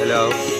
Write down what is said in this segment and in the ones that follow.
Hello.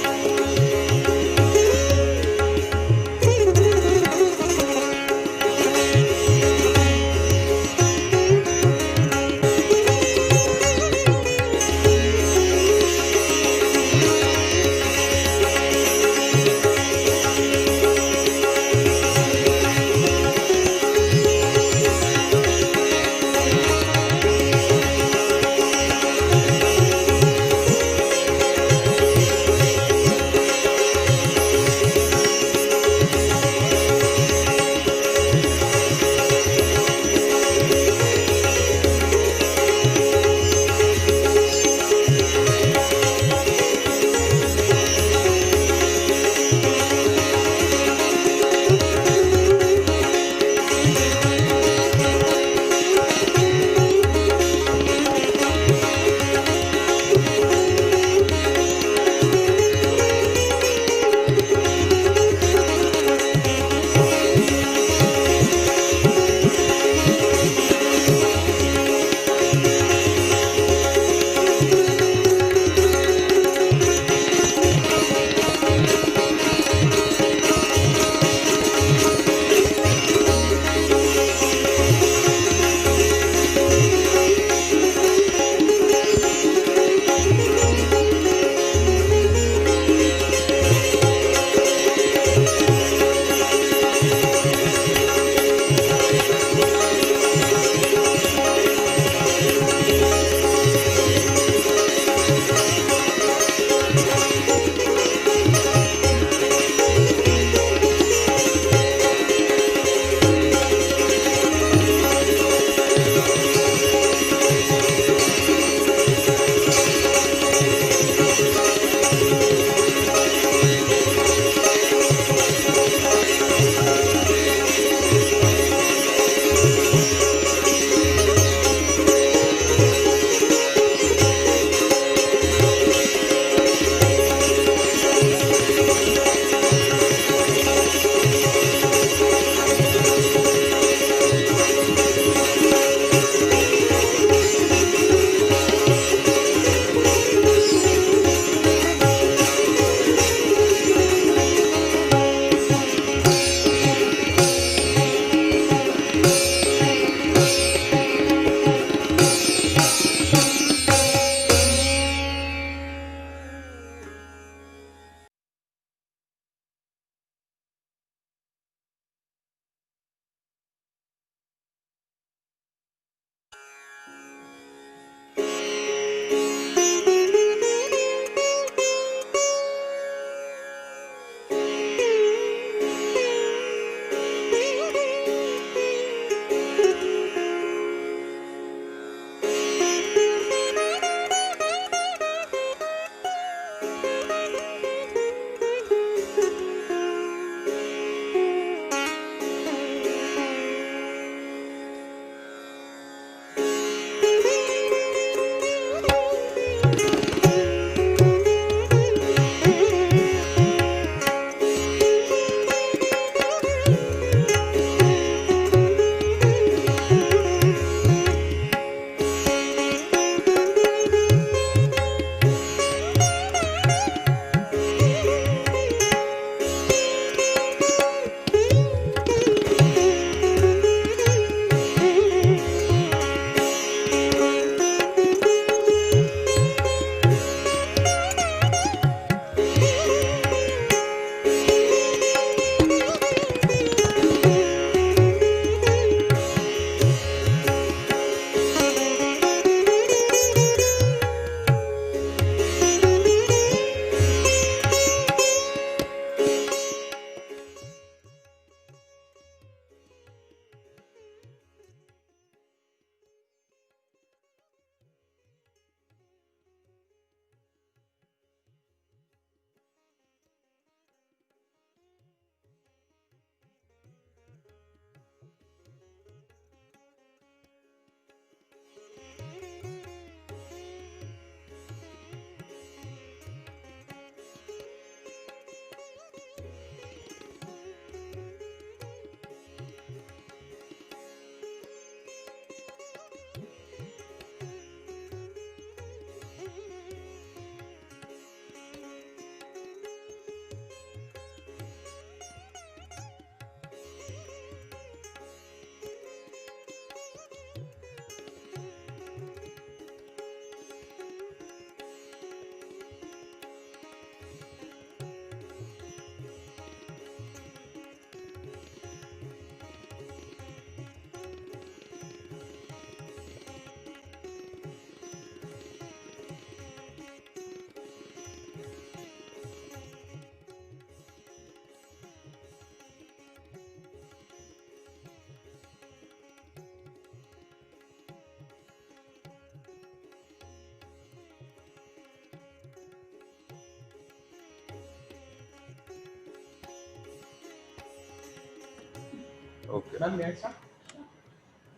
Okay. Ma'am, may I start?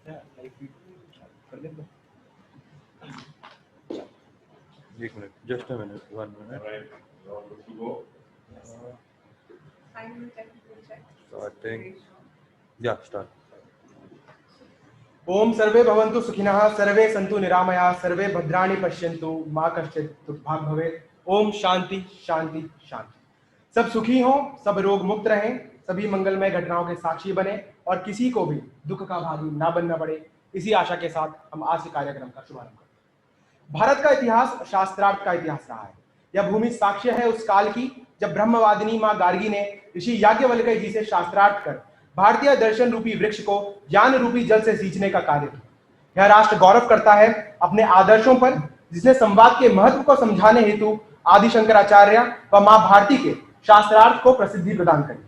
Yeah, like we कर लेते हैं. एक minute, just a minute, 1 minute. All right, you're all good to go. Starting. Yeah, start. ओम सर्वे भवन्तु सुखिनः सर्वे सन्तु निरामयाः सर्वे भद्राणि पश्यन्तु मां कश्चित् दुर्भाग् भवेत्. ओम शांति शांति शांति. सब सुखी हों, सब रोग मुक्त रहें, सभी मंगलमय घटनाओं के साक्षी बने और किसी को भी दुख का भागी ना बनना पड़े. इसी आशा के साथ हम आज के कार्यक्रम का शुभारंभ करते हैं. भारत का इतिहास शास्त्रार्थ का इतिहास रहा है. यह भूमि साक्ष्य है उस काल की जब ब्रह्मवादिनी मां गार्गी ने ऋषि याज्ञवल्क्य जी से शास्त्रार्थ कर भारतीय दर्शन रूपी वृक्ष को ज्ञान रूपी जल से सींचने का कार्य किया. यह राष्ट्र गौरव करता है अपने आदर्शों पर, जिसने संवाद के महत्व को समझाने हेतु आदि शंकराचार्य व मां भारती के शास्त्रार्थ को प्रसिद्धि प्रदान करी.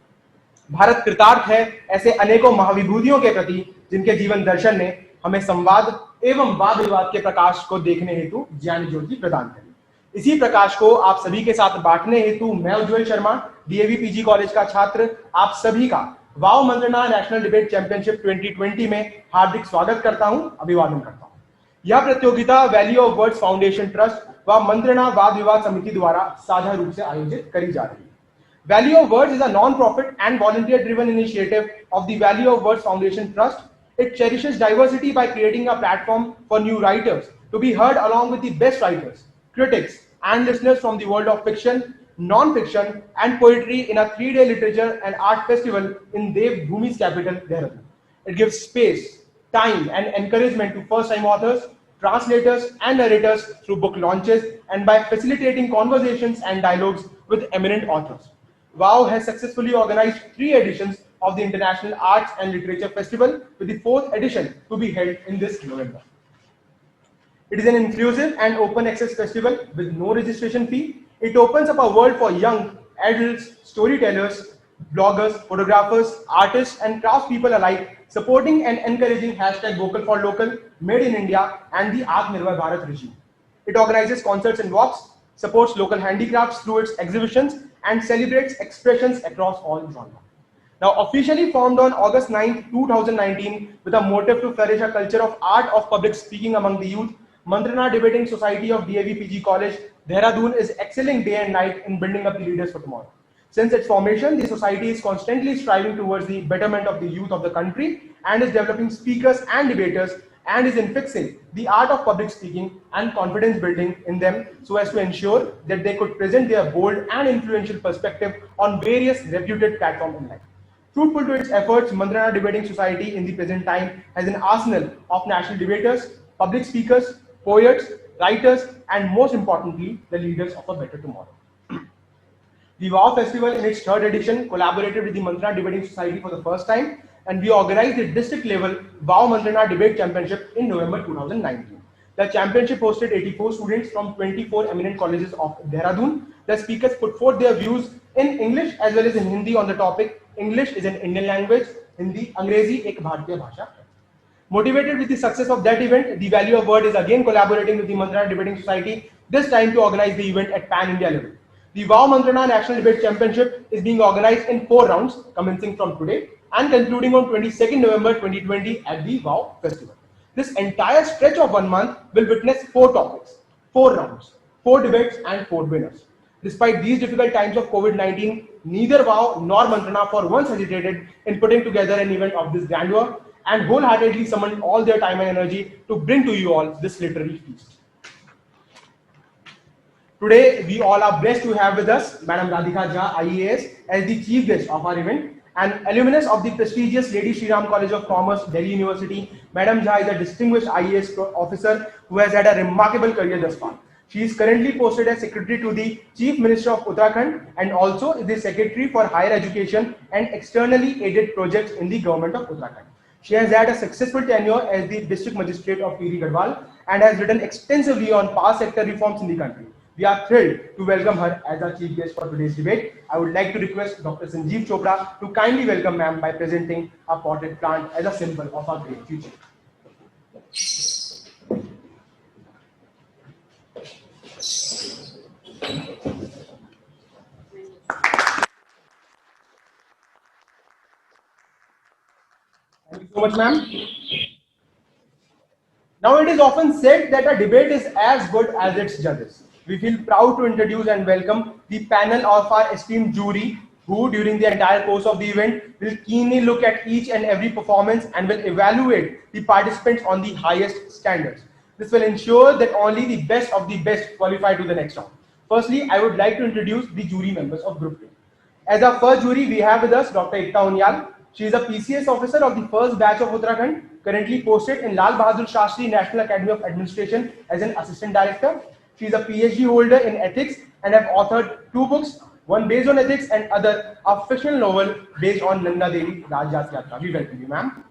भारत कृतार्थ है ऐसे अनेकों महाविभूतियों के प्रति जिनके जीवन दर्शन ने हमें संवाद एवं वाद विवाद के प्रकाश को देखने हेतु ज्ञान ज्योति प्रदान करी. इसी प्रकाश को आप सभी के साथ बांटने हेतु मैं उज्जवल शर्मा, डीएवी पीजी कॉलेज का छात्र, आप सभी का वाव-मंत्रणा नेशनल डिबेट चैंपियनशिप 2020 में हार्दिक स्वागत करता हूं, अभिवादन करता हूं. यह प्रतियोगिता value of words foundation trust व मंत्रणा वाद विवाद समिति द्वारा साझा रूप से आयोजित करी जा रही है. Value of Words is a non-profit and volunteer-driven initiative of the Value of Words Foundation Trust. It cherishes diversity by creating a platform for new writers to be heard along with the best writers, critics, and listeners from the world of fiction, non-fiction, and poetry in a 3-day literature and art festival in Dev Bhumi's capital, Dehradun. It gives space, time, and encouragement to first-time authors, translators, and narrators through book launches and by facilitating conversations and dialogues with eminent authors. WOW has successfully organized 3 editions of the International Arts and Literature Festival, with the 4th edition to be held in this November. It is an inclusive and open access festival with no registration fee. It opens up a world for young, adults, storytellers, bloggers, photographers, artists, and craftspeople alike, supporting and encouraging #Vocal for Local, Made in India, and the Atmanirbhar Bharat regime. It organizes concerts and walks, supports local handicrafts through its exhibitions, and celebrates expressions across all genres. Now, officially formed on August 9, 2019, with a motive to flourish a culture of art of public speaking among the youth, Mantrana Debating Society of DAV PG College, Dehradun is excelling day and night in building up the leaders for tomorrow. Since its formation, the society is constantly striving towards the betterment of the youth of the country and is developing speakers and debaters and is in fixing the art of public speaking and confidence building in them so as to ensure that they could present their bold and influential perspective on various reputed platforms in life. Fruitful to its efforts, Mantrana Debating Society in the present time has an arsenal of national debaters, public speakers, poets, writers, and most importantly, the leaders of a better tomorrow. The WOW Festival in its 3rd edition collaborated with the Mantrana Debating Society for the first time, and we organized the district level VoW-Mantrana Debate Championship in November 2019. The championship hosted 84 students from 24 eminent colleges of Dehradun. The speakers put forth their views in English as well as in Hindi on the topic English is an Indian language, Hindi, Angrezi ek Bharatiya bhasha. Motivated with the success of that event, the Value of Word is again collaborating with the Mantrana Debating Society, this time to organize the event at pan-India level. The VoW-Mantrana National Debate Championship is being organized in 4 rounds, commencing from today and concluding on 22nd November 2020 at the WOW Festival. This entire stretch of 1 month will witness 4 topics, 4 rounds, 4 debates, and 4 winners. Despite these difficult times of COVID-19, neither WOW nor Mantrana for once hesitated in putting together an event of this grandeur and wholeheartedly summoned all their time and energy to bring to you all this literary feast. Today, we all are blessed to have with us Madam Radhika Jha, IAS, as the chief guest of our event. An alumnus of the prestigious Lady Shri Ram College of Commerce, Delhi University, Madam Jha is a distinguished IAS officer who has had a remarkable career thus far. She is currently posted as Secretary to the Chief Minister of Uttarkhand and also is the Secretary for Higher Education and Externally Aided Projects in the Government of Uttarkhand. She has had a successful tenure as the District Magistrate of Piri Garhwal and has written extensively on past sector reforms in the country. We are thrilled to welcome her as our chief guest for today's debate. I would like to request Dr. Sanjeev Chopra to kindly welcome ma'am by presenting a potted plant as a symbol of our great future. So much, ma'am. Now, it is often said that a debate is as good as its judges. We feel proud to introduce and welcome the panel of our esteemed jury, who, during the entire course of the event, will keenly look at each and every performance and will evaluate the participants on the highest standards. This will ensure that only the best of the best qualify to the next round. Firstly, I would like to introduce the jury members of Group 2. As our first jury, we have with us Dr. Ekta Unyal. She is a PCS officer of the first batch of Uttarakhand, currently posted in Lal Bahadur Shastri National Academy of Administration as an assistant director. She is a PhD holder in ethics and have authored 2 books, one based on ethics and other a fictional novel based on Nanda Devi Rajyat Yatra. We welcome you, ma'am.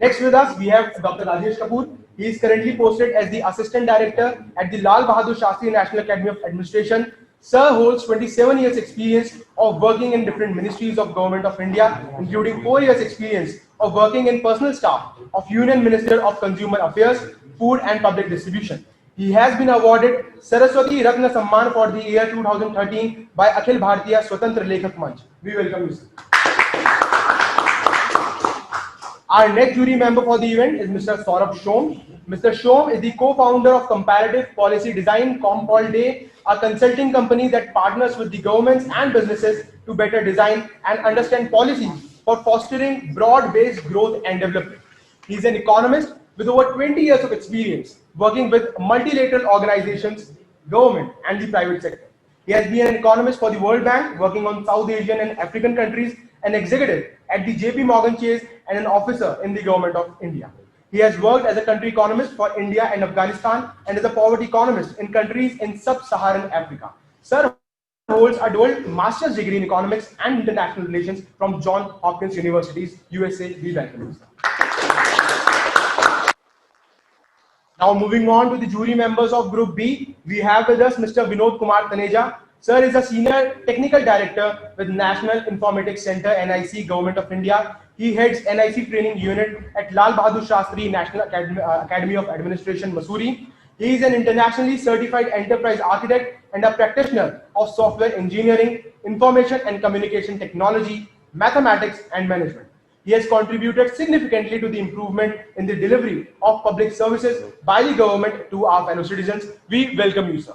Next with us, we have Dr. Rajesh Kapoor. He is currently posted as the Assistant Director at the Lal Bahadur Shastri National Academy of Administration. Sir holds 27 years experience of working in different ministries of Government of India, including 4 years experience of working in personal staff of Union Minister of Consumer Affairs, Food and Public Distribution. He has been awarded Saraswati Ratna Samman for the year 2013 by Akhil Bharatiya Swatantra Lekhak Manch. We welcome you, sir. Our next jury member for the event is Mr. Saurabh Shom. Mr. Shom is the co-founder of Comparative Policy Design Compol Day, a consulting company that partners with the governments and businesses to better design and understand policies for fostering broad-based growth and development. He is an economist with over 20 years of experience working with multilateral organizations, government, and the private sector. He has been an economist for the World Bank, working on South Asian and African countries, an executive at the JP Morgan Chase, and an officer in the government of India. He has worked as a country economist for India and Afghanistan and as a poverty economist in countries in sub-Saharan Africa. Sir holds a dual master's degree in economics and international relations from Johns Hopkins University, USA. We welcome you, sir. Now moving on to the jury members of Group B, we have with us Mr. Vinod Kumar Taneja. Sir is a Senior Technical Director with National Informatics Center, NIC, Government of India. He heads NIC Training Unit at Lal Bahadur Shastri National Academy of Administration, Mussoorie. He is an internationally certified enterprise architect and a practitioner of software engineering, information and communication technology, mathematics and management. He has contributed significantly to the improvement in the delivery of public services by the government to our fellow citizens. We welcome you, sir.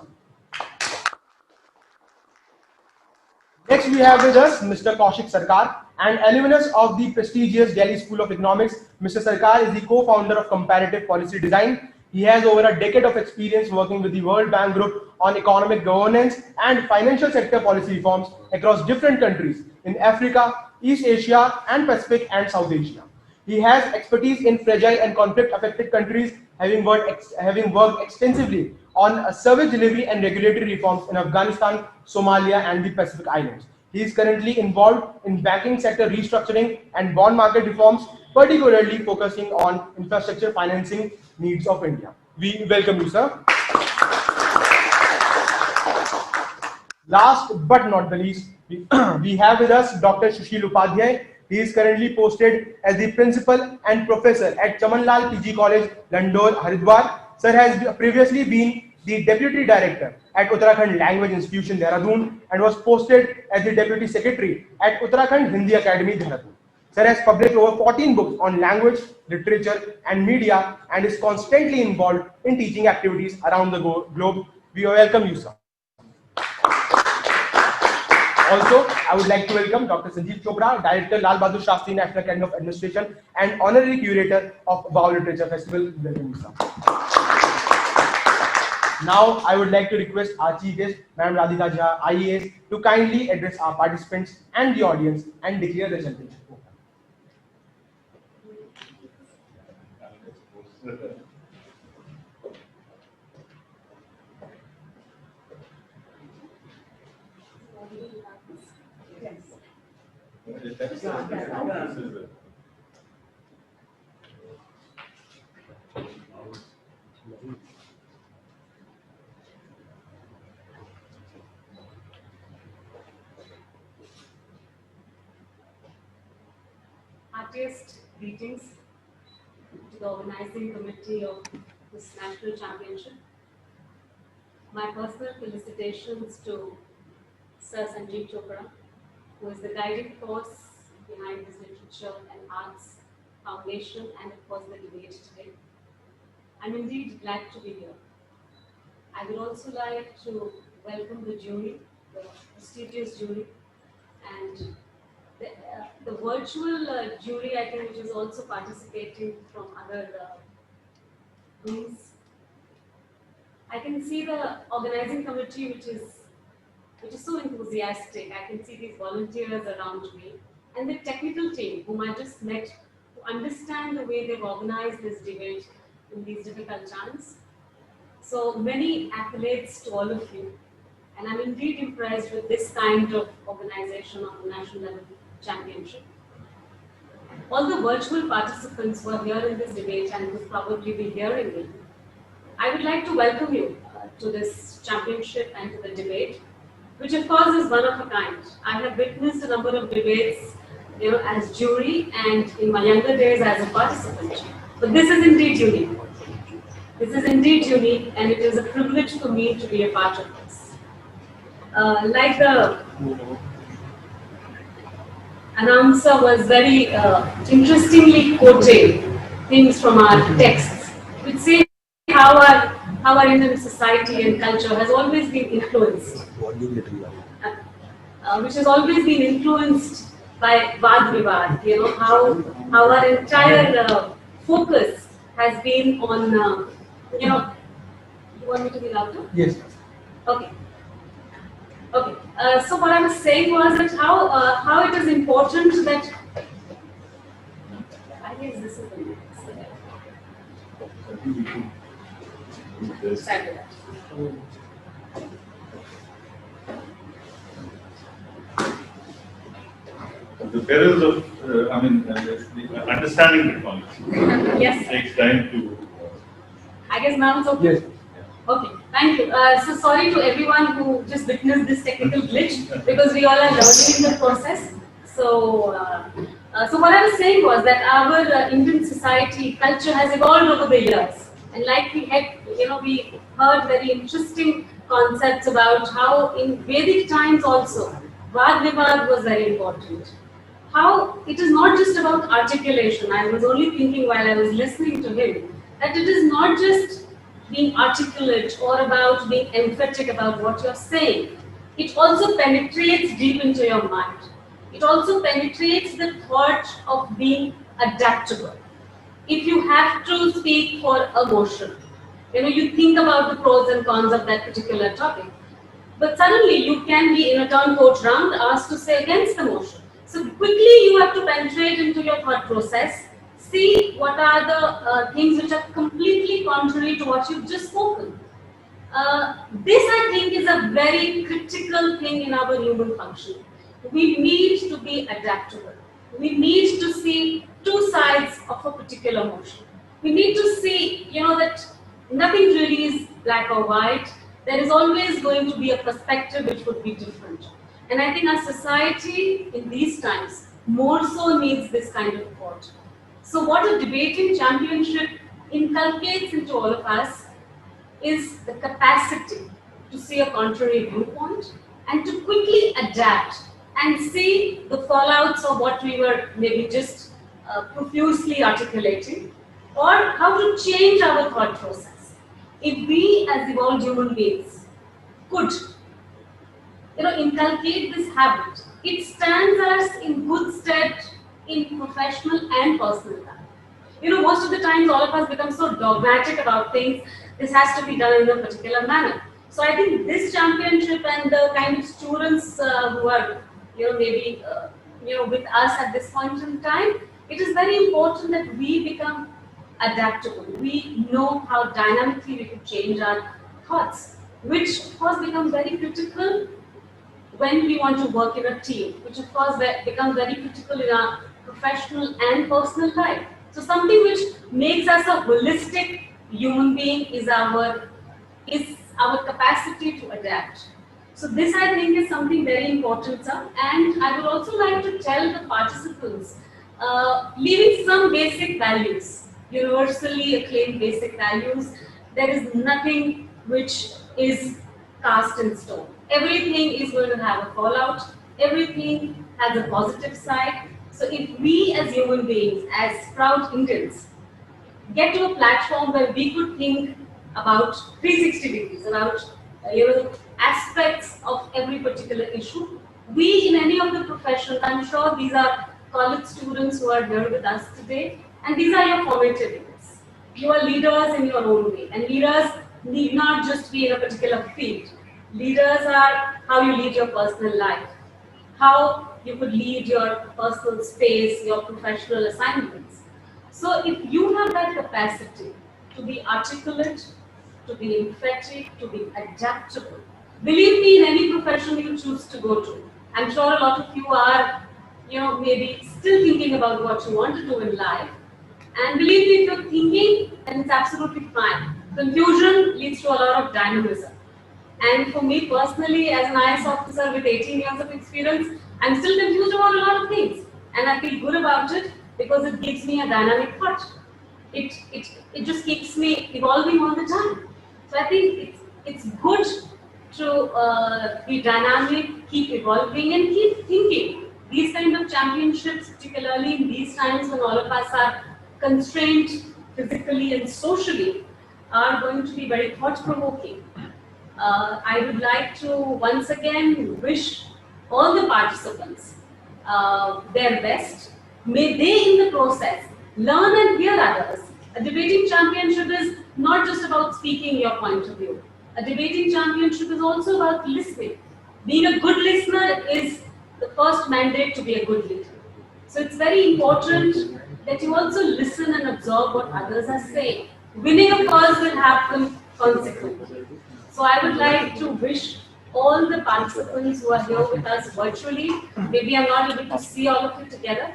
Next, we have with us Mr. Kaushik Sarkar, an alumnus of the prestigious Delhi School of Economics. Mr. Sarkar is the co-founder of Comparative Policy Design. He has over a decade of experience working with the World Bank Group on economic governance and financial sector policy reforms across different countries in Africa, East Asia, and Pacific and South Asia. He has expertise in fragile and conflict-affected countries, having worked extensively on service delivery and regulatory reforms in Afghanistan, Somalia, and the Pacific Islands. He is currently involved in banking sector restructuring and bond market reforms, particularly focusing on infrastructure financing needs of India. We welcome you, sir. Last but not the least, we have with us Dr. Sushil Upadhyay. He is currently posted as the principal and professor at Chamanlal PG College, Landor, Haridwar. Sir has previously been the deputy director at Uttarakhand Language Institution, Dehradun, and was posted as the deputy secretary at Uttarakhand Hindi Academy, Dehradun. Sir has published over 14 books on language, literature, and media, and is constantly involved in teaching activities around the globe. We welcome you, sir. Also, I would like to welcome Dr. Sanjeev Chopra, Director, Lal Bahadur Shastri National Academy of Administration and Honorary Curator of VoW Literature Festival. Welcome, sir. Now, I would like to request our chief guest, Madam Radhika Jha, IAS, to kindly address our participants and the audience and declare the championship. Heartiest greetings to the organizing committee of this national championship. My personal felicitations to Sir Sanjeev Chopra, who is the guiding force behind this literature and arts foundation and of course the debate today. I'm indeed glad to be here. I would also like to welcome the jury, the prestigious jury, and the virtual jury, I think, which is also participating from other rooms. I can see the organizing committee, which is so enthusiastic. I can see these volunteers around me, and the technical team, whom I just met, to understand the way they've organized this debate in these difficult times. So many accolades to all of you, and I'm indeed impressed with this kind of organization of the national level championship. All the virtual participants who are here in this debate and will probably be hearing it, I would like to welcome you to this championship and to the debate, which of course is one of a kind. I have witnessed a number of debates, as jury and in my younger days as a participant. But this is indeed unique. This is indeed unique, and it is a privilege for me to be a part of this. Like the announcer was very interestingly quoting things from our texts, which say how our Indian society and culture has always been influenced, which has always been influenced by Vad-Vivad. How our entire focus has been on, you want me to be louder? Yes. Okay. Okay. So what I was saying was that how it is important that I guess this is the next. The perils of, the understanding technology. Yes. Takes time to. I guess now it's okay. Yes. Okay, thank you. So sorry to everyone who just witnessed this technical glitch, because we all are learning in the process. So, so what I was saying was that our Indian society culture has evolved over the years, and like we had, we heard very interesting concepts about how in Vedic times also, Vad-Vivad was very important. How it is not just about articulation. I was only thinking while I was listening to him that it is not just being articulate or about being emphatic about what you're saying. It also penetrates deep into your mind. It also penetrates the thought of being adaptable. If you have to speak for a motion, you think about the pros and cons of that particular topic. But suddenly you can be in a turncoat round asked to say against the motion. So quickly you have to penetrate into your thought process, see what are the things which are completely contrary to what you've just spoken. This, I think, is a very critical thing in our human functioning. We need to be adaptable. We need to see two sides of a particular motion. We need to see, that nothing really is black or white. There is always going to be a perspective which would be different. And I think our society in these times more so needs this kind of thought. So what a debating championship inculcates into all of us is the capacity to see a contrary viewpoint and to quickly adapt and see the fallouts of what we were maybe just profusely articulating, or how to change our thought process. If we as evolved human beings could inculcate this habit, it stands us in good stead in professional and personal life. Most of the times all of us become so dogmatic about things. This has to be done in a particular manner. So I think this championship and the kind of students who are, maybe, with us at this point in time, it is very important that we become adaptable. We know how dynamically we could change our thoughts, which of course becomes very critical when we want to work in a team, which of course becomes very critical in our professional and personal life. So something which makes us a holistic human being is our capacity to adapt. So this, I think, is something very important, sir. And I would also like to tell the participants, leaving some basic values, universally acclaimed basic values. There is nothing which is cast in stone. Everything is going to have a fallout. Everything has a positive side. So if we as human beings, as proud Indians, get to a platform where we could think about 360 degrees, about aspects of every particular issue. We in any of the professions, I'm sure these are college students who are here with us today, and these are your formative years. You are leaders in your own way, and leaders need not just be in a particular field. Leaders are how you lead your personal life, how you could lead your personal space, your professional assignments. So if you have that capacity to be articulate, to be emphatic, to be adaptable, believe me, in any profession you choose to go to, I'm sure a lot of you are, maybe still thinking about what you want to do in life. And believe me, if you're thinking, then it's absolutely fine. Confusion leads to a lot of dynamism. And for me personally, as an IS officer with 18 years of experience, I'm still confused about a lot of things. And I feel good about it because it gives me a dynamic thought. It just keeps me evolving all the time. So I think it's good to be dynamic, keep evolving, and keep thinking. These kind of championships, particularly in these times when all of us are constrained physically and socially, are going to be very thought-provoking. I would like to once again wish all the participants their best. May they in the process learn and hear others. A debating championship is not just about speaking your point of view. A debating championship is also about listening. Being a good listener is the first mandate to be a good leader. So it's very important that you also listen and observe what others are saying. Winning, of course, will have consequences. So I would like to wish all the participants who are here with us virtually, maybe I'm not able to see all of you together,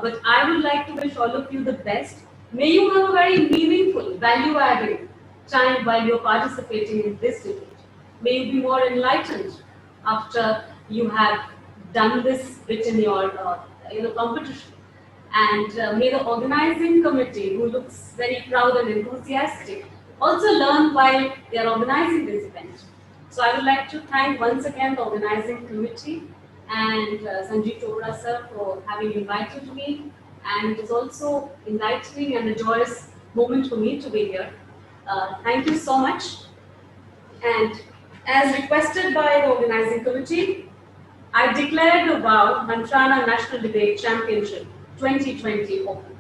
but I would like to wish all of you the best. May you have a very meaningful, value-adding time while you're participating in this debate. May you be more enlightened after you have done this bit in your competition. And may the organizing committee, who looks very proud and enthusiastic, also learn while they are organizing this event. So I would like to thank once again the organizing committee and Sanjeev Chopra sir for having invited me. And it is also enlightening and a joyous moment for me to be here. Thank you so much. And as requested by the organizing committee, I declare the VoW-Mantrana National Debate Championship 2020 open.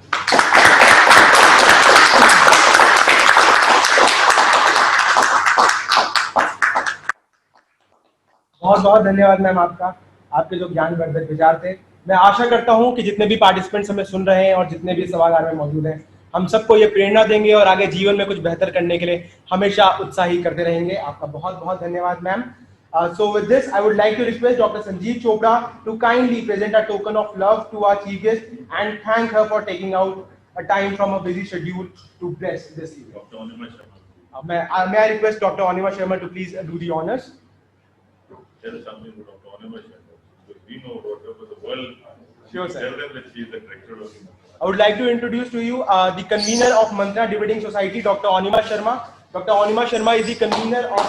बहुत बहुत धन्यवाद ma'am आपका, आपके जो ज्ञानवर्धक विचार थे। मैं आशा करता हूं कि जितने भी पार्टिसिपेंट्स हमें सुन रहे हैं और जितने भी सभागार में मौजूद हैं, हम सबको ये प्रेरणा देंगे और आगे जीवन में कुछ बेहतर करने के लिए हमेशा उत्साही करते रहेंगे। आपका बहुत बहुत धन्यवाद ma'am. So with this, I would like to request Dr. Sanjeev Chopra to kindly present a token of love to our chief guest and thank her for taking out a time from a busy schedule to bless this evening. Dr. Anima Sharma. May I request Dr. Anima Sharma to please do the honors? Tell something to Dr. Anima Sharma, because we know whatever the world. Sure, sir. Tell them that she is the director of the. I would like to introduce to you the convener of Mantrana Debating Society, Dr. Anima Sharma. Dr. Anima Sharma is the convener of.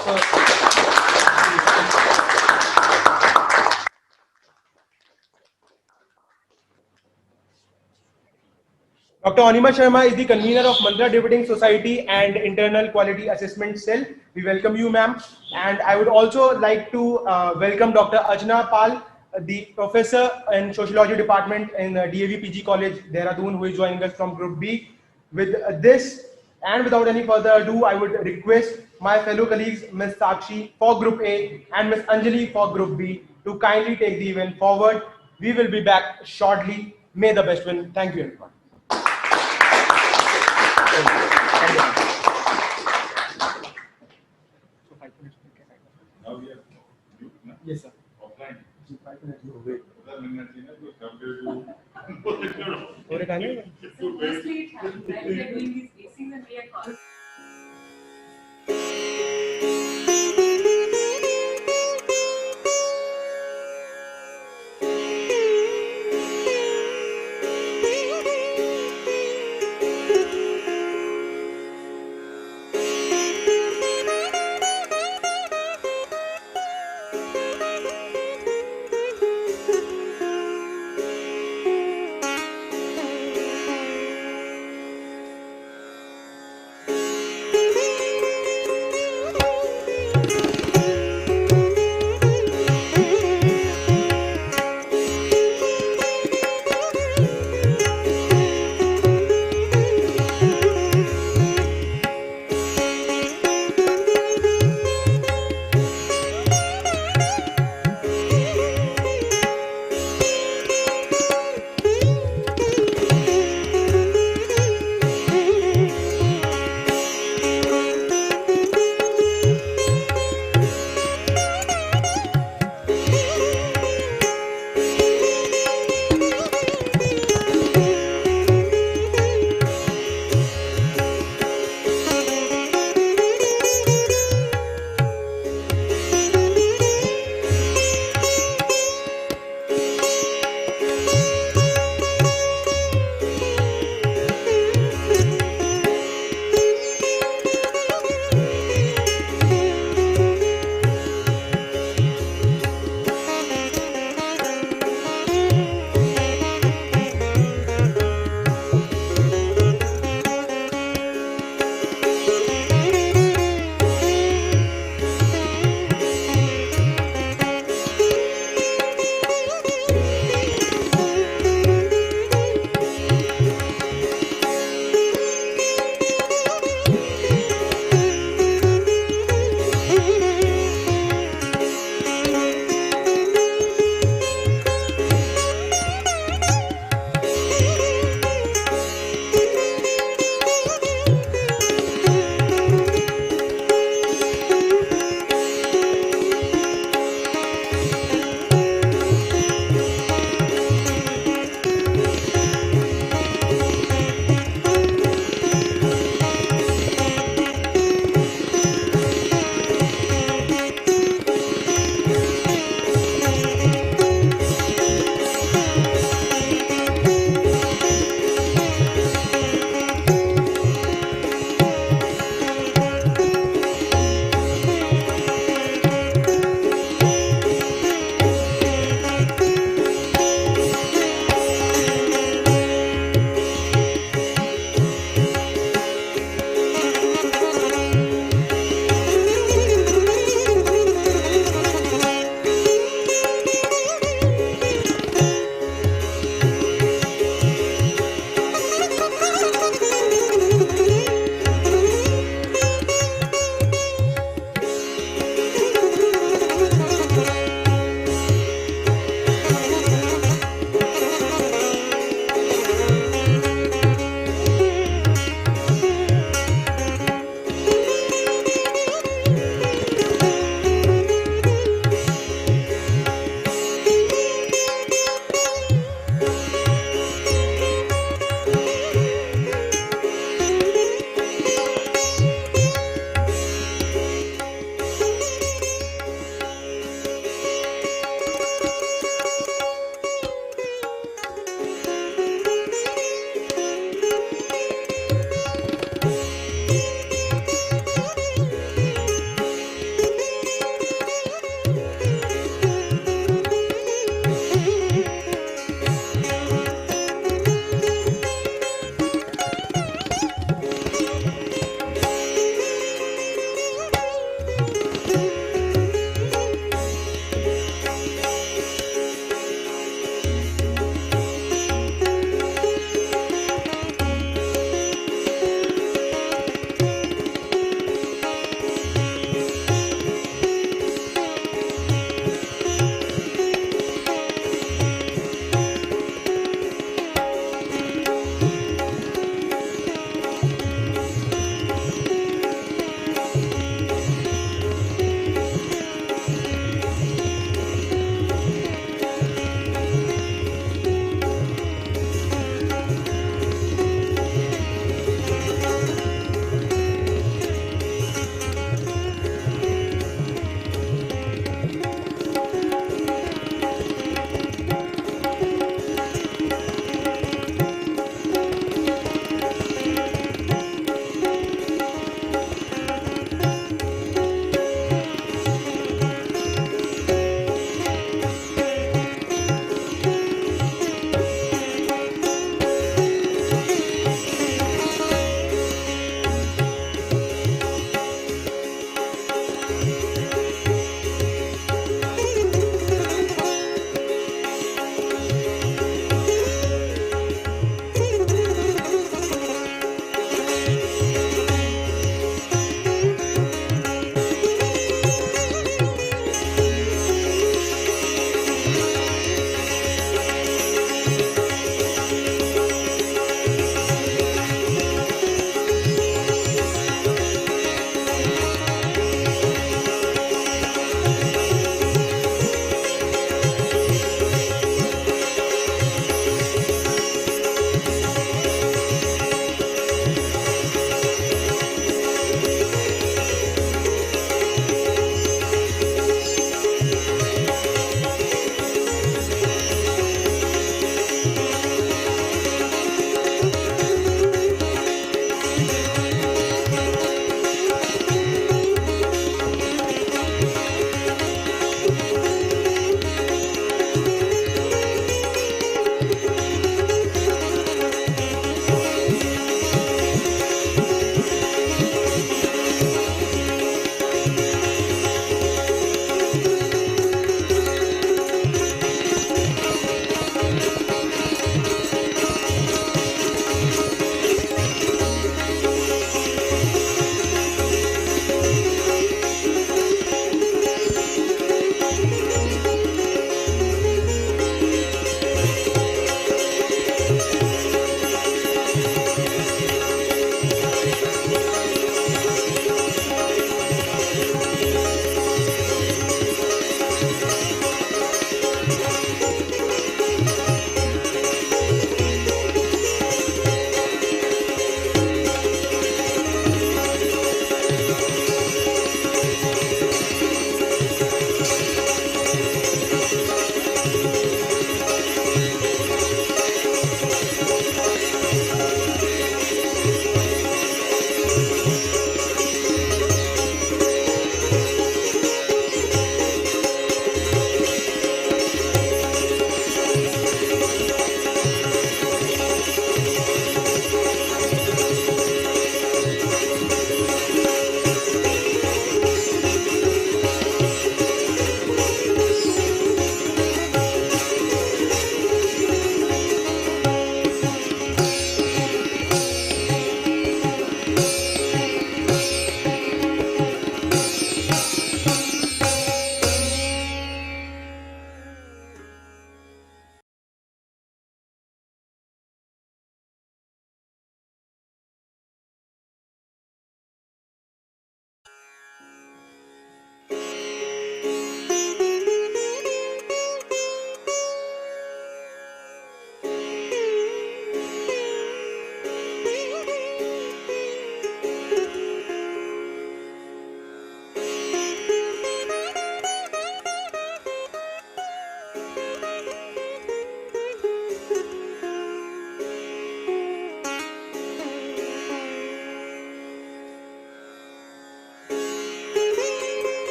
Dr. Anima Sharma is the convener of Mantrana Debating Society and Internal Quality Assessment Cell. We welcome you, ma'am. And I would also like to welcome Dr. Ajna Pal, the professor in Sociology Department in DAV PG College, Dehradun, who is joining us from Group B. With this, and without any further ado, I would request my fellow colleagues, Ms. Sakshi for Group A and Ms. Anjali for Group B, to kindly take the event forward. We will be back shortly. May the best win. Thank you, everyone. Now we have you, no? Yes, sir. Offline. Wait. So firstly, it happened, right? We are doing these basics and we are called.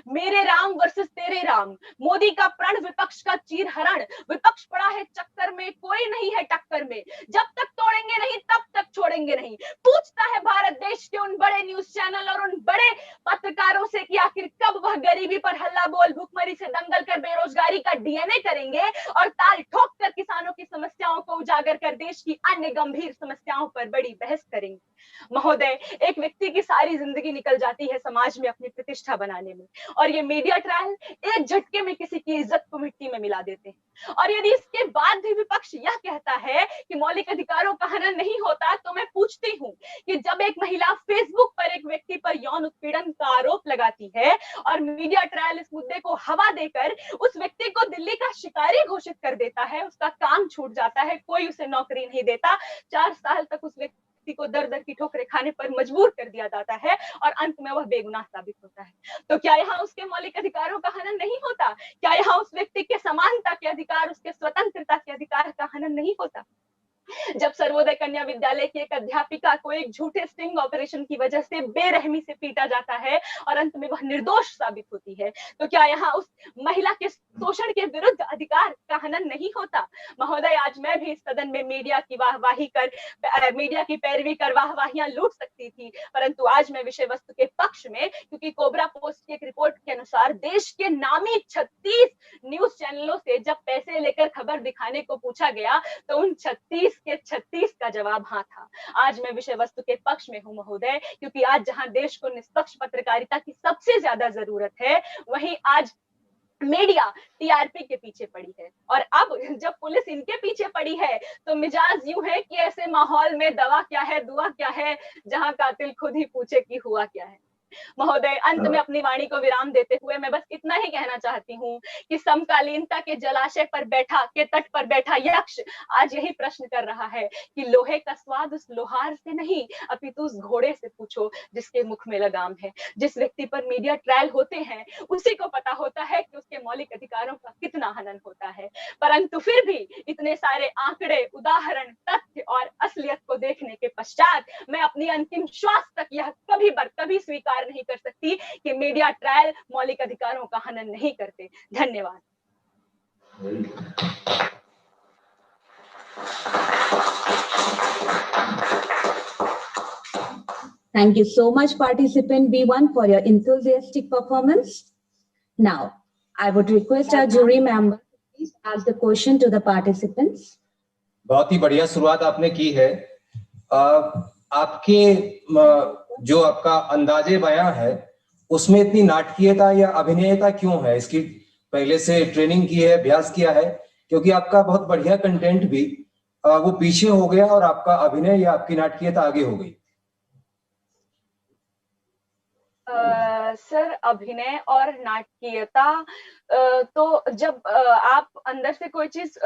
मेरे Ram versus तेरे राम, मोदी का प्रण विपक्ष का चीरहरण, विपक्ष पड़ा है चक्कर में, कोई नहीं है टक्कर में, जब तक तोड़ेंगे नहीं तब तक छोड़ेंगे नहीं। पूछता है भारत देश के उन बड़े न्यूज चैनल और उन बड़े पत्रकारों से कि आखिर कब वह गरीबी पर हल्ला बोल, भुखमरी से दंगल कर बेरोजगारी का डीएनए करेंगे और ताल ठोक कर किसानों की समस्याओं को उजागर कर देश की अन्य गंभीर समस्याओं पर बड़ी बहस करेंगे। महोदय, एक व्यक्ति की सारी जिंदगी निकल जाती है समाज में अपनी प्रतिष्ठा बनाने में, और ये मीडिया ट्रायल एक झटके में किसी की इज्जत को मिट्टी में मिला देते हैं। और यदि इसके बाद भी विपक्ष यह कहता है कि मौलिक अधिकारों का हनन नहीं होता, तो मैं पूछती हूँ कि जब एक महिला फेसबुक पर एक व्यक्ति पर यौन उत्पीड़न का आरोप लगाती है और मीडिया ट्रायल इस मुद्दे को हवा देकर उस व्यक्ति को दिल्ली का शिकारी घोषित कर देता है, उसका काम छूट जाता है, कोई उसे नौकरी नहीं देता, 4 साल तक उस व्यक्ति को दर दर की ठोकरें खाने पर मजबूर कर दिया जाता है और अंत में वह बेगुनाह साबित होता है, तो क्या यहाँ उसके मौलिक अधिकारों का हनन नहीं होता? क्या यहाँ उस व्यक्ति के समानता के अधिकार, उसके स्वतंत्रता के अधिकार का हनन नहीं होता? जब सर्वोदय कन्या विद्यालय की एक अध्यापिका को एक झूठे स्टिंग ऑपरेशन की वजह से बेरहमी से पीटा जाता है और अंत में वह निर्दोष साबित होती है, तो क्या यहाँ उस महिला के शोषण के विरुद्ध अधिकार का हनन नहीं होता? महोदय, आज मैं भी इस सदन में मीडिया की वाहवाही कर, मीडिया की पैरवी कर वाहवाहियां लूट सकती थी, परंतु आज मैं विषय वस्तु के पक्ष में, क्योंकि कोबरा पोस्ट की एक रिपोर्ट के अनुसार देश के नामी 36 न्यूज चैनलों से जब पैसे लेकर खबर दिखाने को पूछा गया तो उन 36 के 36 का जवाब हाँ था। आज मैं विषय वस्तु के पक्ष में हूं महोदय, क्योंकि आज जहां देश को निष्पक्ष पत्रकारिता की सबसे ज्यादा जरूरत है, वहीं आज मीडिया टीआरपी के पीछे पड़ी है, और अब जब पुलिस इनके पीछे पड़ी है तो मिजाज यूं है कि ऐसे माहौल में दवा क्या है, दुआ क्या है, जहां कातिल खुद ही पूछे कि हुआ क्या है। महोदय, अंत में अपनी वाणी को विराम देते हुए मैं बस इतना ही कहना चाहती हूँ कि समकालीनता के जलाशय पर बैठा, के तट पर बैठा यक्ष आज यही प्रश्न कर रहा है कि लोहे का स्वाद उस लोहार से नहीं, अपितु उस घोड़े से पूछो जिसके मुख में लगाम है। जिस व्यक्ति पर मीडिया ट्रायल होते हैं उसी को पता होता है कि उसके मौलिक अधिकारों का कितना हनन होता है, परंतु फिर भी इतने सारे आंकड़े, उदाहरण, तथ्य और असलियत को देखने के पश्चात मैं अपनी अंतिम श्वास तक यह कभी स्वीकार नहीं कर सकती कि मीडिया ट्रायल मौलिक अधिकारों का हनन नहीं करते। धन्यवाद। Thank you so much, participant B1, for your enthusiastic performance. Now, I would request our jury member to please ask the question to the participants. बहुत ही बढ़िया शुरुआत आपने की है। आपके जो आपका अंदाजे बयां है उसमें इतनी नाटकीयता या अभिनयता क्यों है? इसकी पहले से ट्रेनिंग की है, अभ्यास किया है? क्योंकि आपका बहुत बढ़िया कंटेंट भी वो पीछे हो गया और आपका अभिनय या आपकी नाटकीयता आगे हो गई। सर, अभिनय और नाटकीयता तो जब आप अंदर से कोई चीज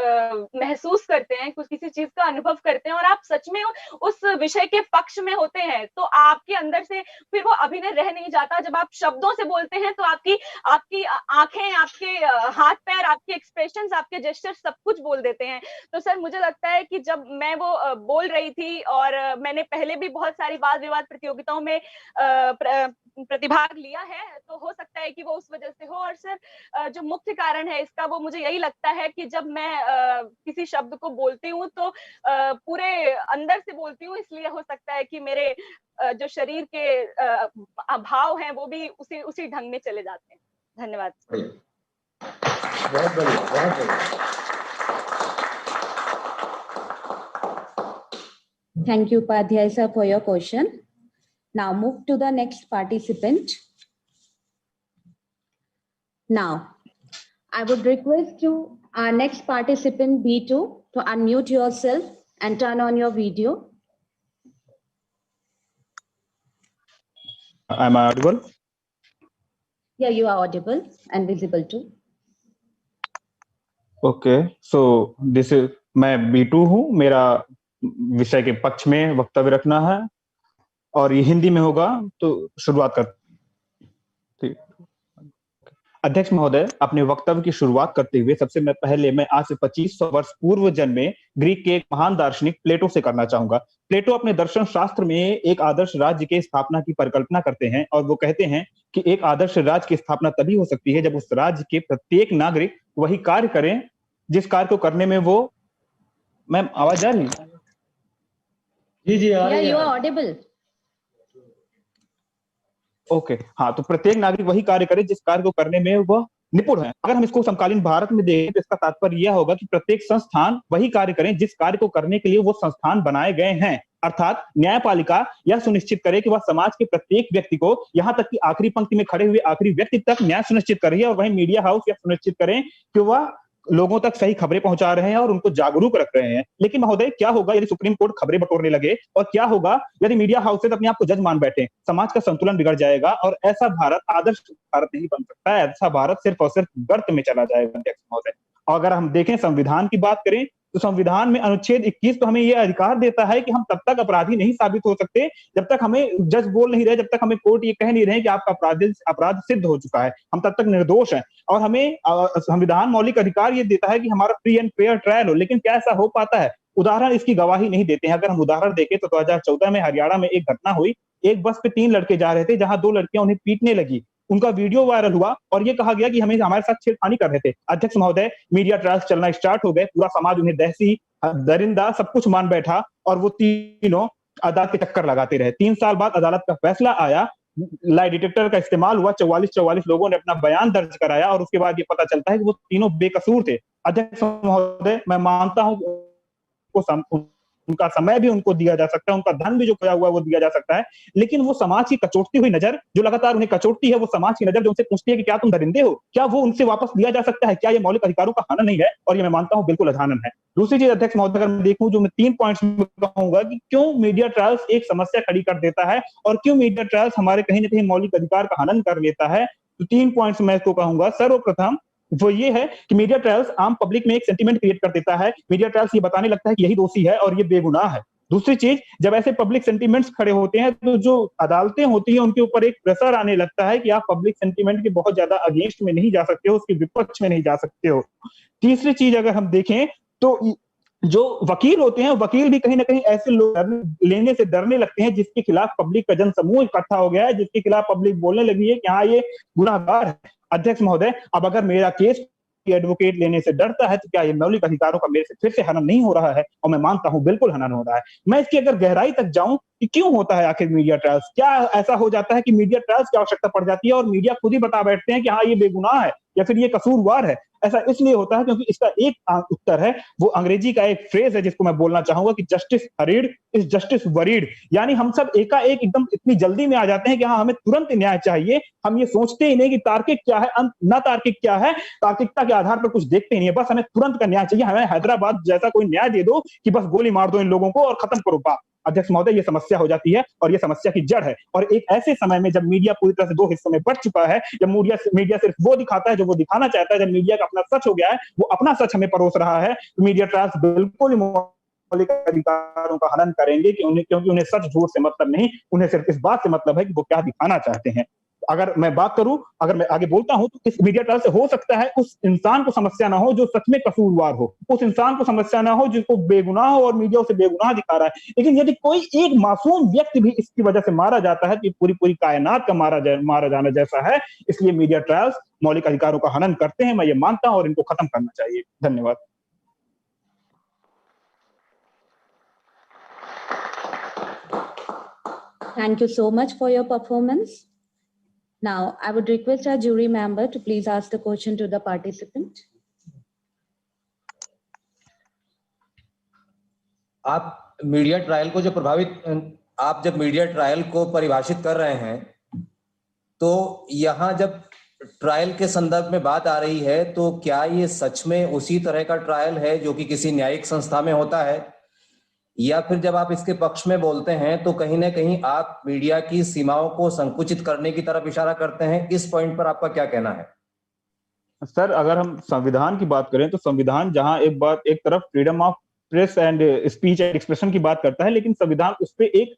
महसूस करते हैं, कुछ किसी चीज का अनुभव करते हैं और आप सच में उस विषय के पक्ष में होते हैं, तो आपके अंदर से फिर वो अभिनय रह नहीं जाता। जब आप शब्दों से बोलते हैं तो आपकी आंखें, आपके हाथ पैर, आपके एक्सप्रेशंस, आपके जेस्चर सब कुछ बोल देते हैं। तो सर, मुझे लगता है कि जब मैं वो बोल रही थी और मैंने पहले भी बहुत सारी वाद विवाद प्रतियोगिताओं में प्रतिभाग लिया है, तो हो सकता है कि वो उस वजह से हो। और सर, जो मुख्य कारण है इसका, वो मुझे यही लगता है कि जब मैं किसी शब्द को बोलती हूँ तो पूरे अंदर से बोलती हूँ, इसलिए हो सकता है कि मेरे जो शरीर के भाव हैं वो भी उसी ढंग में चले जाते हैं। धन्यवाद। बहुत बढ़िया, बहुत बढ़िया। Thank you, Padhyay sir, for your question. Now move to the next participant. Now, I would request our next participant B2 to unmute yourself and turn on your video. Am I audible? Yeah, you are audible and visible too. Okay, so this is मैं B2 हूँ। मेरा विषय के पक्ष में वक्तव्य रखना है और ये हिंदी में होगा, तो शुरुआत कर। अध्यक्ष महोदय, अपने वक्तव्य की शुरुआत करते हुए सबसे पहले मैं आज से 2500 वर्ष पूर्व जन्मे ग्रीक के एक महान दार्शनिक प्लेटो से करना चाहूंगा। प्लेटो अपने दर्शन शास्त्र में एक आदर्श राज्य की स्थापना की परिकल्पना करते हैं और वो कहते हैं कि एक आदर्श राज्य की स्थापना तभी हो सकती है जब उस राज्य के प्रत्येक नागरिक वही कार्य करें जिस कार्य को करने में वो, मैम आवाज आ रही है? जी आ रही है। You are Audible. ओके, हाँ, तो प्रत्येक नागरिक वही कार्य करे जिस कार्य को करने में वह निपुण है। अगर हम इसको समकालीन भारत में देखें तो इसका तात्पर्य यह होगा कि प्रत्येक संस्थान वही कार्य करें जिस कार्य को करने के लिए वो संस्थान बनाए गए हैं। अर्थात न्यायपालिका यह सुनिश्चित करे कि वह समाज के प्रत्येक व्यक्ति को, यहाँ तक कि आखिरी पंक्ति में खड़े हुए आखिरी व्यक्ति तक न्याय सुनिश्चित करे, और वहीं मीडिया हाउस यह सुनिश्चित करें कि वह लोगों तक सही खबरें पहुंचा रहे हैं और उनको जागरूक रख रहे हैं। लेकिन महोदय, क्या होगा यदि सुप्रीम कोर्ट खबरें बटोरने लगे, और क्या होगा यदि मीडिया हाउसेज अपने आप को जज मान बैठे? समाज का संतुलन बिगड़ जाएगा और ऐसा भारत आदर्श भारत नहीं बन सकता है। ऐसा भारत सिर्फ और सिर्फ गर्त में चला जाएगा अध्यक्ष महोदय। और अगर हम देखें संविधान की बात करें तो संविधान में अनुच्छेद 21 तो हमें यह अधिकार देता है कि हम तब तक अपराधी नहीं साबित हो सकते जब तक हमें जज बोल नहीं रहे, जब तक हमें कोर्ट ये कह नहीं रहे कि आपका अपराध सिद्ध हो चुका है, हम तब तक निर्दोष हैं। और हमें संविधान मौलिक अधिकार ये देता है कि हमारा फ्री एंड फेयर ट्रायल हो। लेकिन क्या ऐसा हो पाता है? उदाहरण इसकी गवाही नहीं देते हैं। अगर हम उदाहरण देखें तो 2014 में हरियाणा में एक घटना हुई। एक बस पे 3 लड़के जा रहे थे, जहां 2 लड़कियां उन्हें पीटने लगी। उनका वीडियो वायरल हुआ और ये कहा गया कि हमारे साथ छेड़खानी कर रहे थे। अध्यक्ष महोदय, मीडिया ट्रायल्स चलना स्टार्ट हो गए, पूरा समाज उन्हें दहसी, दरिंदा सब कुछ मान बैठा और वो तीनों अदालत के चक्कर लगाते रहे। 3 साल बाद अदालत का फैसला आया, लाई डिटेक्टर का इस्तेमाल हुआ, 44 लोगों ने अपना बयान दर्ज कराया और उसके बाद ये पता चलता है कि वो तीनों बेकसूर थे। अध्यक्ष महोदय, मैं मानता हूं उनका समय भी उनको दिया जा सकता है, उनका धन भी जो खोया हुआ वो दिया जा सकता है, लेकिन वो समाज की कचोटती हुई नजर जो लगातार उन्हें कचोटती है, वो समाज की नजर जो उनसे पूछती है कि क्या तुम दरिंदे हो, क्या वो उनसे वापस लिया जा सकता है? क्या ये मौलिक अधिकारों का हनन नहीं है? और ये मैं मानता हूं बिल्कुल हनन है। दूसरी चीज अध्यक्ष महोदय, अगर मैं देखूं जो मैं 3 पॉइंट्स में कहूंगा कि क्यों मीडिया ट्रायल्स एक समस्या खड़ी कर देता है और क्यों मीडिया ट्रायल्स हमारे कहीं ना कहीं मौलिक अधिकार का हनन कर लेता है, तो 3 पॉइंट्स मैं इसको कहूंगा। सर्वप्रथम वो ये है कि मीडिया ट्रायल्स आम पब्लिक में एक सेंटीमेंट क्रिएट कर देता है। मीडिया ट्रायल्स ये बताने लगता है कि यही दोषी है और ये बेगुनाह है। दूसरी चीज, जब ऐसे पब्लिक सेंटीमेंट्स खड़े होते हैं तो जो अदालतें होती हैं उनके ऊपर एक प्रेशर आने लगता है कि आप पब्लिक सेंटीमेंट के बहुत ज्यादा अगेंस्ट में नहीं जा सकते हो, उसके विपक्ष में नहीं जा सकते हो। तीसरी चीज अगर हम देखें तो जो वकील होते हैं, वकील भी कहीं ना कहीं ऐसे लोग लेने से डरने लगते हैं जिसके खिलाफ पब्लिक का जन समूह इकट्ठा हो गया है, जिसके खिलाफ पब्लिक बोलने लगी है कि हाँ ये गुनाहगार है। अध्यक्ष महोदय, अब अगर मेरा केस एडवोकेट लेने से डरता है तो क्या ये मौलिक अधिकारों का मेरे से फिर से हनन नहीं हो रहा है? और मैं मानता हूं बिल्कुल हनन हो रहा है। मैं इसकी अगर गहराई तक जाऊं कि क्यों होता है आखिर मीडिया ट्रायल्स, क्या ऐसा हो जाता है कि मीडिया ट्रायल्स की आवश्यकता पड़ जाती है और मीडिया खुद ही बता बैठते हैं कि हाँ ये बेगुनाह है या फिर ये कसूरवार है? ऐसा इसलिए होता है क्योंकि इसका एक उत्तर है, वो अंग्रेजी का एक फ्रेज है जिसको मैं बोलना चाहूंगा कि justice hurried is justice worried. यानी हम सब एकाएक एकदम इतनी जल्दी में आ जाते हैं कि हाँ हमें तुरंत न्याय चाहिए। हम ये सोचते ही नहीं कि तार्किक क्या है, न तार्किक क्या है, तार्किकता के आधार पर कुछ देखते ही नहीं है, बस हमें तुरंत का न्याय चाहिए। हमें हैदराबाद जैसा कोई न्याय दे दो कि बस गोली मार दो इन लोगों को और खत्म करो बात। अध्यक्ष महोदय, ये समस्या हो जाती है और ये समस्या की जड़ है। और एक ऐसे समय में जब मीडिया पूरी तरह से 2 हिस्सों में बंट चुका है, जब मीडिया सिर्फ वो दिखाता है जो वो दिखाना चाहता है, जब मीडिया का अपना सच हो गया है, वो अपना सच हमें परोस रहा है, तो मीडिया ट्रायल्स बिल्कुल मौलिक अधिकारों का हनन करेंगे क्योंकि उन्हें सच झूठ से मतलब नहीं, उन्हें सिर्फ इस बात से मतलब है कि वो क्या दिखाना चाहते हैं। अगर मैं बात करूं, अगर मैं आगे बोलता हूं तो इस मीडिया ट्रायल से हो सकता है उस इंसान को समस्या ना हो जो सच में कसूरवार हो, उस इंसान को समस्या ना हो जिसको बेगुनाह हो और मीडिया उसे बेगुनाह दिखा रहा है। लेकिन यदि कोई एक मासूम व्यक्ति भी इसकी वजह से मारा जाता है तो पूरी कायनात का मारा जाना जैसा है। इसलिए मीडिया ट्रायल्स मौलिक अधिकारों का हनन करते हैं, मैं ये मानता हूं, और इनको खत्म करना चाहिए। धन्यवाद। Thank you so much for your performance. Now, I would request our jury member to please ask the question to the participant. आप मीडिया ट्रायल को आप जब मीडिया ट्रायल को परिभाषित कर रहे हैं तो यहाँ जब ट्रायल के संदर्भ में बात आ रही है तो क्या ये सच में उसी तरह का ट्रायल है जो कि किसी न्यायिक संस्था में होता है, या फिर जब आप इसके पक्ष में बोलते हैं तो कहीं ना कहीं आप मीडिया की सीमाओं को संकुचित करने की तरफ इशारा करते हैं? इस पॉइंट पर आपका क्या कहना है? सर, अगर हम संविधान की बात करें तो संविधान जहां एक तरफ freedom of press and speech and expression की बात करता है, लेकिन संविधान उस पर एक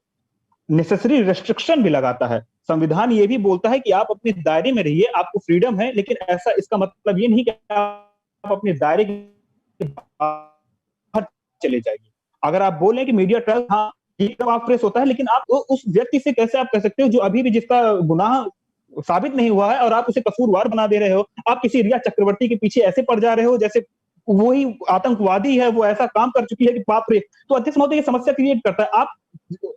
नेसेसरी रेस्ट्रिक्शन भी लगाता है। संविधान ये भी बोलता है कि आप अपने दायरे में रहिए, आपको फ्रीडम है, लेकिन ऐसा इसका मतलब ये नहीं कि आप अपने दायरे के बाहर चले जाइए। अगर आप बोलें कि मीडिया ट्रायल हाँ ऑफ प्रेस होता है, लेकिन आप उस व्यक्ति से कैसे आप कह सकते हो जो अभी भी जिसका गुनाह साबित नहीं हुआ है और आप उसे कसूरवार बना दे रहे हो। आप किसी रिया चक्रवर्ती के पीछे ऐसे पड़ जा रहे हो जैसे वही आतंकवादी है, वो ऐसा काम कर चुकी है कि बाप रे। तो अध्यक्ष महोदय ये समस्या क्रिएट करता है।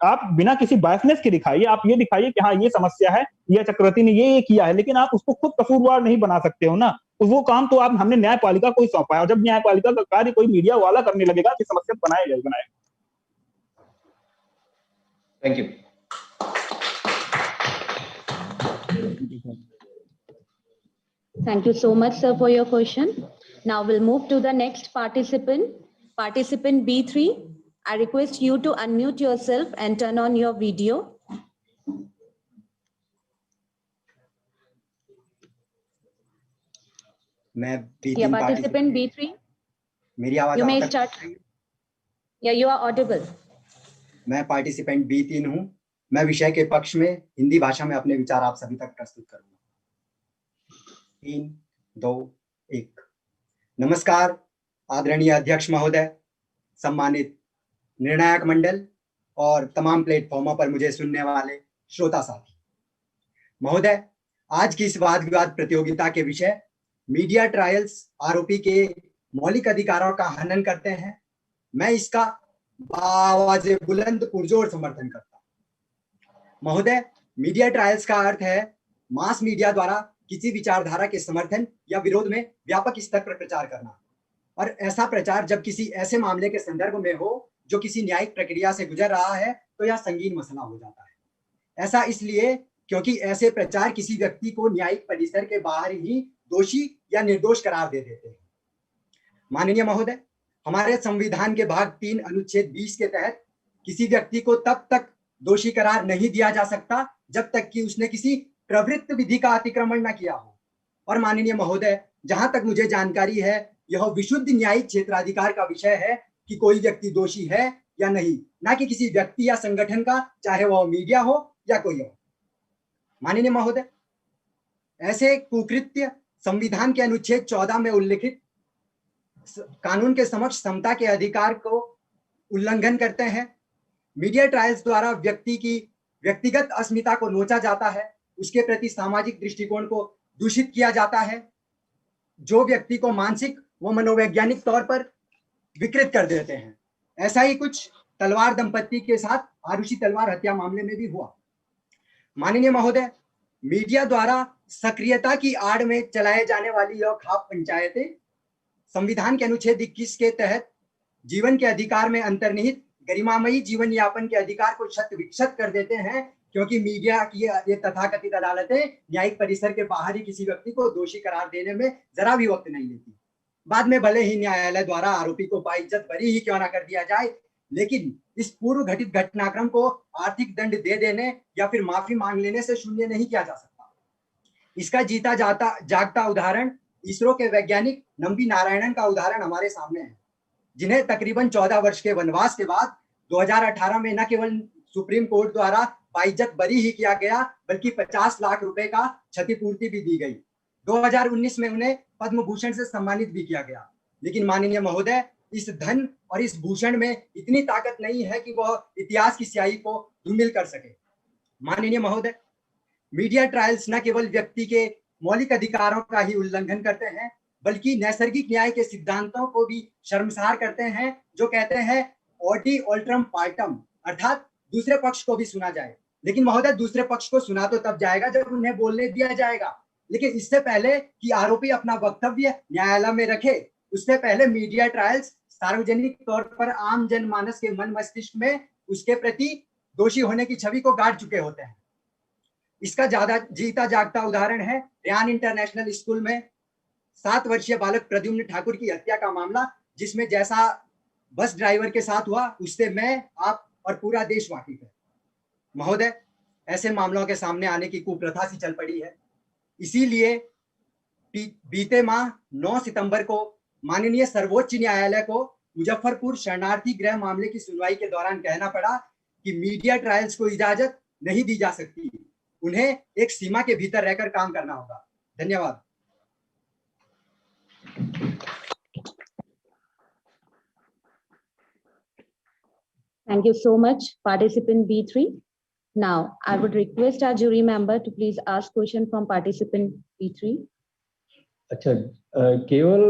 आप बिना किसी बायसनेस के दिखाइए, आप ये दिखाइए कि हाँ ये समस्या है, ये चक्रवर्ती ने ये किया है, लेकिन आप उसको खुद कसूरवार नहीं बना सकते हो ना। तो वो काम तो आप हमने न्यायपालिका को ही सौंपा है, और जब न्यायपालिका का कार्य कोई मीडिया वाला करने लगेगा तो समस्या बनाएगा। Thank you. Thank you so much, sir, for your question. Now we'll move to the next participant, participant B3. I request you to unmute yourself and turn on your video. मैं B3 Yeah, participant B3. मेरी आवाज You may start. Yeah, you are audible. मैं participant B3 हूँ। मैं विषय के पक्ष में हिंदी भाषा में अपने विचार आप सभी तक प्रस्तुत करूंगा। 3, 2, 1। नमस्कार आदरणीय अध्यक्ष महोदय, सम्मानित निर्णायक मंडल और तमाम प्लेटफॉर्मों पर मुझे सुनने वाले श्रोता साथी। महोदय, आज की इस वाद विवाद प्रतियोगिता के विषय मीडिया ट्रायल्स आरोपी के मौलिक अधिकारों का हनन करते हैं। मैं इसका आवाज़े बुलंद पुरजोर समर्थन करता हूं। महोदय, मीडिया ट्रायल्स का अर्थ है मास मीडिया द्वारा किसी विचारधारा के समर्थन या विरोध में व्यापक स्तर पर प्रचार करना, और ऐसा प्रचार जब किसी ऐसे मामले के संदर्भ में हो जो किसी न्यायिक प्रक्रिया से गुजर रहा है तो यह संगीन मसला हो जाता है। ऐसा इसलिए क्योंकि ऐसे प्रचार किसी व्यक्ति को न्यायिक परिसर के बाहर ही दोषी या निर्दोष करार दे देते हैं। माननीय महोदय, हमारे संविधान के भाग 3 अनुच्छेद 20 के तहत किसी व्यक्ति को तब तक दोषी करार नहीं दिया जा सकता जब तक कि उसने किसी प्रवृत्त विधि का अतिक्रमण न किया हो। और माननीय महोदय, जहां तक मुझे जानकारी है, यह विशुद्ध न्यायिक क्षेत्राधिकार का विषय है कि कोई व्यक्ति दोषी है या नहीं, ना कि किसी व्यक्ति या संगठन का, चाहे वह मीडिया हो या कोई हो। माननीय महोदय, ऐसे कुकृत्य संविधान के अनुच्छेद 14 में उल्लिखित कानून के समक्ष समता के अधिकार को उल्लंघन करते हैं। मीडिया ट्रायल्स द्वारा व्यक्ति की व्यक्तिगत अस्मिता को नोचा जाता है, उसके प्रति सामाजिक दृष्टिकोण को दूषित किया जाता है, जो व्यक्ति को मानसिक व मनोवैज्ञानिक तौर पर विकृत कर देते हैं। ऐसा ही कुछ तलवार दंपति के साथ आरुषि तलवार हत्या मामले में भी हुआ। माननीय महोदय, मीडिया द्वारा सक्रियता की आड़ में चलाए जाने वाली यह खाप पंचायतें संविधान के अनुच्छेद 21 के तहत जीवन के अधिकार में अंतर्निहित गरिमामयी जीवन यापन के अधिकार को शत विक्षत कर देते हैं, क्योंकि मीडिया की ये तथाकथित अदालतें न्यायिक परिसर के बाहर ही किसी व्यक्ति को दोषी करार देने में जरा भी वक्त नहीं लेती। बाद में भले ही न्यायालय द्वारा आरोपी को बाइज्जत बरी ही क्यों ना कर दिया जाए, लेकिन इस पूर्व घटित घटनाक्रम को आर्थिक दंड दे देने या फिर माफी मांग लेने से शून्य नहीं किया जा सकता। इसका जीता जागता उदाहरण इसरो के वैज्ञानिक नंबी नारायणन का उदाहरण हमारे सामने है, जिन्हें तकरीबन 14 वर्ष के वनवास के बाद 2018 में न केवल सुप्रीम कोर्ट द्वारा बाइज्जत बरी ही किया गया, बल्कि 50 लाख रुपए का क्षतिपूर्ति भी दी गई। 2019 में उन्हें पद्म भूषण से सम्मानित भी किया गया। लेकिन माननीय महोदय, इस धन और इस भूषण में इतनी ताकत नहीं है कि वह इतिहास की स्याही को धूमिल कर सके। माननीय महोदय, मीडिया ट्रायल्स न केवल व्यक्ति के मौलिक अधिकारों का ही उल्लंघन करते हैं, बल्कि नैसर्गिक न्याय के सिद्धांतों को भी शर्मसार करते हैं, जो कहते हैं ऑडी ऑल्ट्रम पार्टम, अर्थात दूसरे पक्ष को भी सुना जाए। लेकिन महोदय, दूसरे पक्ष को सुना तो तब जाएगा जब उन्हें बोलने दिया जाएगा, लेकिन इससे पहले कि आरोपी अपना वक्तव्य न्यायालय में रखे, उससे पहले मीडिया ट्रायल्स सार्वजनिक तौर पर आम जनमानस के मन मस्तिष्क में उसके प्रति दोषी होने की छवि को गाड़ चुके होते हैं। इसका ज्यादा जीता जागता उदाहरण है रेयान इंटरनेशनल स्कूल में 7 वर्षीय बालक प्रद्युम्न ठाकुर की हत्या का मामला, जिसमें जैसा बस ड्राइवर के साथ हुआ उससे मैं, आप और पूरा देश वाकिफ है। महोदय, ऐसे मामलों के सामने आने की कुप्रथा सी चल पड़ी है। इसीलिए बीते माह 9 सितंबर को माननीय सर्वोच्च न्यायालय को मुजफ्फरपुर शरणार्थी गृह मामले की सुनवाई के दौरान कहना पड़ा कि मीडिया ट्रायल्स को इजाजत नहीं दी जा सकती, उन्हें एक सीमा के भीतर रहकर काम करना होगा। धन्यवाद। Thank you so much, participant B3. Now, I would request our jury member to please ask question from participant B3. अच्छा, केवल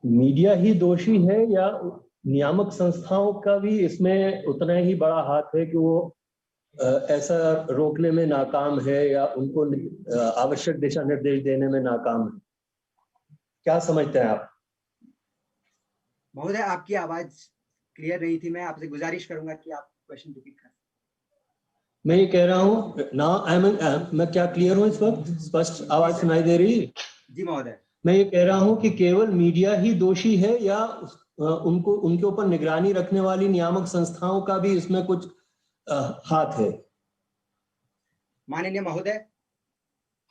मीडिया ही दोषी है या नियामक संस्थाओं का भी इसमें उतना ही बड़ा हाथ है कि वो ऐसा रोकने में नाकाम है या उनको आवश्यक दिशा निर्देश देने में नाकाम है? क्या समझते हैं आप? महोदय, आपकी आवाज क्लियर नहीं थी, मैं आपसे गुजारिश करूंगा कि आप क्वेश्चन रिपीट करें। मैं ये कह रहा हूँ ना, मैं क्या क्लियर हूँ इस वक्त? स्पष्ट आवाज सुनाई दे रही? जी महोदय। मैं ये कह रहा हूँ कि केवल मीडिया ही दोषी है या उनके ऊपर निगरानी रखने वाली नियामक संस्थाओं का भी इसमें कुछ हाथ है? माननीय महोदय,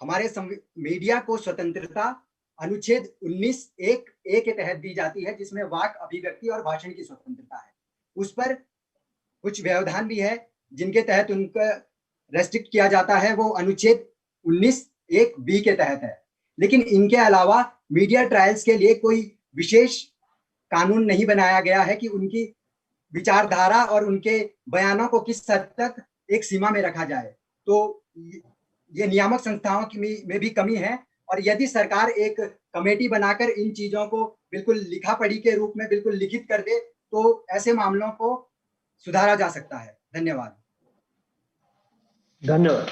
हमारे मीडिया को स्वतंत्रता अनुच्छेद 19(1)(a) के तहत दी जाती है, जिसमें वाक, अभिव्यक्ति और भाषण की स्वतंत्रता है। उस पर कुछ व्यवधान भी है जिनके तहत उनका रेस्ट्रिक्ट किया जाता है, वो अनुच्छेद 19(1)(b) के तहत है। लेकिन इनके अलावा मीडिया ट्रायल्स के लिए कोई विशेष कानून नहीं बनाया गया है कि उनकी विचारधारा और उनके बयानों को किस हद तक एक सीमा में रखा जाए। तो ये नियामक संस्थाओं में भी कमी है, और यदि सरकार एक कमेटी बनाकर इन चीजों को बिल्कुल लिखा पढ़ी के रूप में बिल्कुल लिखित कर दे तो ऐसे मामलों को सुधारा जा सकता है। धन्यवाद। धन्यवाद।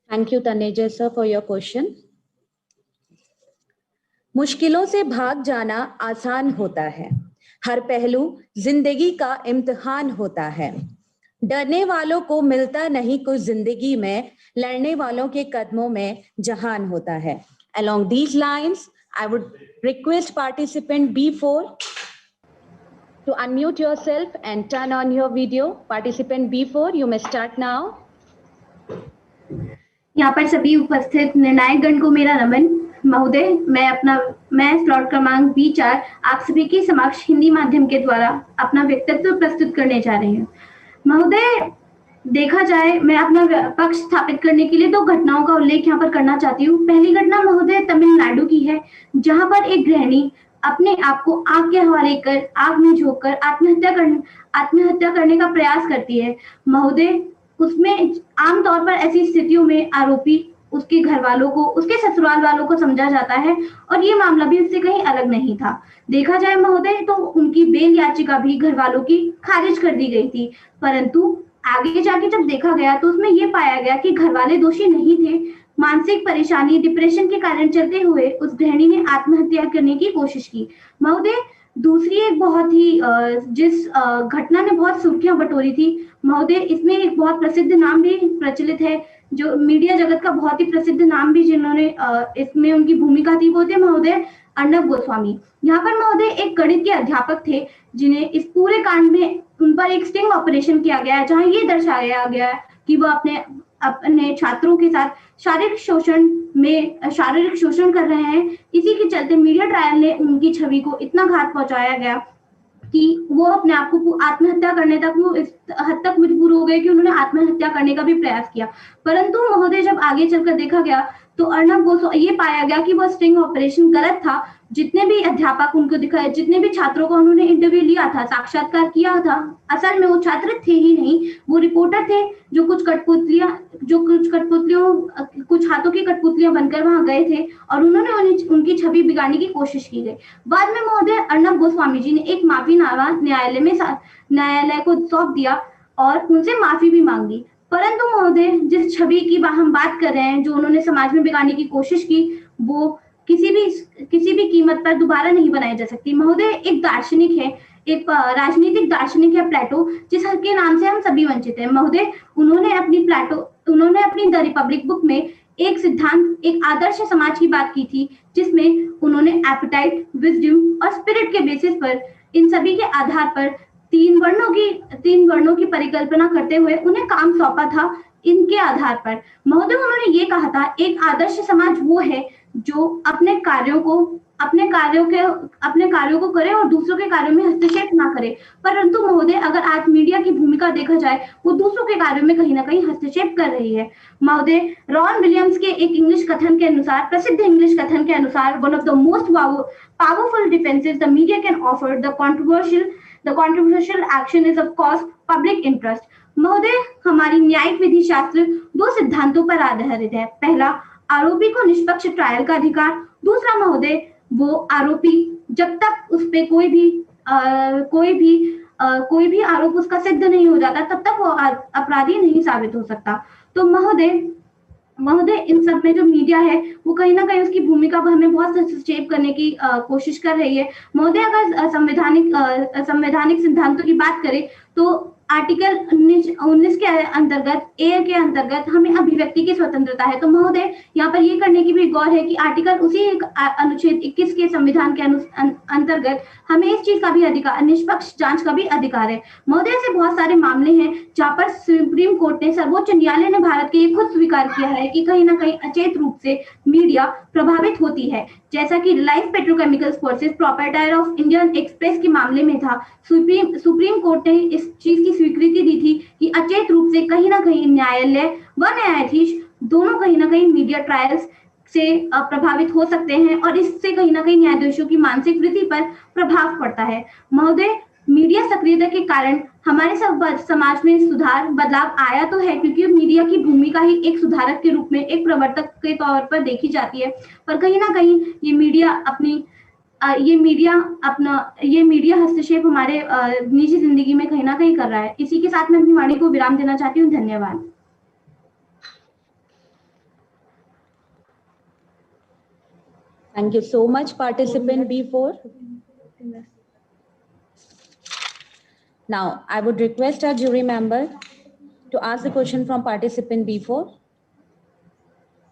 Thank you, Taneja sir, for your question. मुश्किलों से भाग जाना आसान होता है, हर पहलू जिंदगी का इम्तिहान होता है। डरने वालों को मिलता नहीं कुछ जिंदगी में, लड़ने वालों के कदमों में जहान होता है। Along these lines, I would request participant B4 to unmute yourself and turn on your video. Participant B4, you may start now. यहाँ पर सभी उपस्थित निर्णायक गण को मेरा नमन। महोदय, मैं स्लॉट क्रमांक B4 आप सभी के समक्ष हिंदी माध्यम के द्वारा अपना व्यक्तित्व प्रस्तुत करने जा रही हूँ। महोदय, देखा जाए, मैं अपना पक्ष स्थापित करने के लिए 2 घटनाओं का उल्लेख यहाँ पर करना चाहती हूँ। पहली घटना महोदय तमिलनाडु की है, जहाँ पर एक गृहिणी अपने आप को आग के हवाले कर, आग में झोंककर आत्महत्या करने का प्रयास करती है। महोदय, उसमें आमतौर पर ऐसी स्थितियों में आरोपी उसके घर वालों को, उसके ससुराल वालों को समझा जाता है, और ये मामला भी उससे कहीं अलग नहीं था। देखा जाए महोदय तो उनकी बेल याचिका भी घर वालों की खारिज कर दी गई थी, परंतु आगे जाके जब देखा गया तो उसमें ये पाया गया कि घर वाले दोषी नहीं थे। मानसिक परेशानी, डिप्रेशन के कारण चलते हुए उस गृहिणी ने आत्महत्या करने की कोशिश की। महोदय, दूसरी एक बहुत ही जिस घटना ने बहुत सुर्खियां बटोरी थी महोदय, इसमें एक बहुत प्रसिद्ध नाम भी प्रचलित है, जो मीडिया जगत का बहुत ही प्रसिद्ध नाम भी जिन्होंने इसमें उनकी भूमिका थी, वो थे महोदय अर्णब गोस्वामी। यहाँ पर महोदय एक गणित के अध्यापक थे जिन्हें इस पूरे कांड में उन पर एक स्टिंग ऑपरेशन किया गया है, जहाँ ये दर्शाया गया है कि वो अपने छात्रों के साथ शारीरिक शोषण कर रहे हैं। इसी के चलते मीडिया ट्रायल ने उनकी छवि को इतना घात पहुंचाया गया कि वो अपने आप को आत्महत्या करने तक, वो इस हद तक मजबूर हो गए कि उन्होंने आत्महत्या करने का भी प्रयास किया। परंतु महोदय, जब आगे चलकर देखा गया तो अर्णब गोस्वामी, ये पाया गया कि वो स्टिंग ऑपरेशन गलत था। जितने भी अध्यापक उनको दिखाए, जितने भी छात्रों को उन्होंने इंटरव्यू लिया था, साक्षात्कार किया था, असल में वो छात्र थे ही नहीं, वो रिपोर्टर थे जो कुछ हाथों की कठपुतलियां बनकर वहां गए थे और उन्होंने उनकी छवि बिगाड़ने की कोशिश की गई। बाद में महोदय अर्णब गोस्वामी जी ने एक माफीनामा न्यायालय को सौंप दिया और उनसे माफी भी मांगी। परंतु महोदय, जिस छवि की हम बात कर रहे हैं, जो उन्होंने समाज में बिगाड़ने की कोशिश की, वो किसी भी कीमत पर दोबारा नहीं बनाई जा सकती। महोदय, एक दार्शनिक है, एक राजनीतिक दार्शनिक है प्लेटो, जिसके नाम से हम सभी वंचित हैं। महोदय, उन्होंने अपनी द रिपब्लिक बुक में एक सिद्धांत, एक आदर्श समाज की बात की थी, जिसमें उन्होंने एपेटाइट, विजडम और स्पिरिट के बेसिस पर, इन सभी के आधार पर 3 वर्णों की परिकल्पना करते हुए उन्हें काम सौंपा था। इनके आधार पर महोदय उन्होंने ये कहा था, एक आदर्श समाज वो है जो अपने कार्यों को अपने कार्यों को करे और दूसरों के कार्यों में हस्तक्षेप ना करे। परंतु महोदय, अगर आज मीडिया की भूमिका देखा जाए, वो दूसरों के कार्यों में कहीं ना कहीं हस्तक्षेप कर रही है। महोदय, रॉन विलियम्स के एक इंग्लिश कथन के अनुसार, प्रसिद्ध इंग्लिश कथन के अनुसार, one of the most powerful defences the media can offer the controversial action is of course public interest। महोदय, हमारी न्यायिक विधि शास्त्र 2 सिद्धांतों पर आधारित है। पहला, आरोपी को निष्पक्ष ट्रायल का अधिकार। दूसरा महोदय, वो आरोपी जब तक उस पे कोई भी आरोप उसका सिद्ध नहीं हो जाता, तब तक वो अपराधी नहीं साबित हो सकता। तो महोदय, इन सब में जो मीडिया है वो कहीं ना कहीं उसकी भूमिका को हमें बहुत हस्तक्षेप करने की कोशिश कर रही है। महोदय, अगर संवैधानिक सिद्धांतों की बात करें तो आर्टिकल 19 के अंतर्गत के अंतर्गत हमें अभिव्यक्ति की स्वतंत्रता है। तो महोदय, यहाँ पर ये करने की भी गौर है कि आर्टिकल उसी अनुच्छेद 21 के संविधान के अंतर्गत हमें इस चीज का भी अधिकार, निष्पक्ष जांच का भी अधिकार है। महोदय, ऐसे बहुत सारे मामले हैं जहाँ पर सुप्रीम कोर्ट ने, सर्वोच्च न्यायालय ने भारत के ये खुद स्वीकार किया है कि कहीं ना कहीं अचेत रूप से मीडिया प्रभावित होती है। जैसा कि Reliance petrochemicals versus proprietor of Indian express के मामले में था। सुप्रीम कोर्ट ने इस चीज की स्वीकृति दी थी कि अचेत रूप से कहीं ना कहीं न्यायालय व न्यायाधीश दोनों कहीं ना कहीं मीडिया ट्रायल्स से प्रभावित हो सकते हैं और इससे कहीं ना कहीं न्यायाधीशों की मानसिक वृत्ति पर प्रभाव पड़ता है। महोदय, मीडिया सक्रियता के कारण हमारे समाज में सुधार, बदलाव आया तो है, क्योंकि मीडिया की भूमिका ही एक सुधारक के रूप में, एक प्रवर्तक के तौर पर देखी जाती है। पर कहीं ना कहीं ये मीडिया हस्तक्षेप हमारे निजी जिंदगी में कहीं ना कहीं कर रहा है। इसी के साथ मैं अपनी वाणी को विराम देना चाहती हूँ। धन्यवाद। Thank you so much, participant B4. Now, I would request our jury member to ask the question from participant B4.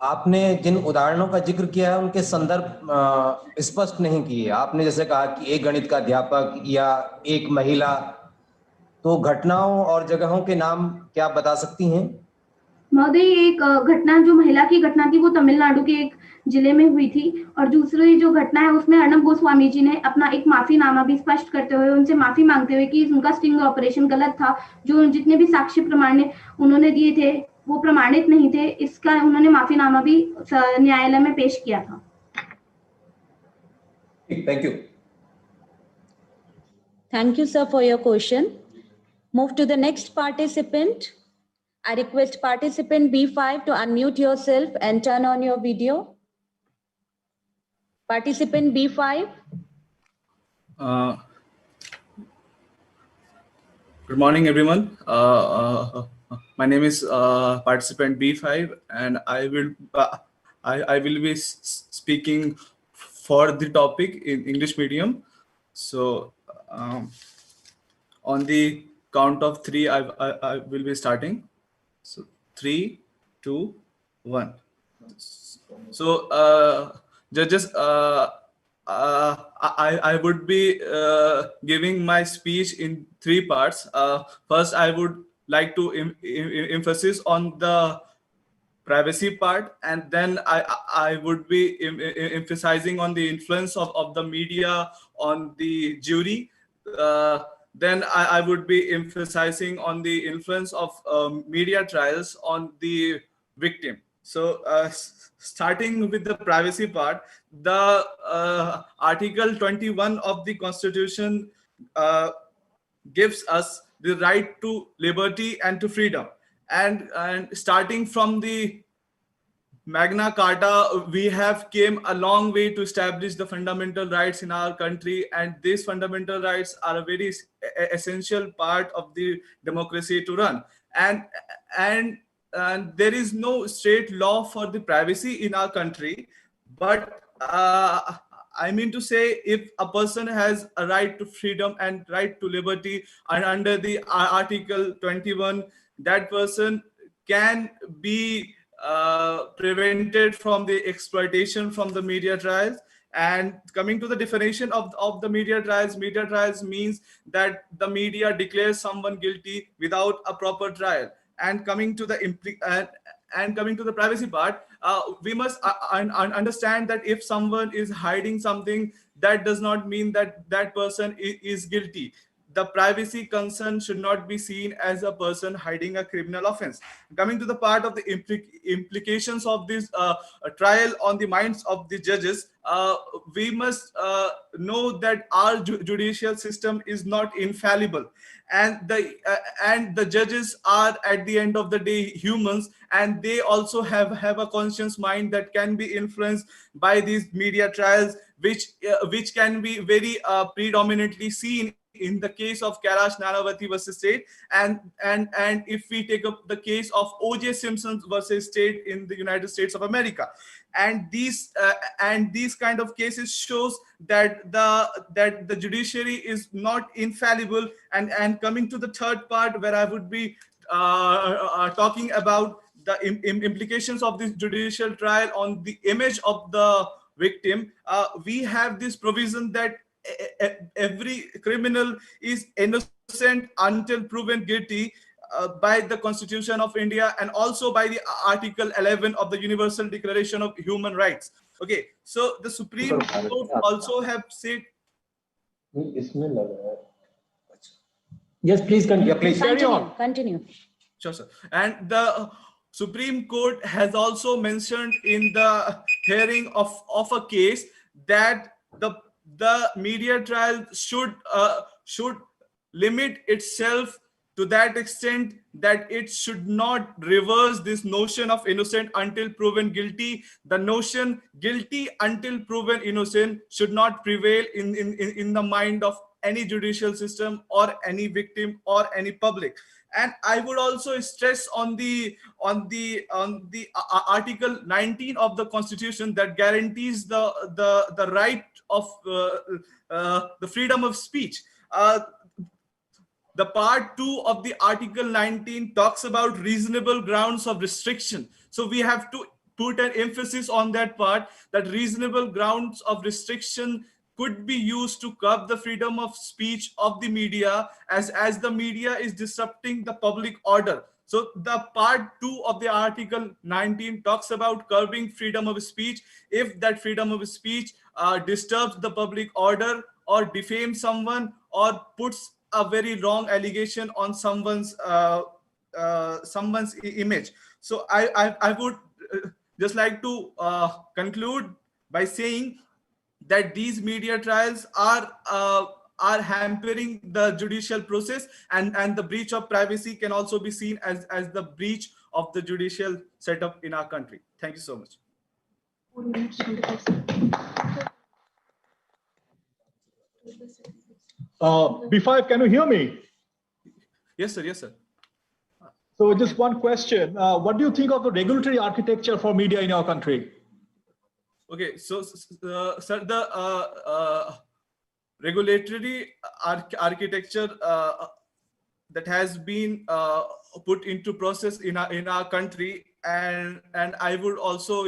आपने जिन उदाहरणों का जिक्र किया है उनके संदर्भ स्पष्ट नहीं किए। आपने जैसे कहा कि एक गणित का अध्यापक या एक महिला, तो घटनाओं और जगहों के नाम क्या आप बता सकती हैं? महोदय, एक घटना, जो महिला की घटना थी, वो तमिलनाडु के एक जिले में हुई थी और दूसरी जो घटना है उसमें अर्नब गोस्वामी जी ने अपना एक माफीनामा भी स्पष्ट करते हुए, उनसे माफी मांगते हुए कि उनका स्टिंग ऑपरेशन गलत था, जो जितने भी साक्ष्य प्रमाण उन्होंने दिए थे वो प्रमाणित नहीं थे, इसका उन्होंने माफीनामा भी न्यायालय में पेश किया था। Thank you. Thank you, sir, for your question. Move to the next participant. I request participant B5 to unmute yourself and turn on your video. Participant B5. Good morning, everyone. My name is participant B5, and I will be speaking for the topic in English medium. So on the count of 3, I will be starting. So 3, 2, 1. So judges, I would be giving my speech in 3 parts. First, I would like to emphasize on the privacy part, and then I would be emphasizing on the influence of the media on the jury. Then I would be emphasizing on the influence of media trials on the victim. So starting with the privacy part, the Article 21 of the Constitution gives us the right to liberty and to freedom. And starting from the Magna Carta, we have came a long way to establish the fundamental rights in our country, and these fundamental rights are a very essential part of the democracy to run. And there is no straight law for the privacy in our country, but I mean to say, if a person has a right to freedom and right to liberty, and under the Article 21, that person can be prevented from the exploitation from the media trials. And coming to the definition of the media trials means that the media declares someone guilty without a proper trial. And coming to the and coming to the privacy part, we must understand that if someone is hiding something, that does not mean that that person is guilty. The privacy concern should not be seen as a person hiding a criminal offense. Coming to the part of the implications of this trial on the minds of the judges, we must know that our judicial system is not infallible, and the judges are at the end of the day humans, and they also have a conscious mind that can be influenced by these media trials, which can be very predominantly seen in the case of Kailash Nanavati versus State, and if we take up the case of O.J. Simpson versus State in the United States of America, and these kind of cases shows that the judiciary is not infallible. And coming to the third part, where I would be talking about the implications of this judicial trial on the image of the victim, we have this provision that every criminal is innocent until proven guilty by the Constitution of India, and also by the Article 11 of the Universal Declaration of Human Rights. Okay, so the Supreme Court also have said. Yes, please continue. Please carry on. Continue. Sure, sir. And the Supreme Court has also mentioned in the hearing of a case that the media trial should limit itself to that extent that it should not reverse this notion of innocent until proven guilty. The notion guilty until proven innocent should not prevail in the mind of any judicial system or any victim or any public. And I would also stress on the Article 19 of the Constitution that guarantees the right of the freedom of speech. The part 2 of the Article 19 talks about reasonable grounds of restriction. So we have to put an emphasis on that part, that reasonable grounds of restriction could be used to curb the freedom of speech of the media, as the media is disrupting the public order. So the part 2 of the Article 19 talks about curbing freedom of speech if that freedom of speech disturbs the public order or defames someone or puts a very wrong allegation on someone's image. So I would just like to conclude by saying that these media trials are hampering the judicial process, and the breach of privacy can also be seen as the breach of the judicial setup in our country. Thank you so much. B5, can you hear me? Yes, sir. Yes, sir. So just one question. What do you think of the regulatory architecture for media in our country? Okay, so sir, the regulatory architecture that has been put into process in our country, and I would also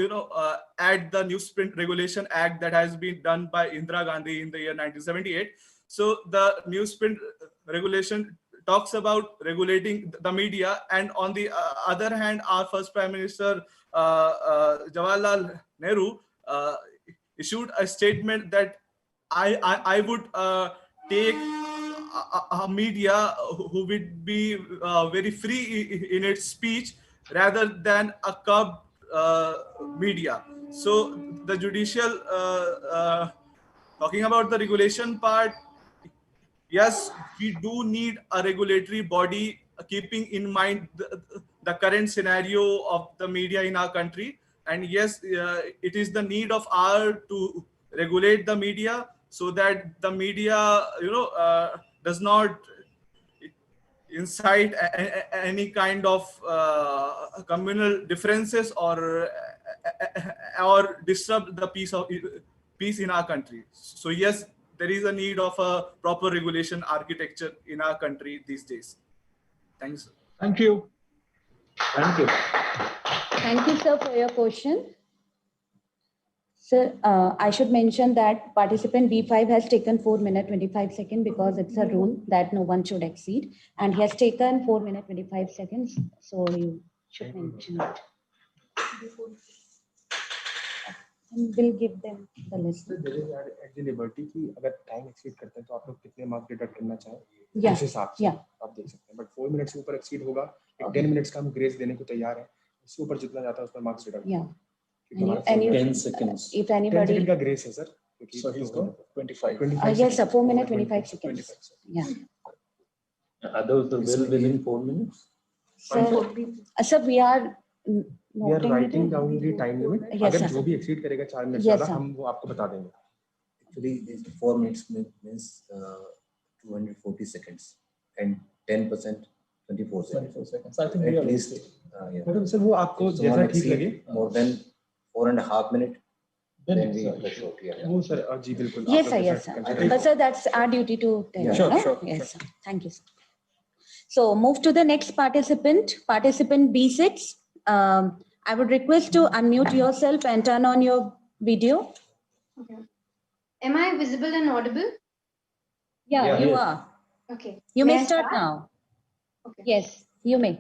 add the Newsprint Regulation Act that has been done by Indira Gandhi in the year 1978. So the Newsprint regulation talks about regulating the media, and on the other hand, our first Prime Minister Jawaharlal Nehru issued a statement that I would take a media who would be very free in its speech rather than a curbed media. So the judicial, talking about the regulation part, yes, we do need a regulatory body keeping in mind the current scenario of the media in our country. And yes, it is the need of our to regulate the media so that the media, does not incite any kind of communal differences or disrupt the peace in our country. So yes, there is a need of a proper regulation architecture in our country these days. Thanks. Sir. Thank you. Thank you. Thank you, sir, for your question. Sir, I should mention that participant B5 has taken 4 minutes 25 seconds because it's a rule that no one should exceed, and he has taken 4 minutes 25 seconds. So you should mention it. We'll give them the list. At the liberty कि अगर time exceed करते हैं तो आप लोग कितने marks deduct करना चाहें Yeah. उस हिसाब से आप देख सकते हैं, बट 4 मिनट्स से ऊपर एक्सीड होगा, एक 10 मिनट्स का हम ग्रेस देने को तैयार है, इससे ऊपर जितना जाता है उस पर marks deduct. Yeah. Any 10 seconds. If 10 anybody, second का ग्रेस है sir, So he's got 25. yes, sir, 4 minutes 25 seconds. Yeah. Others will within 4 minutes. Sir, we are we are writing down the time limit. Yes, अगर sir. जो भी exceed करेगा 4 minute Yes, ज्यादा sir. हम वो आपको बता देंगे। Actually, this 4 minutes means 240 seconds and 10% 24 seconds. 24 seconds. I think we At are least, yeah. मतलब सर वो आपको If जैसा someone ठीक लगे। exceed more than 4.5 minutes, then we it's the short. Yeah. वो सर जी बिल्कुल। Yes, sir. Yes, sir. But sir, that's our duty to tell. Yeah. you, no? Sure. Yes, sir. Thank you, sir. So move to the next participant, participant B6. I would request to unmute yourself and turn on your video. Okay. Am I visible and audible? Yeah, Yeah. you Yes. are. Okay. You may I start now. Okay. Yes, you may.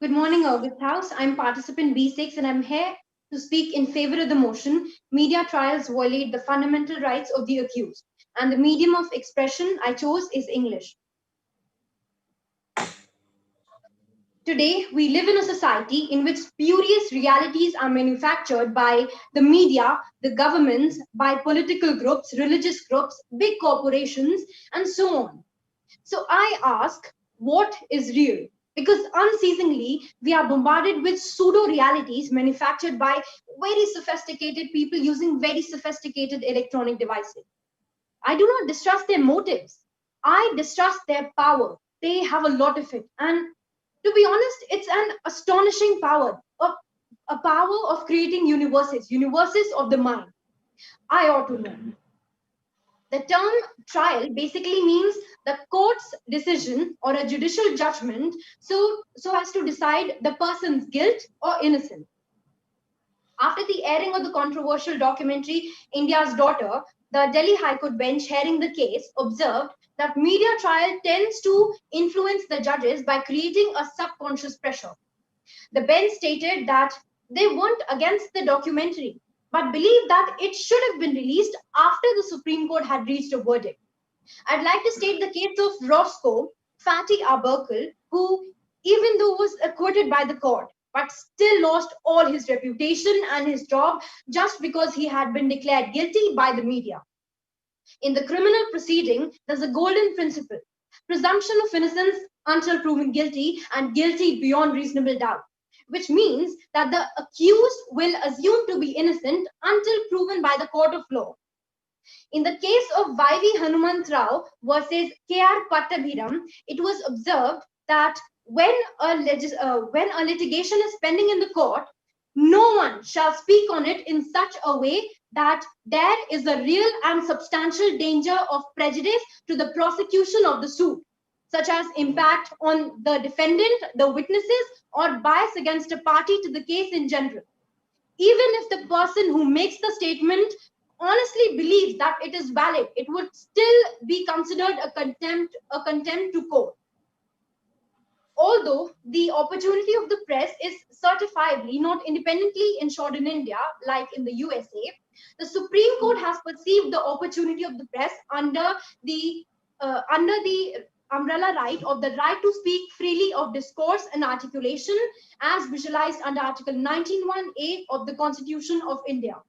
Good morning, August House. I'm participant B6 and I'm here to speak in favor of the motion. Media trials violate the fundamental rights of the accused, and the medium of expression I chose is English. Today, we live in a society in which spurious realities are manufactured by the media, the governments, by political groups, religious groups, big corporations, and so on. So I ask, what is real? Because unceasingly, we are bombarded with pseudo-realities manufactured by very sophisticated people using very sophisticated electronic devices. I do not distrust their motives. I distrust their power. They have a lot of it. And to be honest, it's an astonishing power, a power of creating universes of the mind. I ought to know. The term trial basically means the court's decision or a judicial judgment so as to decide the person's guilt or innocence. After the airing of the controversial documentary India's Daughter, the Delhi High Court bench hearing the case observed that media trial tends to influence the judges by creating a subconscious pressure. The bench stated that they weren't against the documentary, but believed that it should have been released after the Supreme Court had reached a verdict. I'd like to state the case of Roscoe Fatty Aberkel, who, even though was acquitted by the court, but still lost all his reputation and his job just because he had been declared guilty by the media. In the criminal proceeding, there's a golden principle: presumption of innocence until proven guilty, and guilty beyond reasonable doubt, which means that the accused will assume to be innocent until proven by the court of law. In the case of Y.V. Hanumantrao versus K.R. Pattabhiram, it was observed that when a litigation is pending in the court, no one shall speak on it in such a way that there is a real and substantial danger of prejudice to the prosecution of the suit, such as impact on the defendant, the witnesses, or bias against a party to the case in general. Even if the person who makes the statement honestly believes that it is valid, it would still be considered a contempt to court. Although the opportunity of the press is certifiably not independently ensured in India, like in the USA, the Supreme Court has perceived the opportunity of the press under the umbrella right of the right to speak freely of discourse and articulation as visualized under Article 19(1)(a) of the Constitution of India.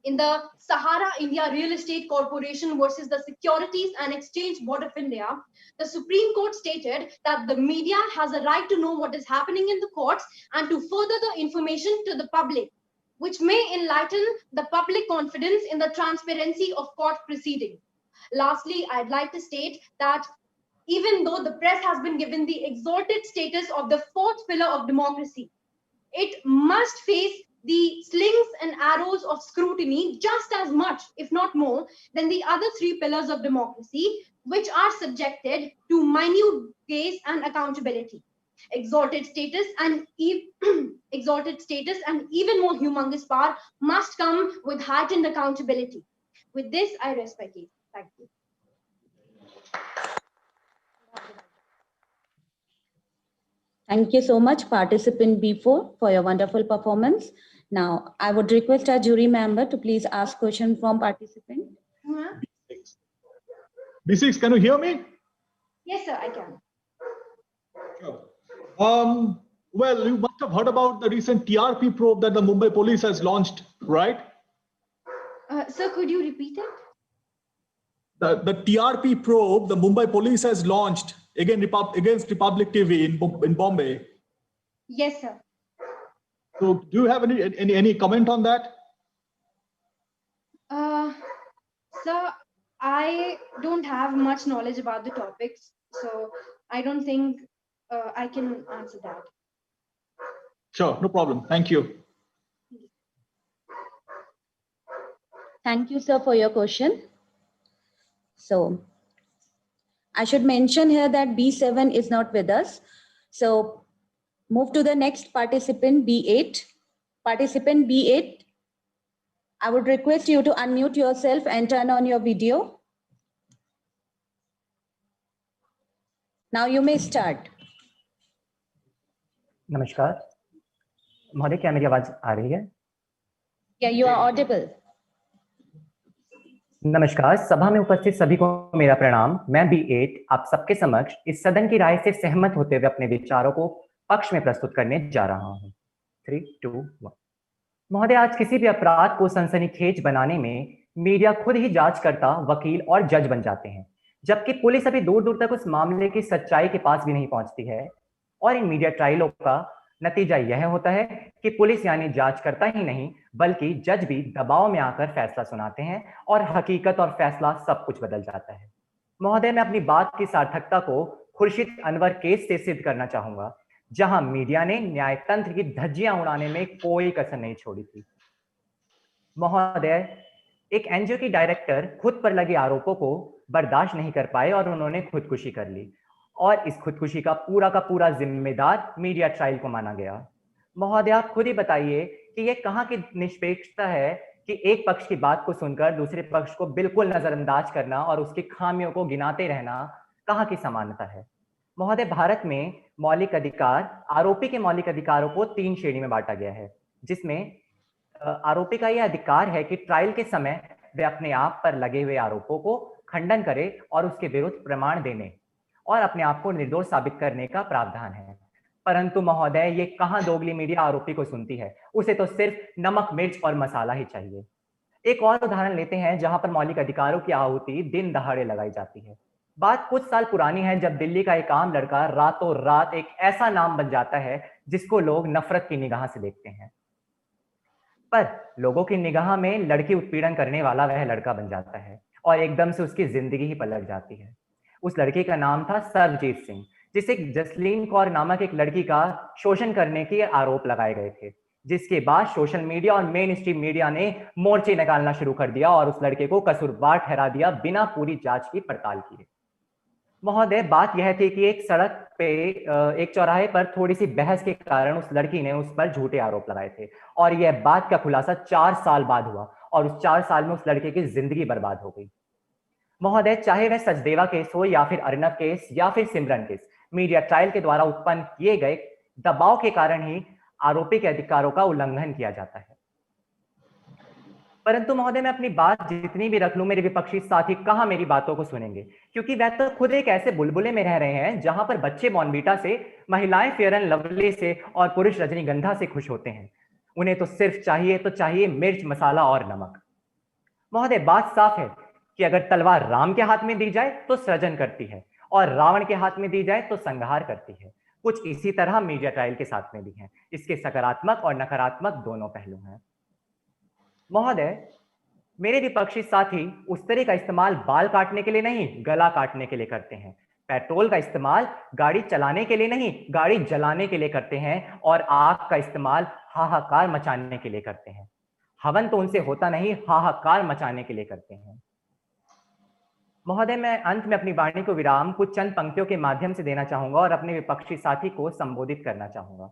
In the Sahara India Real Estate Corporation versus the Securities and Exchange Board of India, the Supreme Court stated that the media has a right to know what is happening in the courts and to further the information to the public, which may enlighten the public confidence in the transparency of court proceedings. Lastly, I'd like to state that even though the press has been given the exalted status of the fourth pillar of democracy, it must face the slings and arrows of scrutiny just as much, if not more, than the other three pillars of democracy, which are subjected to minute gaze and accountability. Exalted status and even more humongous power must come with heightened accountability. With this, I rest my case. Thank you. Thank you so much, participant B4, for your wonderful performance. Now, I would request our jury member to please ask question from participant. B6, can you hear me? Yes, sir, I can. Well, you must have heard about the recent TRP probe that the Mumbai police has launched, right? Sir, could you repeat it? The TRP probe the Mumbai police has launched against Republic TV in Bombay. Yes, sir. So, do you have any comment on that? Sir, I don't have much knowledge about the topics, so I don't think I can answer that. Sure, no problem. Thank you. Thank you, sir, for your question. So, I should mention here that B7 is not with us. So, move to the next participant, B8. Participant B8, I would request you to unmute yourself and turn on your video. Now you may start. नमस्कार महोदय, क्या मेरी आवाज आ रही है? Yeah, you are audible. नमस्कार, सभा में उपस्थित सभी को मेरा प्रणाम। मैं B8 आप सबके समक्ष इस सदन की राय से सहमत होते हुए अपने विचारों को पक्ष में प्रस्तुत करने जा रहा हूं। 3, 2, 1। महोदय, आज किसी भी अपराध को सनसनीखेज बनाने में मीडिया खुद ही जांचकर्ता, वकील और जज बन जाते हैं, जबकि पुलिस अभी दूर दूर तक उस मामले की सच्चाई के पास भी नहीं पहुंचती है। और इन मीडिया ट्रायलों का नतीजा यह होता है कि पुलिस यानी जांचकर्ता ही नहीं बल्कि जज भी दबाव में आकर फैसला सुनाते हैं और हकीकत और फैसला सब कुछ बदल जाता है। महोदय, मैं अपनी बात की सार्थकता को खुर्शीद अनवर केस से सिद्ध करना चाहूंगा, जहां मीडिया ने न्यायतंत्र की धज्जियां उड़ाने में कोई कसर नहीं छोड़ी थी। महोदय, एक एनजीओ की डायरेक्टर खुद पर लगे आरोपों को बर्दाश्त नहीं कर पाए और उन्होंने खुदकुशी कर ली, और इस खुदकुशी का पूरा जिम्मेदार मीडिया ट्रायल को माना गया। महोदय, आप खुद ही बताइए कि यह कहां की निष्पक्षता है कि एक पक्ष की बात को सुनकर दूसरे पक्ष को बिल्कुल नजरअंदाज करना और उसकी खामियों को गिनाते रहना कहां की समानता है। महोदय, भारत में मौलिक अधिकार, आरोपी के मौलिक अधिकारों को 3 श्रेणी में बांटा गया है, जिसमें आरोपी का यह अधिकार है कि ट्रायल के समय वे अपने आप पर लगे हुए आरोपों को खंडन करे और उसके विरुद्ध प्रमाण देने और अपने आप को निर्दोष साबित करने का प्रावधान है। परंतु महोदय, ये कहां दोगली मीडिया आरोपी को सुनती है, उसे तो सिर्फ नमक, मिर्च और मसाला ही चाहिए। एक और उदाहरण लेते हैं जहां पर मौलिक अधिकारों की आहुति दिन दहाड़े लगाई जाती है। बात कुछ साल पुरानी है जब दिल्ली का एक आम लड़का रातों रात एक ऐसा नाम बन जाता है जिसको लोग नफरत की निगाह से देखते हैं, पर लोगों की निगाह में लड़की उत्पीड़न करने वाला वह लड़का बन जाता है और एकदम से उसकी जिंदगी ही पलट जाती है। उस लड़के का नाम था सर्वजीत सिंह, जिसे जसलीन कौर नामक एक लड़की का शोषण करने के आरोप लगाए गए थे, जिसके बाद सोशल मीडिया और मेन स्ट्रीम मीडिया ने मोर्चे निकालना शुरू कर दिया और उस लड़के को कसूरवार ठहरा दिया बिना पूरी जांच की पड़ताल किए। महोदय, बात यह थी कि एक सड़क पे एक चौराहे पर थोड़ी सी बहस के कारण उस लड़की ने उस पर झूठे आरोप लगाए थे और यह बात का खुलासा 4 साल बाद हुआ और उस 4 साल में उस लड़के की जिंदगी बर्बाद हो गई। महोदय, चाहे वह सचदेवा केस हो या फिर अर्नब केस या फिर सिमरन केस, मीडिया ट्रायल के द्वारा उत्पन्न किए गए दबाव के कारण ही आरोपी के अधिकारों का उल्लंघन किया जाता है। परंतु महोदय, मैं अपनी बात जितनी भी रख लूं, मेरे विपक्षी साथी कहां मेरी बातों को सुनेंगे, क्योंकि वह तो खुद एक ऐसे बुलबुले में रह रहे हैं जहां पर बच्चे बॉर्नवीटा से, महिलाएं फेयर एंड लवली से और पुरुष रजनीगंधा से खुश होते हैं। उन्हें तो सिर्फ चाहिए मिर्च, मसाला और नमक। महोदय, बात साफ है कि अगर तलवार राम के हाथ में दी जाए तो सृजन करती है और रावण के हाथ में दी जाए तो संहार करती है। कुछ इसी तरह मीडिया ट्रायल के साथ में भी है। इसके सकारात्मक और नकारात्मक दोनों पहलू हैं। महोदय, मेरे विपक्षी साथी उस तरह का इस्तेमाल बाल काटने के लिए नहीं, गला काटने के लिए करते हैं। पेट्रोल का इस्तेमाल गाड़ी चलाने के लिए नहीं, गाड़ी जलाने के लिए करते हैं और आग का इस्तेमाल हाहाकार मचाने के लिए करते हैं। हवन तो उनसे होता नहीं, हाहाकार मचाने के लिए करते हैं। महोदय, मैं अंत में अपनी वाणी को विराम कुछ चंद पंक्तियों के माध्यम से देना चाहूंगा और अपने विपक्षी साथी को संबोधित करना चाहूंगा।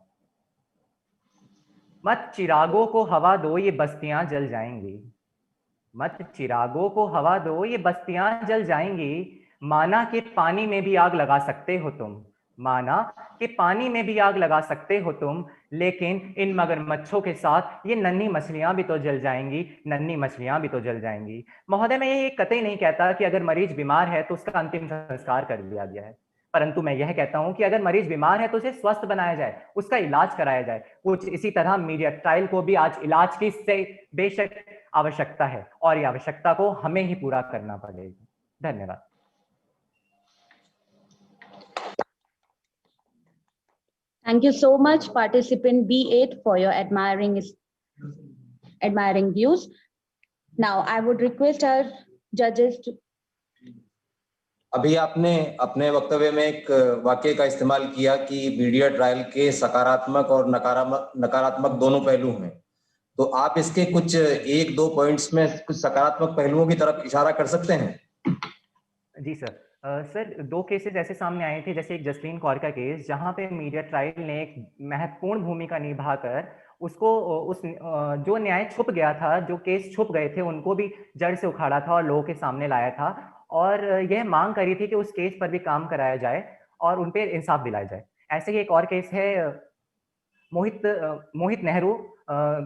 मत चिरागों को हवा दो, ये बस्तियां जल जाएंगी। मत चिरागों को हवा दो, ये बस्तियां जल जाएंगी। माना कि पानी में भी आग लगा सकते हो तुम, माना कि पानी में भी आग लगा सकते हो तुम, लेकिन इन मगरमच्छों के साथ ये नन्ही मछलियां भी तो जल जाएंगी, नन्ही मछलियां भी तो जल जाएंगी। महोदय, मैं ये कतई नहीं कहता कि अगर मरीज बीमार है तो उसका अंतिम संस्कार कर दिया गया है, परंतु मैं यह कहता हूं कि अगर मरीज बीमार है तो उसे स्वस्थ बनाया जाए, उसका इलाज कराया जाए। कुछ इसी तरह मीडिया ट्रायल को भी आज इलाज की से बेशक आवश्यकता है और ये आवश्यकता को हमें ही पूरा करना पड़ेगा। धन्यवाद। Thank you so much, participant B8, for your admiring views. Now, I would request our judges to. अभी आपने अपने वक्तव्य में एक वाक्य का इस्तेमाल किया कि मीडिया ट्रायल के सकारात्मक और नकारात्मक दोनों पहलू हैं, तो आप इसके कुछ एक दो पॉइंट्स में कुछ सकारात्मक पहलुओं की तरफ इशारा कर सकते हैं? जी सर। सर, दो केसेस ऐसे सामने आए थे, जैसे एक जसलीन कौर का केस, जहां पे मीडिया ट्रायल ने एक महत्वपूर्ण भूमिका निभाकर उसको जो न्याय छुप गया था, जो केस छुप गए थे, उनको भी जड़ से उखाड़ा था और लोगों के सामने लाया था और यह मांग करी थी कि उस केस पर भी काम कराया जाए और उन पर इंसाफ दिलाया जाए। ऐसे ही एक और केस है मोहित नेहरू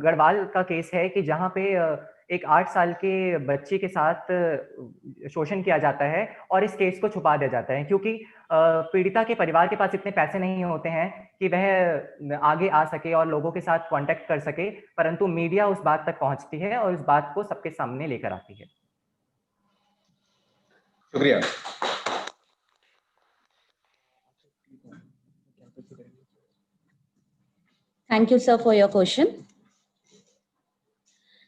गढ़वाल का केस है कि जहां पे एक 8 साल के बच्चे के साथ शोषण किया जाता है और इस केस को छुपा दिया जाता है, क्योंकि पीड़िता के परिवार के पास इतने पैसे नहीं होते हैं कि वह आगे आ सके और लोगों के साथ कांटेक्ट कर सके, परंतु मीडिया उस बात तक पहुंचती है और उस बात को सबके सामने लेकर आती है। शुक्रिया। Thank you, sir, for your question.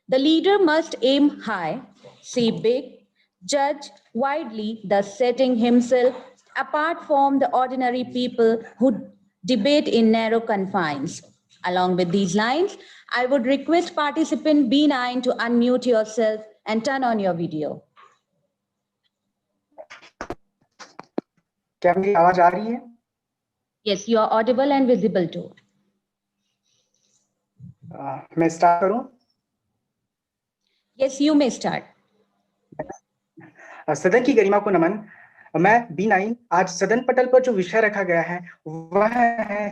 The leader must aim high, see big, judge widely, thus setting himself apart from the ordinary people who debate in narrow confines. Along with these lines, I would request participant B9 to unmute yourself and turn on your video. क्या मेरी आवाज आ रही है? Yes, you are audible and visible too. मैं start करूं? Yes, you may start. सदन की गरिमा को नमन। मैं B9, आज सदन पटल पर जो विषय रखा गया है वह है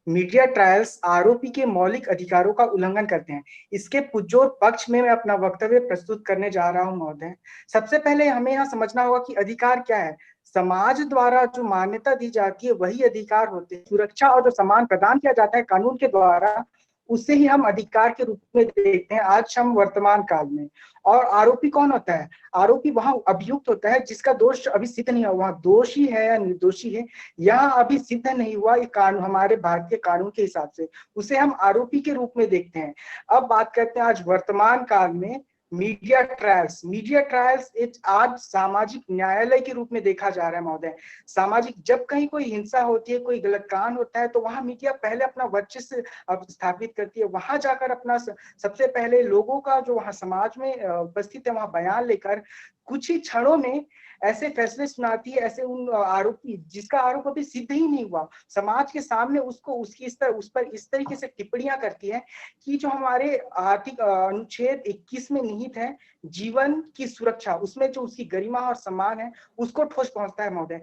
मीडिया ट्रायल्स आरोपी के मौलिक अधिकारों का उल्लंघन करते हैं। इसके पुरजोर पक्ष में मैं अपना वक्तव्य प्रस्तुत करने जा रहा हूं महोदय। सबसे पहले हमें यहाँ समझना होगा कि अधिकार क्या है। समाज द्वारा जो मान्यता दी जाती है वही अधिकार होते हैं। सुरक्षा और जो सम्मान प्रदान किया जाता है कानून के द्वारा, उसे ही हम अधिकार के रूप में देखते हैं आज हम वर्तमान काल में। और आरोपी कौन होता है? आरोपी वहां अभियुक्त होता है जिसका दोष अभी सिद्ध नहीं हुआ, वहां दोषी है या निर्दोषी है यह अभी सिद्ध नहीं हुआ। ये कानून, हमारे भारतीय कानून के हिसाब से उसे हम आरोपी के रूप में देखते हैं। अब बात करते हैं आज वर्तमान काल में मीडिया ट्रायल्स। मीडिया ट्रायल्स आज सामाजिक न्यायालय के रूप में देखा जा रहा है महोदय। सामाजिक, जब कहीं कोई हिंसा होती है, कोई गलत कांड होता है, तो वहां मीडिया पहले अपना वर्चस्व स्थापित करती है। वहां जाकर अपना सबसे पहले लोगों का जो वहां समाज में उपस्थित है वहां बयान लेकर कुछ ही क्षणों में ऐसे फैसले सुनाती है, ऐसे उन आरोपी जिसका आरोप अभी सिद्ध ही नहीं हुआ, समाज के सामने उसको उस पर इस तरीके से टिप्पणियां करती है कि जो हमारे आर्थिक अनुच्छेद 21 में निहित है जीवन की सुरक्षा, उसमें जो उसकी गरिमा और सम्मान है उसको ठोस पहुंचता है महोदय।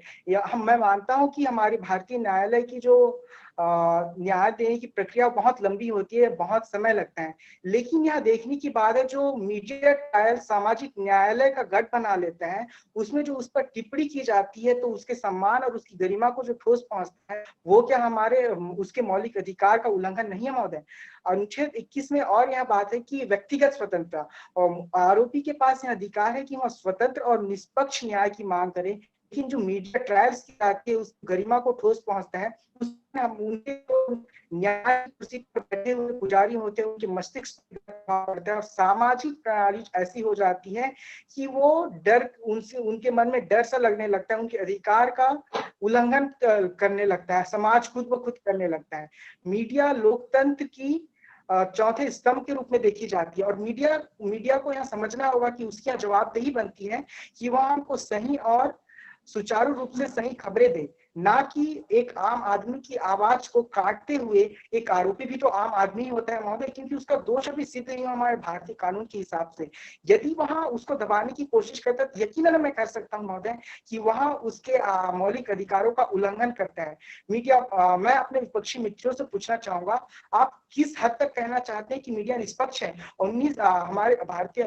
मैं मानता हूं कि हमारे भारतीय न्यायालय की जो न्याय देने की प्रक्रिया बहुत लंबी होती है, बहुत समय लगता है, लेकिन यह देखने की बात है जो मीडिया ट्रायल सामाजिक न्यायालय का गढ़ बना लेता है, उसमें जो उस पर टिप्पणी की जाती है तो उसके सम्मान और उसकी गरिमा को जो ठोस पहुंचता है वो क्या हमारे उसके मौलिक अधिकार का उल्लंघन नहीं है महोदय? अनुच्छेद 21 में और यह बात है कि व्यक्तिगत स्वतंत्रता, और आरोपी के पास यह अधिकार है कि वह स्वतंत्र और निष्पक्ष न्याय की मांग करे, लेकिन जो मीडिया ट्रायल्स की जाती है उस गरिमा को ठोस पहुंचता है, उसमें हम उनके न्याय कुर्सी पर बैठे हुए पुजारी होते हैं, उनके मस्तिष्क पड़ता है और सामाजिक प्रणाली ऐसी हो जाती है कि वो डर, उनसे उनके मन में डर सा लगने लगता है, उनके अधिकार का उल्लंघन करने लगता है, समाज खुद ब खुद करने लगता है। मीडिया लोकतंत्र की चौथे स्तंभ के रूप में देखी जाती है और मीडिया को यह समझना होगा कि उसकी जवाबदेही बनती है कि वह हमको सही और सुचारू रूप से सही खबरें दे। ना कि एक आम आदमी की आवाज को काटते हुए। एक आरोपी भी तो आम आदमी ही होता है महोदय, क्योंकि उसका दोष अभी सिद्ध नहीं हुआ हमारे भारतीय कानून के हिसाब से। यदि वहां उसको दबाने की कोशिश करता है, यकीनन मैं कर सकता हूं महोदय कि वहां उसके मौलिक अधिकारों का उल्लंघन करता है। मीडिया, मैं अपने विपक्षी मित्रों से पूछना चाहूंगा, आप किस हद तक कहना चाहते हैं कि मीडिया निष्पक्ष है? 19 हमारे भारतीय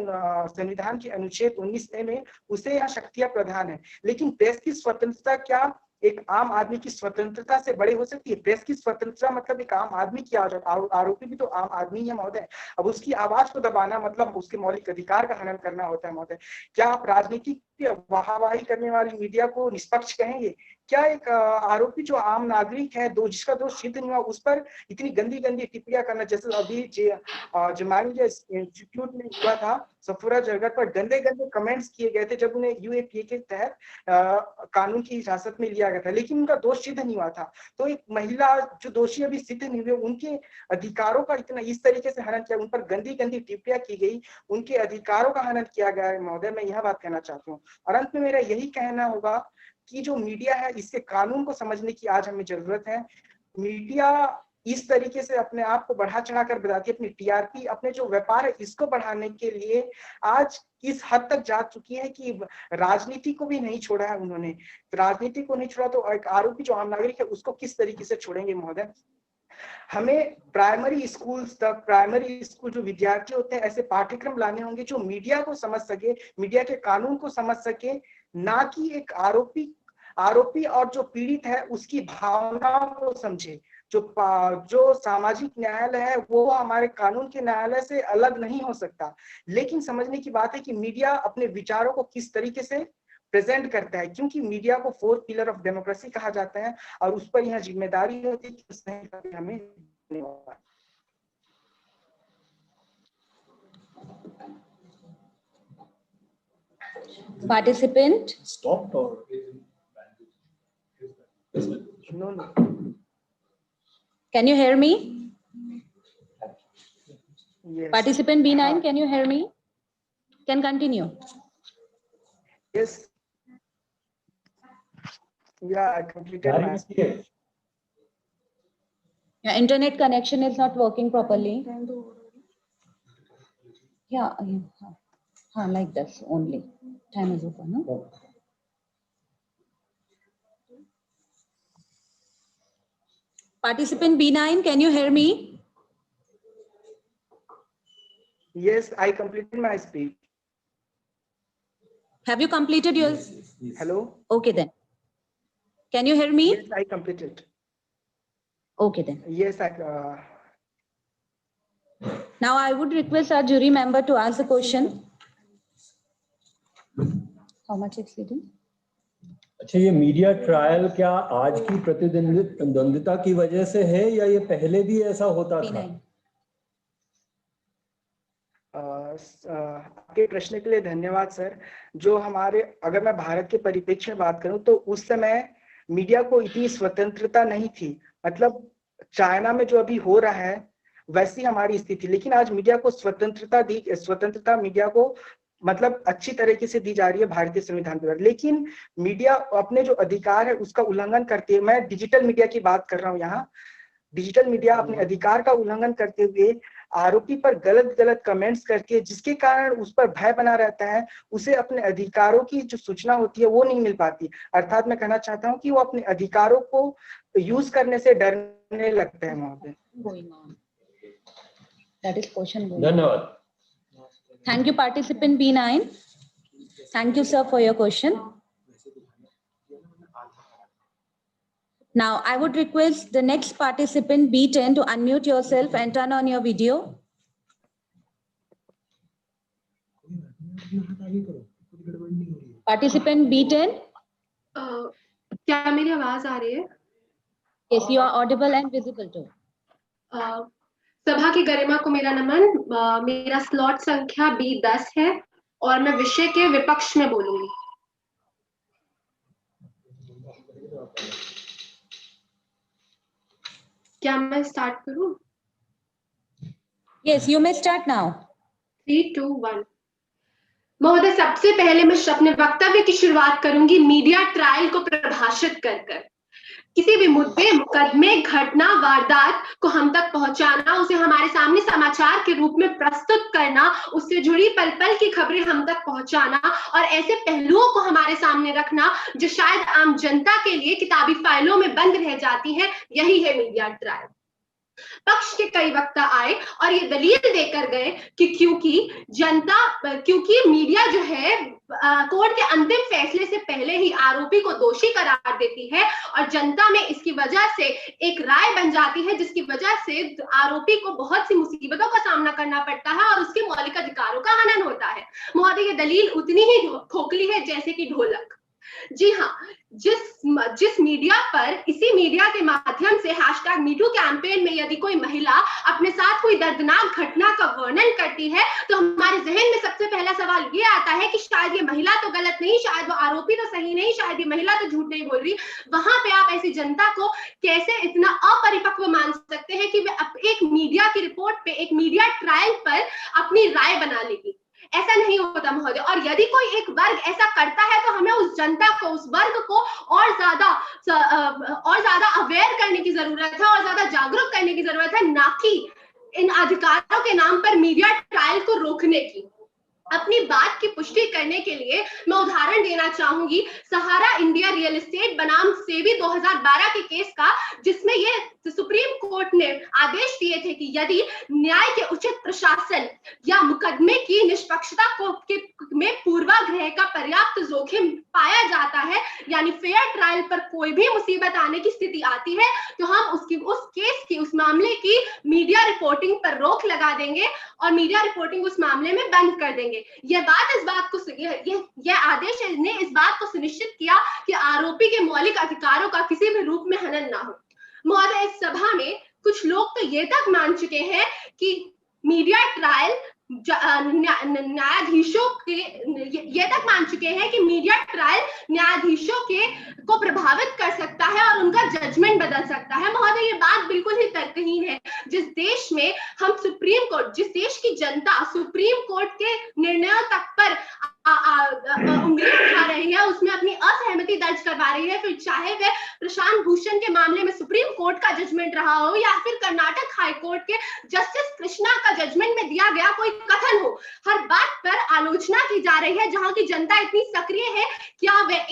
संविधान के अनुच्छेद 19A में उसे यहाँ शक्तियां प्रदान है, लेकिन प्रेस की स्वतंत्रता क्या एक आम आदमी की स्वतंत्रता से बड़ी हो सकती है? प्रेस की स्वतंत्रता मतलब एक आम आदमी की आरोपी भी तो आम आदमी है महोदय। अब उसकी आवाज को दबाना मतलब उसके मौलिक अधिकार का हनन करना होता है महोदय। क्या आप राजनीतिक वाहवाही करने वाली मीडिया को निष्पक्ष कहेंगे? क्या एक आरोपी जो आम नागरिक है, जिसका दोष सिद्ध नहीं हुआ, उस पर इतनी गंदी गंदी टिप्पणियां करना, जैसे अभी जमानी इंस्टीट्यूट में हुआ था, सफूरा जरगर पर गंदे गंदे कमेंट्स किए गए थे जब उन्हें यूएपीए के तहत कानून की हिरासत में लिया गया था, लेकिन उनका दोष सिद्ध नहीं हुआ था। तो एक महिला जो दोषी अभी सिद्ध नहीं हुए, उनके अधिकारों का इतना इस तरीके से हनन किया, उन पर गंदी गंदी टिप्पणियां की गई, उनके अधिकारों का हनन किया गया है महोदय। मैं यह बात कहना चाहता हूँ। और अंत में मेरा यही कहना होगा कि जो मीडिया है, इसके कानून को समझने की आज हमें जरूरत है। मीडिया इस तरीके से अपने आप को बढ़ा चढ़ा कर बताती है, अपनी टीआरपी, अपने जो व्यापार है इसको बढ़ाने के लिए आज इस हद तक जा चुकी है कि राजनीति को भी नहीं छोड़ा है उन्होंने। राजनीति को नहीं छोड़ा तो एक आरोपी जो आम नागरिक है उसको किस तरीके से छोड़ेंगे महोदय? हमें प्राइमरी स्कूल जो विद्यार्थी होते हैं, ऐसे पाठ्यक्रम लाने होंगे जो मीडिया को समझ सके, मीडिया के कानून को समझ सके, ना कि एक आरोपी और जो पीड़ित है उसकी भावनाओं को समझे। जो सामाजिक न्यायालय है वो हमारे कानून के न्यायालय से अलग नहीं हो सकता, लेकिन समझने की बात है कि मीडिया अपने विचारों को किस तरीके से प्रेजेंट करता है, क्योंकि मीडिया को फोर्थ पिलर ऑफ डेमोक्रेसी कहा जाता है और उस पर यह जिम्मेदारी होती है कि हमें Participant, Stopped or no. Can you hear me? Yes. Participant B9, can you hear me? Can continue. Yes. Yeah, I completed my speech. Your internet connection is not working properly. Yeah, like this only. Time is over, no? Participant B9, can you hear me? Yes, I completed my speech. Have you completed yours? Hello? Okay then. Can you hear me? Yes, I completed. Okay then. Yes, Now I would request our jury member to ask the question. How much exceeding? अच्छा, ये media trial क्या आज की प्रतिद्वंदिता की वजह से है या ये पहले भी ऐसा होता था? आपके प्रश्न के लिए धन्यवाद सर। जो हमारे, अगर मैं भारत के परिप्रेक्ष्य में बात करूं तो उस समय मीडिया को इतनी स्वतंत्रता नहीं थी। मतलब चाइना में जो अभी हो रहा है वैसी हमारी स्थिति, लेकिन आज मीडिया को स्वतंत्रता मीडिया को मतलब अच्छी तरीके से दी जा रही है भारतीय संविधान के द्वारा। लेकिन मीडिया अपने जो अधिकार है उसका उल्लंघन करती है। मैं डिजिटल मीडिया की बात कर रहा हूँ यहाँ। डिजिटल मीडिया अपने अधिकार का उल्लंघन करते हुए आरोपी पर गलत कमेंट्स करके, जिसके कारण उस पर भय बना रहता है, उसे अपने अधिकारों की जो सूचना होती है वो नहीं मिल पाती। अर्थात मैं कहना चाहता हूँ कि वो अपने अधिकारों को यूज करने से डरने लगते हैं महोदय। धन्यवाद। Thank you, participant B9. Thank you, sir, for your question. Now, I would request the next participant B10 to unmute yourself and turn on your video. Participant B10. क्या मेरी आवाज आ रही है? Yes, you are audible and visible too. सभा की गरिमा को मेरा नमन। मेरा स्लॉट संख्या B10 है और मैं विषय के विपक्ष में बोलूंगी। क्या मैं स्टार्ट करूं? Yes, you may start now. 3, 2, 1। महोदय, सबसे पहले मैं अपने वक्तव्य की शुरुआत करूंगी मीडिया ट्रायल को परिभाषित कर। किसी भी मुद्दे, मुकदमे, घटना, वारदात को हम तक पहुंचाना, उसे हमारे सामने समाचार के रूप में प्रस्तुत करना, उससे जुड़ी पल पल की खबरें हम तक पहुंचाना और ऐसे पहलुओं को हमारे सामने रखना जो शायद आम जनता के लिए किताबी फाइलों में बंद रह जाती हैं, यही है मीडिया ट्रायल। पक्ष के कई वक्ता आए और ये दलील देकर गए कि क्योंकि मीडिया जो है कोर्ट के अंतिम फैसले से पहले ही आरोपी को दोषी करार देती है और जनता में इसकी वजह से एक राय बन जाती है, जिसकी वजह से आरोपी को बहुत सी मुसीबतों का सामना करना पड़ता है और उसके मौलिक अधिकारों का हनन होता है। महोदय, ये दलील उतनी ही खोखली है जैसे कि ढोलक। जी हाँ, जिस मीडिया पर इसी मीडिया के माध्यम से #MeToo कैंपेन में यदि कोई महिला अपने साथ कोई दर्दनाक घटना का वर्णन करती है तो हमारे जहन में सबसे पहला सवाल ये आता है कि शायद ये महिला तो गलत नहीं, शायद वो आरोपी तो सही नहीं, शायद ये महिला तो झूठ नहीं बोल रही। वहां पे आप ऐसी जनता को कैसे इतना अपरिपक्व मान सकते हैं कि वे एक मीडिया की रिपोर्ट पे, एक मीडिया ट्रायल पर अपनी राय बना लेगी? ऐसा नहीं होता महोदय। और यदि कोई एक वर्ग ऐसा करता है तो हमें उस जनता को, उस वर्ग को और ज्यादा अवेयर करने की जरूरत है और ज्यादा जागरूक करने की जरूरत है, ना कि इन अधिकारों के नाम पर मीडिया ट्रायल को रोकने की। अपनी बात की पुष्टि करने के लिए मैं उदाहरण देना चाहूंगी सहारा इंडिया रियल एस्टेट बनाम सेबी 2012 के केस का, जिसमें ये सुप्रीम कोर्ट ने आदेश दिए थे कि यदि न्याय के उचित प्रशासन या मुकदमे की निष्पक्षता में पूर्वाग्रह का पर्याप्त जोखिम पाया जाता है, यानी फेयर ट्रायल पर कोई भी मुसीबत आने की स्थिति आती है, तो हम उस केस की, उस मामले की मीडिया रिपोर्टिंग पर रोक लगा देंगे और मीडिया रिपोर्टिंग उस मामले में बंद कर देंगे। यह आदेश ने इस बात को सुनिश्चित किया कि आरोपी के मौलिक अधिकारों का किसी भी रूप में हनन ना हो। महोदय, इस सभा में कुछ लोग तो ये तक मान चुके हैं कि मीडिया ट्रायल न्यायाधीशों के ये तक मान चुके हैं कि मीडिया ट्रायल न्यायाधीशों को प्रभावित कर सकता है और उनका जजमेंट बदल सकता है। महोदय, ये बात बिल्कुल ही तर्कहीन है। जिस देश में हम सुप्रीम कोर्ट, जिस देश की जनता सुप्रीम कोर्ट के निर्णयों तक पर उंगली उठा रही है, उसमें अपनी असहमति दर्ज करवा रही है, फिर चाहे वह प्रशांत भूषण के मामले में सुप्रीम कोर्ट का जजमेंट रहा हो या फिर कर्नाटक हाई कोर्ट के जस्टिस कृष्णा का जजमेंट में दिया गया कोई कथन हो, हर बात पर आलोचना की जा रही है। जहां की जनता इतनी सक्रिय है, क्या वह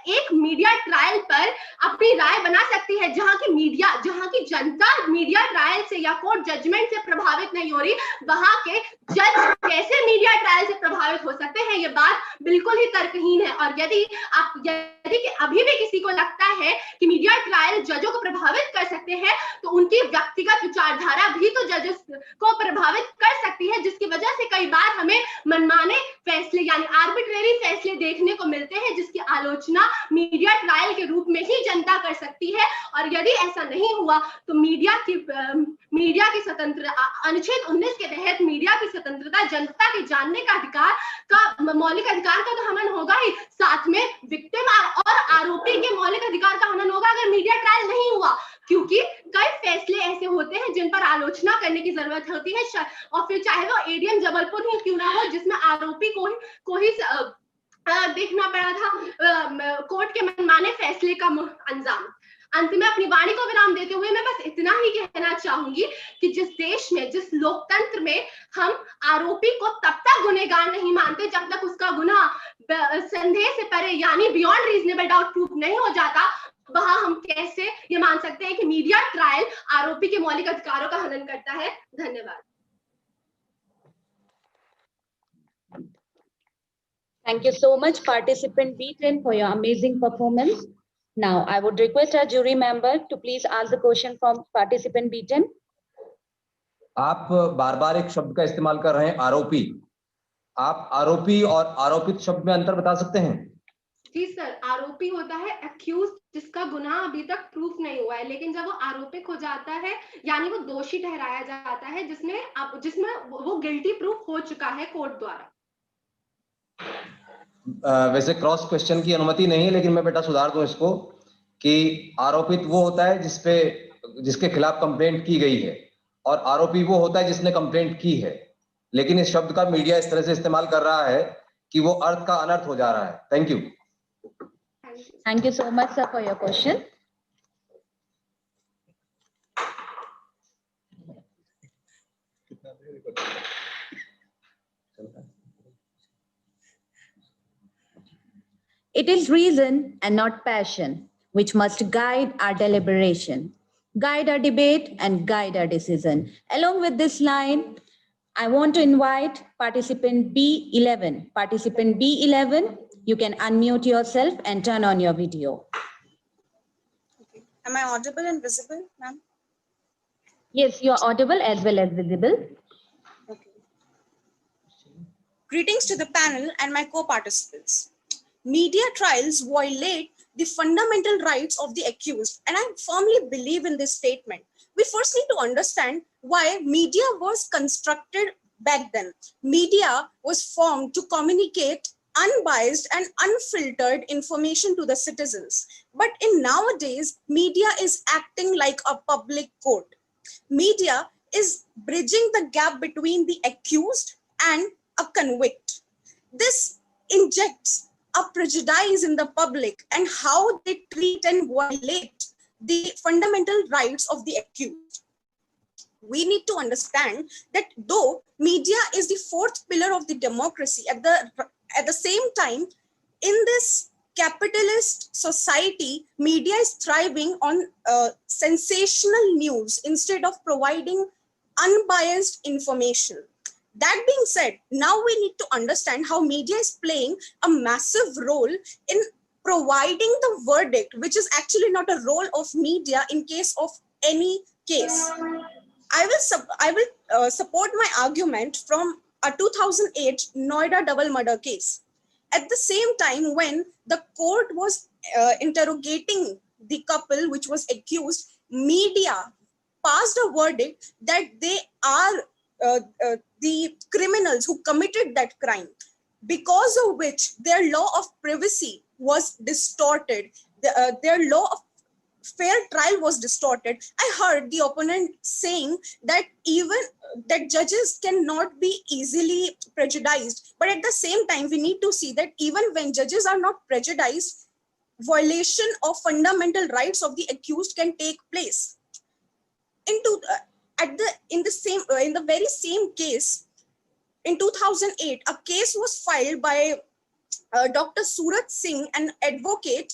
एक मीडिया ट्रायल पर अपनी राय बना सकती है? जहां की जनता मीडिया ट्रायल से या कोर्ट जजमेंट से प्रभावित नहीं हो रही, वहां के जज कैसे मीडिया ट्रायल से प्रभावित हो सकते हैं? ये बात बिल्कुल ही तर्कहीन है। और यदि अभी भी किसी को लगता है कि मीडिया ट्रायल जजों को प्रभावित कर सकते हैं, तो उनकी व्यक्तिगत विचारधारा भी तो जजेस को प्रभावित कर सकती है, जिसकी वजह से कई बार हमें मनमाने फैसले यानी आर्बिट्रेरी फैसले देखने को मिलते हैं, जिसकी आलोचना मीडिया ट्रायल के रूप में ही जनता कर सकती है। और यदि ऐसा नहीं हुआ तो मीडिया की स्वतंत्रता, अनुच्छेद 19 के तहत मीडिया की स्वतंत्रता, जनता के जानने का अधिकार का, मौलिक अधिकार का तो हनन होगा ही, साथ में विक्टिम और आरोपी के मौलिक अधिकार का हनन होगा अगर मीडिया ट्रायल नहीं हुआ, क्योंकि कई फैसले ऐसे होते हैं जिन पर आलोचना करने की जरूरत होती है, और फिर चाहे वो एडीएम जबलपुर ही क्यों ना हो, जिसमें आरोपी को ही देखना पड़ा था कोर्ट के मनमाने फैसले का अंजाम। अंत में अपनी वाणी को विराम देते हुए मैं बस इतना ही कहना चाहूंगी कि जिस देश में, जिस लोकतंत्र में हम आरोपी को तब तक गुनहगार नहीं मानते जब तक उसका गुनाह संदेह से परे यानी बियॉन्ड रीजनेबल डाउट प्रूफ नहीं हो जाता, वहां हम कैसे ये मान सकते हैं कि मीडिया ट्रायल आरोपी के मौलिक अधिकारों का हनन करता है? धन्यवाद। Thank you so much, participant B10, for your amazing performance. Now, I would request our jury member to please ask the question from participant B10. आप बार बार एक शब्द का इस्तेमाल कर रहे हैं, आरोपी। आप आरोपी और आरोपित शब्द में अंतर बता सकते हैं? जी सर, आरोपी होता है एक्यूज, जिसका गुनाह अभी तक प्रूफ नहीं हुआ है, लेकिन जब वो आरोपित हो जाता है यानी वो दोषी ठहराया जाता है, जिसमें वो गिल्टी प्रूफ हो चुका है कोर्ट द्वारा। वैसे क्रॉस क्वेश्चन की अनुमति नहीं है, लेकिन मैं बेटा सुधार दूं इसको कि आरोपित वो होता है जिसके खिलाफ कंप्लेंट की गई है, और आरोपी वो होता है जिसने कंप्लेंट की है। लेकिन इस शब्द का मीडिया इस तरह से इस्तेमाल कर रहा है कि वो अर्थ का अनर्थ हो जा रहा है। Thank you. Thank you so much, sir, for your question. It is reason and not passion which must guide our deliberation, guide our debate, and guide our decision. Along with this line, I want to invite participant B11. Participant B11, you can unmute yourself and turn on your video. Am I audible and visible, ma'am? Yes, you are audible as well as visible. Okay. Greetings to the panel and my co-participants. Media trials violate the fundamental rights of the accused, and I firmly believe in this statement. We first need to understand why media was constructed back then. Media was formed to communicate unbiased and unfiltered information to the citizens. But in nowadays, media is acting like a public court. Media is bridging the gap between the accused and a convict. This injects a prejudice in the public and how they treat and violate the fundamental rights of the accused. We need to understand that though media is the fourth pillar of the democracy, at the same time, in this capitalist society, media is thriving on sensational news instead of providing unbiased information. That being said, now we need to understand how media is playing a massive role in providing the verdict, which is actually not a role of media in case of any case. I will support my argument from a 2008 Noida double murder case. At the same time, when the court was interrogating the couple which was accused, media passed a verdict that they are the criminals who committed that crime, because of which their law of privacy was distorted. Their law of fair trial was distorted. I heard the opponent saying that even that judges cannot be easily prejudiced. But at the same time, we need to see that even when judges are not prejudiced, violation of fundamental rights of the accused can take place. In the very same case, in 2008, a case was filed by Dr. Surat Singh, an advocate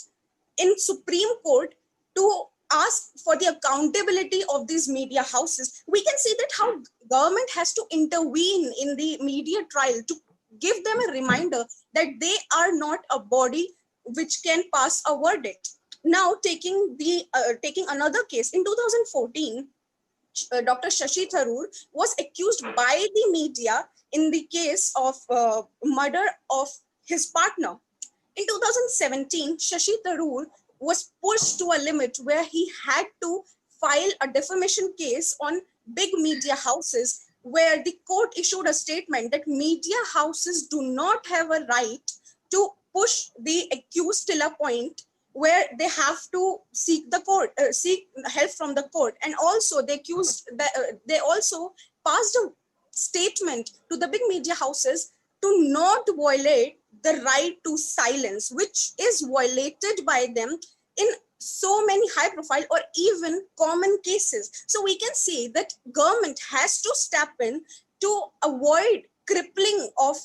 in Supreme Court, to ask for the accountability of these media houses. We can see that how government has to intervene in the media trial to give them a reminder that they are not a body which can pass a verdict. Now, taking another case, in 2014, Dr. Shashi Tharoor was accused by the media in the case of murder of his partner. In 2017, Shashi Tharoor was pushed to a limit where he had to file a defamation case on big media houses, where the court issued a statement that media houses do not have a right to push the accused till a point where they have to seek help from the court. And also they also passed a statement to the big media houses to not violate the right to silence, which is violated by them in so many high profile or even common cases. So we can see that government has to step in to avoid crippling of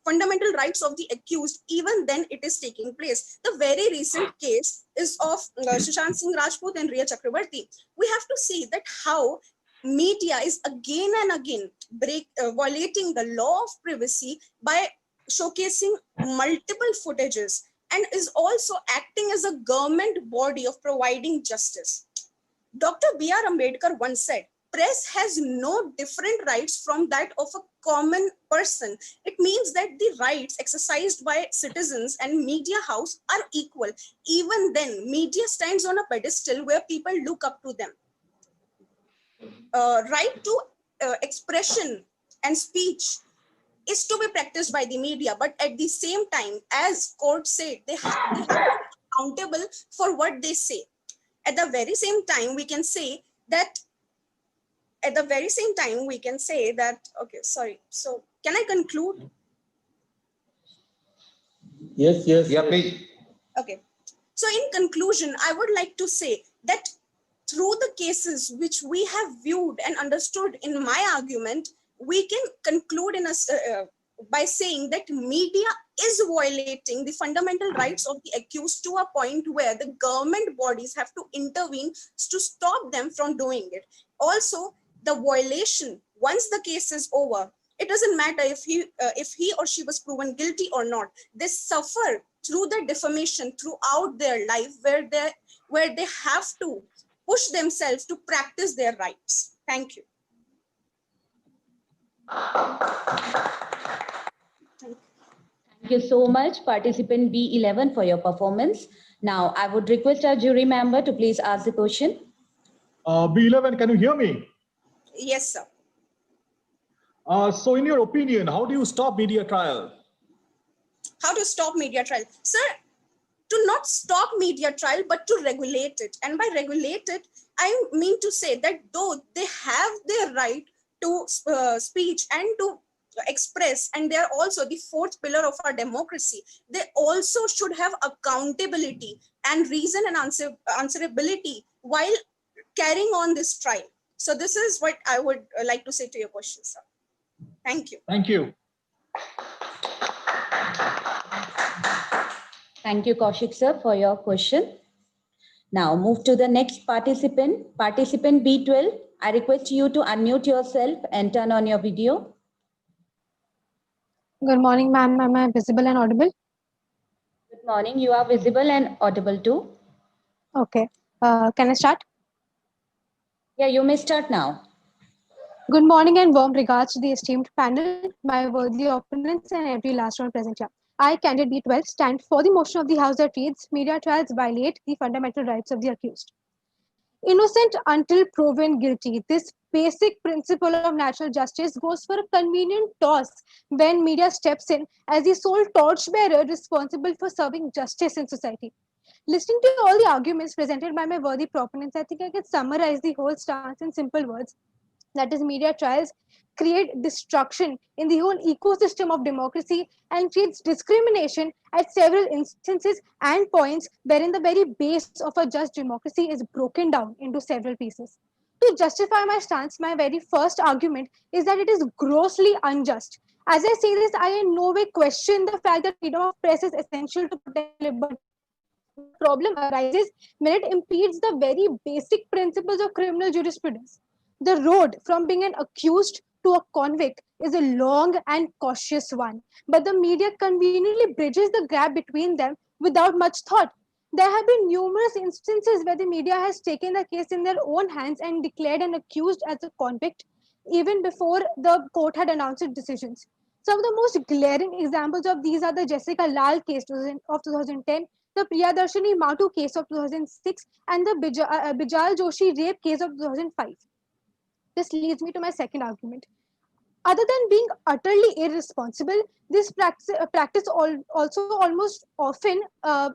fundamental rights of the accused, even then it is taking place. The very recent case is of Sushant Singh Rajput and Riya Chakrabarti. We have to see that how media is again and again violating the law of privacy by showcasing multiple footages, and is also acting as a government body of providing justice. Dr. B.R. Ambedkar once said, press has no different rights from that of a common person. It means that the rights exercised by citizens and media house are equal. Even then, media stands on a pedestal where people look up to them. Right to expression and speech is to be practiced by the media, but at the same time, as court said, they have to be accountable for what they say. At the very same time, we can say that okay, sorry. So can I conclude? Yes. Yeah, please. Okay. So in conclusion, I would like to say that through the cases which we have viewed and understood in my argument, we can conclude by saying that media is violating the fundamental rights of the accused to a point where the government bodies have to intervene to stop them from doing it. Also, the violation, once the case is over, it doesn't matter if he or she was proven guilty or not. They suffer through the defamation throughout their life, where they have to push themselves to practice their rights. Thank you. Thank you so much, participant B11, for your performance. Now, I would request our jury member to please ask the question. B11, can you hear me? Yes, sir. So in your opinion, how do you stop media trial? How to stop media trial? Sir, to not stop media trial, but to regulate it. And by regulate it, I mean to say that though they have their right to speech and to express, and they are also the fourth pillar of our democracy, they also should have accountability and reason and answerability while carrying on this trial. So this is what I would like to say to your question, sir. Thank you. Thank you. Thank you, Kaushik sir, for your question. Now move to the next participant, participant B12. I request you to unmute yourself and turn on your video. Good morning, ma'am. Am I visible and audible? Good morning. You are visible and audible too. Okay. Can I start? Yeah, you may start now. Good morning and warm regards to the esteemed panel, my worthy opponents, and every last one present here. I, candidate B12, stand for the motion of the House that reads, media trials violate the fundamental rights of the accused. Innocent until proven guilty. This basic principle of natural justice goes for a convenient toss when media steps in as the sole torchbearer responsible for serving justice in society. Listening to all the arguments presented by my worthy proponents, I think I can summarize the whole stance in simple words. That is, media trials create destruction in the whole ecosystem of democracy and creates discrimination at several instances and points wherein the very base of a just democracy is broken down into several pieces. To justify my stance, my very first argument is that it is grossly unjust. As I say this, I in no way question the fact that freedom of press is essential to protect liberty. The problem arises when it impedes the very basic principles of criminal jurisprudence. The road from being an accused to a convict is a long and cautious one, but the media conveniently bridges the gap between them without much thought. There have been numerous instances where the media has taken the case in their own hands and declared an accused as a convict even before the court had announced its decisions. Some of the most glaring examples of these are the Jessica Lal case of 2010, the Priyadarshini Matu case of 2006, and the Bijal Joshi rape case of 2005. This leads me to my second argument. Other than being utterly irresponsible, this practice also almost often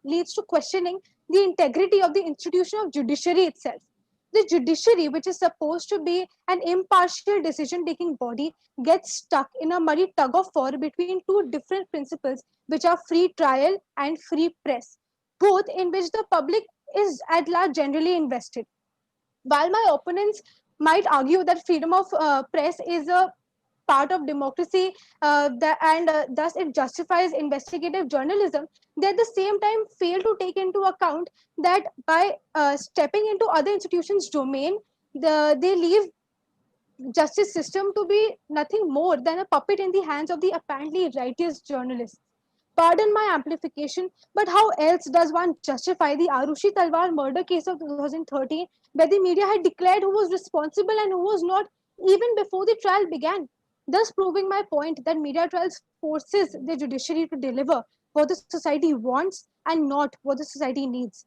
leads to questioning the integrity of the institution of judiciary itself. The judiciary, which is supposed to be an impartial decision-taking body, gets stuck in a muddy tug of war between two different principles, which are free trial and free press, both in which the public is at large generally invested. While my opponents might argue that freedom of press is a part of democracy and thus it justifies investigative journalism, they at the same time fail to take into account that by stepping into other institutions' domain, they leave justice system to be nothing more than a puppet in the hands of the apparently righteous journalists. Pardon my amplification, but how else does one justify the Arushi Talwar murder case of 2013, where the media had declared who was responsible and who was not even before the trial began, thus proving my point that media trials forces the judiciary to deliver what the society wants and not what the society needs.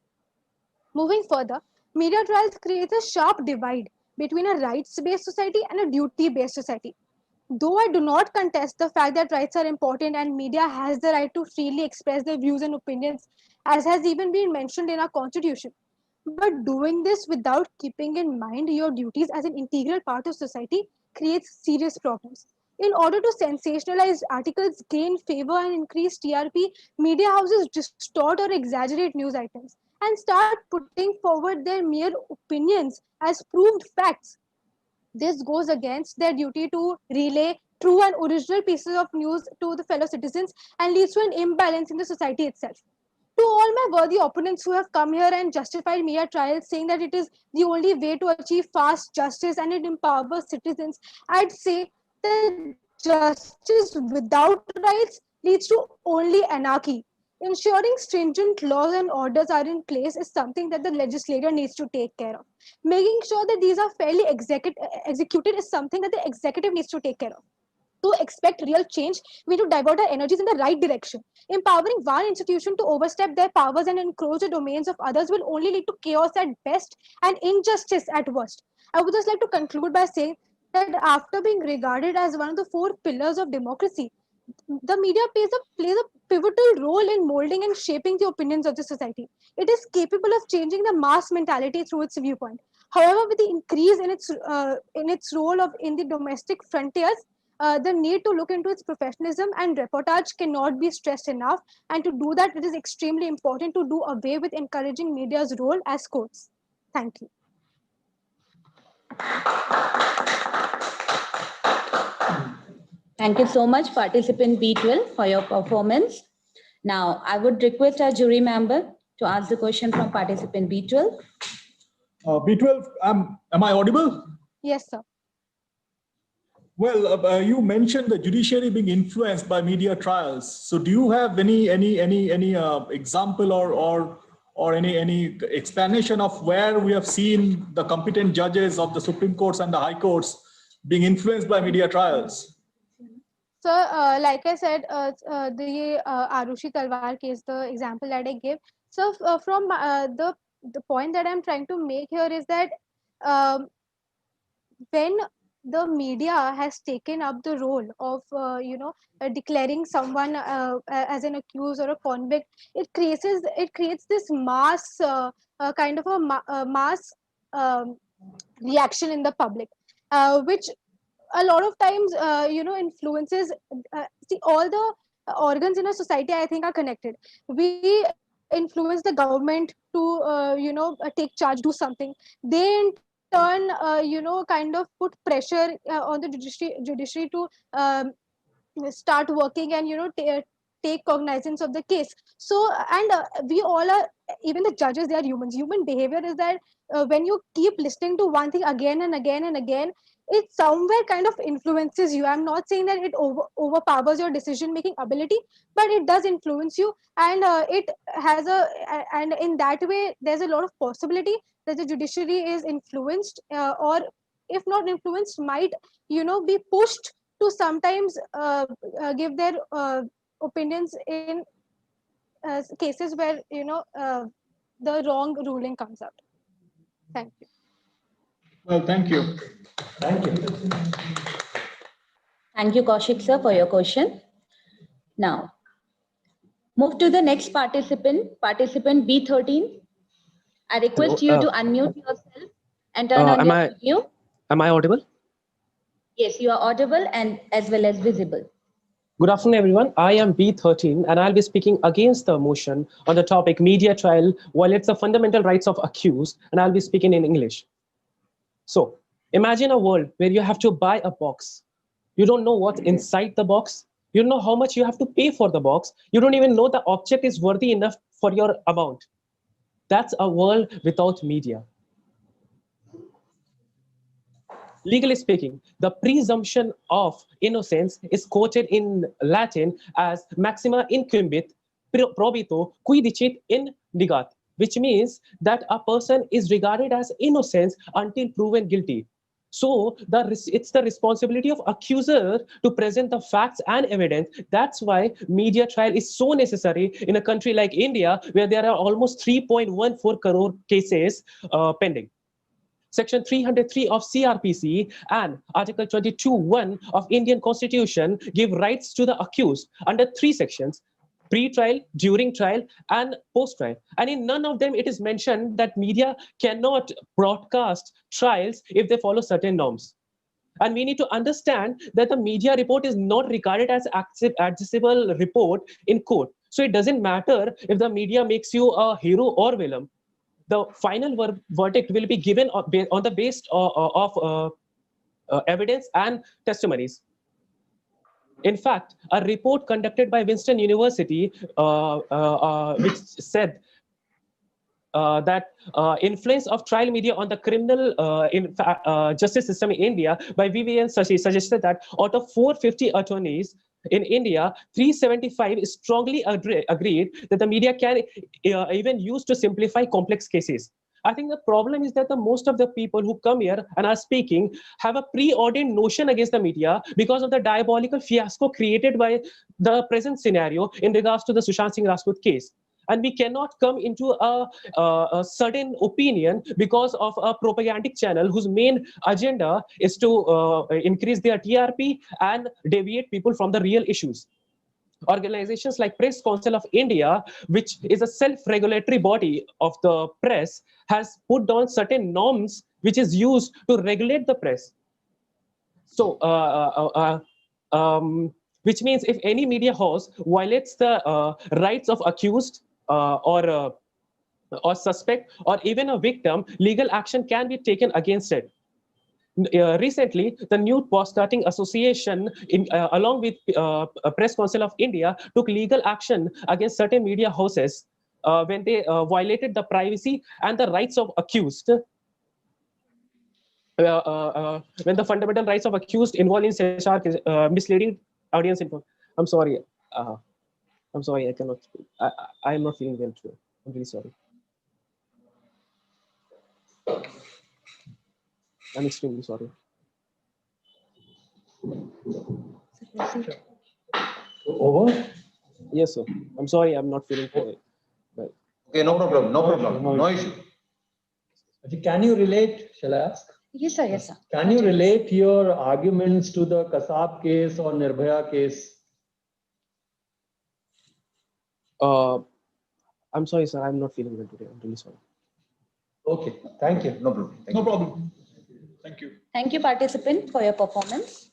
Moving further, media trials create a sharp divide between a rights-based society and a duty-based society. Though I do not contest the fact that rights are important and media has the right to freely express their views and opinions, as has even been mentioned in our constitution. But doing this without keeping in mind your duties as an integral part of society creates serious problems. In order to sensationalize articles, gain favor, and increase TRP, media houses distort or exaggerate news items and start putting forward their mere opinions as proved facts. This goes against their duty to relay true and original pieces of news to the fellow citizens and leads to an imbalance in the society itself. To all my worthy opponents who have come here and justified media trials, saying that it is the only way to achieve fast justice and it empowers citizens, I'd say that justice without rights leads to only anarchy. Ensuring stringent laws and orders are in place is something that the legislator needs to take care of. Making sure that these are fairly executed is something that the executive needs to take care of. To expect real change, we need to divert our energies in the right direction. Empowering one institution to overstep their powers and encroach the domains of others will only lead to chaos at best and injustice at worst. I would just like to conclude by saying that after being regarded as one of the four pillars of democracy, the media plays a pivotal role in molding and shaping the opinions of the society. It is capable of changing the mass mentality through its viewpoint. However, with the increase in its role in the domestic frontiers, the need to look into its professionalism and reportage cannot be stressed enough. And to do that, it is extremely important to do away with encouraging media's role as courts. Thank you. Thank you so much, participant B12, for your performance. Now, I would request our jury member to ask the question from participant B12. B12, am I audible? Yes, sir. Well, you mentioned the judiciary being influenced by media trials. So, do you have any example or any explanation of where we have seen the competent judges of the Supreme Courts and the High Courts being influenced by media trials? So, like I said, the Arushi Talwar case, the example that I gave. So, from the point that I'm trying to make here is that when the media has taken up the role of declaring someone as an accused or a convict, it creates this mass kind of a mass reaction in the public, which a lot of times influences see all the organs in a society. I think are connected. We influence the government to take charge, do something. They in turn kind of put pressure on the judiciary to start working and take cognizance of the case. So and we all are, even the judges, they are humans. Human behavior is that when you keep listening to one thing again and again and again, it somewhere kind of influences you. I'm not saying that it overpowers your decision making ability, but it does influence you. And it has and in that way there's a lot of possibility that the judiciary is influenced, or if not influenced, might be pushed to sometimes give their opinions in cases where the wrong ruling comes out. Thank you. Well, thank you. Thank you. Thank you, Kaushik sir, for your question. Now, move to the next participant, participant B13. I request you to unmute yourself and turn on your video. Am I audible? Yes, you are audible and as well as visible. Good afternoon, everyone. I am B13, and I'll be speaking against the motion on the topic media trial violates the fundamental rights of accused, and I'll be speaking in English. So, imagine a world where you have to buy a box. You don't know what's inside the box. You don't know how much you have to pay for the box. You don't even know the object is worthy enough for your amount. That's a world without media. Legally speaking, the presumption of innocence is quoted in Latin as maxima incumbit probito qui dicit in negat, which means that a person is regarded as innocent until proven guilty. So it's the responsibility of accuser to present the facts and evidence. That's why media trial is so necessary in a country like India, where there are almost 3.14 crore cases pending. Section 303 of CRPC and Article 22(1) of Indian Constitution give rights to the accused under 3 sections: pre-trial, during trial, and post-trial. And in none of them it is mentioned that media cannot broadcast trials if they follow certain norms. And we need to understand that the media report is not regarded as accessible report in court. So it doesn't matter if the media makes you a hero or villain. The final verdict will be given on the basis of evidence and testimonies. In fact, a report conducted by Winston University, which said that influence of trial media on the criminal justice system in India by VVN suggested that out of 450 attorneys in India, 375 strongly agreed that the media can even use to simplify complex cases. I think the problem is that the most of the people who come here and are speaking have a preordained notion against the media because of the diabolical fiasco created by the present scenario in regards to the Sushant Singh Rajput case. And we cannot come into a certain opinion because of a propagandic channel whose main agenda is to increase their TRP and deviate people from the real issues. Organizations like Press Council of India, which is a self-regulatory body of the press, has put down certain norms which is used to regulate the press. So, which means if any media house violates the rights of accused or suspect or even a victim, legal action can be taken against it. Recently, the New Postcarding Association, along with Press Council of India, took legal action against certain media houses when they violated the privacy and the rights of accused. When the fundamental rights of accused involved in misleading audience info. I'm sorry. I'm sorry. I cannot speak. I am not feeling well today. I'm really sorry. I'm extremely sorry. Over? Yes, sir. I'm sorry. I'm not feeling well. Okay, no problem. No problem. No issue. Can you relate? Shall I ask? Yes, sir. Yes, sir. Can you relate your arguments to the Kasab case or Nirbhaya case? I'm sorry, sir. I'm not feeling well today. I'm really sorry. Okay. Thank you. No problem. No problem. Thank you. Thank you, participant, for your performance.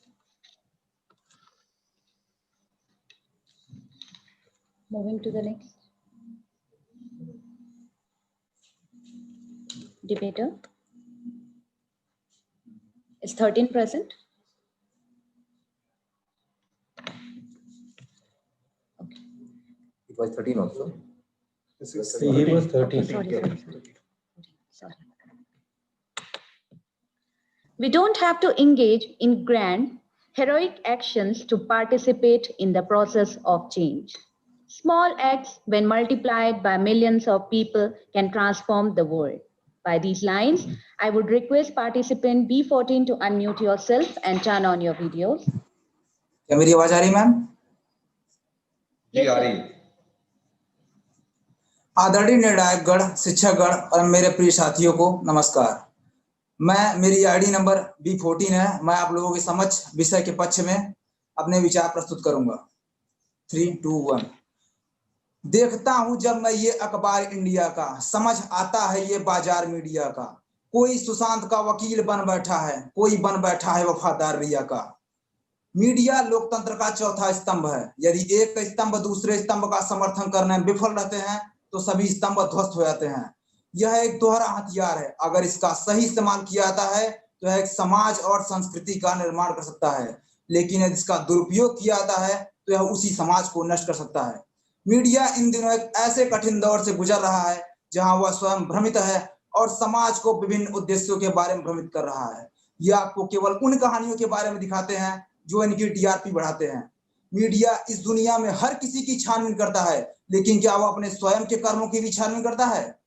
Moving to the next debater. Is 13 present? It was 13 also. He was 13. Sorry. We don't have to engage in grand, heroic actions to participate in the process of change. Small acts, when multiplied by millions of people, can transform the world. By these lines, I would request participant B14 to unmute yourself and turn on your videos. क्या मेरी आवाज आ रही ma'am? जी आ रही है। आदरणीय निर्णायकगण, शिक्षकगण और मेरे प्रिय साथियों को नमस्कार। मेरी आईडी नंबर B14 है। मैं आप लोगों के समक्ष विषय के पक्ष में अपने विचार प्रस्तुत करूंगा। 3, 2, 1। देखता हूं जब मैं ये अखबार इंडिया का, समझ आता है ये बाजार मीडिया का। कोई सुशांत का वकील बन बैठा है, कोई बन बैठा है वफादार रिया का। मीडिया लोकतंत्र का चौथा स्तंभ है। यदि एक स्तंभ दूसरे स्तंभ का समर्थन करने में विफल रहते हैं तो सभी स्तंभ ध्वस्त हो जाते हैं। यह एक दोहरा हथियार है। अगर इसका सही इस्तेमाल किया जाता है तो यह एक समाज और संस्कृति का निर्माण कर सकता है, लेकिन यदि इसका दुरुपयोग किया जाता है तो यह उसी समाज को नष्ट कर सकता है। मीडिया इन दिनों एक ऐसे कठिन दौर से गुजर रहा है जहां वह स्वयं भ्रमित है और समाज को विभिन्न उद्देश्यों के बारे में भ्रमित कर रहा है। यह आपको केवल उन कहानियों के बारे में दिखाते हैं जो इनकी टीआरपी बढ़ाते हैं। मीडिया इस दुनिया में हर किसी की छानबीन करता है, लेकिन क्या वो अपने स्वयं के कर्मों की भी छानबीन करता है?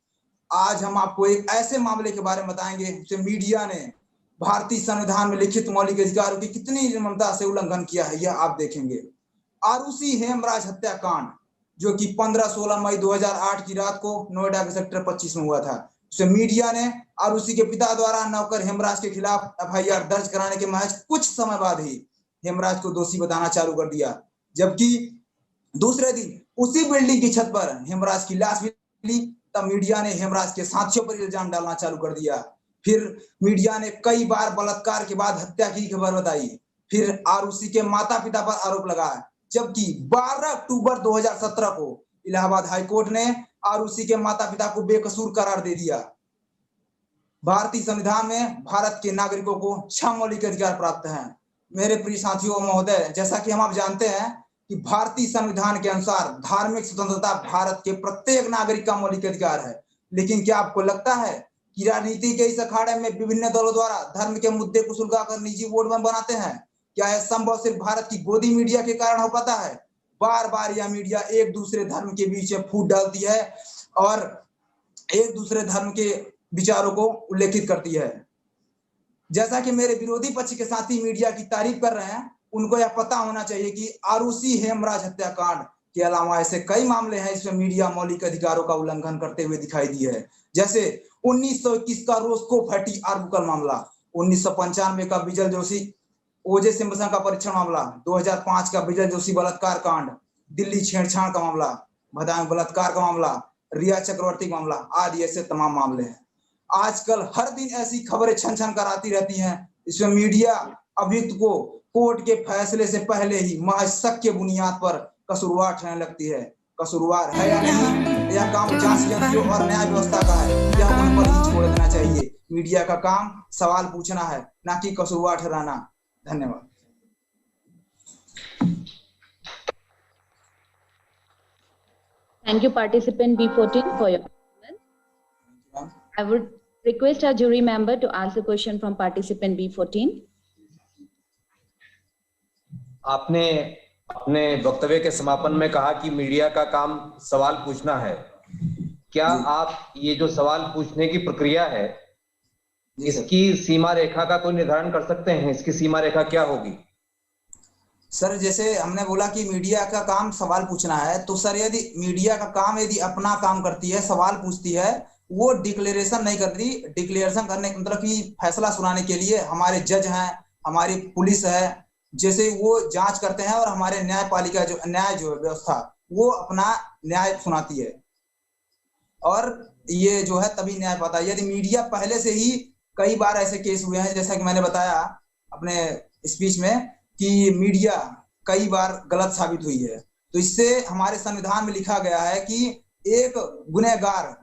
आज हम आपको एक ऐसे मामले के बारे में बताएंगे जिसे मीडिया ने भारतीय संविधान में लिखित मौलिक अधिकारों की कितनी निर्ममता से उल्लंघन किया है, यह आप देखेंगे। आरुषि हेमराज हत्याकांड, जो कि 15-16 मई 2008 की रात को नोएडा के सेक्टर 25 में हुआ था, उसे मीडिया ने आरुषि के पिता द्वारा नौकर हेमराज के खिलाफ एफआईआर दर्ज कराने के महज कुछ समय बाद ही हेमराज को दोषी बताना चालू कर दिया। जबकि दूसरे दिन उसी बिल्डिंग की छत पर हेमराज की लाश मिली, तब मीडिया ने हेमराज के साथियों पर इल्जाम डालना चालू कर दिया। फिर मीडिया ने कई बार बलात्कार के बाद हत्या की खबर बताई। फिर आरुषि के माता पिता पर आरोप लगाया, जबकि 12 अक्टूबर 2017 को इलाहाबाद हाईकोर्ट ने आरुषि के माता पिता को बेकसूर करार दे दिया। भारतीय संविधान में भारत के नागरिकों को 6 मौलिक अधिकार प्राप्त हैं। मेरे प्रिय साथियों महोदय, जैसा कि हम आप जानते हैं कि भारतीय संविधान के अनुसार धार्मिक स्वतंत्रता भारत के प्रत्येक नागरिक का मौलिक अधिकार है। लेकिन क्या आपको लगता है कि राजनीति के इस अखाड़े में विभिन्न दलों द्वारा धर्म के मुद्दे को सुलगाकर निजी वोट बैंक बनाते हैं? क्या यह संभव सिर्फ भारत की गोदी मीडिया के कारण हो पाता है? बार बार यह मीडिया एक दूसरे धर्म के बीच में फूट डालती है और एक दूसरे धर्म के विचारों को उल्लेखित करती है। जैसा कि मेरे विरोधी पक्ष के साथी मीडिया की तारीफ कर रहे हैं, उनको यह पता होना चाहिए कि आरुषि हेमराज हत्याकांड के अलावा ऐसे कई मामले हैं इसमें मीडिया मौलिक अधिकारों का उल्लंघन करते हुए दिखाई दी है। जैसे 1921 का रोस्को फैटी आर्टिकल मामला, 1995 का बिजल जोशी ओजे सिम्पसन का परीक्षण मामला, 2005 का बिजल जोशी बलात्कार कांड, दिल्ली छेड़छाड़ का मामला, भदायूं बलात्कार का मामला, रिया चक्रवर्ती का मामला आदि ऐसे तमाम मामले हैं। आजकल हर दिन ऐसी खबरें छन छन कर आती रहती हैं। इसमें मीडिया अभियुक्त को कोर्ट के फैसले से पहले ही महज शक के बुनियाद पर कसूरवार ठहरने लगती है। कसूरवार है या नहीं, यह काम जांच एजेंसियों और न्याय व्यवस्था का है, यह उन पर ही छोड़ देना चाहिए। मीडिया का काम सवाल पूछना है, ना कि कसूरवार ठहराना। धन्यवाद। Thank you, participant B14, for your comment. I would request our jury member to ask the question from participant B14. आपने अपने वक्तव्य के समापन में कहा कि मीडिया का काम सवाल पूछना है। क्या आप ये जो सवाल पूछने की प्रक्रिया है, इसकी सीमा रेखा का कोई निर्धारण कर सकते हैं? इसकी सीमा रेखा क्या होगी? सर, जैसे हमने बोला कि मीडिया का काम सवाल पूछना है, तो सर यदि मीडिया का काम यदि अपना काम करती है, सवाल पूछती है, वो डिक्लेरेशन नहीं करती। डिक्लेरेशन करने का मतलब कि फैसला सुनाने के लिए हमारे जज हैं, हमारी पुलिस है, जैसे वो जांच करते हैं और हमारे न्यायपालिका जो न्याय जो व्यवस्था वो अपना न्याय सुनाती है और ये जो है तभी न्याय पाता है। यदि मीडिया पहले से ही कई बार ऐसे केस हुए हैं, जैसा कि मैंने बताया अपने स्पीच में कि मीडिया कई बार गलत साबित हुई है, तो इससे हमारे संविधान में लिखा गया है कि एक गुनहगार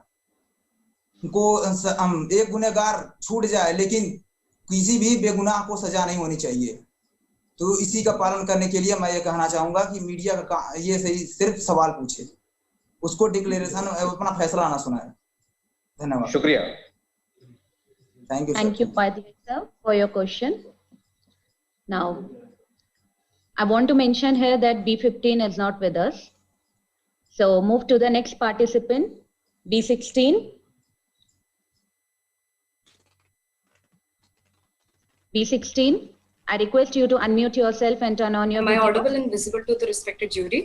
छूट जाए लेकिन किसी भी बेगुनाह को सजा नहीं होनी चाहिए। तो इसी का पालन करने के लिए मैं ये कहना चाहूंगा कि मीडिया का ये सही सिर्फ सवाल पूछे, उसको डिक्लेरेशन अपना फैसला ना सुनाए। धन्यवाद। शुक्रिया। Thank you, Radhika, for your question. Now, I want to mention here that B15 is not with us. So move to the next participant, B16. B16, I request you to unmute yourself and turn on your Am I video. audible and visible to the respected jury?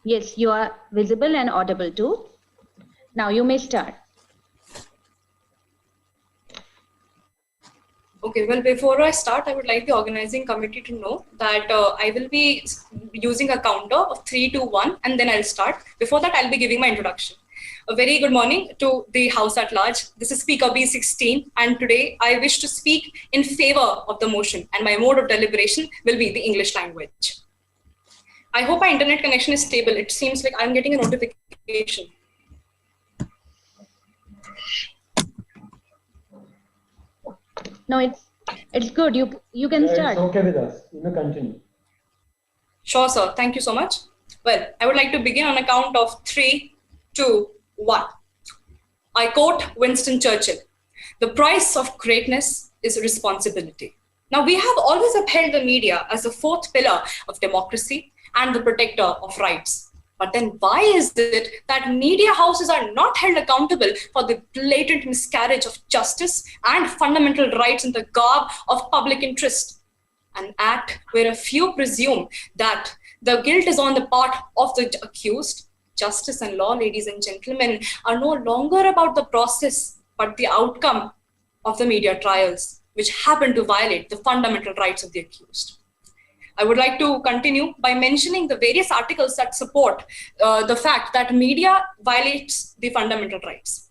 Yes, you are visible and audible too. Now you may start. Okay, well, before I start, I would like the organizing committee to know that I will be using a counter of 3, 2, 1, and then I'll start. Before that, I'll be giving my introduction. A very good morning to the House at large. This is Speaker B16, and today I wish to speak in favor of the motion, and my mode of deliberation will be the English language. I hope my internet connection is stable. It seems like I'm getting a notification. No, it's good. You can start. It's okay with us. You may continue. Sure, sir. Thank you so much. Well, I would like to begin on a count of 3, 2, 1. I quote Winston Churchill, "The price of greatness is responsibility." Now, we have always upheld the media as the fourth pillar of democracy and the protector of rights. But then why is it that media houses are not held accountable for the blatant miscarriage of justice and fundamental rights in the garb of public interest? An act where a few presume that the guilt is on the part of the accused. Justice and law, ladies and gentlemen, are no longer about the process, but the outcome of the media trials, which happen to violate the fundamental rights of the accused. I would like to continue by mentioning the various articles that support the fact that media violates the fundamental rights.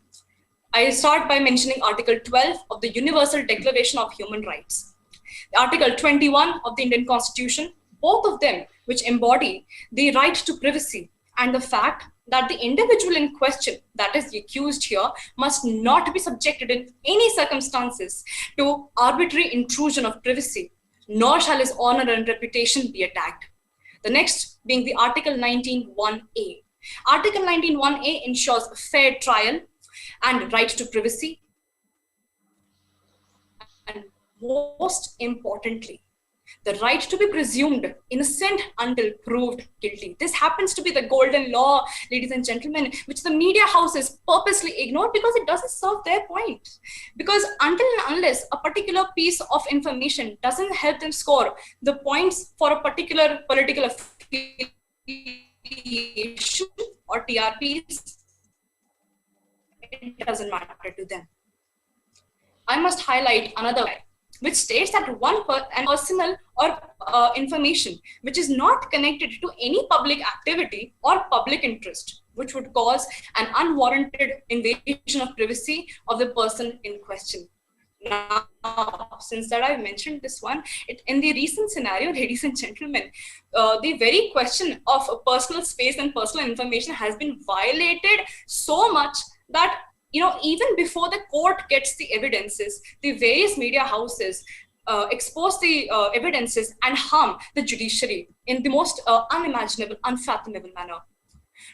I start by mentioning Article 12 of the Universal Declaration of Human Rights, Article 21 of the Indian Constitution, both of them which embody the right to privacy and the fact that the individual in question, that is the accused here, must not be subjected in any circumstances to arbitrary intrusion of privacy, nor shall his honor and reputation be attacked. The next being the Article 19(1)(a). Article 19(1)(a) ensures a fair trial and right to privacy, and most importantly, the right to be presumed innocent until proved guilty. This happens to be the golden law, ladies and gentlemen, which the media houses purposely ignore because it doesn't serve their point. Because until and unless a particular piece of information doesn't help them score the points for a particular political affiliation or TRPs, it doesn't matter to them. I must highlight another way, which states that personal or information which is not connected to any public activity or public interest, which would cause an unwarranted invasion of privacy of the person in question. Now, since that I've mentioned this one, in the recent scenario, ladies and gentlemen, the very question of personal space and personal information has been violated so much that, even before the court gets the evidences, the various media houses expose the evidences and harm the judiciary in the most unimaginable, unfathomable manner.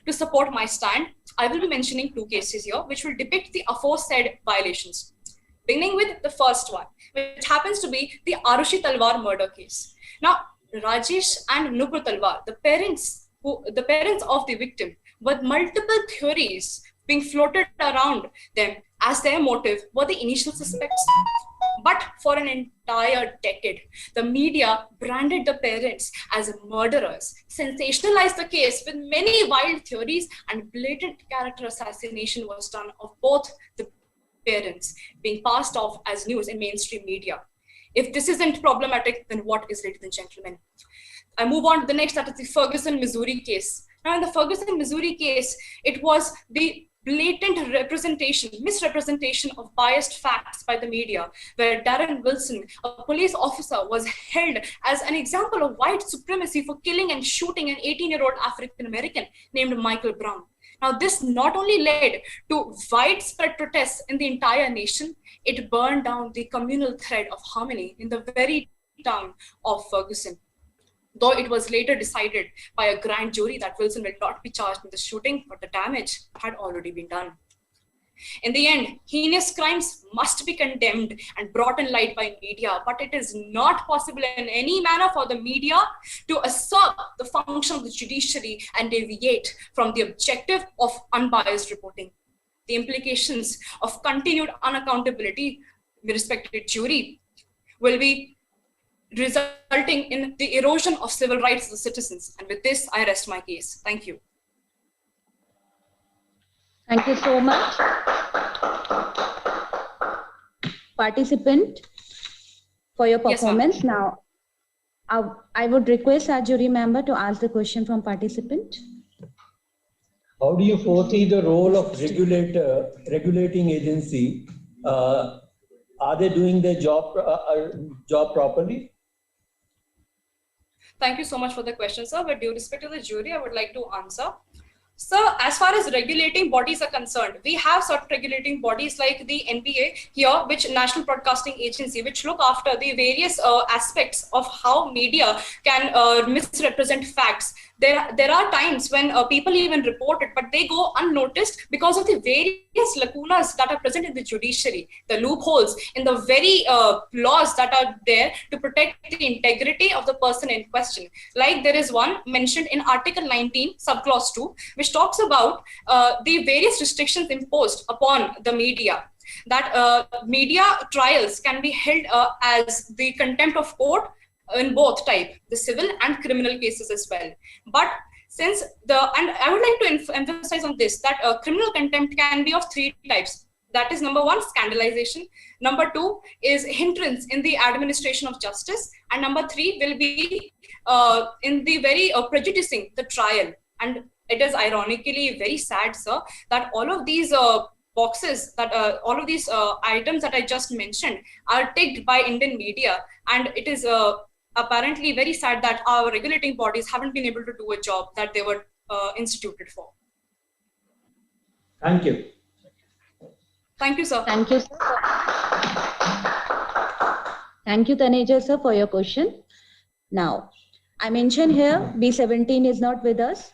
To support my stand, I will be mentioning 2 cases here, which will depict the aforesaid violations. Beginning with the first one, which happens to be the Arushi Talwar murder case. Now, Rajesh and Nupur Talwar, the parents of the victim, with multiple theories being floated around them as their motive, were the initial suspects. But for an entire decade, the media branded the parents as murderers, sensationalized the case with many wild theories, and blatant character assassination was done of both the parents, being passed off as news in mainstream media. If this isn't problematic, then what is, ladies and gentlemen? I move on to the next, that is the Ferguson, Missouri case. Now, in the Ferguson, Missouri case, it was the blatant misrepresentation of biased facts by the media, where Darren Wilson, a police officer, was held as an example of white supremacy for killing and shooting an 18-year-old African-American named Michael Brown. Now, this not only led to widespread protests in the entire nation, it burned down the communal thread of harmony in the very town of Ferguson. Though it was later decided by a grand jury that Wilson will not be charged in the shooting, but the damage had already been done. In the end, heinous crimes must be condemned and brought in light by media, but it is not possible in any manner for the media to usurp the function of the judiciary and deviate from the objective of unbiased reporting. The implications of continued unaccountability with respect to jury will be resulting in the erosion of civil rights of the citizens. And with this, I rest my case. Thank you. Thank you so much. Participant, for your performance. Yes, now, I would request our jury member to ask the question from participant. How do you foresee the role of regulating agency? Are they doing their job properly? Thank you so much for the question, sir. With due respect to the jury, I would like to answer. So, as far as regulating bodies are concerned, we have certain regulating bodies like the NBA here, which National Broadcasting Agency, which look after the various aspects of how media can misrepresent facts. There are times when people even report it, but they go unnoticed because of the various lacunas that are present in the judiciary, the loopholes in the very laws that are there to protect the integrity of the person in question. Like there is one mentioned in Article 19, subclause 2, which talks about the various restrictions imposed upon the media. That media trials can be held as the contempt of court in both type, the civil and criminal cases as well. But since and I would like to emphasize on this, that criminal contempt can be of 3 types. That is, number 1, scandalization. Number 2 is hindrance in the administration of justice. And number 3 will be in the very prejudicing the trial. And it is ironically very sad, sir, that all of these boxes, that all of these items that I just mentioned are ticked by Indian media. And it is apparently very sad that our regulating bodies haven't been able to do a job that they were instituted for. Thank you. Thank you, sir. Thank you, sir. Thank you, Taneja, sir, for your question. Now, I mentioned here B17 is not with us.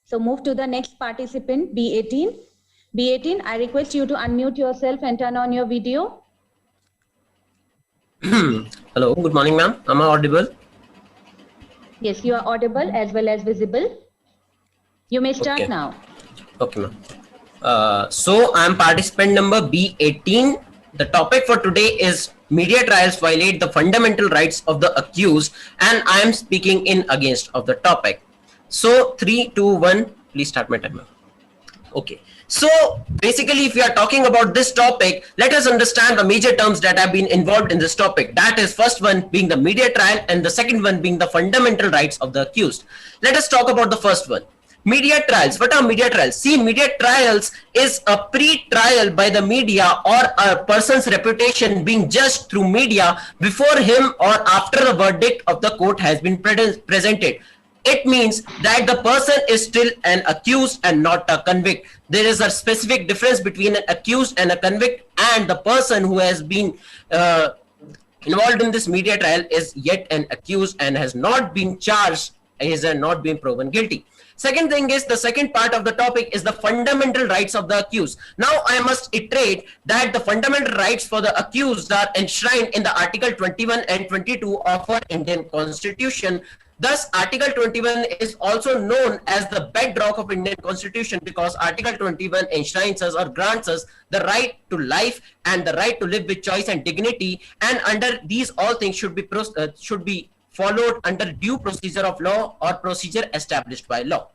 So move to the next participant, B18. B18, I request you to unmute yourself and turn on your video. Hello, good morning, ma'am. Am I audible? Yes, you are audible as well as visible. You may start Okay. now. Okay, ma'am. So I am participant number B18. The topic for today is media trials violate the fundamental rights of the accused, and I am speaking in against of the topic. So 3, 2, 1, please start my timer. Okay. So basically, if we are talking about this topic, let us understand the major terms that have been involved in this topic. That is, first one being the media trial and the second one being the fundamental rights of the accused. Let us talk about the first one. Media trials. What are media trials? See, media trials is a pre-trial by the media or a person's reputation being judged through media before him or after the verdict of the court has been presented. It means that the person is still an accused and not a convict. There is a specific difference between an accused and a convict, and the person who has been involved in this media trial is yet an accused and has not been charged, has not been proven guilty. Second thing is, the second part of the topic is the fundamental rights of the accused. Now I must iterate that the fundamental rights for the accused are enshrined in the Article 21 and 22 of our Indian Constitution. Thus, Article 21 is also known as the bedrock of Indian Constitution because Article 21 enshrines us or grants us the right to life and the right to live with choice and dignity. And under these, all things should be followed under due procedure of law or procedure established by law.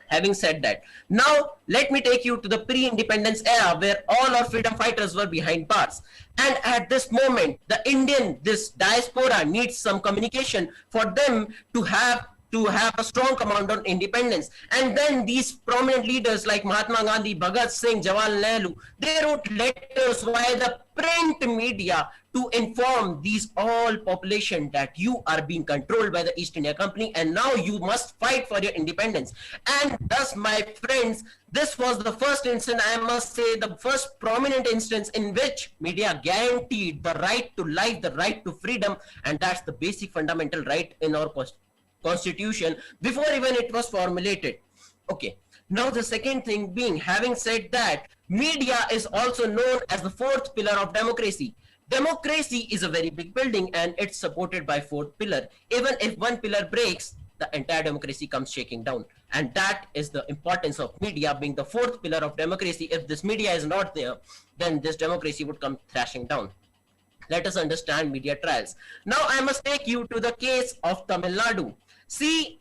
Having said that, now let me take you to the pre-independence era where all our freedom fighters were behind bars. And at this moment, this diaspora needs some communication for them to have a strong command on independence. And then these prominent leaders like Mahatma Gandhi, Bhagat Singh, Jawaharlal Nehru, they wrote letters via the print media to inform these all population that you are being controlled by the East India Company and now you must fight for your independence. And thus, my friends, this was the first instance, I must say, the first prominent instance in which media guaranteed the right to life, the right to freedom, and that's the basic fundamental right in our Constitution before even it was formulated. Okay. Now the second thing being, having said that, media is also known as the fourth pillar of democracy. Democracy is a very big building and it's supported by fourth pillar. Even if one pillar breaks, the entire democracy comes shaking down. And that is the importance of media being the fourth pillar of democracy. If this media is not there, then this democracy would come thrashing down. Let us understand media trials. Now I must take you to the case of Tamil Nadu. See,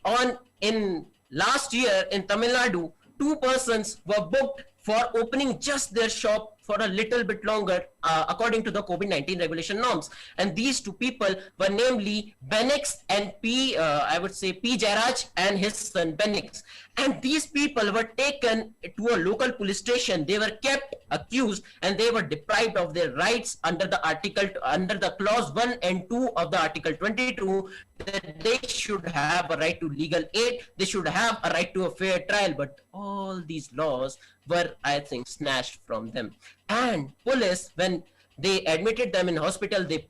in last year in Tamil Nadu, 2 persons were booked for opening just their shop for a little bit longer according to the COVID-19 regulation norms. And these 2 people were namely Benix and P Jairaj and his son Benix. And these people were taken to a local police station. They were kept accused and they were deprived of their rights under the clause 1 and 2 of the Article 22, that they should have a right to legal aid, they should have a right to a fair trial. But all these laws were, I think, snatched from them. And police, when they admitted them in hospital, they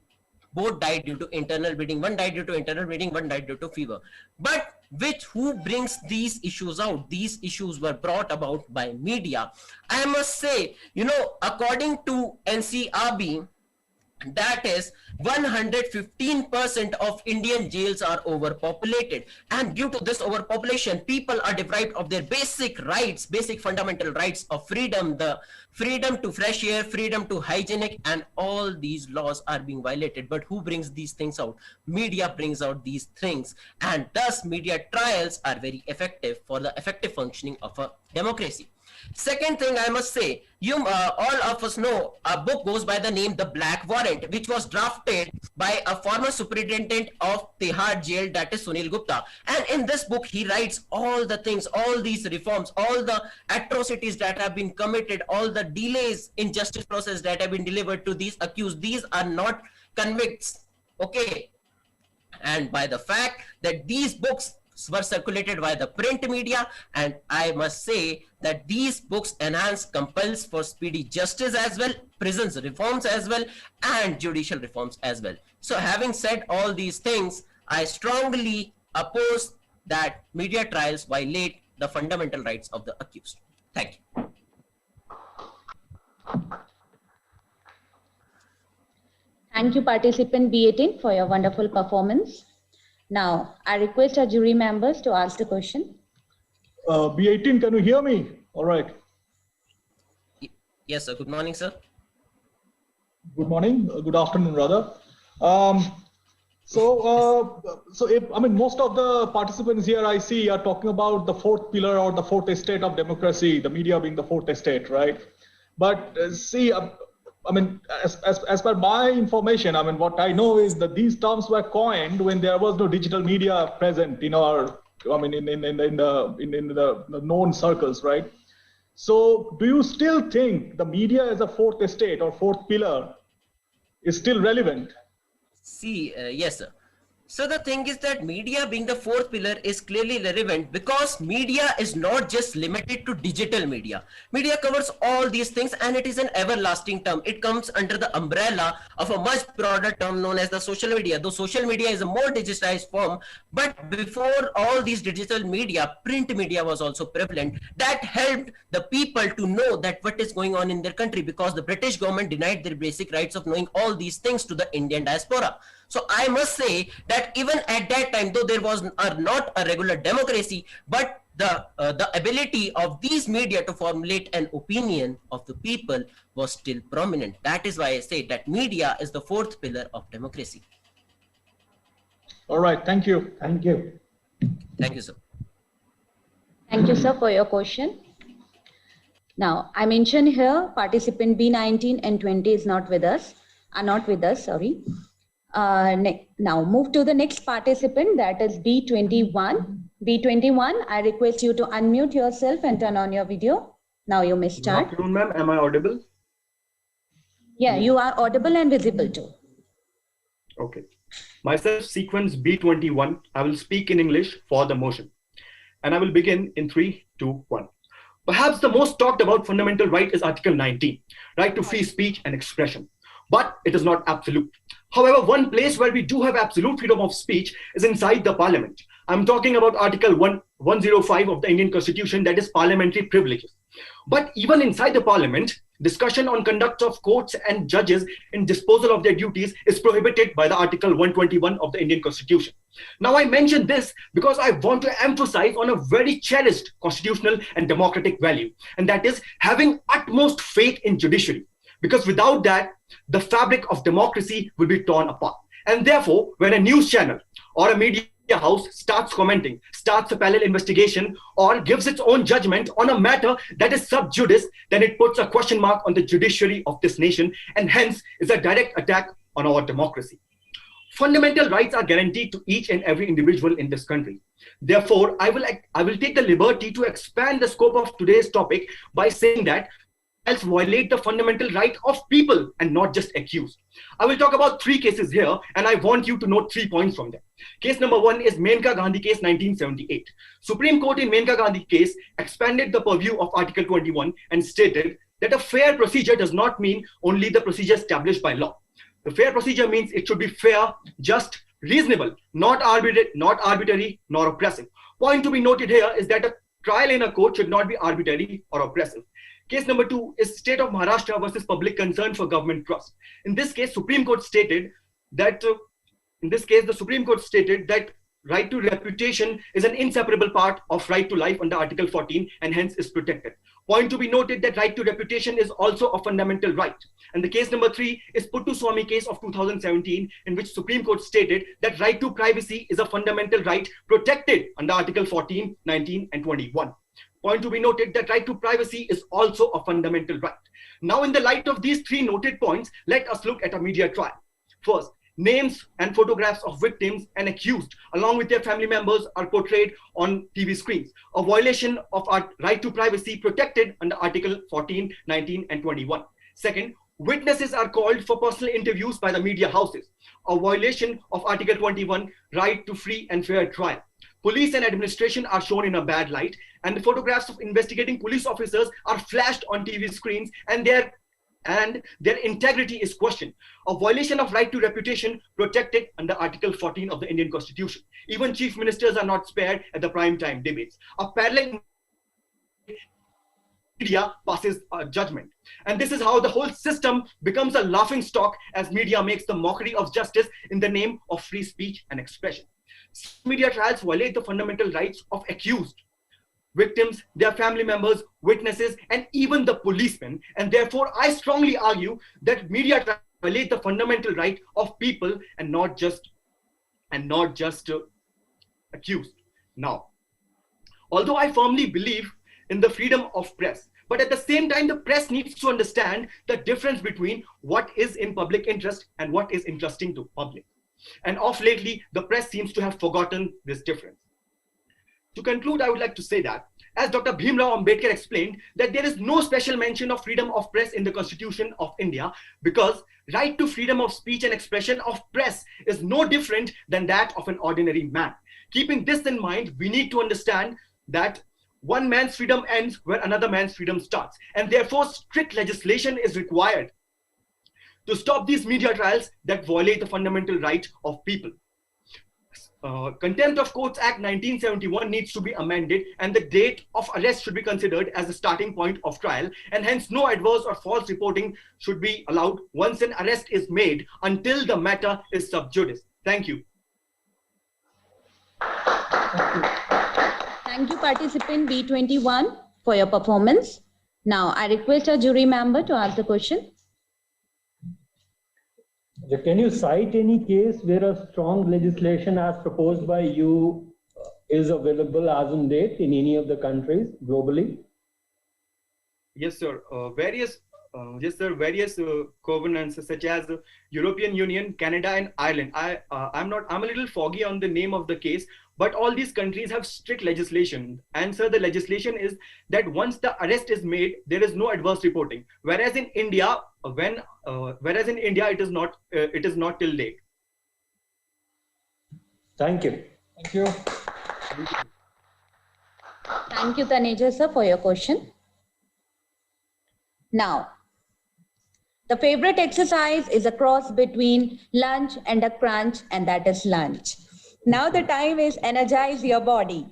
both died due to internal bleeding. One died due to internal bleeding, one died due to fever. But who brings these issues out? These issues were brought about by media. I must say, according to NCRB, that is 115% of Indian jails are overpopulated, and due to this overpopulation, people are deprived of their basic rights, basic fundamental rights of freedom, the freedom to fresh air, freedom to hygienic, and all these laws are being violated. But who brings these things out? Media brings out these things, and thus media trials are very effective for the effective functioning of a democracy. Second thing I must say, all of us know a book goes by the name The Black Warrant, which was drafted by a former superintendent of Tihar jail, that is Sunil Gupta. And in this book, he writes all the things, all these reforms, all the atrocities that have been committed, all the delays in justice process that have been delivered to these accused. These are not convicts, okay? And by the fact that these books were circulated by the print media, and I must say that these books enhance compels for speedy justice as well, prisons reforms as well, and judicial reforms as well. So having said all these things, I strongly oppose that media trials violate the fundamental rights of the accused. Thank you. Thank you, participant B18, for your wonderful performance. Now, I request our jury members to ask the question. B18, can you hear me? All right. Yes, sir. Good morning, sir. Good morning. Good afternoon, rather. Most of the participants here I see are talking about the fourth pillar or the fourth estate of democracy, the media being the fourth estate, right? But as per my information, what I know is that these terms were coined when there was no digital media present in our, in the known circles, right? So, do you still think the media as a fourth estate or fourth pillar is still relevant? See, yes, sir. So the thing is that media being the fourth pillar is clearly relevant because media is not just limited to digital media. Media covers all these things and it is an everlasting term. It comes under the umbrella of a much broader term known as the social media. Though social media is a more digitized form, but before all these digital media, print media was also prevalent. That helped the people to know that what is going on in their country, because the British government denied their basic rights of knowing all these things to the Indian diaspora. So I must say that even at that time, though there was not a regular democracy, but the ability of these media to formulate an opinion of the people was still prominent. That is why I say that media is the fourth pillar of democracy. All right. Thank you. Thank you. Thank you, sir. Thank you, sir, for your question. Now, I mentioned here participant B19 and 20 is not with us, sorry. Now move to the next participant, that is B21. B21, I request you to unmute yourself and turn on your video. Now you may start. Good afternoon, ma'am. Am I audible? Yeah, you are audible and visible too. Okay. Myself, sequence B21. I will speak in English for the motion. And I will begin in 3, 2, 1. Perhaps the most talked about fundamental right is Article 19, right to free speech and expression. But it is not absolute. However, one place where we do have absolute freedom of speech is inside the parliament. I'm talking about Article 105 of the Indian Constitution, that is parliamentary privileges. But even inside the parliament, discussion on conduct of courts and judges in disposal of their duties is prohibited by the Article 121 of the Indian Constitution. Now I mention this because I want to emphasize on a very cherished constitutional and democratic value, and that is having utmost faith in judiciary. Because without that, the fabric of democracy will be torn apart. And therefore, when a news channel or a media house starts commenting, starts a parallel investigation, or gives its own judgment on a matter that is sub judice, then it puts a question mark on the judiciary of this nation, and hence is a direct attack on our democracy. Fundamental rights are guaranteed to each and every individual in this country. Therefore, I will take the liberty to expand the scope of today's topic by saying that else violate the fundamental right of people and not just accused. I will talk about 3 cases here, and I want you to note 3 points from them. Case number 1 is Menka Gandhi case 1978. Supreme Court in Menka Gandhi case expanded the purview of Article 21 and stated that a fair procedure does not mean only the procedure established by law. The fair procedure means it should be fair, just, reasonable, not arbitrary, nor oppressive. Point to be noted here is that a trial in a court should not be arbitrary or oppressive. Case number 2 is State of Maharashtra versus Public Concern for Government Trust. In this case, Supreme Court stated that the Supreme Court stated that right to reputation is an inseparable part of right to life under Article 14 and hence is protected. Point to be noted that right to reputation is also a fundamental right. And the case number 3 is Puttu Swamy case of 2017, in which Supreme Court stated that right to privacy is a fundamental right protected under Article 14, 19, and 21. Point to be noted that right to privacy is also a fundamental right. Now, in the light of these 3 noted points, let us look at a media trial. First, names and photographs of victims and accused along with their family members are portrayed on TV screens, a violation of our right to privacy protected under Article 14, 19, and 21. Second, witnesses are called for personal interviews by the media houses, a violation of Article 21, right to free and fair trial. Police and administration are shown in a bad light, and the photographs of investigating police officers are flashed on TV screens, and their integrity is questioned. A violation of right to reputation protected under Article 14 of the Indian Constitution. Even chief ministers are not spared at the prime time debates. A parallel media passes judgment. And this is how the whole system becomes a laughing stock as media makes the mockery of justice in the name of free speech and expression. Media trials violate the fundamental rights of accused, victims, their family members, witnesses, and even the policemen. And therefore, I strongly argue that media trials violate the fundamental right of people and not just accused. Now, although I firmly believe in the freedom of press, but at the same time, the press needs to understand the difference between what is in public interest and what is interesting to public. And of lately, the press seems to have forgotten this difference. To conclude, I would like to say that, as Dr. Bhimrao Ambedkar explained, that there is no special mention of freedom of press in the Constitution of India, because right to freedom of speech and expression of press is no different than that of an ordinary man. Keeping this in mind, we need to understand that one man's freedom ends where another man's freedom starts, and therefore strict legislation is required to stop these media trials that violate the fundamental right of people. Contempt of Courts Act 1971 needs to be amended, and the date of arrest should be considered as the starting point of trial, and hence no adverse or false reporting should be allowed once an arrest is made until the matter is sub judice. Thank you. Thank you, participant B21, for your performance. Now, I request a jury member to ask the question. Can you cite any case where a strong legislation as proposed by you is available as on date in any of the countries globally? Yes, sir. Various covenants such as European Union, Canada, and Ireland. I'm a little foggy on the name of the case, but all these countries have strict legislation. And sir, the legislation is that once the arrest is made, there is no adverse reporting. Whereas in India, it is not till date. Thank you. Thank you. Thank you, Taneja sir, for your question. Now, the favorite exercise is a cross between lunch and a crunch, and that is lunch. Now the time is energize your body.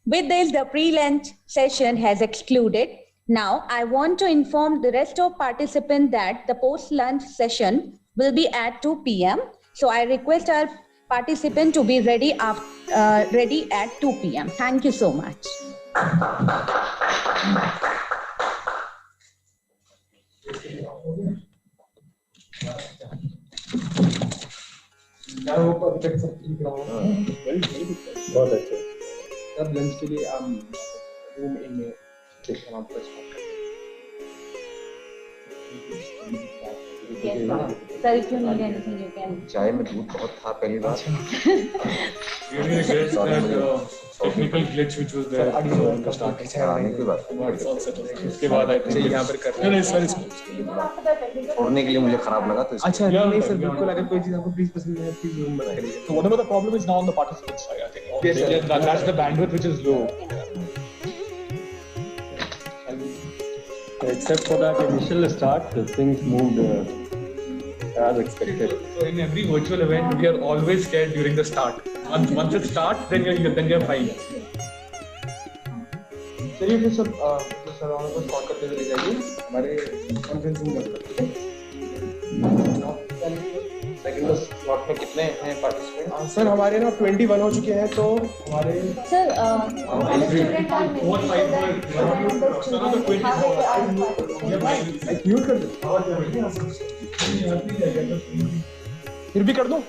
With this, the pre-lunch session has excluded. Now, I want to inform the rest of participants that the post-lunch session will be at 2 p.m. So I request our participant to be ready at 2 p.m. Thank you so much. बहुत अच्छे। तब lunch के लिए room ए में देखना आपको start Yes, sir, if you need anything, you can. चाय में दूध बहुत था पहली बार। Really regrets that technical glitch which was there at the start. उसके बाद I think यहाँ पर कर रहे हैं। It's very smooth. छोड़ने के लिए मुझे खराब लगा तो अच्छा नहीं सर बिल्कुल अगर कोई चीज आपको प्लीज पसंद है प्लीज रूम बना के So whatever the problem is now on the participant side, I think. Yes, that's the bandwidth which is low. Except for that initial start, things moved as expected. So in every virtual event, we are always scared during the start. Once it starts, then you're fine. चलिए फिर सब sir को call करते हुए ले जाइए हमारे conference room में ठीक है सेकंड स्लॉट में कितने हैं पार्टिसिपेंट सर हमारे ना 21 हो चुके हैं तो हमारे सर म्यूट कर दो फिर भी कर दो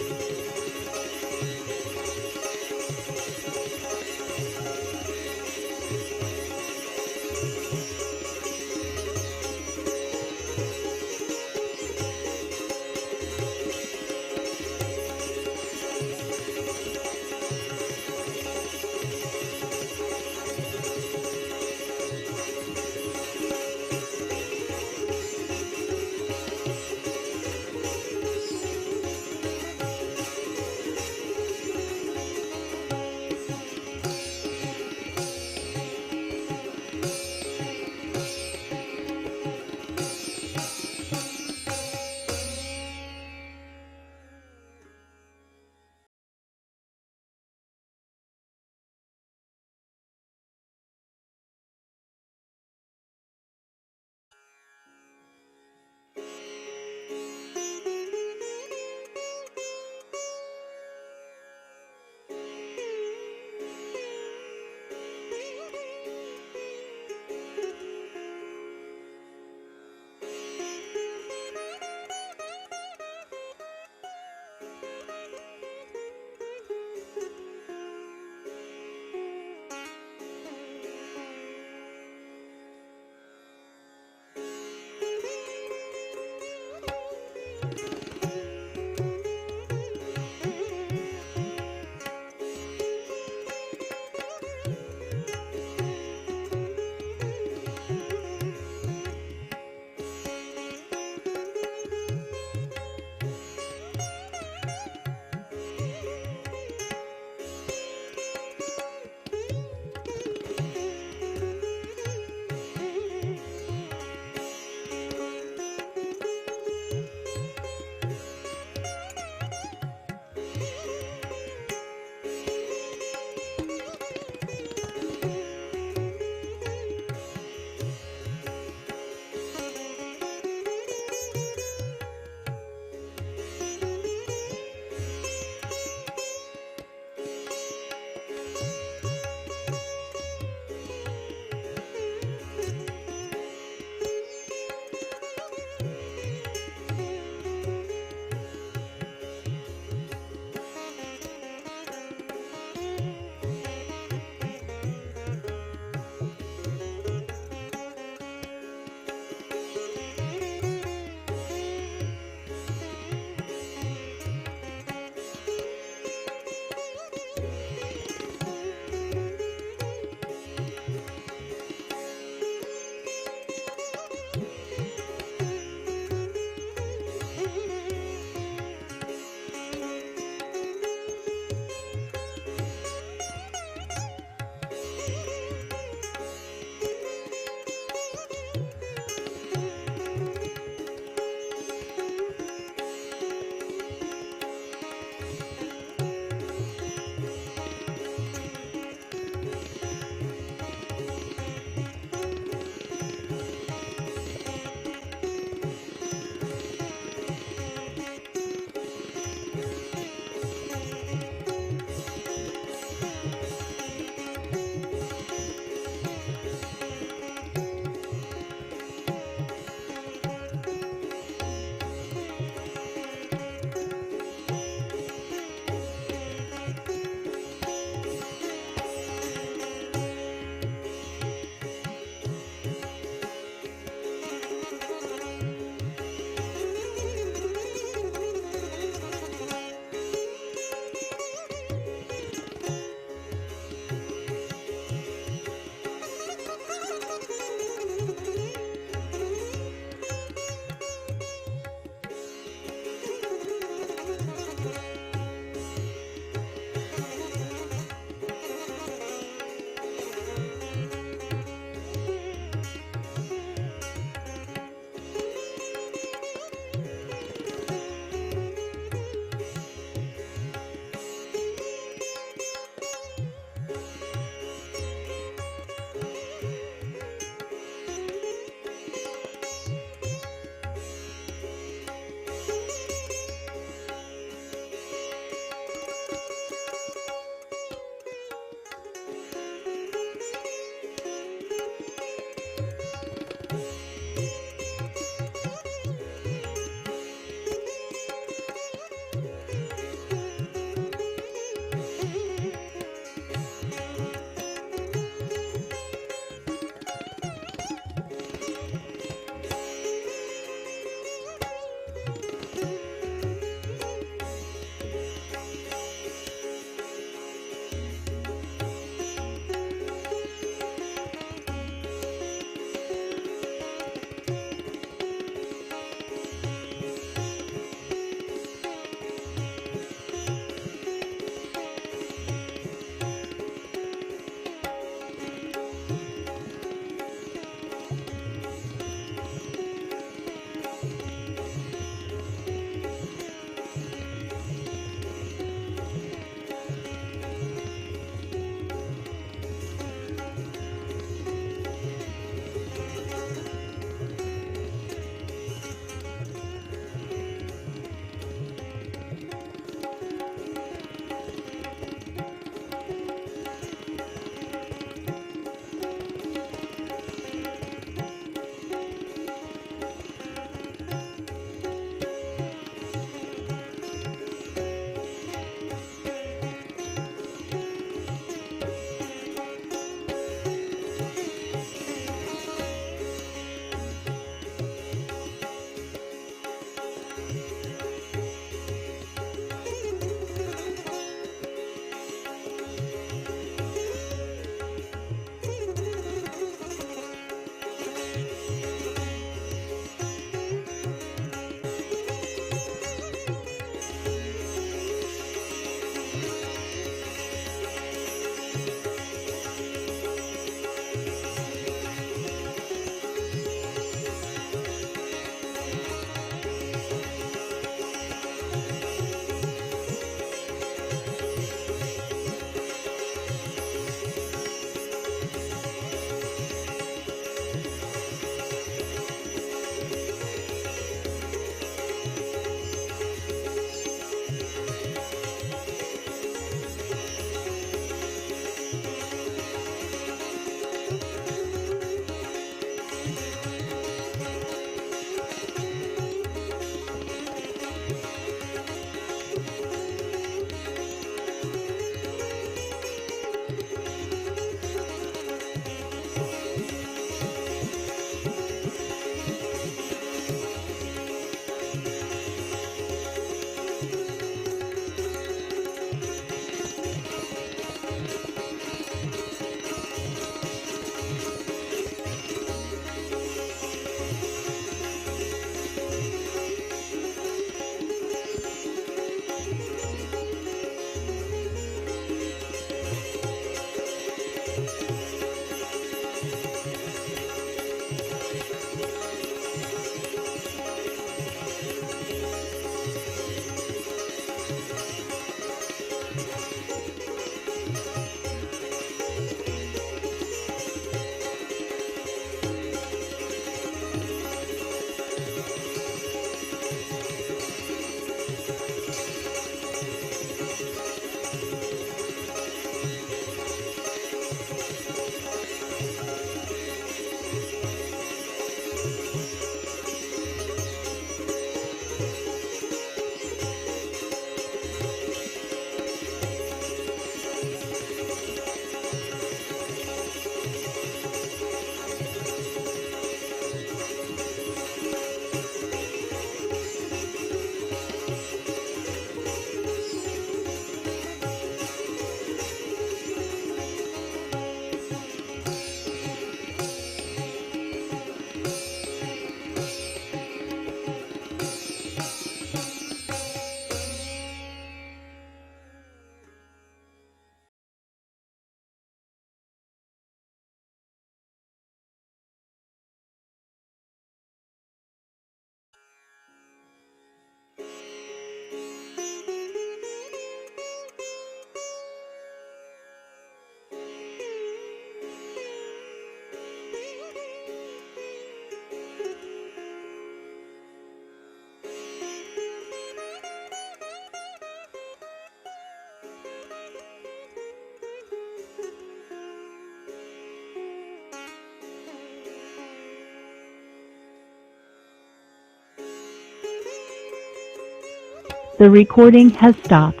The recording has stopped.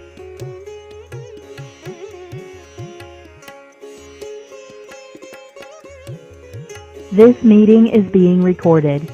This meeting is being recorded.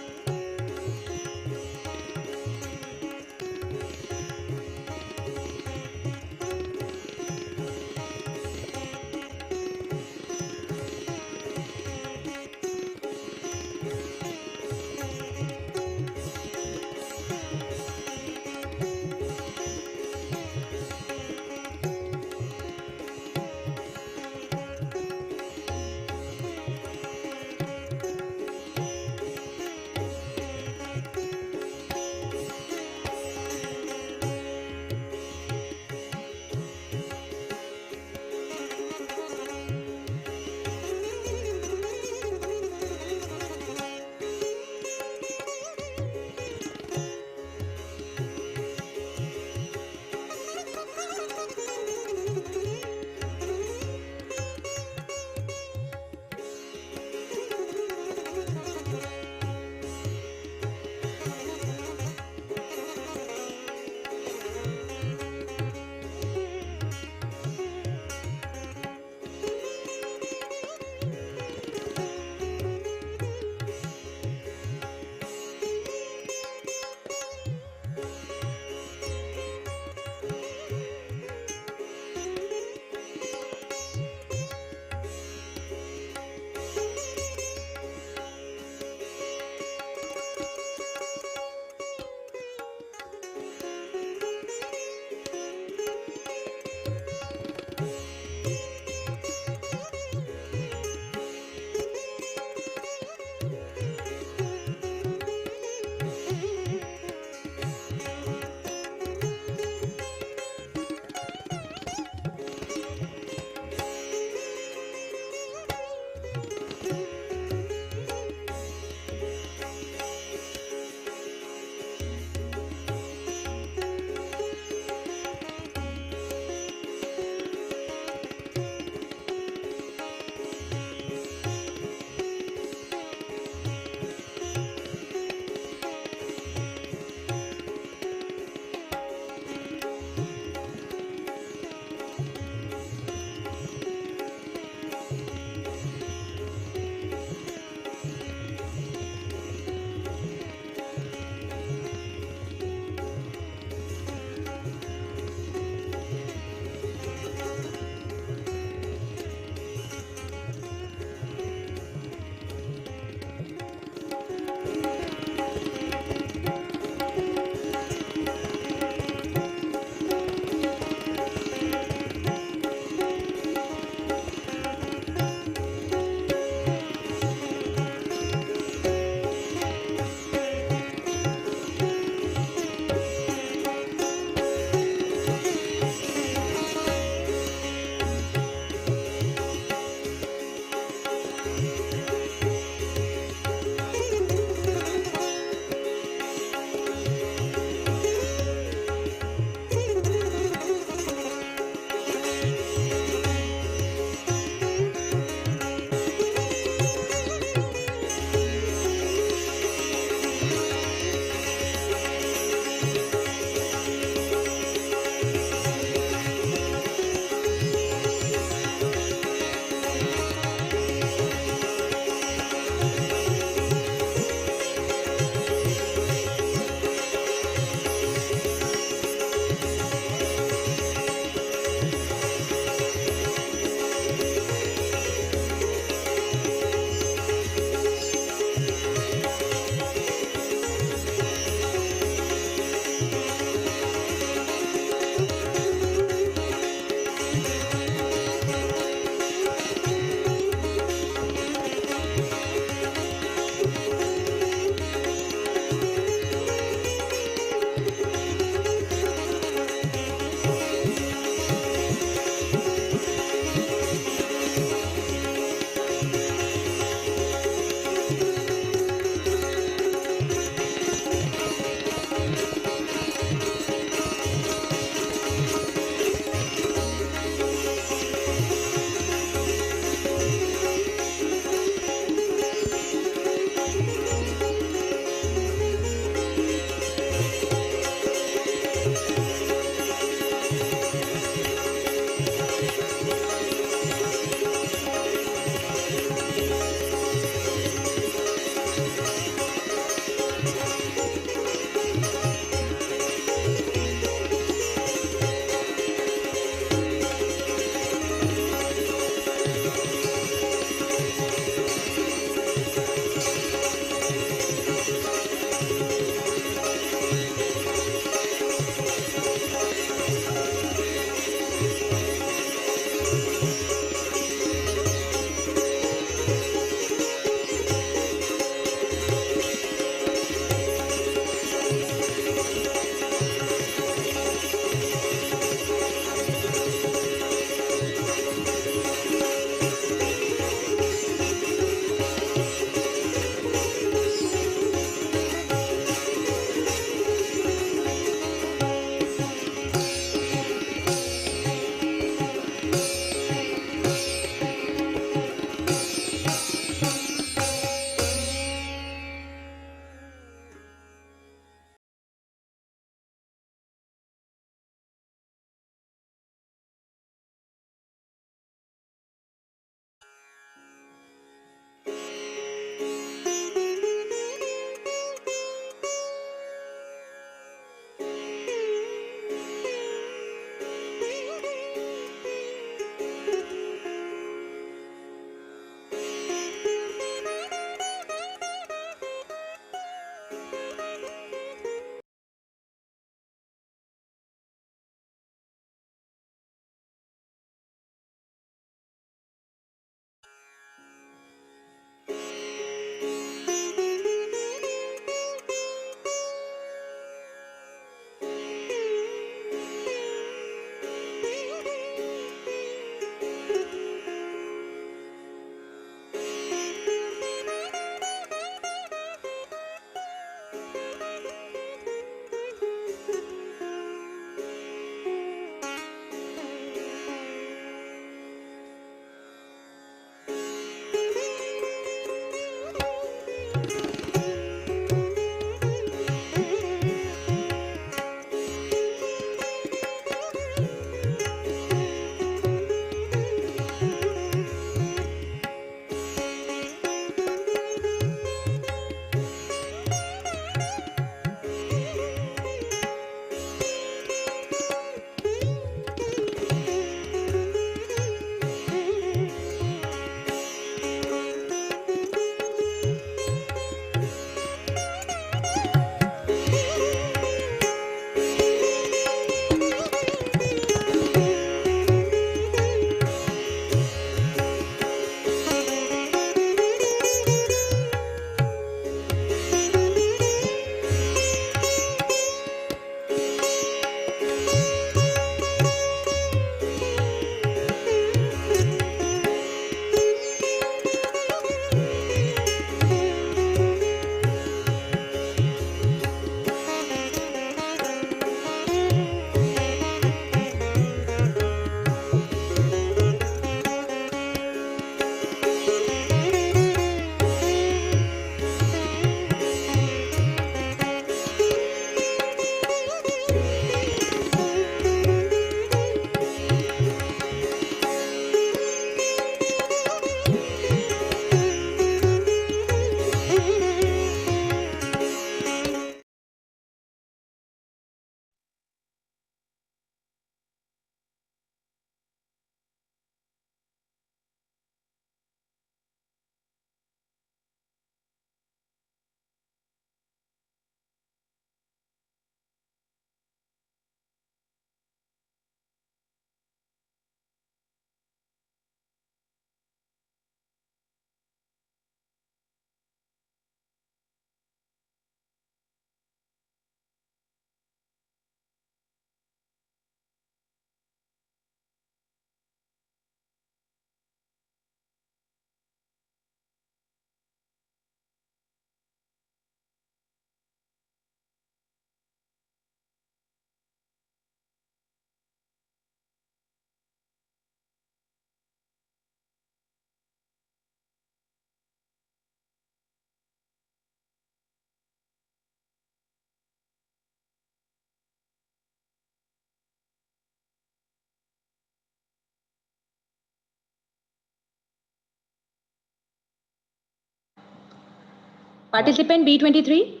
Participant B23.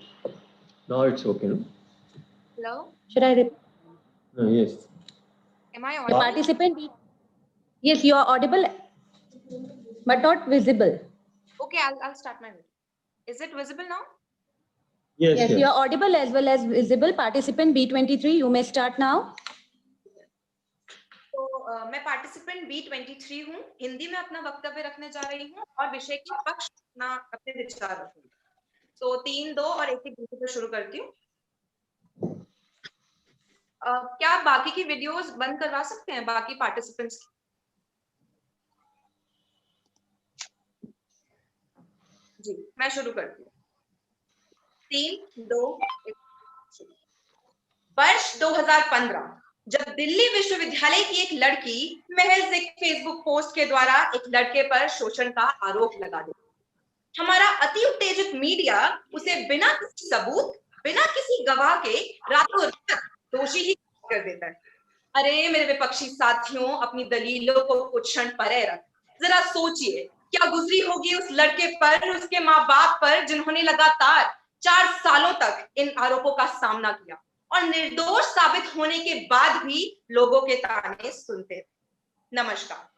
Now it's okay, no? Hello? Should I repeat? Yes. Am I The audible? participant, yes, you are audible, but not visible. Okay, I'll start my video. Is it visible now? Yes, you are audible as well as visible. Participant B23, you may start now. तो मैं participant B23 हूँ, हिंदी में अपना वक्तव्य रखने जा रही हूँ और विषय के पक्ष अपने विचार रखूंगी। तो 3, 2 और 1 गिनती से शुरू करती हूँ। क्या बाकी की वीडियोस बंद करवा सकते हैं बाकी पार्टिसिपेंट्स की? जी, मैं शुरू करती हूँ। 3, 2, 1। वर्ष 2015 जब दिल्ली विश्वविद्यालय की एक लड़की महज एक फेसबुक पोस्ट के द्वारा एक लड़के पर शोषण का आरोप लगा दी, हमारा अति उत्तेजित मीडिया उसे बिना किसी सबूत, बिना किसी गवाह के रातों रात दोषी ही कर देता है। अरे मेरे विपक्षी साथियों, अपनी दलीलों को कुछ क्षण परे रख, जरा सोचिए क्या गुजरी होगी उस लड़के पर, उसके माँ बाप पर, जिन्होंने लगातार 4 सालों तक इन आरोपों का सामना किया और निर्दोष साबित होने के बाद भी लोगों के ताने सुनते थे। नमस्कार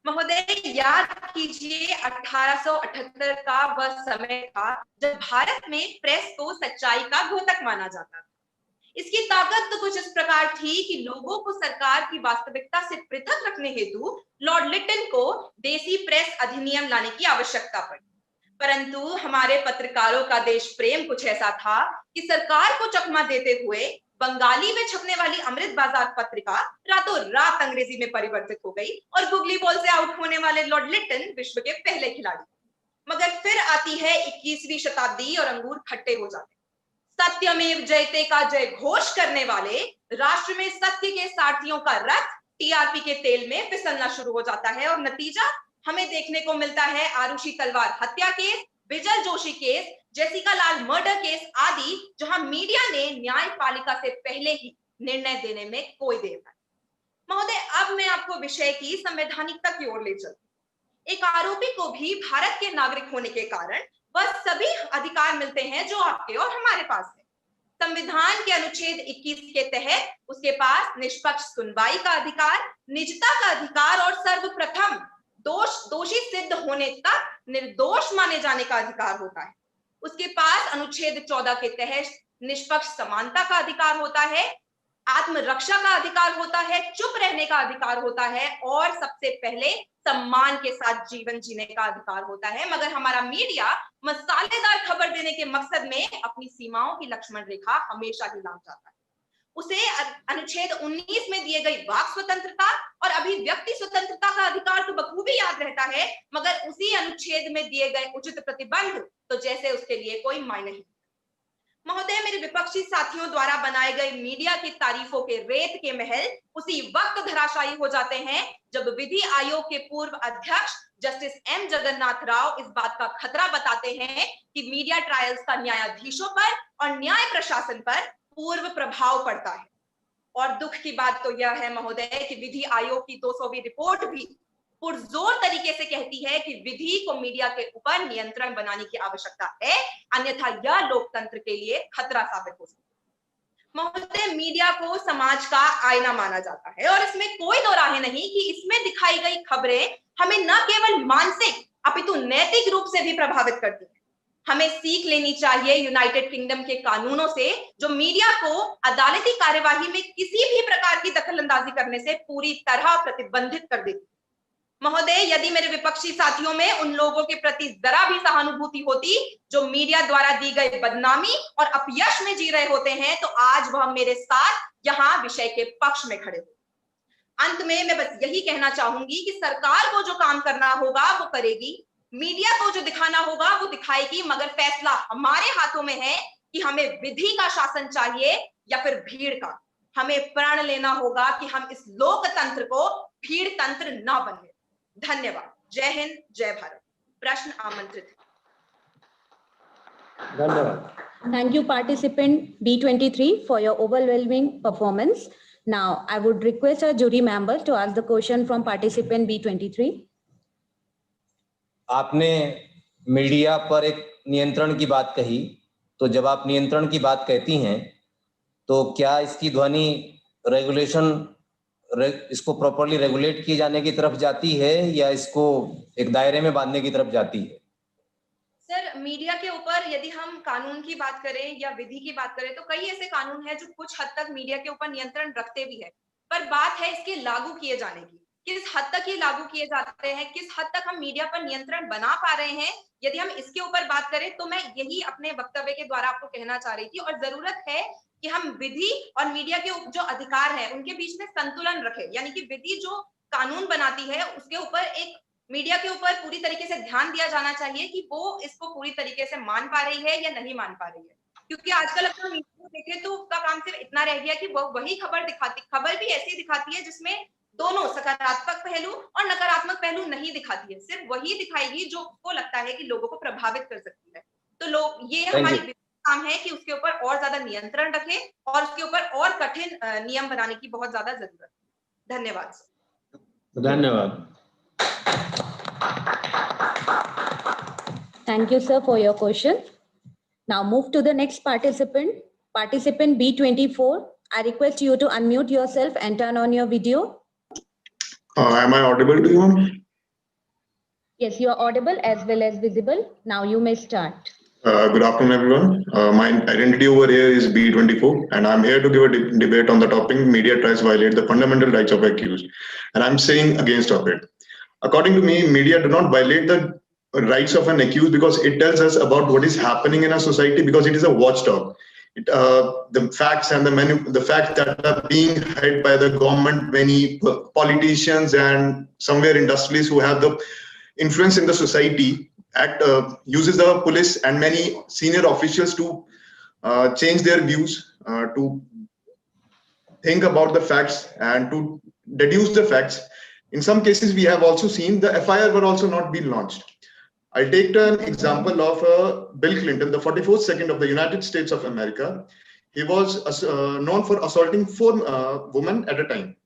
महोदय, याद कीजिए 1878 का वह समय था जब भारत में प्रेस को सच्चाई का द्योतक माना जाता था। इसकी ताकत तो कुछ इस प्रकार थी कि लोगों को सरकार की वास्तविकता से पृथक रखने हेतु लॉर्ड लिटन को देसी प्रेस अधिनियम लाने की आवश्यकता पड़ी। परंतु हमारे पत्रकारों का देश प्रेम कुछ ऐसा था कि सरकार को चकमा देते हुए बंगाली में छपने वाली अमृत बाजार पत्रिका रातों रात अंग्रेजी में परिवर्तित हो गई और गुगली बॉल से आउट होने वाले लॉर्ड लिटन विश्व के पहले खिलाड़ी। मगर फिर आती है 21वीं शताब्दी और अंगूर खट्टे हो जाते। सत्यमेव जयते का जय घोष करने वाले राष्ट्र में सत्य के सारथियों का रथ टीआरपी के तेल में फिसलना शुरू हो जाता है और नतीजा हमें देखने को मिलता है आरुषि तलवार हत्या केस, बिजल जोशी केस, जेसिका लाल मर्डर केस आदि, जहां मीडिया ने न्यायपालिका से पहले ही निर्णय देने में कोई देर नहीं। महोदय, अब मैं आपको विषय की संवैधानिकता की ओर ले चलती। एक आरोपी को भी भारत के नागरिक होने के कारण वह सभी अधिकार मिलते हैं जो आपके और हमारे पास है। संविधान के अनुच्छेद 21 के तहत उसके पास निष्पक्ष सुनवाई का अधिकार, निजता का अधिकार और सर्वप्रथम दोषी सिद्ध होने तक निर्दोष माने जाने का अधिकार होता है। उसके पास अनुच्छेद 14 के तहत निष्पक्ष समानता का अधिकार होता है, आत्मरक्षा का अधिकार होता है, चुप रहने का अधिकार होता है और सबसे पहले सम्मान के साथ जीवन जीने का अधिकार होता है। मगर हमारा मीडिया मसालेदार खबर देने के मकसद में अपनी सीमाओं की लक्ष्मण रेखा हमेशा ही लांघ जाता है। उसे अनुच्छेद 19 में दिए गई वाक स्वतंत्रता और अभिव्यक्ति स्वतंत्रता का अधिकार तो बखूबी याद रहता है, मगर उसी अनुच्छेद में दिए गए उचित प्रतिबंध तो जैसे उसके लिए कोई मायने नहीं। महोदय, मेरे विपक्षी साथियों द्वारा बनाए गए मीडिया की तारीफों के रेत के महल उसी वक्त धराशायी हो जाते हैं जब विधि आयोग के पूर्व अध्यक्ष जस्टिस एम जगन्नाथ राव इस बात का खतरा बताते हैं कि मीडिया ट्रायल्स का न्यायाधीशों पर और न्याय प्रशासन पर पूर्व प्रभाव पड़ता है। और दुख की बात तो यह है महोदय कि विधि आयोग की 200वीं रिपोर्ट भी पुरजोर तरीके से कहती है कि विधि को मीडिया के ऊपर नियंत्रण बनाने की आवश्यकता है, अन्यथा यह लोकतंत्र के लिए खतरा साबित हो सकता है। महोदय, मीडिया को समाज का आईना माना जाता है और इसमें कोई दो राहें नहीं कि इसमें दिखाई गई खबरें हमें न केवल मानसिक अपितु नैतिक रूप से भी प्रभावित करती है। हमें सीख लेनी चाहिए यूनाइटेड किंगडम के कानूनों से, जो मीडिया को अदालती कार्यवाही में किसी भी प्रकार की दखलंदाजी करने से पूरी तरह प्रतिबंधित कर देती। महोदय, यदि मेरे विपक्षी साथियों में उन लोगों के प्रति जरा भी सहानुभूति होती जो मीडिया द्वारा दी गई बदनामी और अपयश में जी रहे होते हैं, तो आज वह मेरे साथ यहाँ विषय के पक्ष में खड़े होते। अंत में मैं बस यही कहना चाहूंगी कि सरकार को जो काम करना होगा वो करेगी, मीडिया को जो दिखाना होगा वो दिखाएगी, मगर फैसला हमारे हाथों में है कि हमें विधि का शासन चाहिए या फिर भीड़ का। हमें प्रण लेना होगा कि हम इस लोकतंत्र को भीड़ तंत्र न बने। धन्यवाद। जय हिंद, जय भारत। प्रश्न आमंत्रित। धन्यवाद। Thank you, participant B23, for your overwhelming performance. Now, I would request our jury members to ask the question from participant B23. आपने मीडिया पर एक नियंत्रण की बात कही, तो जब आप नियंत्रण की बात कहती हैं तो क्या इसकी ध्वनि रेगुलेशन इसको प्रॉपरली रेगुलेट किए जाने की तरफ जाती है या इसको एक दायरे में बांधने की तरफ जाती है? सर, मीडिया के ऊपर यदि हम कानून की बात करें या विधि की बात करें तो कई ऐसे कानून हैं जो कुछ हद तक मीडिया के ऊपर नियंत्रण रखते भी हैं, पर बात है इसके लागू किए जाने की। किस हद तक ये लागू किए जाते हैं, किस हद तक हम मीडिया पर नियंत्रण बना पा रहे हैं, यदि हम इसके ऊपर बात करें तो मैं यही अपने वक्तव्य के द्वारा आपको कहना चाह रही थी। और जरूरत है कि हम विधि और मीडिया के जो अधिकार है उनके बीच में संतुलन रखें, यानी कि विधि जो कानून बनाती है उसके ऊपर एक मीडिया के ऊपर पूरी तरीके से ध्यान दिया जाना चाहिए कि वो इसको पूरी तरीके से मान पा रही है या नहीं मान पा रही है। क्योंकि आजकल अगर मीडिया को देखें तो उसका काम सिर्फ इतना रह गया कि वो वही खबर दिखाती, खबर भी ऐसी दिखाती है जिसमें दोनों सकारात्मक पहलू और नकारात्मक पहलू नहीं दिखाती है, सिर्फ वही दिखाएगी जो उसको लगता है कि लोगों को प्रभावित कर सकती है। तो लोग ये हमारी काम है कि उसके ऊपर और ज्यादा नियंत्रण रखें और उसके ऊपर और कठिन नियम बनाने की बहुत ज्यादा जरूरत है। धन्यवाद सर। धन्यवाद। Thank you, sir, for your question. Now move to the next participant. Participant B24, I request you to unmute yourself and turn on your video. Am I audible to you, ma'am? Yes, you are audible as well as visible. Now you may start. Good afternoon, everyone. My identity over here is B24, and I'm here to give a debate on the topic media tries to violate the fundamental rights of accused. And I'm saying against of it. According to me, media do not violate the rights of an accused because it tells us about what is happening in a society, because it is a watchdog. The facts and the facts that are being held by the government, many politicians and somewhere industries who have the influence in the society uses the police and many senior officials to change their views, to think about the facts and to deduce the facts. In some cases, we have also seen the FIR were also not being launched. I'll take an example of Bill Clinton, the 44th second of the United States of America. He was known for assaulting 4 women at a time.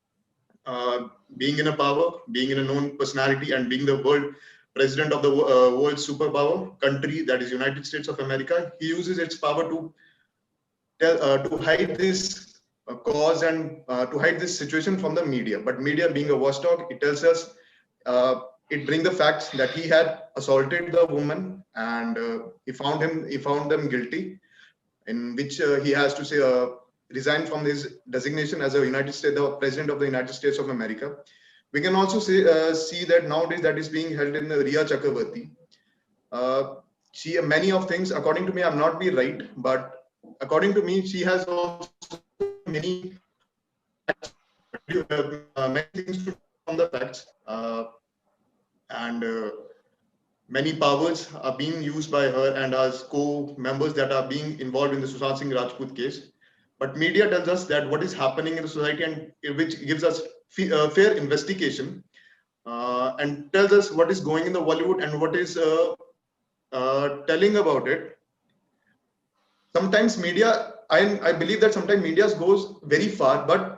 Being in a power, being in a known personality, and being the world president of the world superpower country, that is United States of America, he uses its power to hide this cause and to hide this situation from the media. But media, being a watchdog, it tells us, it brings the facts that he had assaulted the woman, and he found them guilty, in which he has to say resign from his designation as the president of the United States of America. We can also see that nowadays that is being held in Riya Chakravarti. Many of things, according to me, I'm not be right, but according to me, she has also many things to from the facts, and many powers are being used by her and as co-members that are being involved in the Sushant Singh Rajput case. But media tells us that what is happening in the society, and which gives us fair investigation, and tells us what is going in the Bollywood and what is telling about it. Sometimes media, I believe that sometimes media goes very far, but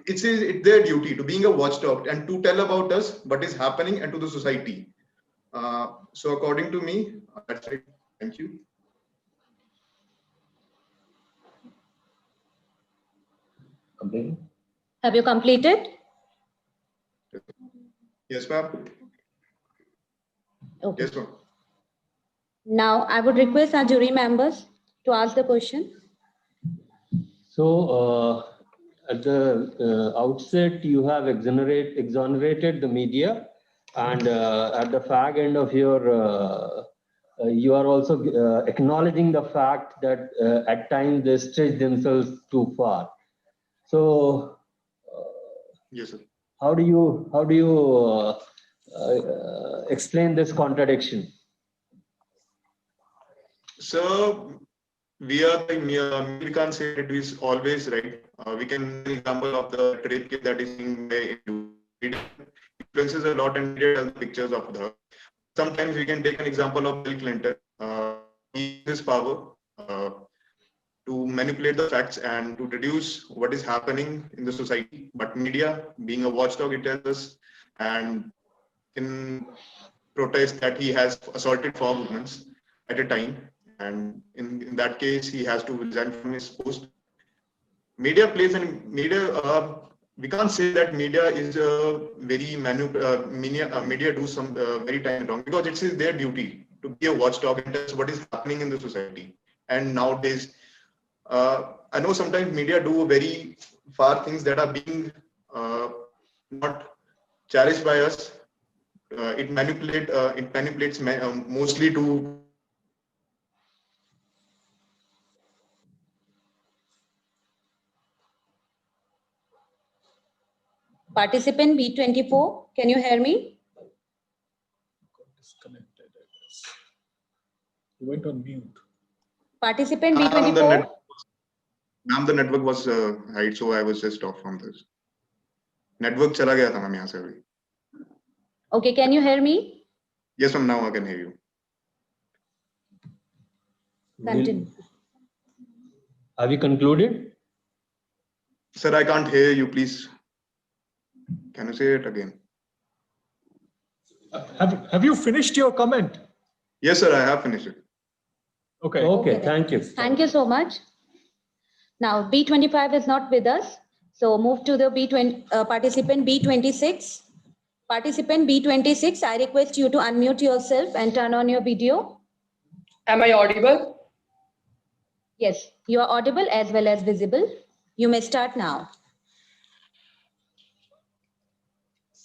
it's their duty to being a watchdog and to tell about us what is happening and to the society. So according to me, that's it. Thank you. Have you completed? Yes, ma'am. Okay. Yes, ma'am. Now I would request our jury members to ask the question. So at the outset, you have exonerated the media, and at the fag end of your, you are also acknowledging the fact that at times they stretch themselves too far. So, yes, sir. How do you explain this contradiction? So we can't say it is always right. We can give an example of the trade case that is being it influences a lot and media tells pictures of her. Sometimes we can take an example of Bill Clinton. He uses power to manipulate the facts and to deduce what is happening in the society. But media, being a watchdog, it tells us and in protest that he has assaulted 4 women at a time. and in that case, he has to resign from his post. Media plays we can't say that media is very media do some very time wrong, because it is their duty to be a watchdog and tell us what is happening in the society. And nowadays, I know sometimes media do very far things that are being not cherished by us. It manipulates mostly to. Participant B24, can you hear me? Disconnected, I guess. You went on mute. Participant B24. Ma'am, the network was high, so I was just off from this. Network chala gaya tha ma'am yahan se abhi. Okay, can you hear me? Yes, ma'am, now I can hear you. Continue. Have you concluded? Sir, I can't hear you, please. Can you say it again? Have you finished your comment? Yes, sir, I have finished it. Okay. Okay, thank you. Thank you so much. Now, B25 is not with us. So move to the participant B26. Participant B26, I request you to unmute yourself and turn on your video. Am I audible? Yes, you are audible as well as visible. You may start now.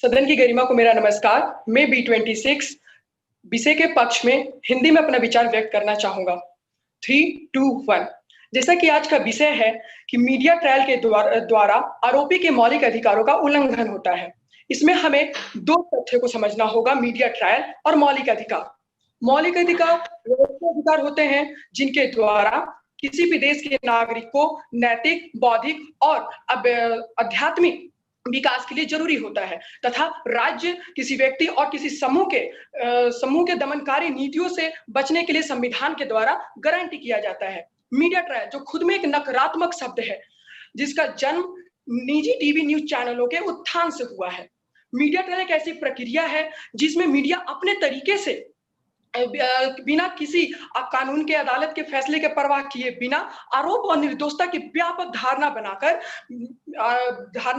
सदन की गरिमा को मेरा नमस्कार। मैं B26 विषय के पक्ष में हिंदी में अपना विचार व्यक्त करना चाहूंगा। 3, 2, 1। जैसा कि आज का विषय है कि मीडिया ट्रायल के द्वारा आरोपी के मौलिक अधिकारों का उल्लंघन होता है। इसमें हमें दो तथ्यों को समझना होगा, मीडिया ट्रायल और मौलिक अधिकार। मौलिक अधिकार वो अधिकार होते हैं जिनके द्वारा किसी भी देश के नागरिक को नैतिक, बौद्धिक और आध्यात्मिक विकास के लिए जरूरी होता है, तथा राज्य किसी व्यक्ति और किसी समूह के दमनकारी नीतियों से बचने के लिए संविधान के द्वारा गारंटी किया जाता है। मीडिया ट्रायल जो खुद में एक नकारात्मक शब्द है, जिसका जन्म निजी टीवी न्यूज चैनलों के उत्थान से हुआ है। मीडिया ट्रायल एक ऐसी प्रक्रिया है जिसमें मीडिया अपने तरीके से बिना किसी कानून के अदालत के फैसले के परवाह किए बिना आरोप और निर्दोषता की व्यापक धारणा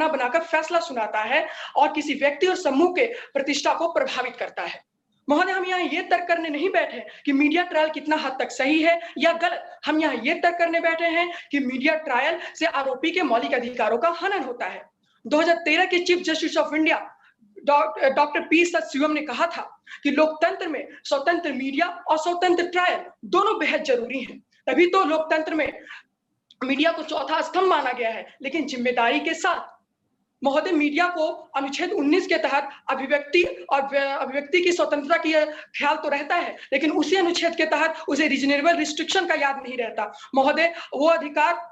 बनाकर फैसला सुनाता है और किसी व्यक्ति और समूह के प्रतिष्ठा को प्रभावित करता है। महोदय, हम यहाँ ये तर्क करने नहीं बैठे कि मीडिया ट्रायल कितना हद तक सही है या गलत। हम यहाँ ये तर्क करने बैठे हैं कि मीडिया ट्रायल से आरोपी के मौलिक अधिकारों का हनन होता है। 2013 के chief justice of India doctor P Sathasivam ने कहा था कि लोकतंत्र में स्वतंत्र मीडिया और स्वतंत्र ट्रायल दोनों बेहद जरूरी हैं। तभी तो लोकतंत्र में मीडिया को चौथा स्तंभ माना गया है। लेकिन जिम्मेदारी के साथ महोदय, मीडिया को अनुच्छेद 19 के तहत अभिव्यक्ति की स्वतंत्रता की ख्याल तो रहता है, लेकिन उसी अनुच्छेद के तहत उसे रीजनेबल रिस्ट्रिक्शन का याद नहीं रहता। महोदय, वो अधिकार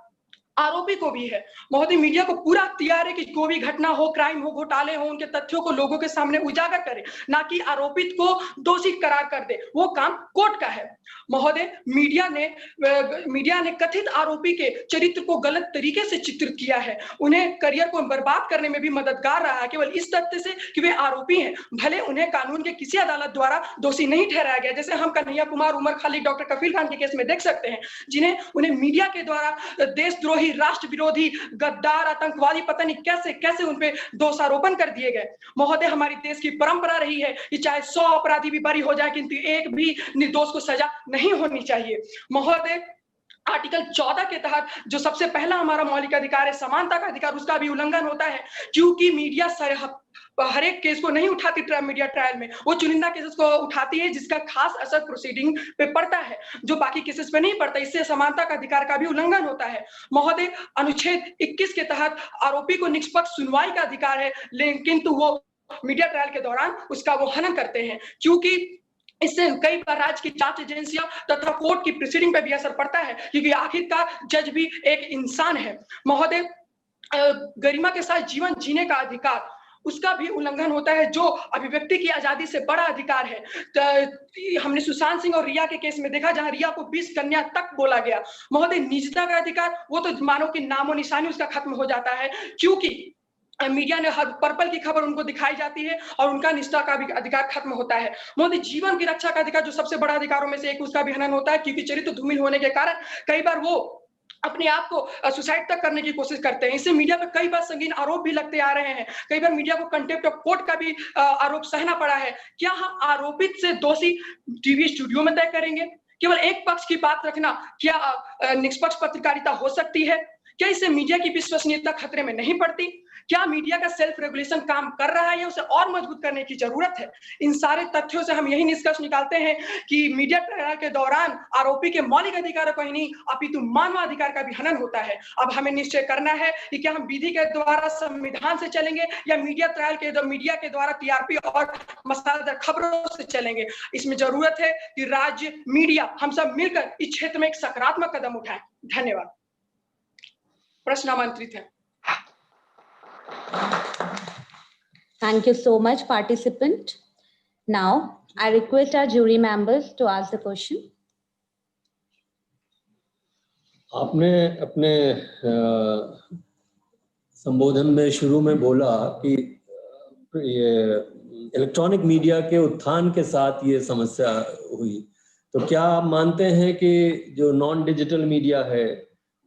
आरोपी को भी है। महोदय, मीडिया को पूरा अख्तियार है कि कोई भी घटना हो, क्राइम हो, घोटाले हो, उनके तथ्यों को लोगों के सामने उजागर करे, ना कि आरोपित को दोषी करार कर दे। वो काम कोर्ट का है। महोदय, मीडिया ने कथित आरोपी के चरित्र को गलत तरीके से चित्रित किया है, उन्हें करियर को बर्बाद करने में भी मददगार रहा है, केवल इस तथ्य से कि वे आरोपी हैं, भले उन्हें कानून के किसी अदालत द्वारा दोषी नहीं ठहराया गया। जैसे हम कन्हैया कुमार, उमर खालिद, डॉक्टर कफील खान के केस में देख सकते हैं, उन्हें मीडिया के द्वारा देशद्रोही, राष्ट्र विरोधी, गद्दार, आतंकवादी, पता नहीं कैसे कैसे उन पे दोषारोपण कर दिए गए। महोदय, हमारी देश की परंपरा रही है कि चाहे 100 अपराधी भी बरी हो जाए, किंतु एक भी निर्दोष को सजा नहीं होनी चाहिए। महोदय, आर्टिकल 14 के तहत जो सबसे पहला हमारा मौलिक अधिकार है, समानता का अधिकार, उसका भी उल्लंघन होता है, क्योंकि मीडिया हर एक केस को नहीं उठाती मीडिया ट्रायल में। वो चुनिंदा केसेस को उठाती है जिसका खास असर प्रोसीडिंग पे पड़ता है, जो बाकी केसेस पे नहीं पड़ता। इससे समानता का अधिकार का भी उल्लंघन होता है। महोदय, अनुच्छेद 21 के तहत आरोपी को निष्पक्ष सुनवाई का अधिकार है, लेकिन वो मीडिया ट्रायल के दौरान उसका वो हनन करते हैं, क्योंकि इससे कई बार राज्य की जांच एजेंसियां तथा कोर्ट की प्रोसीडिंग पे भी असर पड़ता है, क्योंकि आखिरकार जज भी एक इंसान है। महोदय, गरिमा के साथ जीवन जीने का अधिकार, उसका भी उल्लंघन होता है, जो अभिव्यक्ति की आजादी से बड़ा अधिकार है। हमने सुशांत सिंह और रिया के केस में देखा, जहां रिया को 20 कन्या तक बोला गया। महोदय, निजता का अधिकार, वो तो मानव की नामो निशानी उसका खत्म हो जाता है, क्योंकि मीडिया ने हर पर्पल की खबर उनको दिखाई जाती है और उनका निष्ठा का भी अधिकार खत्म होता है। मोदी जीवन की रक्षा का अधिकार जो सबसे बड़ा अधिकारों में से एक, उसका भी हनन होता है, क्योंकि चरित्र धूमिल होने के कारण कई बार वो अपने आप को सुसाइड तक करने की कोशिश करते हैं। इससे मीडिया पर कई बार संगीन आरोप भी लगते आ रहे हैं। कई बार मीडिया को कंटेम्प्ट ऑफ कोर्ट का भी आरोप सहना पड़ा है। क्या हम आरोपित से दोषी टीवी स्टूडियो में तय करेंगे? केवल एक पक्ष की बात रखना क्या निष्पक्ष पत्रकारिता हो सकती है? क्या इससे मीडिया की विश्वसनीयता खतरे में नहीं पड़ती? क्या मीडिया का सेल्फ रेगुलेशन काम कर रहा है या उसे और मजबूत करने की जरूरत है? इन सारे तथ्यों से हम यही निष्कर्ष निकालते हैं कि मीडिया ट्रायल के दौरान आरोपी के मौलिक अधिकारों को ही नहीं अपितु मानवाधिकार का भी हनन होता है। अब हमें निश्चय करना है कि क्या हम विधि के द्वारा संविधान से चलेंगे या मीडिया के द्वारा टीआरपी और मसालेदार खबरों से चलेंगे। इसमें जरूरत है कि राज्य, मीडिया, हम सब मिलकर इस क्षेत्र में एक सकारात्मक कदम उठाएं। धन्यवाद। प्रश्न आमंत्रित है। Thank you so much, participant. Now, I request our jury members to ask the question. आपने अपने संबोधन में शुरू में बोला कि ये इलेक्ट्रॉनिक मीडिया के उत्थान के साथ ये समस्या हुई, तो क्या आप मानते हैं कि जो नॉन डिजिटल मीडिया है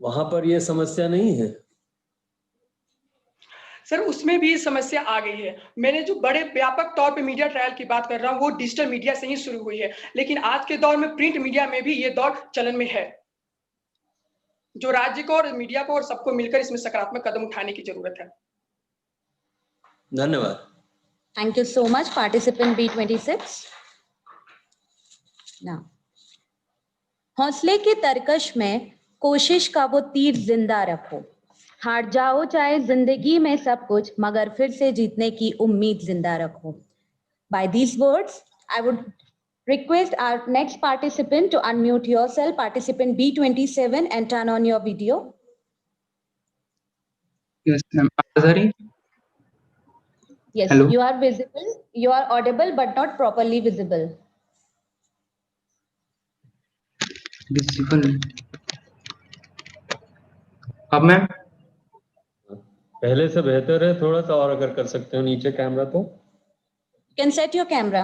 वहां पर ये समस्या नहीं है? सर, उसमें भी समस्या आ गई है। मैंने जो बड़े व्यापक तौर पे मीडिया ट्रायल की बात कर रहा हूँ वो डिजिटल मीडिया से ही शुरू हुई है, लेकिन आज के दौर में प्रिंट मीडिया में भी ये दौर चलन में है। जो राज्य को और मीडिया को और सबको मिलकर इसमें सकारात्मक कदम उठाने की जरूरत है। धन्यवाद। Thank you so much, participant B26. Now, हौसले के तरकश में कोशिश का वो तीर जिंदा रखो, हार जाओ चाहे जिंदगी में सब कुछ, मगर फिर से जीतने की उम्मीद जिंदा रखो. By these words, I would request our next participant to unmute yourself, participant B27, and turn on your video. Yes, ma'am. Sorry. Yes, Hello. you are visible, you are audible, but not properly visible. Visible. अब ma'am पहले से बेहतर है, थोड़ा सा और अगर कर सकते हो नीचे कैमरा तो. You can set your camera.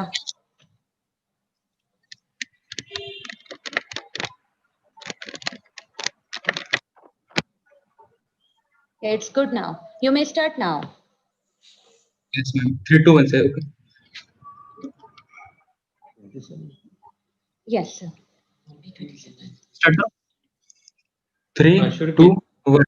Okay, it's good now. You may start now. Yes, ma'am. 3, 2, 1, say okay. Yes, sir. Start now. 3, 2, 1.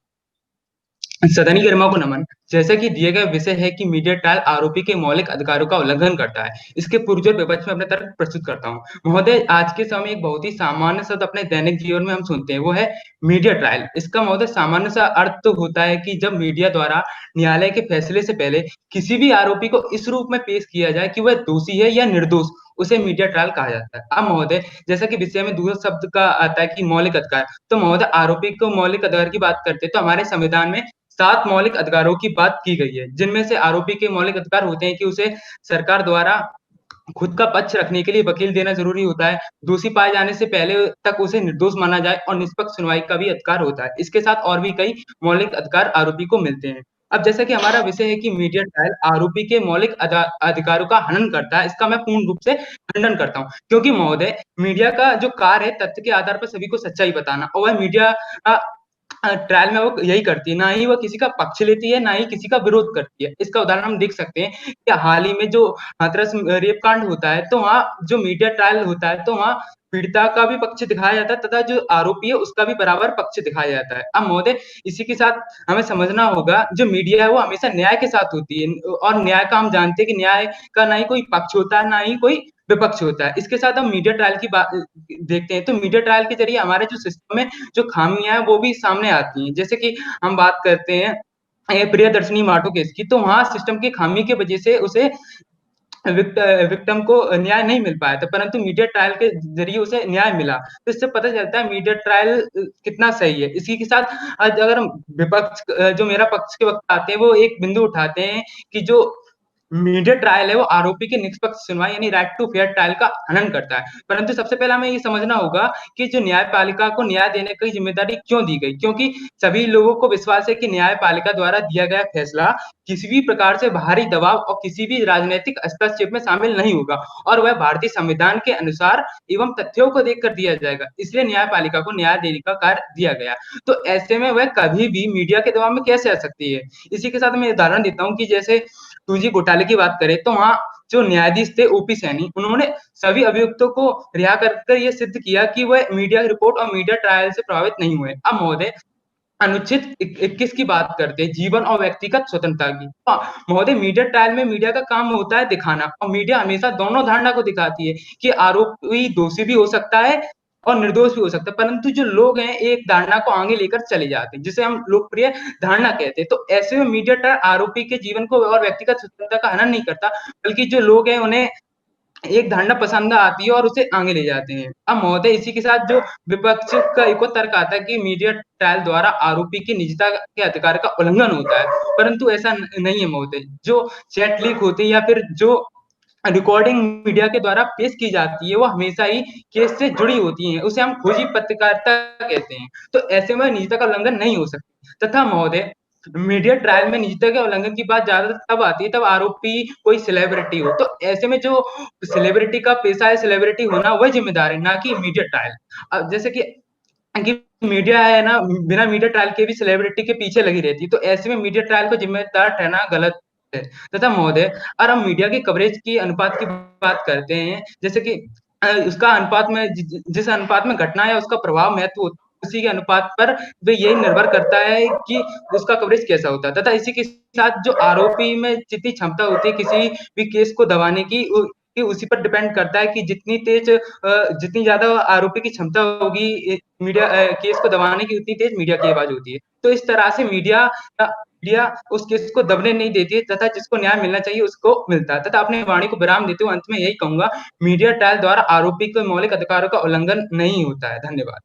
सदनी गरिमा को नमन। जैसा कि दिए गए विषय है कि मीडिया ट्रायल आरोपी के मौलिक अधिकारों का उल्लंघन करता है, इसके पुरजोर विपक्ष में अपने तर्क प्रस्तुत करता हूं। महोदय, आज के समय एक बहुत ही सामान्य शब्द अपने दैनिक जीवन में हम सुनते हैं, वो है मीडिया ट्रायल। इसका महोदय सामान्य सा अर्थ तो होता है कि जब मीडिया द्वारा न्यायालय के फैसले से पहले किसी भी आरोपी को इस रूप में पेश किया जाए कि वह दोषी है या निर्दोष, उसे मीडिया ट्रायल कहा जाता है। अब महोदय, जैसा कि विषय में दूसरा शब्द का आता है कि मौलिक अधिकार, तो महोदय आरोपी को मौलिक अधिकार की बात करते हैं तो हमारे संविधान में 7 मौलिक अधिकारों की बात की गई है, जिनमें से आरोपी के मौलिक अधिकार होते हैं कि उसे सरकार द्वारा खुद का पक्ष रखने के लिए वकील देना जरूरी होता है, दोषी पाए जाने से पहले तक उसे निर्दोष माना जाए और निष्पक्ष सुनवाई का भी अधिकार होता है। इसके साथ और भी कई मौलिक अधिकार आरोपी को मिलते हैं। अब जैसा कि हमारा विषय है कि मीडिया ट्रायल आरोपी के मौलिक अधिकारों का हनन करता है, इसका मैं पूर्ण रूप से खंडन करता हूँ, क्योंकि महोदय मीडिया का जो कार्य है तथ्य के आधार पर सभी को सच्चाई बताना, और वह मीडिया ट्रायल में वो यही करती है, ना ही वो किसी का पक्ष लेती है, ना ही किसी का विरोध करती है। इसका उदाहरण हम देख सकते हैं कि हाल ही में जो हाथरस रेप कांड होता है, तो वहाँ जो मीडिया ट्रायल होता है तो वहाँ पीड़िता का भी पक्ष दिखाया जाता है तथा जो आरोपी है उसका भी बराबर पक्ष दिखाया जाता है। अब महोदय, इसी के साथ हमें समझना होगा जो मीडिया है वो हमेशा न्याय के साथ होती है, और न्याय का हम जानते हैं कि न्याय का ना ही कोई पक्ष होता है ना ही कोई विपक्ष होता है। इसके साथ हम मीडिया ट्रायल की बात देखते हैं तो मीडिया ट्रायल के जरिए हमारे जो सिस्टम में जो खामियां हैं वो भी सामने आती हैं। जैसे कि हम बात करते हैं प्रियदर्शनी माटो केस की, तो वहां सिस्टम की खामी की वजह से उसे विक्टिम को न्याय नहीं मिल पाया था, परंतु मीडिया ट्रायल के जरिए उसे न्याय मिला। तो इससे पता चलता है मीडिया ट्रायल कितना सही है। इसी के साथ अगर हम विपक्ष जो मेरा पक्ष के वक्त आते हैं वो एक बिंदु उठाते हैं कि जो मीडिया ट्रायल है वो आरोपी के निष्पक्ष सुनवाई यानी राइट टू फेयर ट्रायल का हनन करता है। परंतु सबसे पहले हमें ये समझना होगा कि जो न्यायपालिका को न्याय देने की जिम्मेदारी क्यों दी गई, क्योंकि सभी लोगों को विश्वास है कि न्यायपालिका द्वारा दिया गया फैसला किसी भी प्रकार से बाहरी दबाव और किसी भी राजनीतिक हस्तक्षेप में शामिल नहीं होगा और वह भारतीय संविधान के अनुसार एवं तथ्यों को देखकर दिया जाएगा। इसलिए न्यायपालिका को न्याय देने का कार्य दिया गया। तो ऐसे में वह कभी भी मीडिया के दबाव में कैसे आ सकती है। इसी के साथ मैं उदाहरण देता हूँ कि जैसे 2G घोटाले की बात करें तो वहां जो न्यायाधीश थे ओपी सैनी, उन्होंने सभी अभियुक्तों को रिहा कर यह सिद्ध किया कि वह मीडिया रिपोर्ट और मीडिया ट्रायल से प्रभावित नहीं हुए। अब महोदय अनुच्छेद 21 की बात करते हैं, जीवन और व्यक्तिगत स्वतंत्रता की। महोदय मीडिया ट्रायल में मीडिया का काम होता है दिखाना और मीडिया हमेशा दोनों धारणा को दिखाती है कि आरोपी दोषी भी हो सकता है और निर्दोष भी हो सकता है, परंतु जो लोग हैं एक धारणा को आगे लेकर चले जाते हैं जिसे हम लोकप्रिय धारणा कहते हैं। तो ऐसे में मीडिया ट्रायल आरोपी के जीवन को और व्यक्तिगत स्वतंत्रता का हनन नहीं करता, बल्कि जो लोग हैं उन्हें एक धारणा पसंद आती है और उसे आगे ले जाते हैं। अब महोदय इसी के साथ जो विपक्ष का एक और तर्क आता है कि मीडिया ट्रायल द्वारा आरोपी की निजता के अधिकार का उल्लंघन होता है, परंतु ऐसा नहीं है महोदय। जो चैट लीक होती है या फिर जो रिकॉर्डिंग मीडिया के द्वारा पेश की जाती है वो हमेशा ही केस से जुड़ी होती है, उसे हम खोजी पत्रकारिता कहते हैं। तो ऐसे में निजता का उल्लंघन नहीं हो सकती। तथा महोदय मीडिया ट्रायल में निजता के उल्लंघन की बात ज्यादा तब आती है तब आरोपी कोई सेलिब्रिटी हो। तो ऐसे में जो सेलिब्रिटी का पेशा है सेलिब्रिटी होना वह जिम्मेदार है, ना कि मीडिया ट्रायल। अब जैसे कि मीडिया है ना, बिना मीडिया ट्रायल के भी सेलिब्रिटी के पीछे लगी रहती है, तो ऐसे में मीडिया ट्रायल को जिम्मेदार ठहराना गलत है। तथा महोदय और हम मीडिया की कवरेज की अनुपात की बात करते हैं, जैसे कि उसका अनुपात में जिस अनुपात में घटना है उसका प्रभाव महत्व होता है, उसी के अनुपात पर वे यही निर्भर करता है कि उसका कवरेज कैसा होता है। तथा इसी के साथ जो आरोपी में जितनी क्षमता होती है किसी भी केस को दबाने की उसी पर डिपेंड करता है कि जितनी ज्यादा आरोपी की क्षमता होगी मीडिया केस को दबाने की, उतनी तेज मीडिया की आवाज होती है। तो इस तरह से मीडिया उस केस को दबने नहीं देती है तथा जिसको न्याय मिलना चाहिए उसको मिलता है। तथा अपनी वाणी को विराम देते हुए अंत में यही कहूंगा, मीडिया ट्रायल द्वारा आरोपी के मौलिक अधिकारों का उल्लंघन नहीं होता है। धन्यवाद।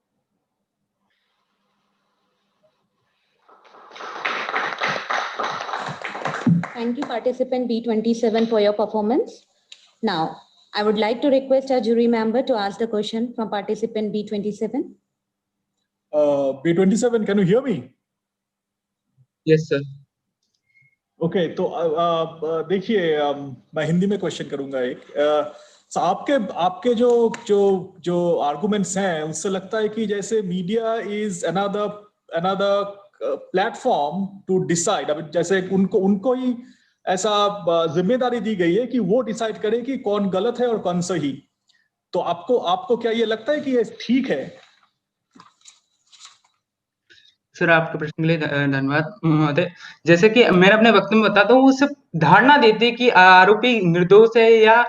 Thank you, participant B27, for your performance. Now, I would like to request our jury member to ask the question from participant B27. B27, can you hear me? Yes, sir. Okay, तो देखिए मैं हिंदी में question करूंगा एक। आपके जो arguments हैं उससे लगता है कि जैसे media is another platform to decide. अब जैसे उनको ही ऐसा जिम्मेदारी दी गई है कि वो डिसाइड करे कि कौन गलत है और कौन सही। तो आपको क्या ये लगता है कि ये ठीक है? सर आपके प्रश्न के लिए धन्यवाद महोदय। जैसे कि मैं अपने वक्तव्य में बताता हूँ, वो सिर्फ धारणा देते कि आरोपी निर्दोष है या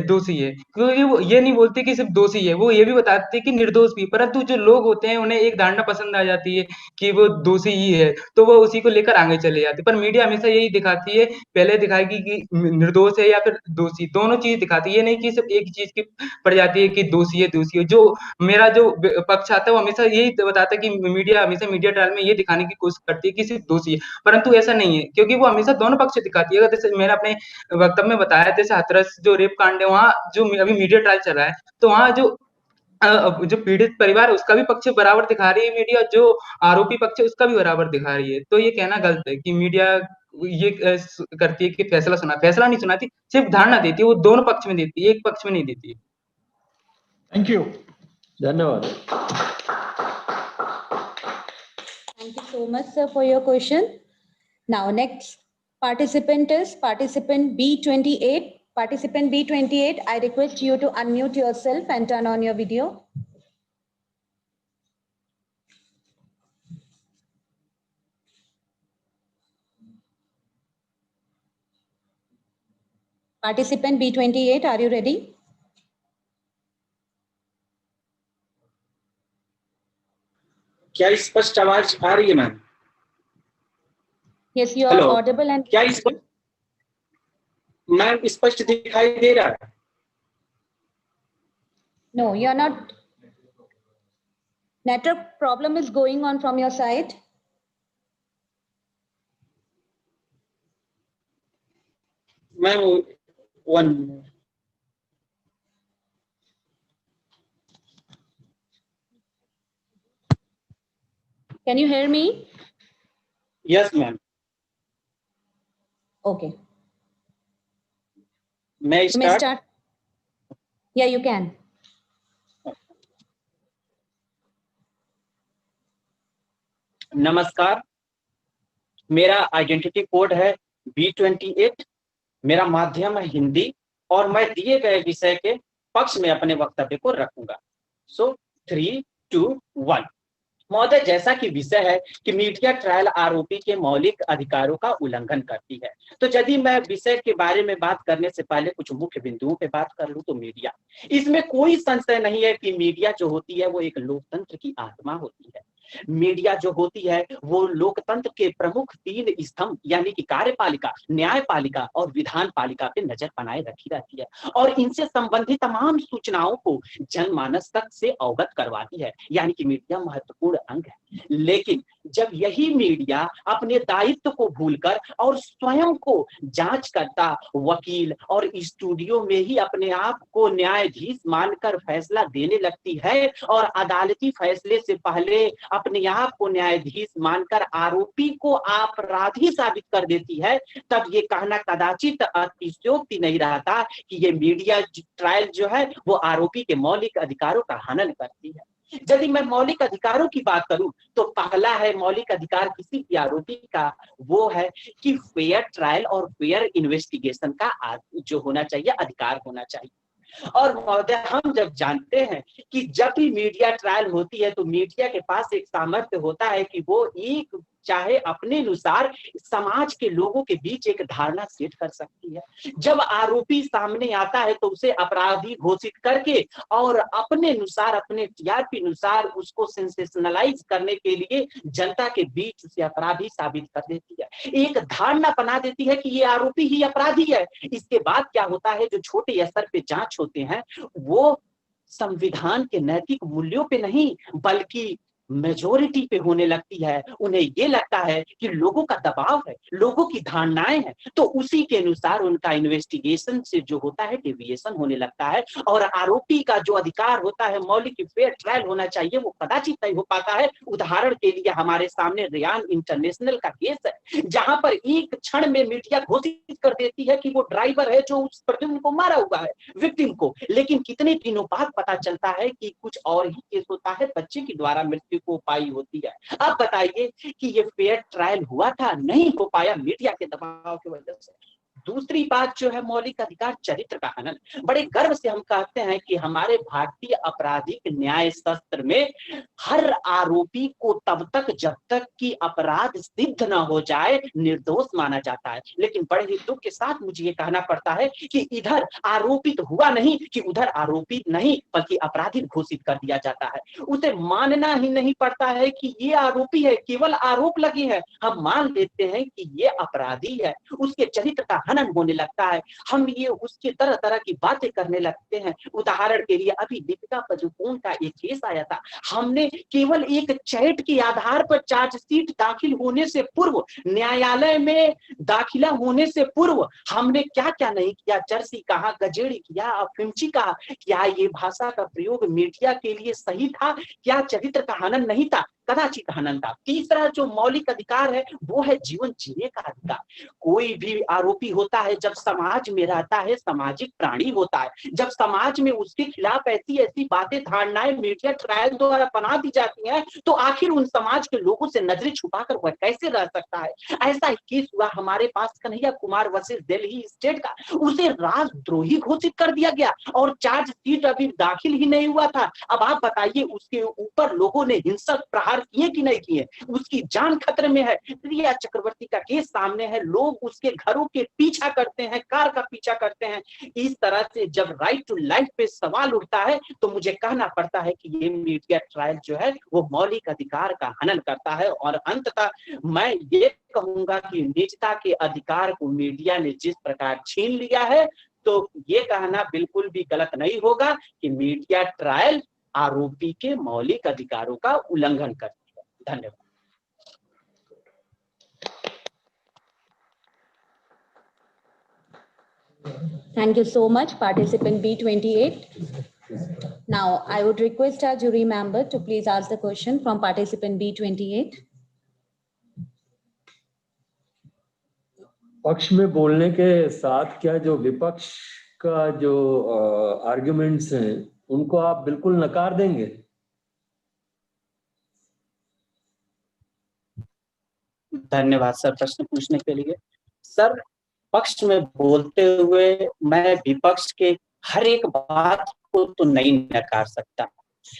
दोषी है, क्योंकि वो ये नहीं बोलते कि सिर्फ दोषी है, वो ये भी बताते कि निर्दोष भी। परंतु जो लोग होते हैं उन्हें एक धारणा पसंद आ जाती है कि वो दोषी ही है, तो वो उसी को लेकर आगे चले जाते। पर मीडिया हमेशा यही दिखाती है, पहले दिखाएगी कि निर्दोष है या फिर दोषी, दोनों चीज दिखाती है। ये नहीं कि सिर्फ एक चीज की पड़ जाती है कि दोषी है। जो मेरा जो पक्ष आता है वो हमेशा यही बताता है कि मीडिया ट्रायल में ये दिखाने की कोशिश करती है कि सिर्फ दोषी है, परंतु ऐसा नहीं है, क्योंकि वो हमेशा दोनों पक्ष दिखाती है। जैसे मैंने अपने वक्तव्य में बताया, जैसे हाथरस जो रेप कांड है वहाँ जो अभी मीडिया ट्रायल चल रहा है, तो वहाँ जो पीड़ित परिवार है उसका भी पक्ष बराबर दिखा रही है मीडिया, जो आरोपी पक्ष है उसका भी बराबर दिखा रही है। तो ये कहना गलत है कि मीडिया ये करती है कि फैसला नहीं सुनाती, सिर्फ धारणा देती है, वो दोनों पक्ष में देती है, एक पक्ष में नहीं देती है। थैंक यू, धन्यवाद। Thank you so much, sir, for your question. Now, next participant is participant B28. Participant B28, I request you to unmute yourself and turn on your video. Participant B28, are you ready? क्या स्पष्ट आवाज आ रही है ma'am? Yes, you are audible and क्या ma'am स्पष्ट दिखाई दे रहा है? No, you are not. Network problem is going on from your side. Ma'am 1 Can you hear me? Yes, ma'am. Okay. May I You may start? start. Yeah, you can. नमस्कार, मेरा identity code है B28, मेरा माध्यम है हिंदी और मैं दिए गए विषय के पक्ष में अपने वक्तव्य को रखूंगा। सो 3, 2, 1। महोदय, जैसा कि विषय है कि मीडिया ट्रायल आरोपी के मौलिक अधिकारों का उल्लंघन करती है, तो यदि मैं विषय के बारे में बात करने से पहले कुछ मुख्य बिंदुओं पे बात कर लूं तो मीडिया, इसमें कोई संशय नहीं है कि मीडिया जो होती है वो एक लोकतंत्र की आत्मा होती है। मीडिया जो होती है वो लोकतंत्र के प्रमुख 3 स्तंभ यानी कि कार्यपालिका, न्यायपालिका और विधान पालिका पे नजर बनाए रखी रहती है और इनसे संबंधित तमाम सूचनाओं को जनमानस तक से अवगत करवाती है, यानी कि मीडिया महत्वपूर्ण अंग है। लेकिन जब यही मीडिया अपने दायित्व को भूलकर और स्वयं को जांचकर्ता, वकील और स्टूडियो में ही अपने आप को न्यायाधीश मानकर फैसला देने लगती है और अदालती फैसले से पहले अपने आप को न्यायाधीश मानकर आरोपी को अपराधी साबित कर देती है, तब ये कहना कदाचित अतिशयोक्ति नहीं रहता कि ये मीडिया ट्रायल जो है वो आरोपी के मौलिक अधिकारों का हनन करती है। यदि मैं मौलिक अधिकारों की बात करूं तो पहला है मौलिक अधिकार किसी भी आरोपी का, वो है कि फेयर ट्रायल और फेयर इन्वेस्टिगेशन का जो होना चाहिए अधिकार होना चाहिए। और महोदय, हम जब जानते हैं कि जब भी मीडिया ट्रायल होती है तो मीडिया के पास एक सामर्थ्य होता है कि वो एक चाहे अपने अनुसार समाज के लोगों के बीच एक धारणा सेट कर सकती है। जब आरोपी सामने आता है तो उसे अपराधी घोषित करके और अपने अनुसार, अपने टीआरपी अनुसार उसको सेंसेशनलाइज करने के लिए जनता के बीच उसे अपराधी साबित कर देती है, एक धारणा बना देती है कि ये आरोपी ही अपराधी है। इसके बाद क्या होता है, जो छोटे स्तर पे जांच होते हैं वो संविधान के नैतिक मूल्यों पे नहीं बल्कि मेजोरिटी पे होने लगती है। उन्हें ये लगता है कि लोगों का दबाव है, लोगों की धारणाएं हैं, तो उसी के अनुसार उनका इन्वेस्टिगेशन से जो होता है डेविएशन होने लगता है और आरोपी का जो अधिकार होता है मौलिक फेयर ट्रायल होना चाहिए वो कदाचित नहीं हो पाता है। उदाहरण के लिए हमारे सामने रियान इंटरनेशनल का केस है, जहां पर एक क्षण में मीडिया घोषित कर देती है कि वो ड्राइवर है जो उस प्रद्युम्न को मारा हुआ है, विक्टिम को, लेकिन कितने दिनों बाद पता चलता है कि कुछ और ही केस होता है, बच्चे की द्वारा मृत्यु को पाई होती है। अब बताइए कि ये फेयर ट्रायल हुआ था? नहीं हो पाया मीडिया के दबाव की वजह से। दूसरी बात जो है मौलिक अधिकार चरित्र का हनन। बड़े गर्व से हम कहते हैं कि हमारे भारतीय आपराधिक न्याय शास्त्र में हर आरोपी को तब तक जब तक कि अपराध सिद्ध न हो जाए निर्दोष माना जाता है। लेकिन बड़े ही दुख के साथ मुझे ये कहना पड़ता है कि इधर आरोपित हुआ नहीं कि उधर आरोपित नहीं बल्कि अपराधी घोषित कर दिया जाता है। उसे मानना ही नहीं पड़ता है कि ये आरोपी है, केवल आरोप लगे हैं, हम मान लेते हैं कि ये अपराधी है, उसके चरित्र का हनन होने लगता है। हम ये उसके तरह तरह की बातें करने लगते हैं। उदाहरण के लिए अभी दीपिका पदुकोण का एक केस आया था, हमने केवल एक चैट के आधार पर चार्जशीट दाखिल होने से पूर्व, न्यायालय में दाखिला होने से पूर्व हमने क्या क्या नहीं किया, जर्सी कहा, गजेड़ी किया, अफिमची कहा, क्या ये भाषा का प्रयोग मीडिया के लिए सही था? क्या चरित्र का हनन नहीं था? कदाचित हनन था। तीसरा जो मौलिक अधिकार है वो है जीवन जीने का अधिकार। कोई भी आरोपी होता है जब समाज में रहता है, सामाजिक प्राणी होता है, जब समाज में उसके खिलाफ ऐसी ऐसी बातें, धारणाएं मीडिया ट्रायल द्वारा बना दी जाती हैं तो आखिर उन समाज के लोगों से नजरें छुपाकर वह कैसे रह सकता है? ऐसा ही केस हुआ हमारे पास कन्हैया कुमार वर्सेस दिल्ली स्टेट का, उसे राजद्रोही घोषित कर दिया गया और चार्जशीट अभी दाखिल ही नहीं हुआ था। अब आप बताइए उसके ऊपर लोगों ने हिंसक प्रहार किए कि नहीं किए? उसकी जान खतरे में है। रिया चक्रवर्ती का केस सामने है, लोग उसके घरों के पीछा करते हैं, कार का पीछा करते हैं। इस तरह से जब राइट टू लाइफ पे सवाल उठता है तो मुझे कहना पड़ता है कि ये मीडिया ट्रायल जो है वो मौलिक अधिकार का हनन करता है। और अंततः मैं ये कहूंगा कि निजता के अधिकार को मीडिया ने जिस प्रकार छीन लिया है तो ये कहना बिल्कुल भी गलत नहीं होगा कि मीडिया ट्रायल आरोपी के मौलिक अधिकारों का उल्लंघन करती है। धन्यवाद। Thank you so much, participant B28. Now, I would request our jury member to please ask the question from participant B28. पक्ष में बोलने के साथ क्या जो विपक्ष का जो आर्गुमेंट्स हैं उनको आप बिल्कुल नकार देंगे? धन्यवाद सर प्रश्न पूछने के लिए। सर, पक्ष में बोलते हुए मैं विपक्ष के हर एक बात को तो नहीं नकार सकता,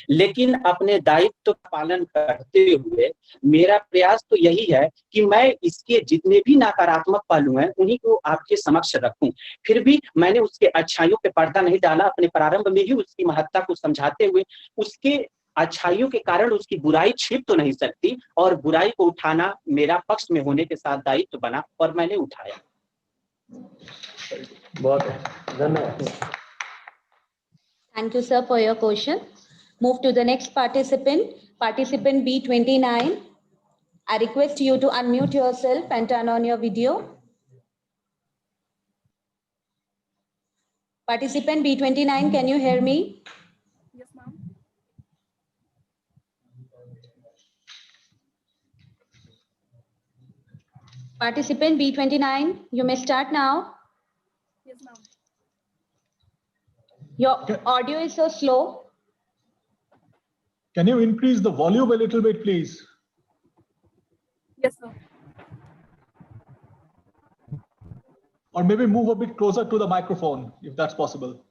लेकिन अपने दायित्व का पालन करते हुए मेरा प्रयास तो यही है कि मैं इसके जितने भी नकारात्मक पहलू हैं उन्हीं को आपके समक्ष रखूं। फिर भी मैंने उसके अच्छाइयों पे पर्दा नहीं डाला, अपने प्रारंभ में ही उसकी महत्ता को समझाते हुए उसके अच्छाइयों के कारण उसकी बुराई छिप तो नहीं सकती, और बुराई को उठाना मेरा पक्ष में होने के साथ दायित्व बना और मैंने उठाया। बहुत धन्यवाद। Thank you, sir, for your question. Move to the next participant, participant B29. I request you to unmute yourself and turn on your video. Participant B29, can you hear me? Yes, ma'am. Participant B29, you may start now. Yes, ma'am. Your audio is so slow. Can you increase the volume a little bit, please? Yes, sir. Or maybe move a bit closer to the microphone, if that's possible.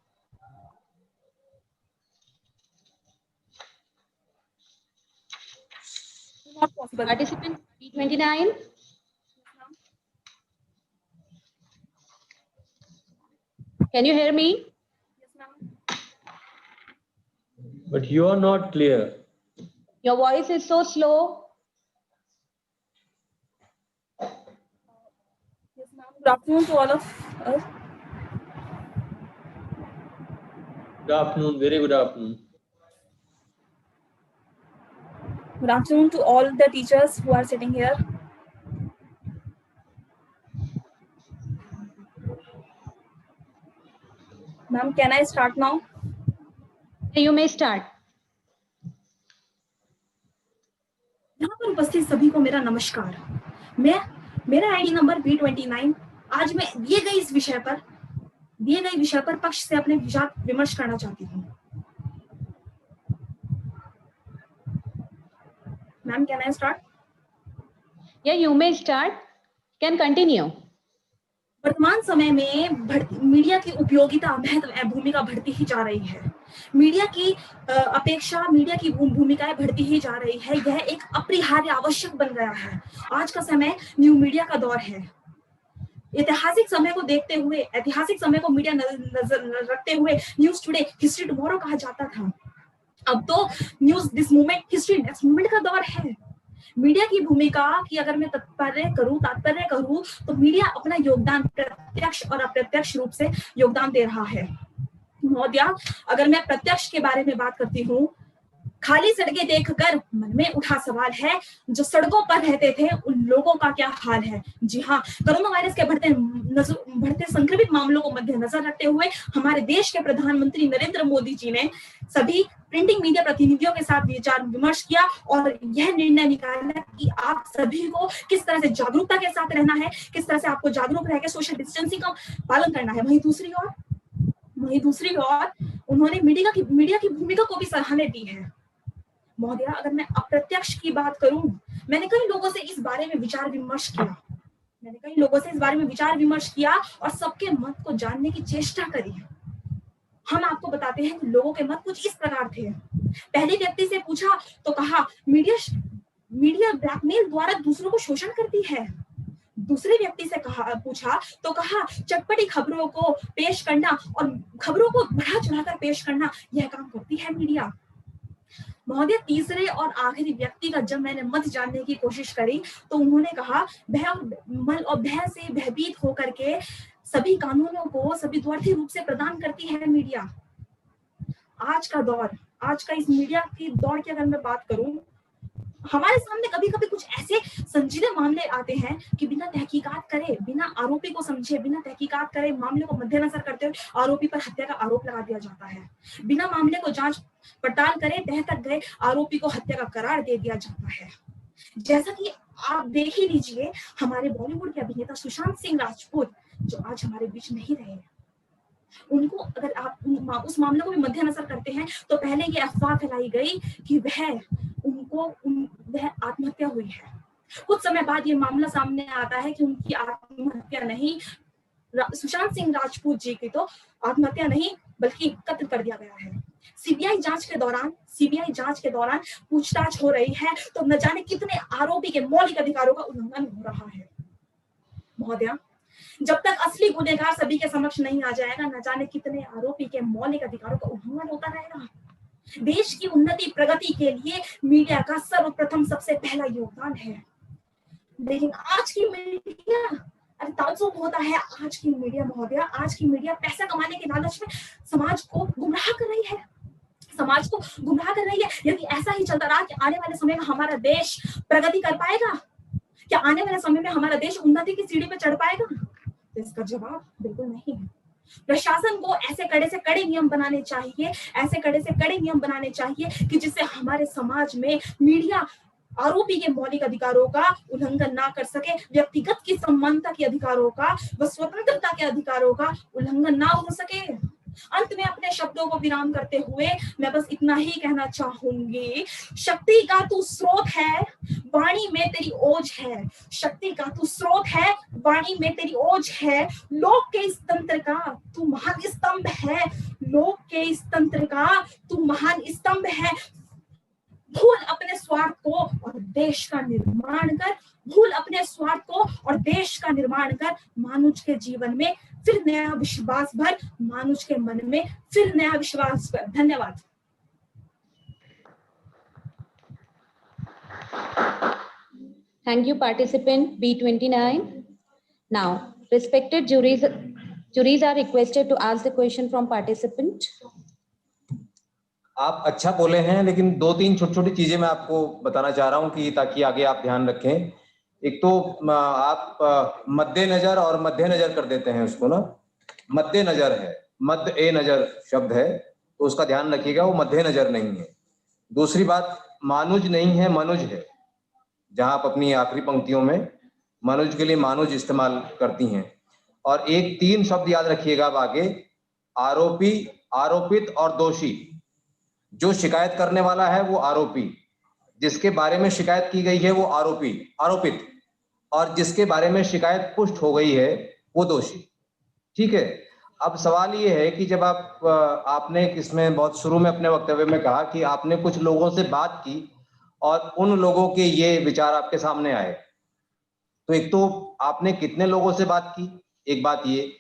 Not possible. Participant B29. Can you hear me? Yes, ma'am. But you are not clear. Your voice is so slow. Yes, ma'am. Good afternoon to all of us. Good afternoon, very good afternoon. Good afternoon to all the teachers who are sitting here. Ma'am, can I start now? You may start. यहाँ पर उपस्थित सभी को मेरा नमस्कार। मेरा ID number B29। आज मैं दिए गए विषय पर पक्ष से अपने विचार विमर्श करना चाहती हूँ। Ma'am, can I start? Yeah, you may start. Can continue. वर्तमान समय में मीडिया की उपयोगिता भूमिका बढ़ती ही जा रही है। मीडिया की अपेक्षा मीडिया की भूमिकाएं बढ़ती ही जा रही है। यह एक अपरिहार्य आवश्यक बन गया है। आज का समय न्यू मीडिया का दौर है। ऐतिहासिक समय को मीडिया नजर रखते हुए न्यूज टुडे हिस्ट्री टुमारो कहा जाता था। अब तो news this moment history next moment का दौर है। मीडिया की भूमिका की अगर मैं तात्पर्य करूं तो मीडिया अपना योगदान प्रत्यक्ष और अप्रत्यक्ष रूप से योगदान दे रहा है। महोदया, अगर मैं प्रत्यक्ष के बारे में बात करती हूँ, खाली सड़कें देखकर मन में उठा सवाल है, जो सड़कों पर रहते थे उन लोगों का क्या हाल है। जी हाँ, कोरोना वायरस के बढ़ते संक्रमित मामलों को मद्देनजर रखते हुए हमारे देश के प्रधानमंत्री नरेंद्र मोदी जी ने सभी प्रिंटिंग मीडिया प्रतिनिधियों के साथ विचार विमर्श किया और यह निर्णय निकाला कि आप सभी को किस तरह से जागरूकता के साथ रहना है, किस तरह से आपको जागरूक रहकर सोशल डिस्टेंसिंग का पालन करना है। वहीं दूसरी ओर उन्होंने मीडिया की भूमिका को भी सराहना दी है। महोदया, अगर मैं अप्रत्यक्ष की बात करूं, मैंने कई लोगों से इस बारे में विचार विमर्श किया और सबके मत को जानने की चेष्टा करी। हम आपको बताते हैं कि लोगों के मत कुछ इस प्रकार थे। पहले व्यक्ति से पूछा तो कहा मीडिया ब्लैकमेल द्वारा दूसरों को शोषण करती है। दूसरे व्यक्ति से पूछा तो कहा चटपटी खबरों को पेश करना और खबरों को बढ़ा चढ़ाकर पेश करना, यह काम करती है मीडिया। महोदय, तीसरे और आखिरी व्यक्ति का जब मैंने मत जानने की कोशिश करी तो उन्होंने कहा भय से भयभीत होकर के सभी कानूनों को सभी द्वार्थी रूप से प्रदान करती है मीडिया। आज का इस मीडिया की दौर की अगर मैं बात करूं, हमारे सामने कभी कभी कुछ ऐसे संजीदे मामले आते हैं कि बिना तहकीकात करे, बिना आरोपी को समझे, बिना तहकीकात करे, मामले को मद्देनजर करते हुए आरोपी पर हत्या का आरोप लगा दिया जाता है। बिना मामले को जांच पड़ताल करे तह तक गए आरोपी को हत्या का करार दे दिया जाता है। जैसा कि आप देख ही लीजिए, हमारे बॉलीवुड के अभिनेता सुशांत सिंह राजपूत जो आज हमारे बीच नहीं रहे, उनको अगर आप उस मामले को भी मद्देनजर करते हैं तो पहले ये अफवाह फैलाई गई कि वह आत्महत्या हुई है। कुछ समय बाद ये मामला सामने आता है कि उनकी आत्महत्या नहीं, सुशांत सिंह राजपूत जी की तो आत्महत्या नहीं बल्कि कत्ल कर दिया गया है। सीबीआई जांच के दौरान पूछताछ हो रही है तो न जाने कितने आरोपी के मौलिक अधिकारों का उल्लंघन हो रहा है। महोदया, जब तक असली गुनहगार सभी के समक्ष नहीं आ जाएगा, न जाने कितने आरोपी के मौलिक अधिकारों का उल्लंघन होता रहेगा। देश की उन्नति प्रगति के लिए मीडिया का सर्वप्रथम सबसे पहला योगदान है। लेकिन आज की मीडिया, अरे ताज्जुब होता है, आज की मीडिया महोदया, आज की मीडिया पैसा कमाने के लालच में समाज को गुमराह कर रही है, समाज को गुमराह कर रही है। यदि ऐसा ही चलता रहा कि आने वाले समय में हमारा देश प्रगति कर पाएगा, क्या आने वाले समय में हमारा देश उन्नति की सीढ़ी पे चढ़ पाएगा? तो इसका जवाब बिल्कुल नहीं है। प्रशासन को ऐसे कड़े से कड़े नियम बनाने चाहिए, ऐसे कड़े से कड़े नियम बनाने चाहिए कि जिससे हमारे समाज में मीडिया आरोपी के मौलिक अधिकारों का उल्लंघन ना कर सके, व्यक्तिगत की समानता के अधिकारों का व स्वतंत्रता के अधिकारों का उल्लंघन ना हो सके। अंत में अपने शब्दों को विराम करते हुए मैं बस इतना ही कहना चाहूंगी, शक्ति का तू स्रोत है, वाणी में तेरी ओज है। शक्ति का तू स्रोत है, वाणी में तेरी ओज है। लोक के इस तंत्र का तू महान स्तंभ है, लोक के इस तंत्र का तू महान स्तंभ है। भूल अपने स्वार्थ को और देश का निर्माण कर, भूल अपने स्वार्थ को और देश का निर्माण कर। मानुष के जीवन में फिर नया विश्वास भर, मानुष के मन में फिर नया विश्वास भर। धन्यवाद। Thank you, participant B29. Now, respected juries are requested to ask the question from participant. आप अच्छा बोले हैं, लेकिन 2-3 छोटी-छोटी चीजें मैं आपको बताना चाह रहा हूं कि ताकि आगे आप ध्यान रखें। एक तो आप मद्देनजर और मध्यनजर कर देते हैं उसको ना, मद्देनजर है, मध्य ए नजर शब्द है, तो उसका ध्यान रखिएगा, वो मध्यनजर नहीं है। दूसरी बात, मानुज नहीं है, मनुज है। जहां आप अपनी आखिरी पंक्तियों में मनुज के लिए मानुज इस्तेमाल करती हैं। और 3 शब्द याद रखिएगा अब आगे, आरोपी, आरोपित और दोषी। जो शिकायत करने वाला है वो आरोपी, जिसके बारे में शिकायत की गई है वो आरोपी, आरोपित, और जिसके बारे में शिकायत पुष्ट हो गई है वो दोषी। ठीक है। अब सवाल ये है कि जब आपने इसमें बहुत शुरू में अपने वक्तव्य में कहा कि आपने कुछ लोगों से बात की और उन लोगों के ये विचार आपके सामने आए, तो एक तो आपने कितने लोगों से बात की, एक बात ये,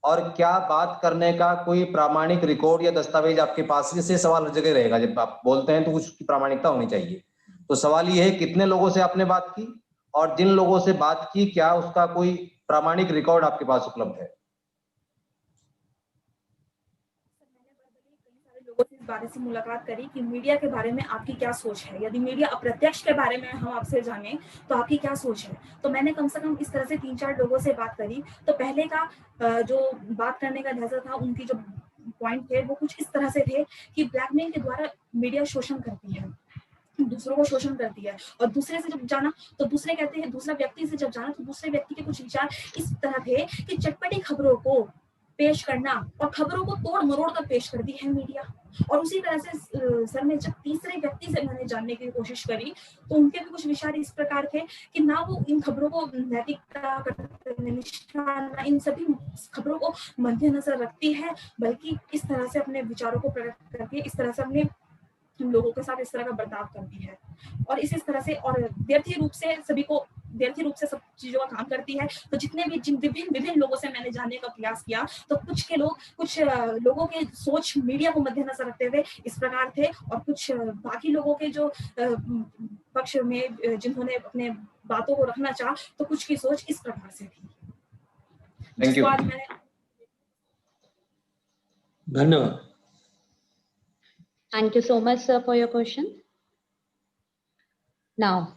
और क्या बात करने का कोई प्रामाणिक रिकॉर्ड या दस्तावेज आपके पास? से सवाल हर जगह रहेगा, जब आप बोलते हैं तो उसकी प्रामाणिकता होनी चाहिए। तो सवाल ये है, कितने लोगों से आपने बात की, और जिन लोगों से बात की क्या उसका कोई प्रामाणिक रिकॉर्ड आपके पास उपलब्ध है? लोगों से इस बारे से मुलाकात करी कि मीडिया के बारे में आपकी क्या सोच है। यदि मीडिया अप्रत्यक्ष के बारे में हम आपसे जाने तो आपकी क्या सोच है। तो मैंने कम से कम इस तरह से 3-4 लोगों से बात करी। तो पहले का जो बात करने का लहजा था, उनकी जो पॉइंट थे वो कुछ इस तरह से थे कि ब्लैकमेल के द्वारा मीडिया शोषण करती है, दूसरों को शोषण करती है। और दूसरे से जब जाना तो दूसरे कहते हैं, दूसरा व्यक्ति से जब जाना तो दूसरे व्यक्ति के कुछ विचार इस तरह थे कि चटपटी खबरों को पेश करना और खबरों को तोड़ मरोड़ कर पेश करती है मीडिया। और उसी तरह से सर ने जब तीसरे व्यक्ति से मैंने जानने की कोशिश करी तो उनके भी कुछ विचार इस प्रकार थे कि ना वो इन खबरों को नैतिकता, इन सभी खबरों को मद्देनजर रखती है, बल्कि इस तरह से अपने विचारों को प्रकट करती है, इस तरह से अपने लोगों के साथ इस तरह का बर्ताव करती है। और इसी तरह से और व्यर्थी रूप से सब चीजों का काम करती है। तो जितने भी जिन विभिन्न लोगों से मैंने जानने का प्रयास किया तो कुछ लोगों के सोच मीडिया को मद्देनजर रखते हुए इस प्रकार थे, और कुछ बाकी लोगों के जो पक्ष में जिन्होंने अपने बातों को रखना चाहा तो कुछ की सोच इस प्रकार से थी। Thank you. धन्यवाद। Thank you so much, sir, for your question. Now,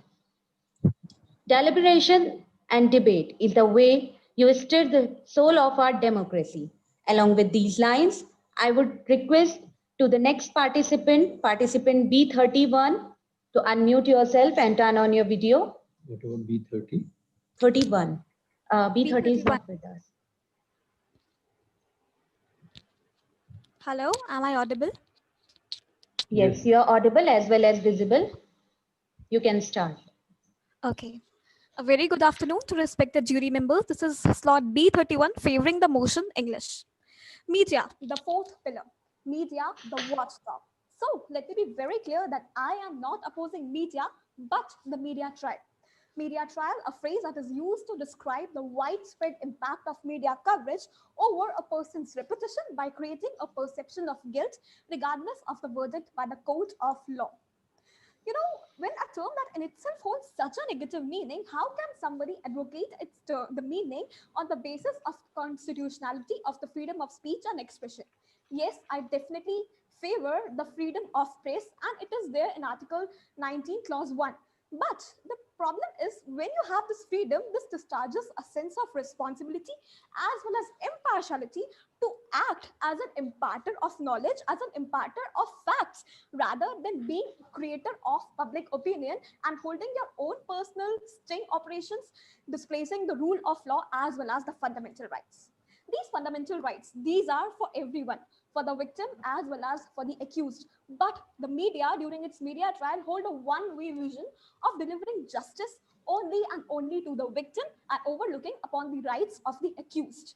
deliberation and debate is the way you stir the soul of our democracy. Along with these lines, I would request to the next participant, participant B31, to unmute yourself and turn on your video. What about B30? 31. B30 is not with us. Hello, am I audible? Yes, you are audible as well as visible. You can start. Okay. A very good afternoon to respected jury members. This is slot B31 favoring the motion English. Media, the fourth pillar. Media, the watchdog. So let me be very clear that I am not opposing media, but the media trial. Media trial, a phrase that is used to describe the widespread impact of media coverage over a person's reputation by creating a perception of guilt regardless of the verdict by the court of law. You know, when a term that in itself holds such a negative meaning, how can somebody advocate the meaning on the basis of constitutionality of the freedom of speech and expression? Yes, I definitely favor the freedom of press, and it is there in Article 19, Clause 1. But the problem is when you have this freedom, this discharges a sense of responsibility as well as impartiality to act as an imparter of knowledge, as an imparter of facts, rather than being creator of public opinion and holding your own personal sting operations, displacing the rule of law as well as the fundamental rights. These fundamental rights, these are for everyone, for the victim as well as for the accused. But the media during its media trial hold a one-way vision of delivering justice only and only to the victim and overlooking upon the rights of the accused.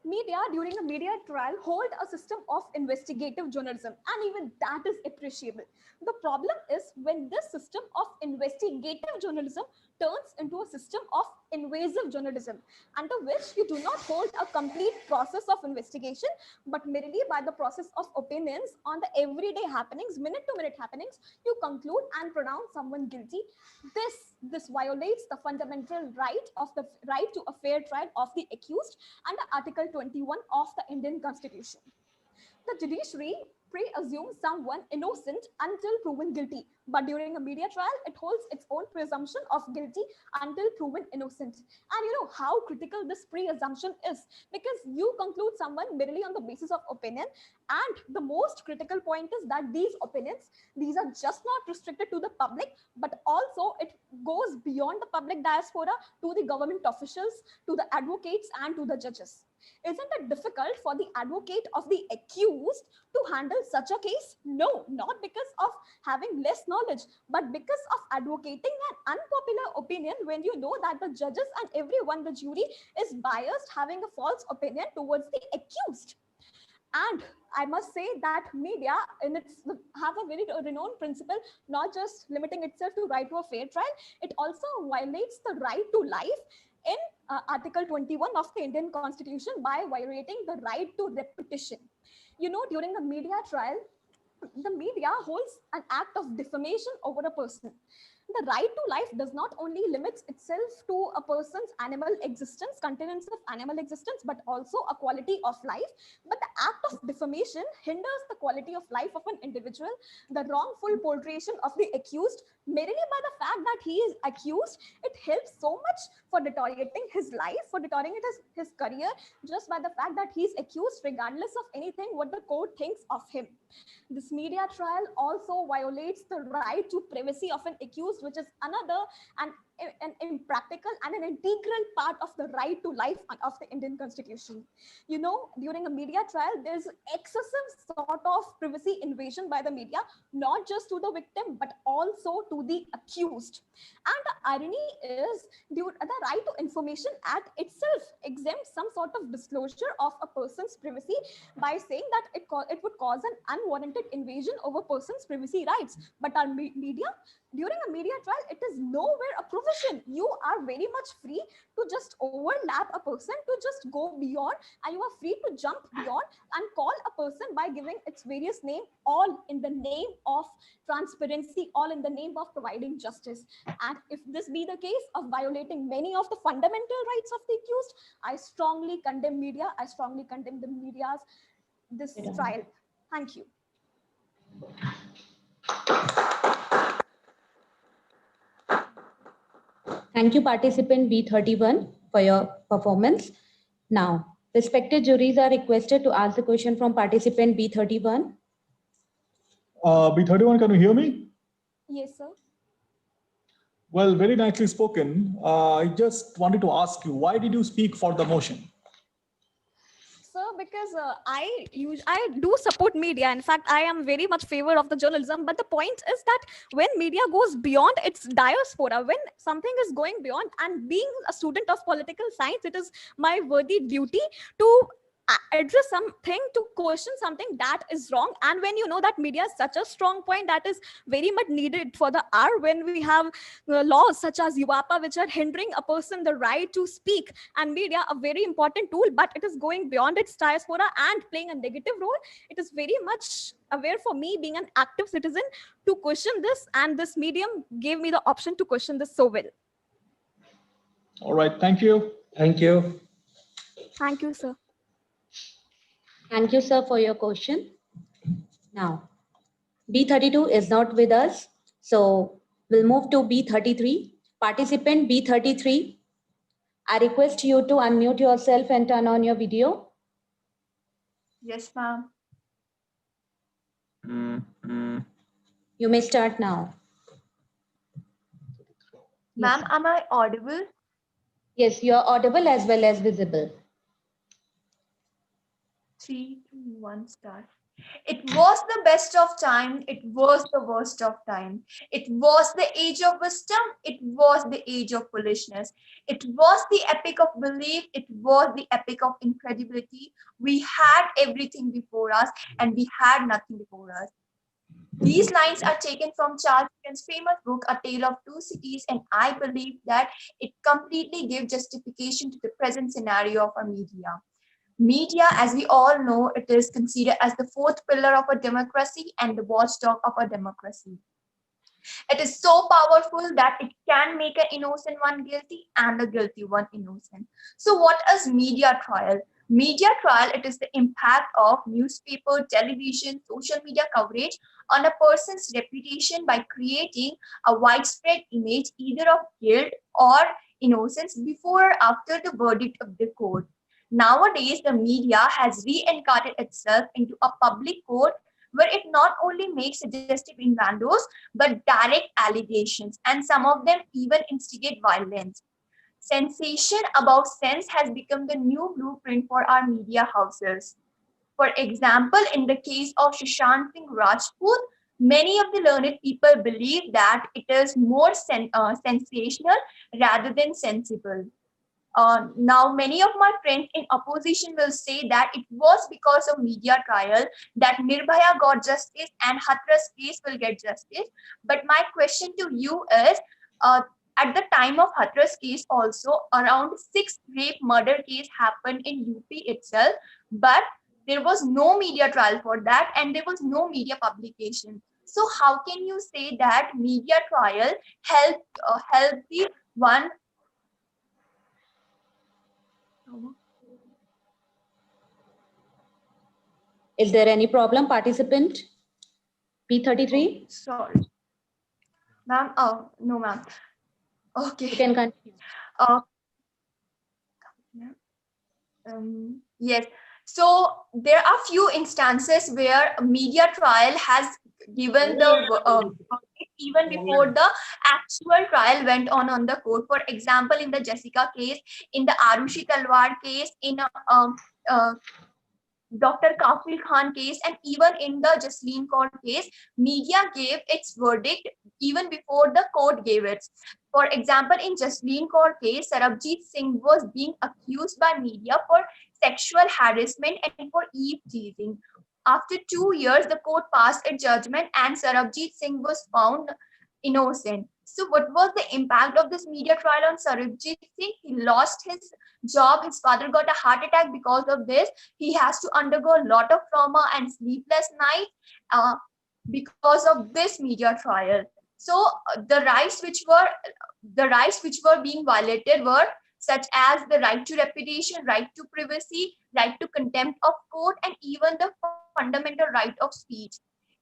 Media during the media trial hold a system of investigative journalism, and even that is appreciable. The problem is when this system of investigative journalism turns into a system of invasive journalism, under which you do not hold a complete process of investigation, but merely by the process of opinions on the everyday happenings, minute to minute happenings, you conclude and pronounce someone guilty. This violates the fundamental right of the right to a fair trial of the accused under Article 21 of the Indian Constitution. The judiciary presumes someone innocent until proven guilty, but during a media trial, it holds its own presumption of guilty until proven innocent. And you know how critical this presumption is, because you conclude someone merely on the basis of opinion, and the most critical point is that these opinions, these are just not restricted to the public, but also it goes beyond the public diaspora to the government officials, to the advocates, and to the judges. Isn't it difficult for the advocate of the accused to handle such a case? No, not because of having less knowledge, but because of advocating an unpopular opinion when you know that the judges and everyone, the jury, is biased, having a false opinion towards the accused. And I must say that media in its have a very renowned principle, not just limiting itself to right to a fair trial, it also violates the right to life in Article 21 of the Indian Constitution by violating the right to repetition. You know, during a media trial, the media holds an act of defamation over a person. The right to life does not only limit itself to a person's animal existence, continuance of animal existence, but also a quality of life. But the act of defamation hinders the quality of life of an individual. The wrongful portrayal of the accused, merely by the fact that he is accused, it helps so much for deteriorating his life, for deteriorating his career, just by the fact that he is accused, regardless of anything what the court thinks of him. This media trial also violates the right to privacy of an accused, which is another an impractical and an integral part of the right to life of the Indian Constitution. You know, during a media trial, there's excessive sort of privacy invasion by the media, not just to the victim, but also to the accused. And the irony is, the right to information Act itself exempts some sort of disclosure of a person's privacy by saying that it would cause an unwarranted invasion of a person's privacy rights. But our media, during a media trial, it is nowhere a provision. You are very much free to just overlap a person, to just go beyond, and you are free to jump beyond and call a person by giving its various name, all in the name of transparency, all in the name of providing justice. And if this be the case of violating many of the fundamental rights of the accused, I strongly condemn media. I strongly condemn the media's this trial. Thank you. Thank you, participant B31, for your performance. Now, respected juries are requested to ask the question from participant B31. B31, can you hear me? Yes, sir. Well, very nicely spoken. I just wanted to ask you, why did you speak for the motion? Sir, because I do support media. In fact, I am very much favor of the journalism. But the point is that when media goes beyond its diaspora, when something is going beyond, and being a student of political science, it is my worthy duty to address something, to question something that is wrong. And when you know that media is such a strong point that is very much needed for the hour, when we have laws such as UAPA which are hindering a person the right to speak, and media a very important tool, but it is going beyond its diaspora and playing a negative role, it is very much aware for me, being an active citizen, to question this, and this medium gave me the option to question this so well. All right, thank you. Thank you. Thank you, sir. Thank you, sir, for your question. Now, B32 is not with us, so we'll move to B33. Participant B33, I request you to unmute yourself and turn on your video. Yes, ma'am. You may start now. Ma'am, am I audible? Yes, you are audible as well as visible. 3, 2, 1, start. It was the best of time, it was the worst of time. It was the age of wisdom, it was the age of foolishness. It was the epic of belief, it was the epic of incredibility. We had everything before us and we had nothing before us. These lines are taken from Charles Dickens' famous book, A Tale of Two Cities, and I believe that it completely gives justification to the present scenario of our media. Media, as we all know, it is considered as the fourth pillar of a democracy and the watchdog of a democracy. It is so powerful that it can make an innocent one guilty and a guilty one innocent. So what is media trial? Media trial, it is the impact of newspaper, television, social media coverage on a person's reputation by creating a widespread image either of guilt or innocence before or after the verdict of the court. Nowadays, the media has reincarnated itself into a public court where it not only makes suggestive innuendos but direct allegations, and some of them even instigate violence. Sensation about sense has become the new blueprint for our media houses. For example, in the case of Sushant Singh Rajput, many of the learned people believe that it is more sensational rather than sensible. Now, many of my friends in opposition will say that it was because of media trial that Nirbhaya got justice and Hathras case will get justice. But my question to you is, at the time of Hathras case also, around 6 rape murder case happened in UP itself, but there was no media trial for that and there was no media publication. So how can you say that media trial helped the one? Is there any problem, participant? P33? Sorry. Ma'am, no, ma'am. Okay. You can continue. Yes. So there are few instances where media trial has given the even before the actual trial went on the court. For example, in the Jessica case, in the Arushi Talwar case, in Dr. Kafil Khan case, and even in the Jasleen Kaur case, media gave its verdict even before the court gave it. For example, in Jasleen Kaur case, Sarabjit Singh was being accused by media for sexual harassment and for eve teasing. After 2 years, the court passed a judgment and Sarabjit Singh was found innocent. So what was the impact of this media trial on Sarabjit Singh? He lost his job. His father got a heart attack because of this. He has to undergo a lot of trauma and sleepless nights because of this media trial. So the rights which were being violated were such as the right to reputation, right to privacy, right to contempt of court, and even the fundamental right of speech.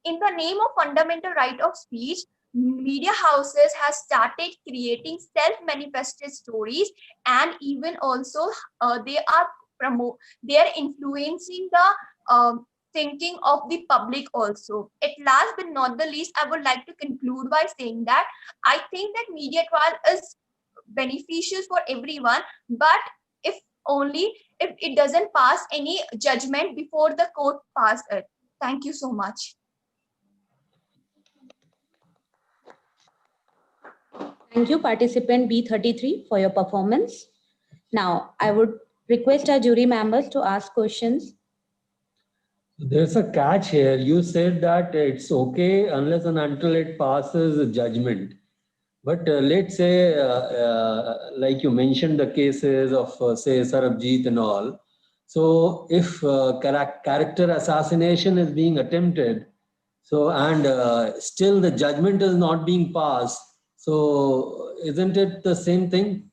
In the name of fundamental right of speech, media houses has started creating self-manifested stories, and even also they are influencing the thinking of the public also. At last but not the least, I would like to conclude by saying that I think that media trial is beneficial for everyone, but if only if it doesn't pass any judgment before the court pass it. Thank you so much. Thank you, participant B33, for your performance. Now, I would request our jury members to ask questions. There's a catch here. You said that it's okay unless and until it passes judgment. But let's say, like you mentioned the cases of, say, Sarabjit and all. So if character assassination is being attempted, so and still the judgment is not being passed, so isn't it the same thing?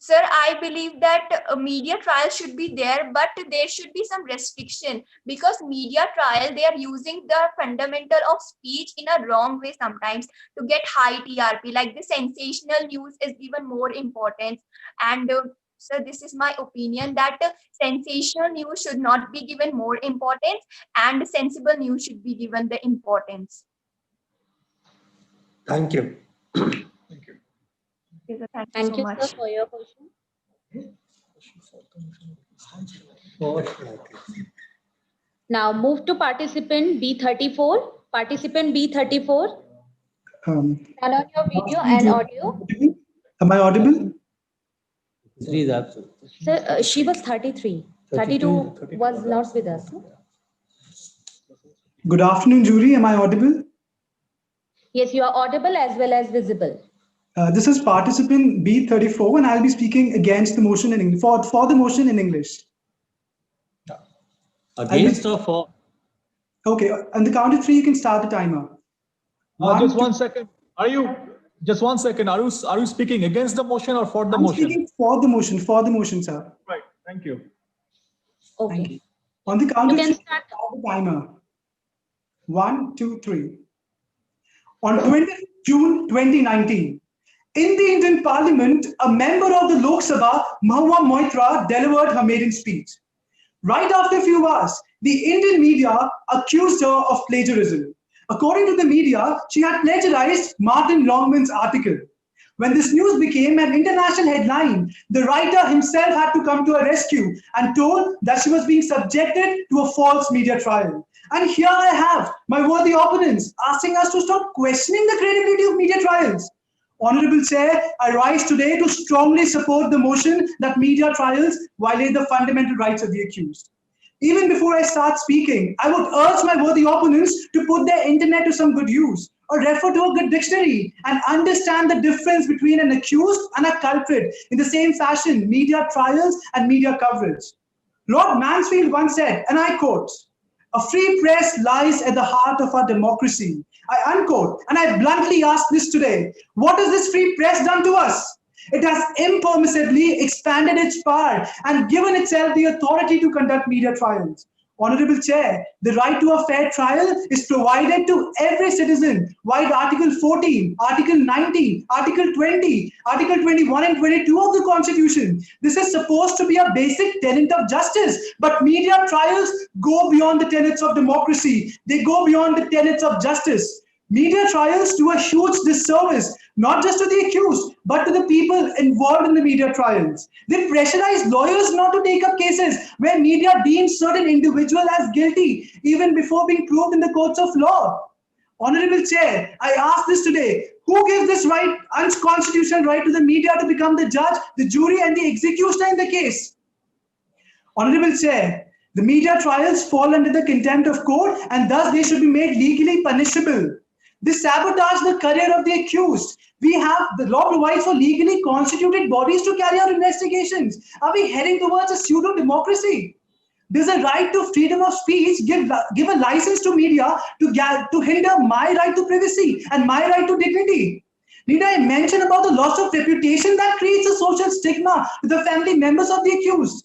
Sir, I believe that media trial should be there, but there should be some restriction, because media trial, they are using the fundamental of speech in a wrong way sometimes to get high TRP, like the sensational news is even more important. And so this is my opinion that sensational news should not be given more importance, and sensible news should be given the importance. Thank you. Thank you, so much. sir, for your question. Now move to participant B34. Participant B34, turn on your video and audio. Am I audible? Three is absent. Sir, she was 33. 32 was not with us. No? Good afternoon, jury. Am I audible? Yes, you are audible as well as visible. This is participant B34, and I'll be speaking against the motion in English, for the motion in English. Against or for? Okay, on the count of three, you can start the timer. Just 1 second. Just 1 second. Are you speaking against the motion or for the motion? I'm speaking for the motion, sir. Right. Thank you. Okay. Thank you. On the count of three, start the timer. 1, 2, 3. On 20th June 2019, in the Indian Parliament, a member of the Lok Sabha, Mahua Moitra, delivered her maiden speech. Right after a few hours, the Indian media accused her of plagiarism. According to the media, she had plagiarized Martin Longman's article. When this news became an international headline, the writer himself had to come to her rescue and told that she was being subjected to a false media trial. And here I have my worthy opponents asking us to stop questioning the credibility of media trials. Honorable Chair, I rise today to strongly support the motion that media trials violate the fundamental rights of the accused. Even before I start speaking, I would urge my worthy opponents to put their internet to some good use, or refer to a good dictionary and understand the difference between an accused and a culprit. In the same fashion, media trials and media coverage. Lord Mansfield once said, and I quote, "A free press lies at the heart of our democracy." I unquote, and I bluntly ask this today, what has this free press done to us? It has impermissibly expanded its power and given itself the authority to conduct media trials. Honorable Chair, the right to a fair trial is provided to every citizen via Article 14, Article 19, Article 20, Article 21 and 22 of the Constitution. This is supposed to be a basic tenet of justice, but media trials go beyond the tenets of democracy. They go beyond the tenets of justice. Media trials do a huge disservice, not just to the accused, but to the people involved in the media trials. They pressurize lawyers not to take up cases where media deems certain individuals as guilty, even before being proved in the courts of law. Honorable Chair, I ask this today, who gives this right, unconstitutional right to the media to become the judge, the jury, and the executioner in the case? Honorable Chair, the media trials fall under the contempt of court, and thus they should be made legally punishable. This sabotage the career of the accused. We have, the law provides for legally constituted bodies to carry out investigations. Are we heading towards a pseudo-democracy? Does a right to freedom of speech give a license to media to hinder my right to privacy and my right to dignity? Need I mention about the loss of reputation that creates a social stigma to the family members of the accused?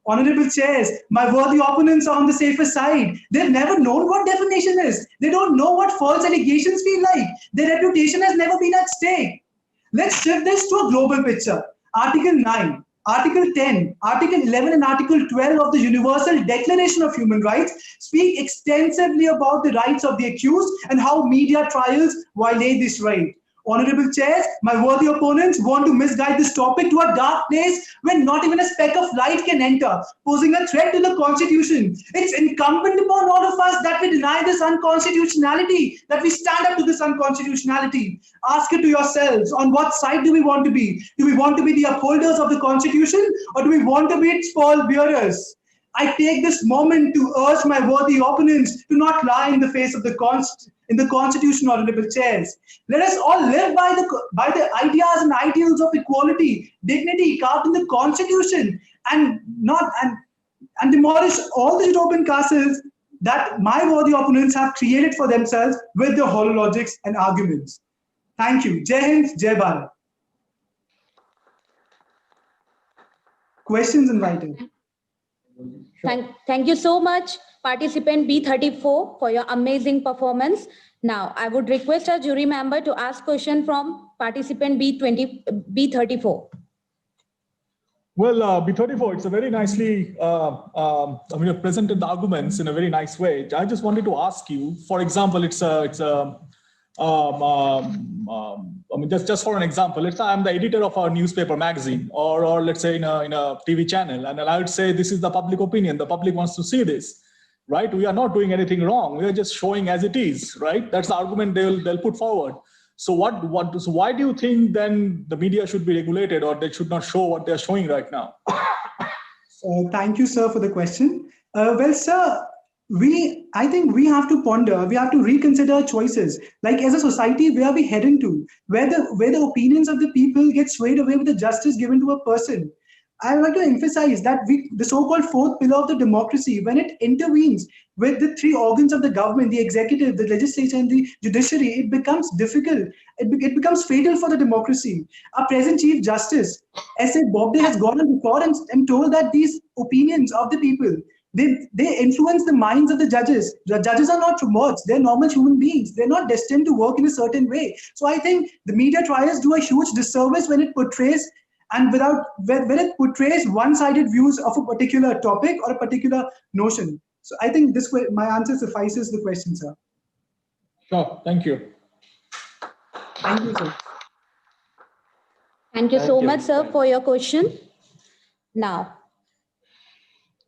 Honorable chairs, my worthy opponents are on the safer side. They've never known what defamation is. They don't know what false allegations feel like. Their reputation has never been at stake. Let's shift this to a global picture. Article 9, Article 10, Article 11 and Article 12 of the Universal Declaration of Human Rights speak extensively about the rights of the accused and how media trials violate this right. Honorable chairs, my worthy opponents want to misguide this topic to a dark place where not even a speck of light can enter, posing a threat to the Constitution. It's incumbent upon all of us that we deny this unconstitutionality, that we stand up to this unconstitutionality. Ask it to yourselves, on what side do we want to be? Do we want to be the upholders of the Constitution, or do we want to be its pallbearers? I take this moment to urge my worthy opponents to not lie in the face of the Constitution, honorable chairs. Let us all live by the ideas and ideals of equality, dignity carved in the Constitution, and demolish all the utopian castles that my worthy opponents have created for themselves with their hollow logics and arguments. Thank you. Jai Hind, Jai Bharat. Questions invited. Thank you so much, participant B34, for your amazing performance. Now, I would request our jury member to ask question from participant B34. Well, B34, it's a very nicely, you presented the arguments in a very nice way. I just wanted to ask you, for example, just for an example, let's say I'm the editor of our newspaper magazine, or let's say in a TV channel, and I would say this is the public opinion. The public wants to see this, right? We are not doing anything wrong. We are just showing as it is, right? That's the argument they'll put forward. So so why do you think then the media should be regulated, or they should not show what they're showing right now? Thank you, sir, for the question. Well, sir, I think we have to ponder, we have to reconsider choices. Like as a society, where are we heading to? Where the opinions of the people get swayed away with the justice given to a person. I would like to emphasize that the so-called fourth pillar of the democracy, when it intervenes with the three organs of the government, the executive, the legislature, and the judiciary, it becomes difficult. It becomes fatal for the democracy. Our present Chief Justice, S.A. Bobde, has gone on record and told that these opinions of the people, they influence the minds of the judges. The judges are not robots. They're normal human beings. They're not destined to work in a certain way. So I think the media trials do a huge disservice when it portrays when it portrays one-sided views of a particular topic or a particular notion. So I think this way, my answer suffices the question, sir. Sure, thank you. Thank you, sir. Thank you so much, sir, for your question. Now,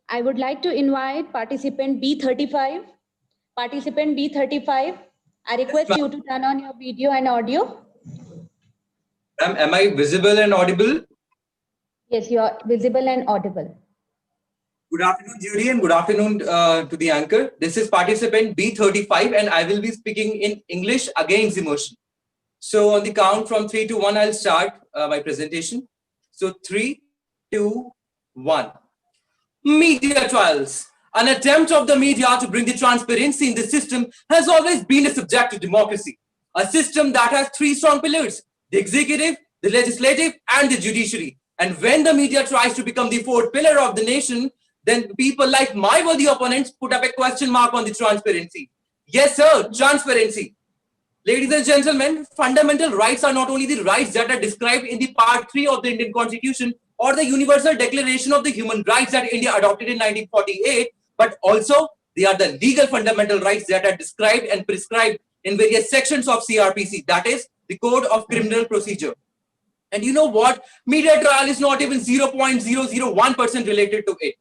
I would like to invite participant B35. Participant B35, I request you to turn on your video and audio. Am I visible and audible? Yes, you are visible and audible. Good afternoon, jury, and good afternoon to the anchor. This is participant B35, and I will be speaking in English against the motion. So on the count from 3 to 1, I'll start my presentation. So 3, 2, 1. Media trials. An attempt of the media to bring the transparency in the system has always been a subject of democracy. A system that has 3 strong pillars: the executive, the legislative, and the judiciary. And when the media tries to become the 4th pillar of the nation, then people like my worthy opponents put up a question mark on the transparency. Yes, sir, transparency. Ladies and gentlemen, fundamental rights are not only the rights that are described in the Part 3 of the Indian Constitution or the Universal Declaration of the Human Rights that India adopted in 1948, but also they are the legal fundamental rights that are described and prescribed in various sections of CRPC, that is, the Code of Criminal Procedure. And you know what? Media trial is not even 0.001% related to it.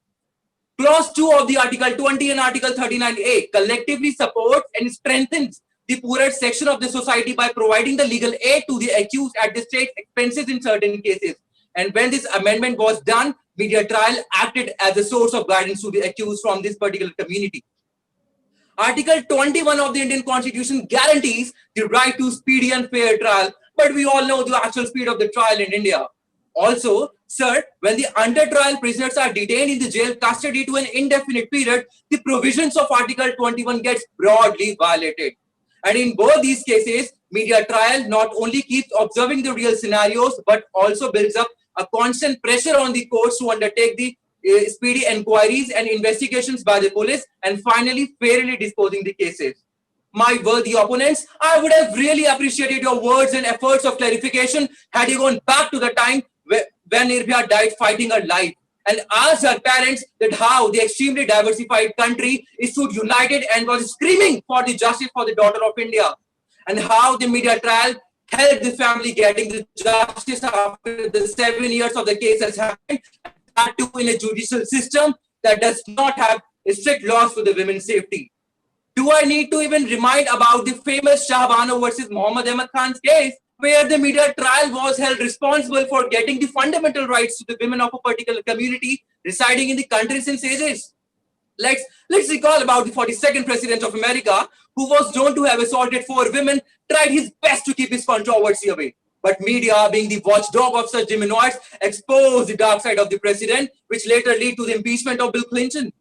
Clause 2 of the Article 20 and Article 39A collectively supports and strengthens the poorer section of the society by providing the legal aid to the accused at the state's expenses in certain cases. And when this amendment was done, media trial acted as a source of guidance to the accused from this particular community. Article 21 of the Indian Constitution guarantees the right to speedy and fair trial, but we all know the actual speed of the trial in India. Also, sir, when the under-trial prisoners are detained in the jail custody to an indefinite period, the provisions of Article 21 gets broadly violated. And in both these cases, media trial not only keeps observing the real scenarios, but also builds up a constant pressure on the courts to undertake the speedy inquiries and investigations by the police, and finally fairly disposing the cases. My worthy opponents, I would have really appreciated your words and efforts of clarification had you gone back to the time when Nirbhaya died fighting her life, and asked her parents that how the extremely diversified country is stood united and was screaming for the justice for the daughter of India, and how the media trial helped the family getting the justice after the 7 years of the case has happened, that too in a judicial system that does not have strict laws for the women's safety. Do I need to even remind about the famous Shahbano versus Muhammad Ahmad Khan's case, where the media trial was held responsible for getting the fundamental rights to the women of a particular community residing in the country since ages? Let's recall about the 42nd president of America, who was known to have assaulted 4 women, tried his best to keep his controversy away. But media, being the watchdog of such demoniacs, exposed the dark side of the president, which later led to the impeachment of Bill Clinton.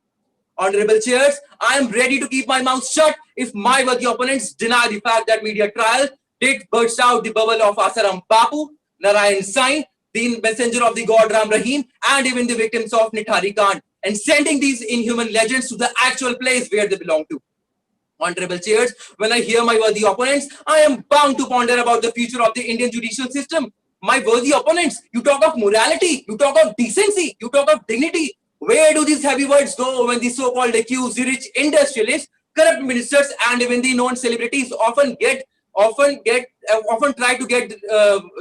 Honorable chairs, I am ready to keep my mouth shut if my worthy opponents deny the fact that media trial did burst out the bubble of Asaram Bapu, Narayan Sai, the messenger of the god Ram Rahim, and even the victims of Nithari Khan, and sending these inhuman legends to the actual place where they belong to. Honorable chairs, when I hear my worthy opponents, I am bound to ponder about the future of the Indian judicial system. My worthy opponents, you talk of morality, you talk of decency, you talk of dignity. Where do these heavy words go when the so-called accused, the rich industrialists, corrupt ministers, and even the known celebrities often try to get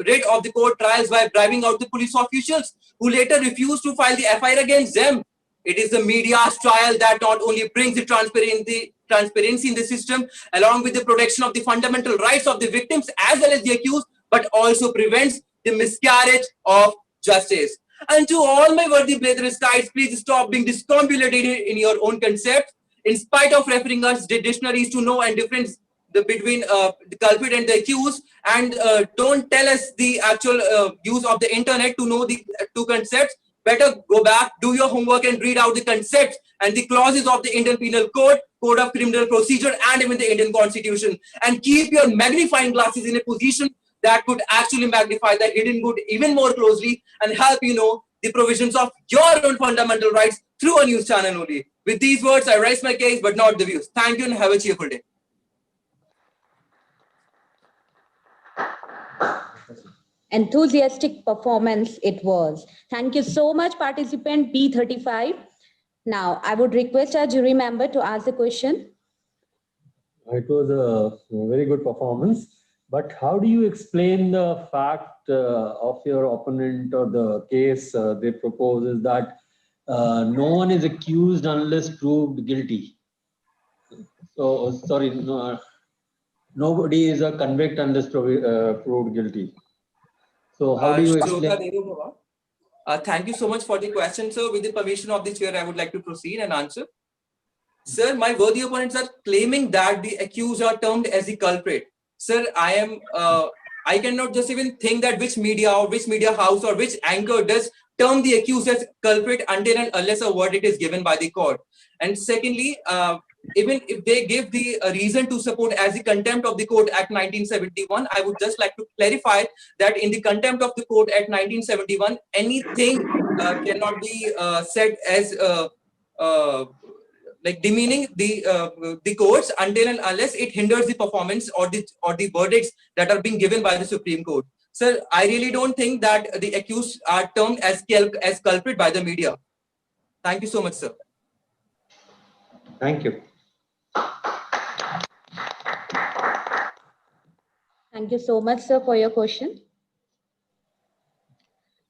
rid of the court trials by bribing out the police officials who later refuse to file the FIR against them? It is the media's trial that not only brings the transparency in the system, along with the protection of the fundamental rights of the victims as well as the accused, but also prevents the miscarriage of justice. And to all my worthy brethren, please stop being discombobulated in your own concepts. In spite of referring us the dictionaries to know and difference between the culprit and the accused, and don't tell us the actual use of the internet to know the two concepts. Better go back, do your homework, and read out the concepts and the clauses of the Indian Penal Code, Code of Criminal Procedure, and even the Indian Constitution, and keep your magnifying glasses in a position that could actually magnify the hidden good even more closely and help you know the provisions of your own fundamental rights through a news channel only. With these words, I raise my case, but not the views. Thank you and have a cheerful day. Enthusiastic performance it was. Thank you so much, participant B35. Now, I would request our jury member to ask the question. It was a very good performance. But how do you explain the fact of your opponent or the case they propose is that no one is accused unless proved guilty? So, sorry, no, nobody is a convict unless proved guilty. So how do you explain? Thank you so much for the question, sir. With the permission of the chair, I would like to proceed and answer. Sir, my worthy opponents are claiming that the accused are termed as the culprit. Sir, I cannot just even think that which media or which media house or which anchor does term the accused as culprit until and unless a verdict is given by the court. And secondly, even if they give the reason to support as the Contempt of the Court Act 1971, I would just like to clarify that in the Contempt of the Court Act 1971, anything cannot be said as like demeaning the courts until and unless it hinders the performance or the verdicts that are being given by the Supreme Court. Sir, I really don't think that the accused are termed as culprit by the media. Thank you so much, sir. Thank you. Thank you so much, sir, for your question.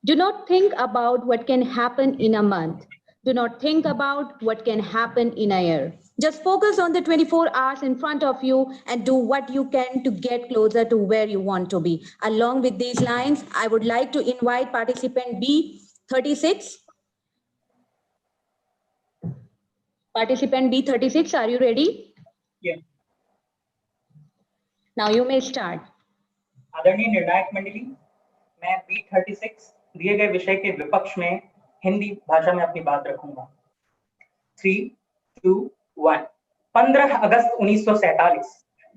Do not think about what can happen in a month. Do not think about what can happen in a year. Just focus on the 24 hours in front of you and do what you can to get closer to where you want to be. Along with these lines, I would like to invite participant B36. Participant B36, are you ready? Yeah. Now you may start. आदरणीय निर्णायक मंडली, मैं B36 दिए गए विषय के विपक्ष में हिंदी भाषा में अपनी बात रखूंगा। 3, 2, 1। 15 अगस्त 1947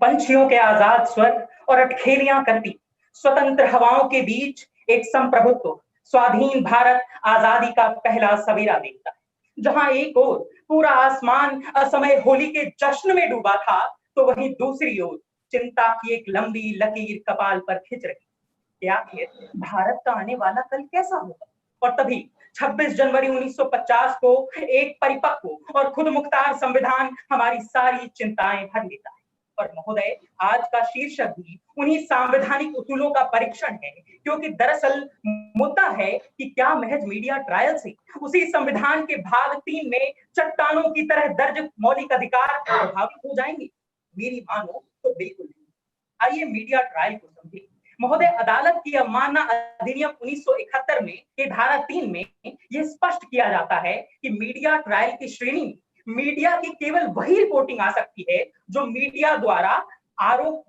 पंछियों के आजाद स्वर और अटखेलियां करती स्वतंत्र हवाओं के बीच एक संप्रभुत्व स्वाधीन भारत आजादी का पहला सवेरा देखता है। जहां एक ओर पूरा आसमान असमय होली के जश्न में डूबा था, तो वहीं दूसरी ओर चिंता की एक लंबी लकीर कपाल पर खिंच रही कि आखिर भारत का आने वाला कल कैसा होगा। और तभी 26 जनवरी 1950 को एक परिपक्व और खुद मुख्तार संविधान हमारी सारी चिंताएं भर लेता है। और महोदय, आज का शीर्षक भी उन्हीं संवैधानिक उसूलों का परीक्षण है, क्योंकि दरअसल मुद्दा है कि क्या महज मीडिया ट्रायल से उसी संविधान के भाग 3 में चट्टानों की तरह दर्ज मौलिक अधिकार प्रभावित हो जाएंगे? मेरी मानो तो बिल्कुल नहीं। आइए मीडिया ट्रायल को समझें। महोदय, अदालत की अवमानना अधिनियम 1971 में के धारा 3 में यह स्पष्ट किया जाता है कि मीडिया ट्रायल की श्रेणी में मीडिया की केवल वही रिपोर्टिंग आ सकती है जो मीडिया द्वारा आरोप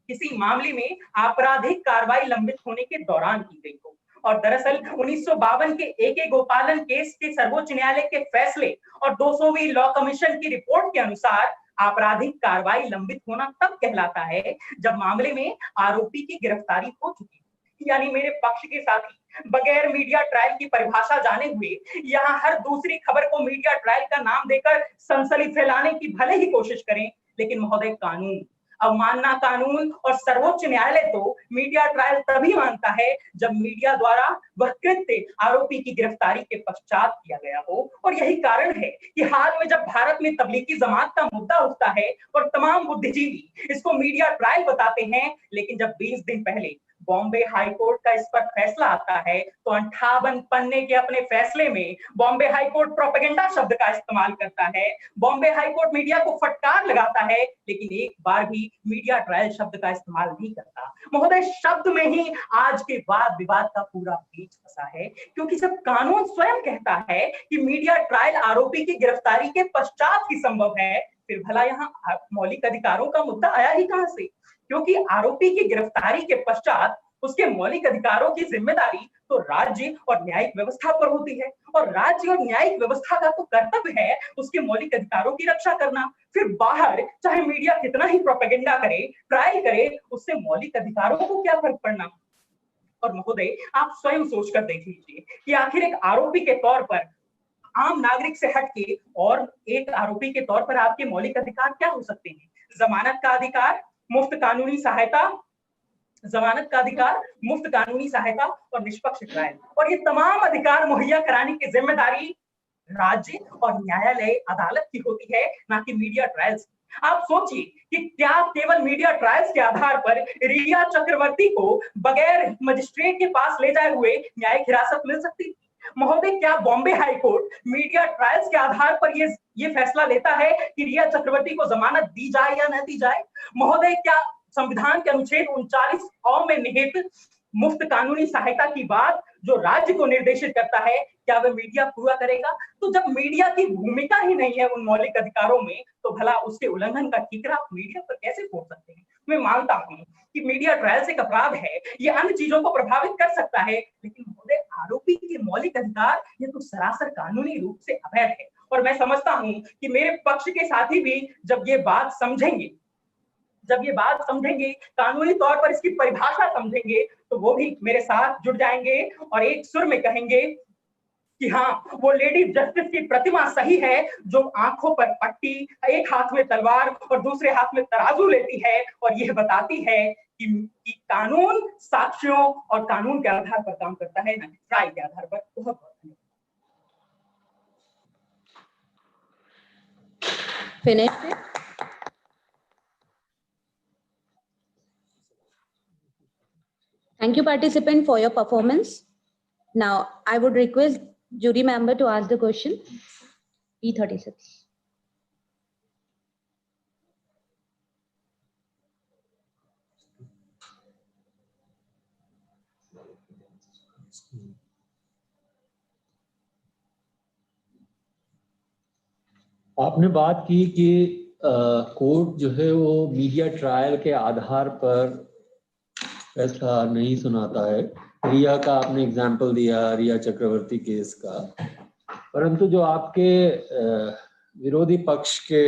किसी मामले में आपराधिक कार्रवाई लंबित होने के दौरान की गई हो। और दरअसल 1952 के AK गोपालन केस के सर्वोच्च न्यायालय के फैसले और 200वीं लॉ कमीशन की रिपोर्ट के अनुसार आपराधिक कार्रवाई लंबित होना तब कहलाता है जब मामले में आरोपी की गिरफ्तारी हो चुकी है। यानी मेरे पक्ष के साथी बगैर मीडिया ट्रायल की परिभाषा जाने हुए यहाँ हर दूसरी खबर को मीडिया ट्रायल का नाम देकर सनसनी फैलाने की भले ही कोशिश करें, लेकिन महोदय कानून, अवमानना कानून और सर्वोच्च न्यायालय तो मीडिया ट्रायल तभी मानता है जब मीडिया द्वारा वह कृत्य आरोपी की गिरफ्तारी के पश्चात किया गया हो। और यही कारण है कि हाल में जब भारत में तबलीगी जमात का मुद्दा उठता है और तमाम बुद्धिजीवी इसको मीडिया ट्रायल बताते हैं, लेकिन जब 20 दिन पहले बॉम्बे हाई कोर्ट का इस पर फैसला आता है तो 58 पन्ने के अपने फैसले में बॉम्बे हाई कोर्ट प्रोपेगेंडा शब्द का इस्तेमाल करता है। बॉम्बे हाई कोर्ट मीडिया को फटकार लगाता है, लेकिन एक बार भी मीडिया ट्रायल शब्द का इस्तेमाल नहीं करता। महोदय, शब्द में ही आज के वाद विवाद का पूरा बीज फंसा है, क्योंकि जब कानून स्वयं कहता है कि मीडिया ट्रायल आरोपी की गिरफ्तारी के पश्चात ही संभव है, फिर भला यहाँ मौलिक अधिकारों का मुद्दा आया ही कहां से? क्योंकि आरोपी की गिरफ्तारी के पश्चात उसके मौलिक अधिकारों की जिम्मेदारी तो राज्य और न्यायिक व्यवस्था पर होती है, और राज्य और न्यायिक व्यवस्था का तो कर्तव्य है उसके मौलिक अधिकारों की रक्षा करना। फिर बाहर चाहे मीडिया कितना ही प्रोपेगेंडा करे, ट्रायल करे, उससे मौलिक अधिकारों को क्या फर्क पड़ना? और महोदय, आप स्वयं सोचकर देख लीजिए कि आखिर एक आरोपी के तौर पर, आम नागरिक से हटके और एक आरोपी के तौर पर आपके मौलिक अधिकार क्या हो सकते हैं? जमानत का अधिकार, मुफ्त कानूनी सहायता, जमानत का अधिकार, मुफ्त कानूनी सहायता और निष्पक्ष ट्रायल। और ये तमाम अधिकार मुहैया कराने की जिम्मेदारी राज्य और न्यायालय अदालत की होती है, ना कि मीडिया ट्रायल्स। आप सोचिए कि क्या केवल मीडिया ट्रायल्स के आधार पर रिया चक्रवर्ती को बगैर मजिस्ट्रेट के पास ले जाए हुए न्यायिक हिरासत मिल सकती थी? महोदय, क्या Bombay high court media trials के आधार पर ये फैसला लेता है कि रिया चक्रवर्ती को जमानत दी जाए या न दी जाए? महोदय, क्या संविधान के अनुच्छेद 39 में निहित मुफ्त कानूनी सहायता की बात जो राज्य को निर्देशित करता है, क्या वह मीडिया पूरा करेगा? तो जब मीडिया की भूमिका ही नहीं है उन मौलिक अधिकारों में, तो भला उसके उल्लंघन का ठीकरा मीडिया पर कैसे फोड़ सकते हैं? मैं मानता हूं कि मीडिया ट्रायल से एक अपराध है, ये अन्य चीजों को प्रभावित कर सकता है, लेकिन महोदय, आरोपी के मौलिक अधिकार ये तो सरासर कानूनी रूप से अवैध है। और मैं समझता हूं कि मेरे पक्ष के साथी भी जब ये बात समझेंगे, कानूनी तौर पर इसकी परिभाषा समझेंगे, तो वो भी मेरे साथ जुड़ जाएंगे और एक सुर में कहेंगे कि हाँ, वो लेडी जस्टिस की प्रतिमा सही है जो आंखों पर पट्टी, एक हाथ में तलवार और दूसरे हाथ में तराजू लेती है और यह बताती है कि कानून साक्ष्यों और कानून के आधार पर काम करता है, ना कि ट्रायल के आधार पर। बहुत बहुत Finished. Thank you, participant, for your performance. Now, I would request jury member to ask the question. P36. आपने बात की कि कोर्ट जो है वो मीडिया ट्रायल के आधार पर फैसला नहीं सुनाता है। रिया का आपने एग्जाम्पल दिया, रिया चक्रवर्ती केस का, परंतु जो आपके विरोधी पक्ष के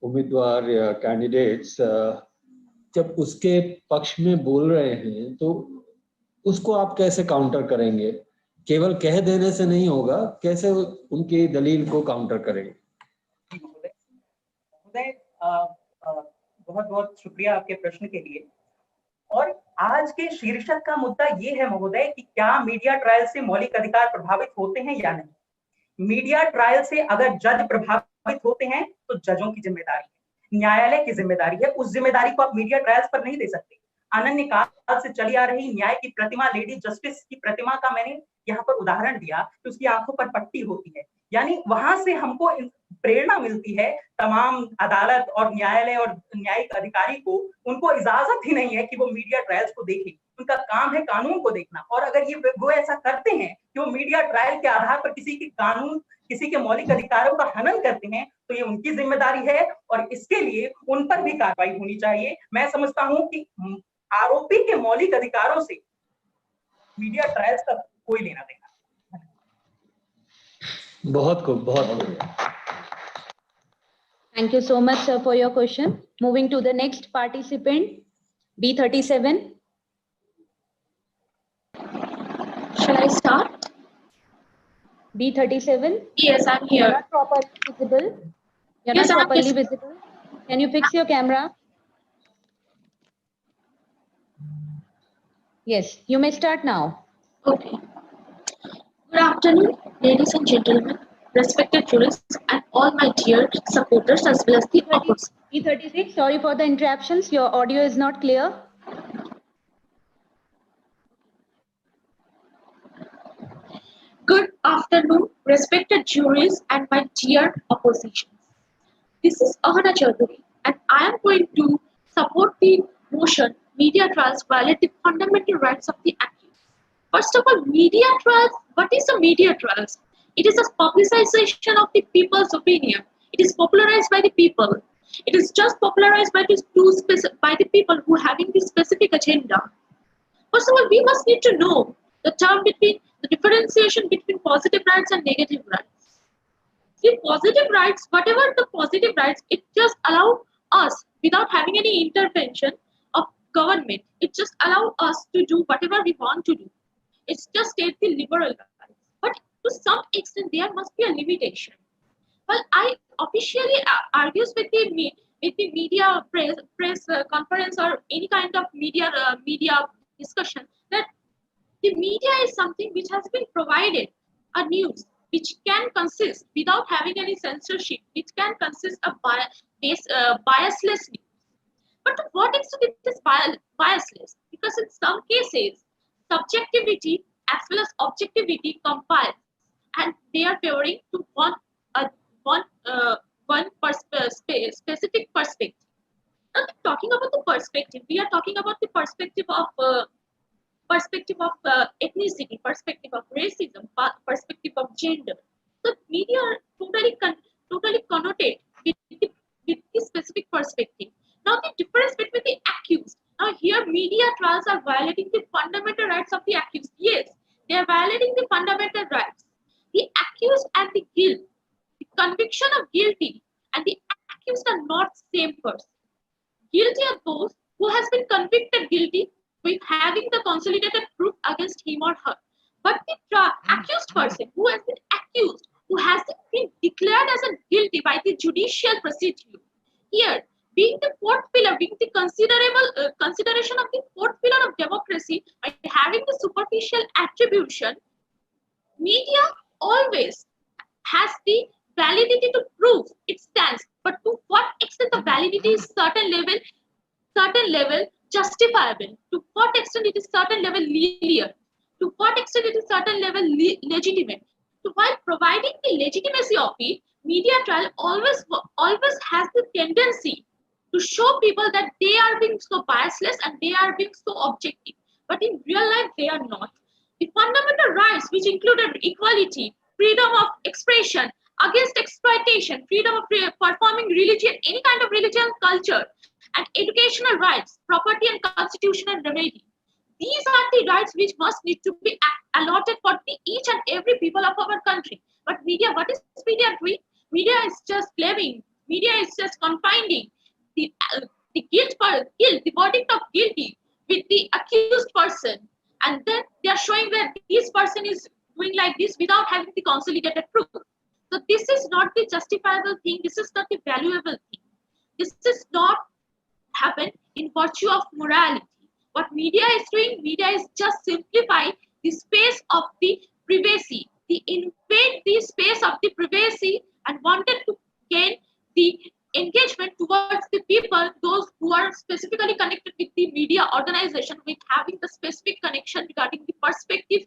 उम्मीदवार या कैंडिडेट्स जब उसके पक्ष में बोल रहे हैं तो उसको आप कैसे काउंटर करेंगे? केवल कह देने से नहीं होगा, कैसे उनकी दलील को काउंटर करेंगे? महोदय, बहुत बहुत शुक्रिया आपके प्रश्न के लिए। और आज के शीर्षक का मुद्दा ये है महोदय कि क्या मीडिया ट्रायल से मौलिक अधिकार प्रभावित होते हैं या नहीं। मीडिया ट्रायल से अगर जज प्रभावित होते हैं तो जजों की जिम्मेदारी है, न्यायालय की जिम्मेदारी है। उस जिम्मेदारी को आप मीडिया ट्रायल्स पर नहीं दे सकते। अनन्य काल से चली आ रही न्याय की प्रतिमा, लेडी जस्टिस की प्रतिमा का मैंने यहाँ पर उदाहरण दिया कि उसकी आंखों पर पट्टी होती है, यानी वहां से हमको प्रेरणा मिलती है। तमाम अदालत और न्यायालय और न्यायिक अधिकारी को, उनको इजाजत ही नहीं है कि वो मीडिया ट्रायल्स को देखें। उनका काम है कानून को देखना। और अगर ये वो ऐसा करते हैं कि वो मीडिया ट्रायल के आधार पर किसी के कानून, किसी के मौलिक अधिकारों का हनन करते हैं, तो ये उनकी जिम्मेदारी है और इसके लिए उन पर भी कार्रवाई होनी चाहिए। मैं समझता हूं कि आरोपी के मौलिक अधिकारों से मीडिया ट्रायल्स का कोई लेना देना। बहुत खूब, बहुत। Thank you so much, sir, for your question. Moving to the next participant, B37. Shall I start? B37. Yes, I'm here. You're not properly visible. You're Yes, not I'm properly visible. visible. Can you fix your camera? Yes, you may start now. Okay. Good afternoon, ladies and gentlemen, respected jurists, and all my dear supporters as well as the opposite. B36, sorry for the interruptions. Your audio is not clear. Good afternoon, respected juries and my dear oppositions. This is Ahana Chaudhary, and I am going to support the motion media trials violate the fundamental rights of the accused. First of all, media trials. What is a media trials? It is a publicization of the people's opinion. It is popularized by the people. It is just popularized by the people who are having this specific agenda. First of all, we must need to know the term between the differentiation between positive rights and negative rights. See, positive rights, whatever the positive rights, it just allow us without having any intervention of government. It just allow us to do whatever we want to do. It's just state the liberal rights. But to some extent, there must be a limitation. Well, I officially argues with the media press conference or any kind of media discussion that the media is something which has been provided a news which can consist without having any censorship, which can consist of biasless news. But to what extent it is biasless? Because in some cases, subjectivity as well as objectivity compile, and they are favoring to one specific perspective. Now, talking about the perspective, we are talking about the perspective of ethnicity, perspective of racism, perspective of gender. So media are totally connoted with the specific perspective. Now the difference between the accused. Now here media trials are violating the fundamental rights of the accused. Yes, they are violating the fundamental rights. The accused and the guilt, the conviction of guilty and the accused are not same person. Guilty are those who has been convicted guilty with having the consolidated proof against him or her. But the accused person who has been accused, who has been declared as a guilty by the judicial procedure, here being the fourth pillar, being the consideration of the fourth pillar of democracy, by having the superficial attribution, media always has the validity to prove it stands. But to what extent the validity is certain level justifiable, to what extent it is certain level linear, to what extent it is certain level legitimate. So while providing the legitimacy of it, media trial always has the tendency to show people that they are being so biasless and they are being so objective. But in real life, they are not. The fundamental rights, which included equality, freedom of expression, against exploitation, freedom of performing religion, any kind of religion, culture, and educational rights, property and constitutional remedy. These are the rights which must need to be allotted for each and every people of our country. But media, what is media doing? Media is just blaming. Media is just confining the guilt, the verdict of guilty with the accused person. and then they are showing that this person is doing like this without having the consolidated proof. So this is not the justifiable thing. This is not the valuable thing. This is not happen in virtue of morality. What media is doing, media is just simplifying the space of the privacy. They invade the space of the privacy and wanted to gain the engagement towards the people, those who are specifically connected with the media organization, with having the specific connection regarding the perspective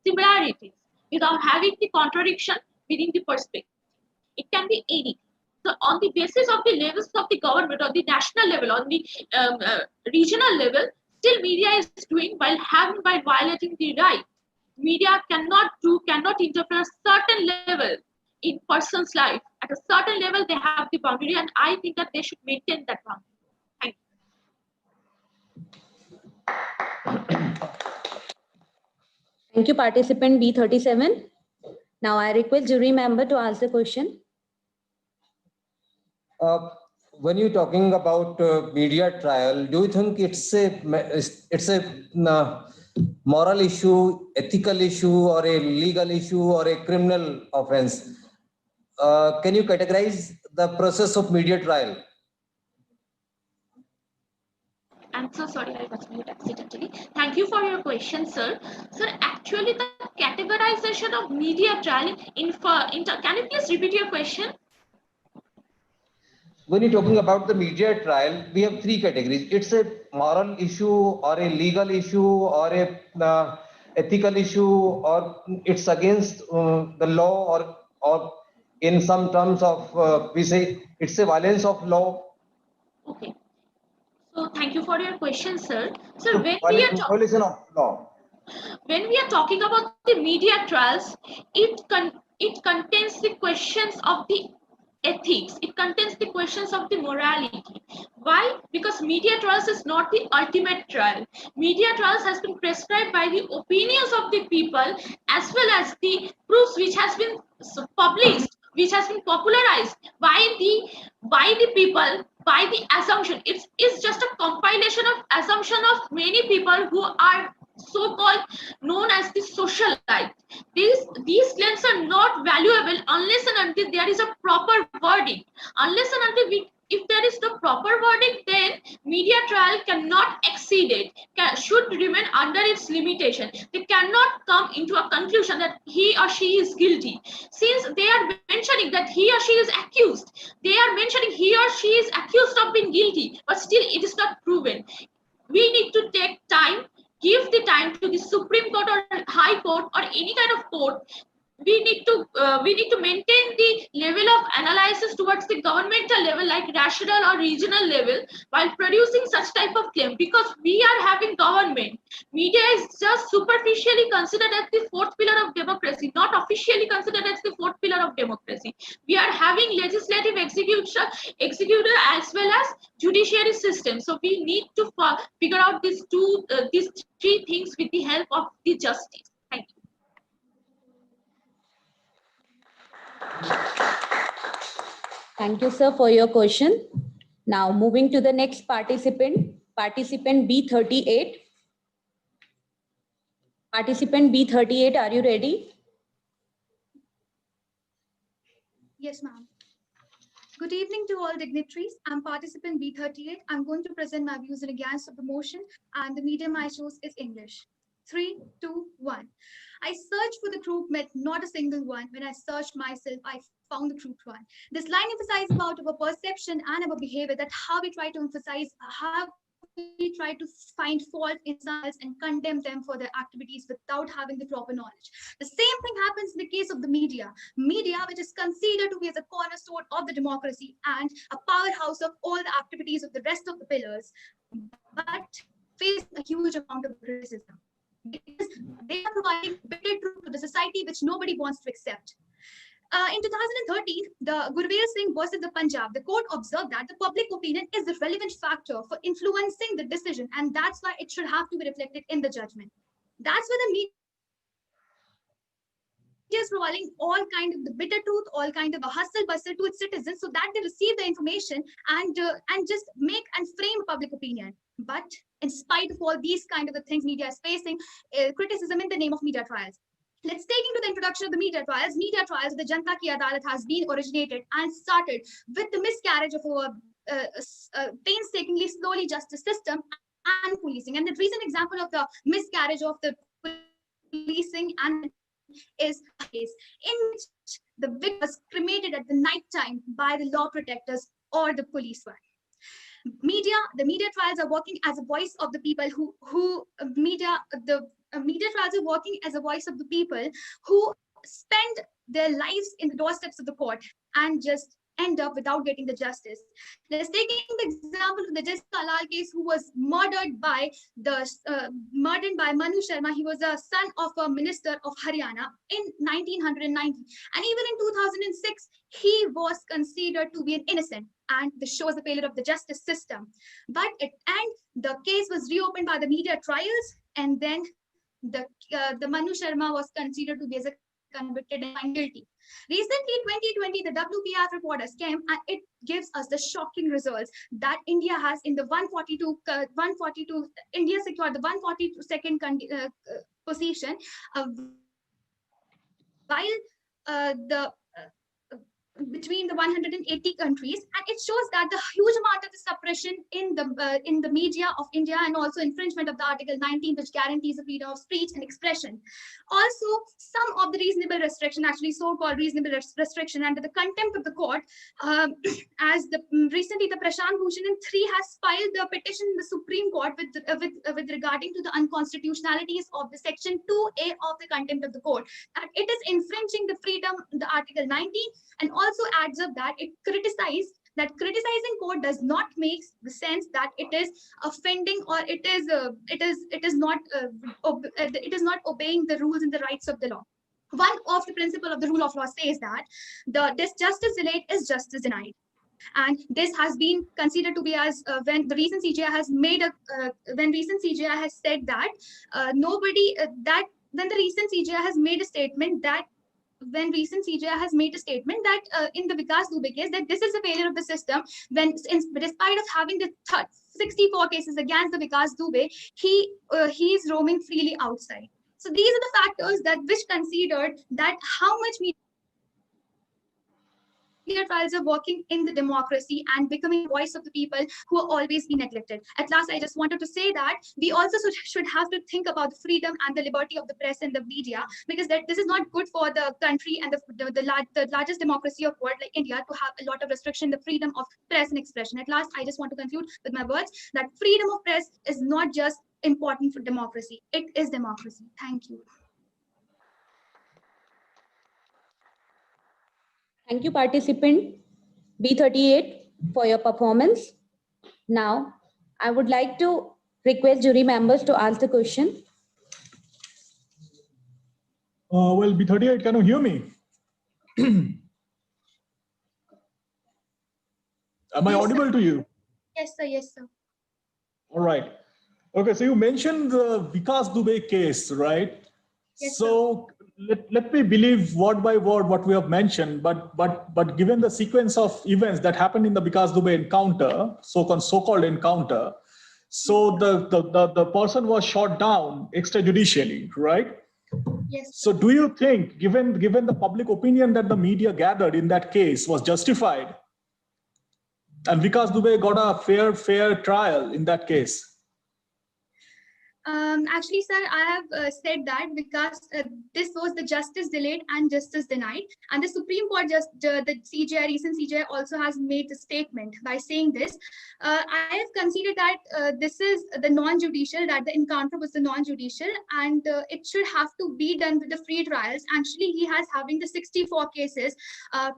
similarities, without having the contradiction within the perspective. It can be any. So on the basis of the levels of the government, on the national level, on the regional level, still media is doing while violating the right. Media cannot interfere at a certain level in person's life. At a certain level, they have the boundary, and I think that they should maintain that boundary. Thank you. Thank you, participant B37. Now I request jury member to ask the question. When you're talking about media trial, do you think it's a moral issue, ethical issue, or a legal issue, or a criminal offense? Can you categorize the process of media trial? I'm so sorry, I was mute accidentally. Thank you for your question, sir. Sir, actually, the categorization of media trial can you please repeat your question? When you're talking about the media trial, we have three categories. It's a moral issue, or a legal issue, or a ethical issue, or it's against the law, or in some terms of we say it's a violence of law. Okay. So thank you for your question, sir. Sir, when we are talking about the media trials, it contains the questions of the ethics. It contains the questions of the morality. Why? Because media trials is not the ultimate trial. Media trials has been prescribed by the opinions of the people as well as the proofs which has been published, which has been popularized by the people, by the assumption. It's just a compilation of assumption of many people who are so-called known as the socialite. These claims are not valuable unless and until there is a proper verdict. Unless and until if there is no proper verdict, then media trial cannot exceed it, should remain under its limitation. They cannot come into a conclusion that he or she is guilty. Since they are mentioning that he or she is accused, they are mentioning he or she is accused of being guilty, but still it is not proven. We need to take time, give the time to the Supreme Court or High Court or any kind of court. We need to maintain the level of analysis towards the governmental level, like national or regional level, while producing such type of claim, because we are having government. Media is just superficially considered as the fourth pillar of democracy, not officially considered as the fourth pillar of democracy. We are having legislative, executive as well as judiciary system. So we need to figure out these three things with the help of the justice. Thank you. Thank you, sir, for your question. Now moving to the next participant, participant B38. Participant B38, are you ready? Yes, ma'am. Good evening to all dignitaries. I'm participant B38. I'm going to present my views in against of the motion, and the medium I chose is English. 3, 2, 1. I searched for the truth, met not a single one. When I searched myself, I found the truth one. This line emphasizes about our perception and our behavior, that how we try to emphasize, how we try to find fault in others and condemn them for their activities without having the proper knowledge. The same thing happens in the case of the media. Media, which is considered to be as a cornerstone of the democracy and a powerhouse of all the activities of the rest of the pillars, but face a huge amount of criticism, because they are providing bitter truth to the society which nobody wants to accept. In 2013, the Gurveer Singh versus the Punjab, the court observed that the public opinion is the relevant factor for influencing the decision, and that's why it should have to be reflected in the judgment. That's why the media is providing all kind of the bitter truth, all kind of a hustle bustle to its citizens, so that they receive the information and just make and frame public opinion. But in spite of all these kind of the things media is facing, criticism in the name of media trials. Let's take into the introduction of the media trials. Media trials, the Janta Ki Adalat has been originated and started with the miscarriage of our painstakingly slowly justice system and policing. And the recent example of the miscarriage of the policing and is a case in which the victim was cremated at the night time by the law protectors or the police were. The media trials are working as a voice of the people media trials are working as a voice of the people who spend their lives in the doorsteps of the court and just end up without getting the justice. Let's take the example of the Justice Kalal case, who was murdered by Manu Sharma. He was a son of a minister of Haryana in 1990, and even in 2006 he was considered to be an innocent, and this shows the failure of the justice system. But the case was reopened by the media trials, and then the Manu Sharma was considered to be as a convicted and found guilty. Recently, 2020, the WPF report has came, and it gives us the shocking results that India has in the 142. India secured the 142nd position, while between the 180 countries, and it shows that the huge amount of the suppression in the media of India, and also infringement of the Article 19, which guarantees the freedom of speech and expression. Also, some of the reasonable restriction, actually so-called reasonable restriction under the contempt of the court, as recently the Prashant Bhushan and 3 has filed the petition in the Supreme Court with regarding to the unconstitutionalities of the Section 2A of the contempt of the court, that it is infringing the freedom, the Article 19, and also adds up that it criticized that criticizing court does not make the sense that it is offending, or it is not obeying the rules and the rights of the law. One of the principle of the rule of law says that this justice delayed is justice denied. And this has been considered to be as when the recent CJI has made when recent CJI has said that when the recent CJI has made a statement that in the Vikas Dubey case, that this is a failure of the system, when despite of having the 64 cases against the Vikas Dubey, he is roaming freely outside. So these are the factors that which considered that how much media trials are working in the democracy and becoming a voice of the people who are always been neglected. At last, I just wanted to say that we also should have to think about the freedom and the liberty of the press and the media, because this is not good for the country and the largest democracy of world like India to have a lot of restriction the freedom of press and expression. At last, I just want to conclude with my words that freedom of press is not just important for democracy, it is democracy. Thank you. Thank you, participant B38, for your performance. Now, I would like to request jury members to ask the question. Well, B38, can you hear me? Am I audible to you? Yes, sir. Yes, sir. All right. Okay, so you mentioned the Vikas Dubey case, right? Yes, so let me believe word by word what we have mentioned, but given the sequence of events that happened in the Vikas Dubey encounter, so-called encounter, so the person was shot down extrajudicially, right? Yes. So do you think, given the public opinion that the media gathered in that case was justified, and Vikas Dubey got a fair trial in that case? Actually, sir, I have said that because this was the justice delayed and justice denied, and the Supreme Court the CJI, recent CJI also has made a statement by saying this. I have considered that this is the non-judicial, that the encounter was the non-judicial, and it should have to be done with the free trials. Actually, he has having the 64 cases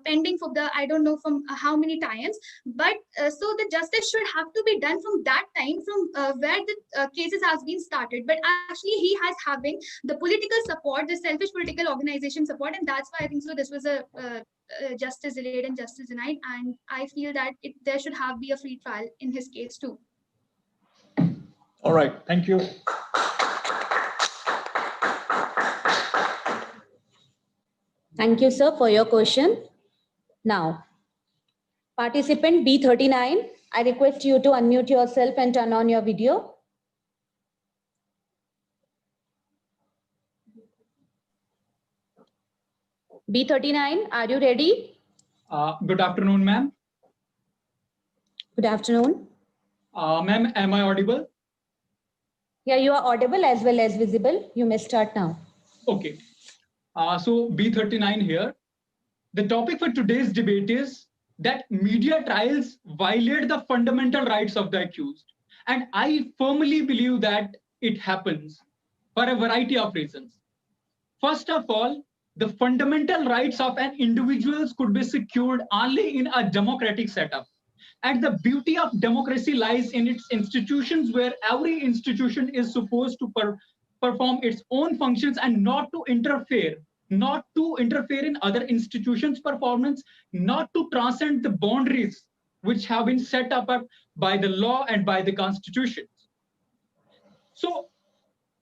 pending for the, I don't know from how many times, but so the justice should have to be done from that time, from where the cases has been started. But actually he has having the political support, the selfish political organization support, and that's why I think so this was a justice delayed and justice denied, and I feel that there should have be a free trial in his case too. All right, thank you. Thank you, sir, for your question. Now, participant B39, I request you to unmute yourself and turn on your video. B39, are you ready? Good afternoon, ma'am. Good afternoon. Ma'am, am I audible? Yeah, you are audible as well as visible. You may start now. Okay. So B39 here. The topic for today's debate is that media trials violate the fundamental rights of the accused. And I firmly believe that it happens for a variety of reasons. First of all, the fundamental rights of an individual could be secured only in a democratic setup. And the beauty of democracy lies in its institutions, where every institution is supposed to perform its own functions and not to interfere in other institutions' performance, not to transcend the boundaries which have been set up by the law and by the constitutions. So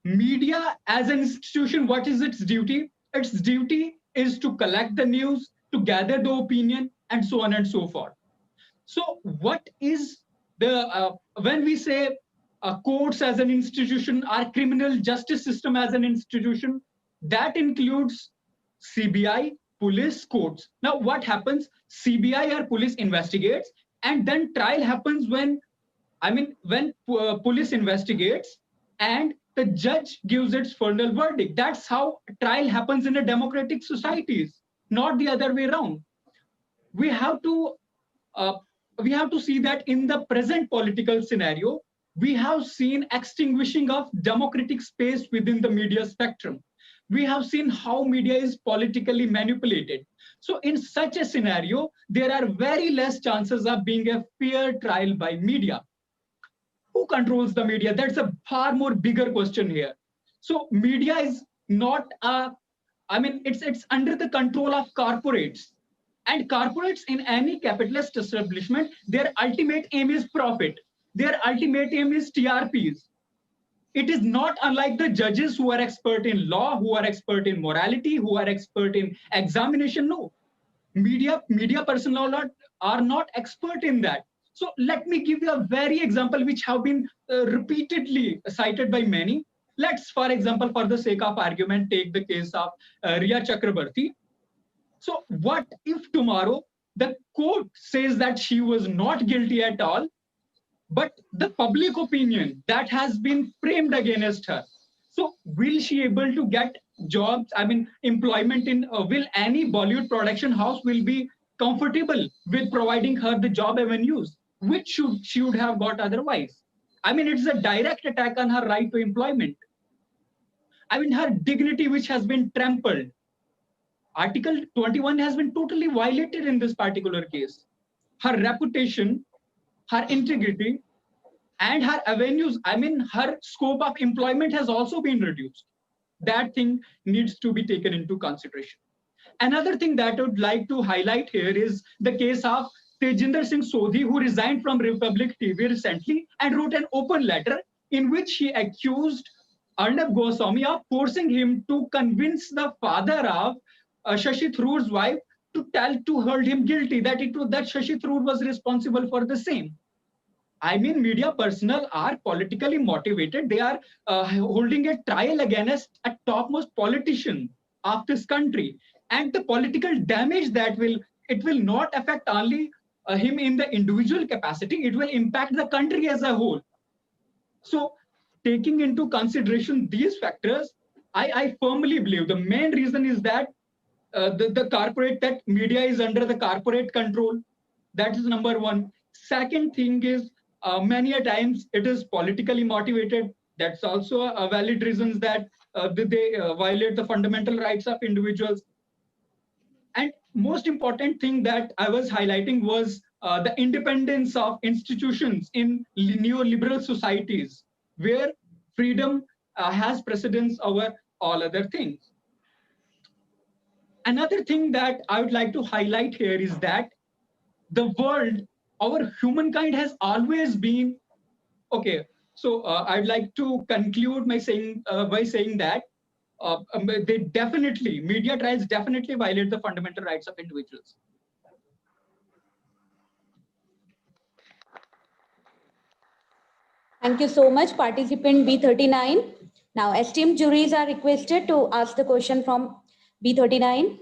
media as an institution, what is its duty? Its duty is to collect the news, to gather the opinion, and so on and so forth. So what is the, when we say courts as an institution, our criminal justice system as an institution, that includes CBI, police, courts. Now what happens? CBI or police investigates, and then trial happens when police investigates and the judge gives its final verdict. That's how trial happens in a democratic societies, not the other way around. We have to see that in the present political scenario, we have seen extinguishing of democratic space within the media spectrum. We have seen how media is politically manipulated. So in such a scenario, there are very less chances of being a fair trial by media. Who controls the media? That's a far more bigger question here. So media is not it's under the control of corporates. And corporates in any capitalist establishment, their ultimate aim is profit. Their ultimate aim is TRPs. It is not unlike the judges who are expert in law, who are expert in morality, who are expert in examination. No, media personnel are not expert in that. So let me give you a very example which have been repeatedly cited by many. Let's, for example, for the sake of argument, take the case of Riya Chakrabarti. So what if tomorrow the court says that she was not guilty at all, but the public opinion that has been framed against her? So will she able to get jobs, employment in, will any Bollywood production house will be comfortable with providing her the job avenues, which she would have got otherwise? It's a direct attack on her right to employment. Her dignity which has been trampled. Article 21 has been totally violated in this particular case. Her reputation, her integrity, and her avenues, her scope of employment has also been reduced. That thing needs to be taken into consideration. Another thing that I would like to highlight here is the case of Tejinder Singh Sodhi, who resigned from Republic TV recently and wrote an open letter in which he accused Arnab Goswami of forcing him to convince the father of Shashi Tharoor's wife to hold him guilty, that Shashi Tharoor was responsible for the same. Media personnel are politically motivated. They are holding a trial against a topmost politician of this country, and the political damage that will not affect only him in the individual capacity. It will impact the country as a whole. So, taking into consideration these factors, I firmly believe the main reason is that that media is under the corporate control. That is number one. Second thing is many a times it is politically motivated. That's also a valid reason that they violate the fundamental rights of individuals. And most important thing that I was highlighting was the independence of institutions in neoliberal societies, where freedom has precedence over all other things. Another thing that I would like to highlight here is that the world, our humankind has always been, okay, so I'd like to conclude by saying that media trials definitely violate the fundamental rights of individuals. Thank you so much, participant B39. Now, esteemed juries are requested to ask the question from B39.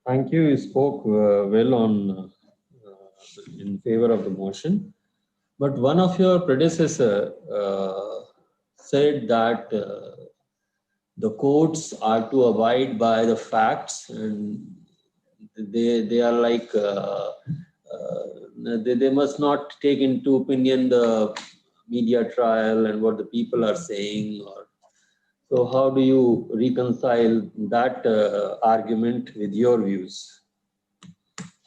Thank you. You spoke well on in favor of the motion, but one of your predecessor said that the courts are to abide by the facts, and they are like they must not take into opinion the media trial and what the people are saying. Or so, how do you reconcile that argument with your views?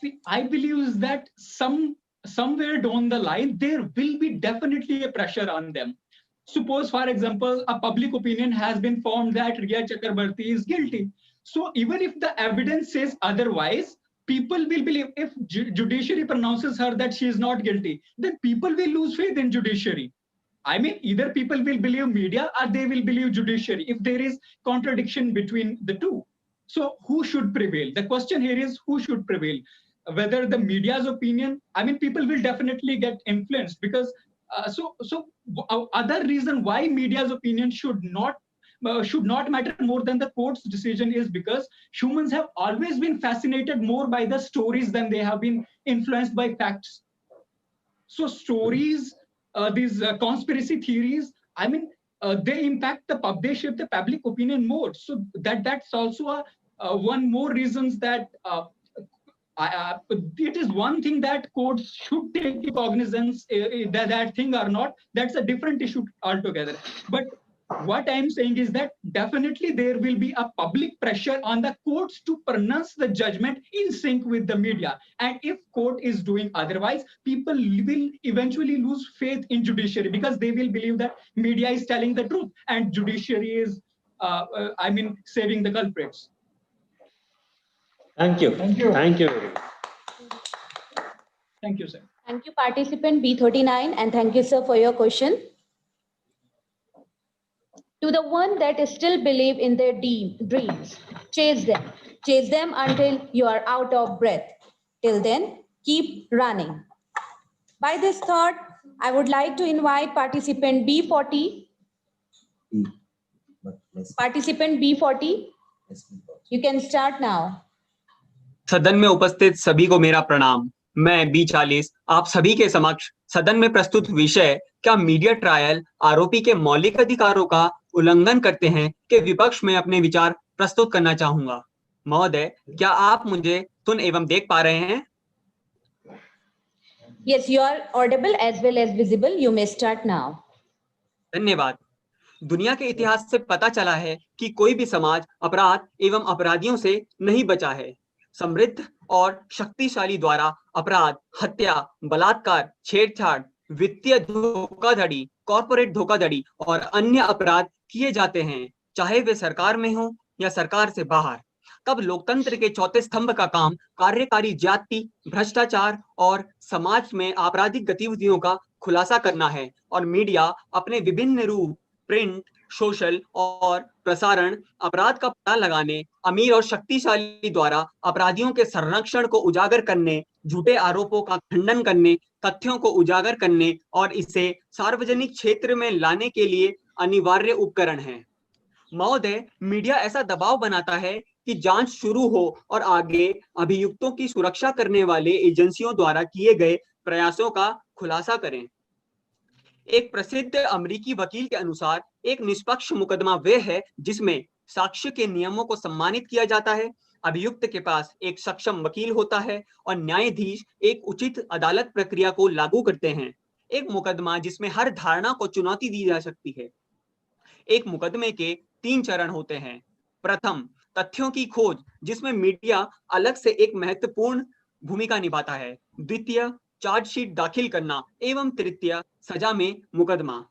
See, I believe is that somewhere down the line there will be definitely a pressure on them. Suppose, for example, a public opinion has been formed that Riya Chakrabarti is guilty. So even if the evidence says otherwise, people will believe. If judiciary pronounces her that she is not guilty, then people will lose faith in judiciary. I mean, either people will believe media or they will believe judiciary if there is contradiction between the two. So who should prevail? The question here is who should prevail? Whether the media's opinion, I mean, people will definitely get influenced because other reason why media's opinion should not matter more than the court's decision is because humans have always been fascinated more by the stories than they have been influenced by facts. So stories, these conspiracy theories, I mean, they impact they shape the public opinion more. So that's also one more reasons that it is one thing that courts should take cognizance that thing or not. That's a different issue altogether. But what I'm saying is that definitely there will be a public pressure on the courts to pronounce the judgment in sync with the media. And if court is doing otherwise, people will eventually lose faith in judiciary because they will believe that media is telling the truth and judiciary is, saving the culprits. Thank you. Thank you. Thank you. Thank you, sir. Thank you, participant B39, and thank you, sir, for your question. To the one that still believe in their dreams, chase them until you are out of breath. Till then, keep running. By this thought, I would like to invite participant B40. Participant B40, you can start now. सदन में उपस्थित सभी को मेरा प्रणाम। मैं B40 आप सभी के समक्ष सदन में प्रस्तुत विषय क्या मीडिया ट्रायल आरोपी के मौलिक अधिकारों का उल्लंघन करते हैं के विपक्ष में अपने विचार प्रस्तुत करना चाहूंगा। महोदय, क्या आप मुझे सुन एवं देख पा रहे हैं? Yes, you are audible as well as visible. You may start now. धन्यवाद। दुनिया के इतिहास से पता चला है कि कोई भी समाज अपराध एवं अपराधियों से नहीं बचा है। समृद्ध और शक्तिशाली द्वारा अपराध, हत्या, बलात्कार, छेड़छाड़, वित्तीय धोखाधड़ी, कॉर्पोरेट धोखाधड़ी और अन्य अपराध किए जाते हैं, चाहे वे सरकार में हो या सरकार से बाहर। तब लोकतंत्र के चौथे स्तंभ का काम कार्यकारी जाति, भ्रष्टाचार और समाज में आपराधिक गतिविधियों का खुलासा करना है और मीडिया अपने विभिन्न रूप प्रिंट, सोशल और प्रसारण अपराध का पता लगाने, अमीर और शक्तिशाली द्वारा अपराधियों के संरक्षण को उजागर करने, झूठे आरोपों का खंडन करने, तथ्यों को उजागर करने और इसे सार्वजनिक क्षेत्र में लाने के लिए अनिवार्य उपकरण है। महोदय, मीडिया ऐसा दबाव बनाता है कि जांच शुरू हो और आगे अभियुक्तों की सुरक्षा करने वाले एजेंसियों द्वारा किए गए प्रयासों का खुलासा करें। एक प्रसिद्ध अमेरिकी वकील के अनुसार एक निष्पक्ष मुकदमा वह है जिसमें साक्ष्य के नियमों को सम्मानित किया जाता है, अभियुक्त के पास एक सक्षम वकील होता है और न्यायाधीश एक उचित अदालत प्रक्रिया को लागू करते हैं। एक मुकदमा जिसमें हर धारणा को चुनौती दी जा सकती है। एक मुकदमे के 3 चरण होते हैं। प्रथम, तथ्यों की खोज, जिसमें मीडिया अलग से एक महत्वपूर्ण भूमिका निभाता है। द्वितीय, चार्जशीट दाखिल करना एवं तृतीय, सजा में मुकदमा।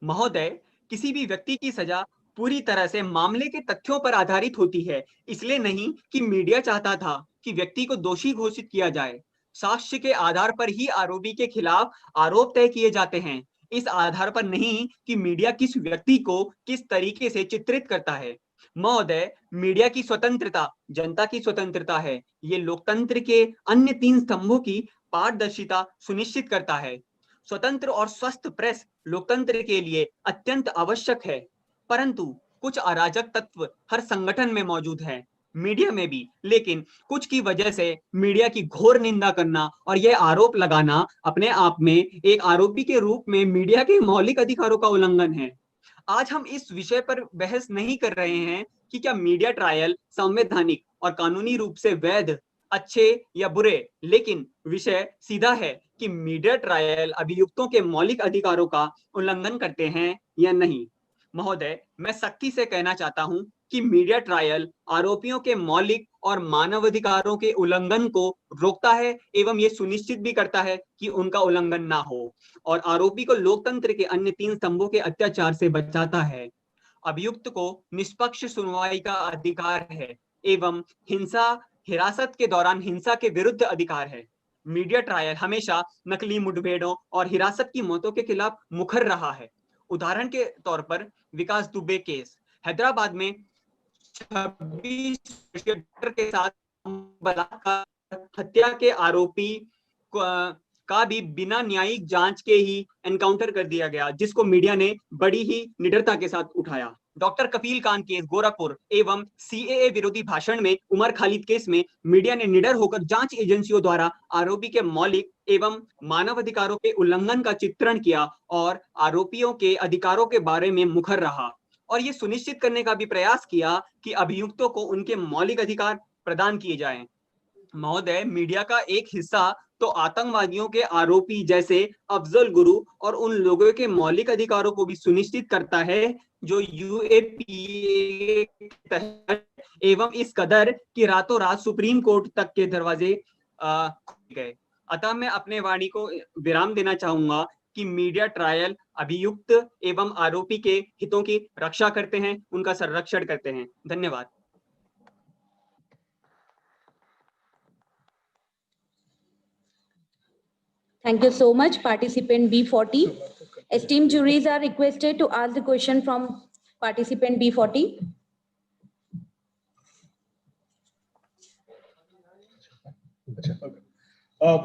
महोदय, किसी भी व्यक्ति की सजा पूरी तरह से मामले के तथ्यों पर आधारित होती है, इसलिए नहीं कि मीडिया चाहता था कि व्यक्ति को दोषी घोषित किया जाए। साक्ष्य के आधार पर ही आरोपी के खिलाफ आरोप तय किए जाते हैं, इस आधार पर नहीं कि मीडिया किस व्यक्ति को किस तरीके से चित्रित करता है। महोदय, मीडिया की स्वतंत्रता जनता की स्वतंत्रता है। ये लोकतंत्र के अन्य 3 स्तंभों की पारदर्शिता सुनिश्चित करता है। स्वतंत्र और स्वस्थ प्रेस लोकतंत्र के लिए अत्यंत आवश्यक है, परंतु कुछ अराजक तत्व हर संगठन में मौजूद हैं, मीडिया में भी। लेकिन कुछ की वजह से मीडिया की घोर निंदा करना और यह आरोप लगाना अपने आप में एक आरोपी के रूप में मीडिया के मौलिक अधिकारों का उल्लंघन है। आज हम इस विषय पर बहस नहीं कर रहे हैं कि क्या मीडिया ट्रायल संवैधानिक और कानूनी रूप से वैध, अच्छे या बुरे, लेकिन विषय सीधा है कि मीडिया ट्रायल अभियुक्तों के मौलिक अधिकारों का उल्लंघन करते हैं या नहीं। महोदय, मैं सख्ती से कहना चाहता हूं कि मीडिया ट्रायल आरोपियों के मौलिक और मानवाधिकारों के उल्लंघन को रोकता है एवं ये सुनिश्चित भी करता है कि उनका उल्लंघन ना हो, और आरोपी को लोकतंत्र के अन्य 3 स्तंभों के अत्याचार से बचाता है। अभियुक्त को निष्पक्ष सुनवाई का अधिकार है एवं हिरासत के दौरान हिंसा के विरुद्ध अधिकार है। मीडिया ट्रायल हमेशा नकली मुठभेड़ों और हिरासत की मौतों के खिलाफ मुखर रहा है। उदाहरण के तौर पर विकास दुबे केस, हैदराबाद में 26 वर्षीय डॉक्टर के साथ बलात्कार हत्या के आरोपी का भी बिना न्यायिक जांच के ही एनकाउंटर कर दिया गया, जिसको मीडिया ने बड़ी ही निडरता के साथ उठाया। डॉक्टर कफील खान केस गोरखपुर एवं सीएए विरोधी भाषण में उमर खालिद केस में मीडिया ने निडर होकर जांच एजेंसियों द्वारा आरोपी के मौलिक एवं मानवाधिकारों के उल्लंघन का चित्रण किया और आरोपियों के अधिकारों के बारे में मुखर रहा, और ये सुनिश्चित करने का भी प्रयास किया कि अभियुक्तों को उनके मौलिक अधिकार प्रदान किए जाएं। महोदय, मीडिया का एक हिस्सा तो आतंकवादियों के आरोपी जैसे अफजल गुरु और उन लोगों के मौलिक अधिकारों को भी सुनिश्चित करता है जो यूएपीए के तहत, एवं इस कदर कि रातों रात सुप्रीम कोर्ट तक के दरवाजे गए। अतः मैं अपने वाणी को विराम देना चाहूंगा कि मीडिया ट्रायल अभियुक्त एवं आरोपी के हितों की रक्षा करते हैं, उनका संरक्षण करते हैं। धन्यवाद। Thank you so much, participant B40. Esteemed juries are requested to ask the question from participant B40.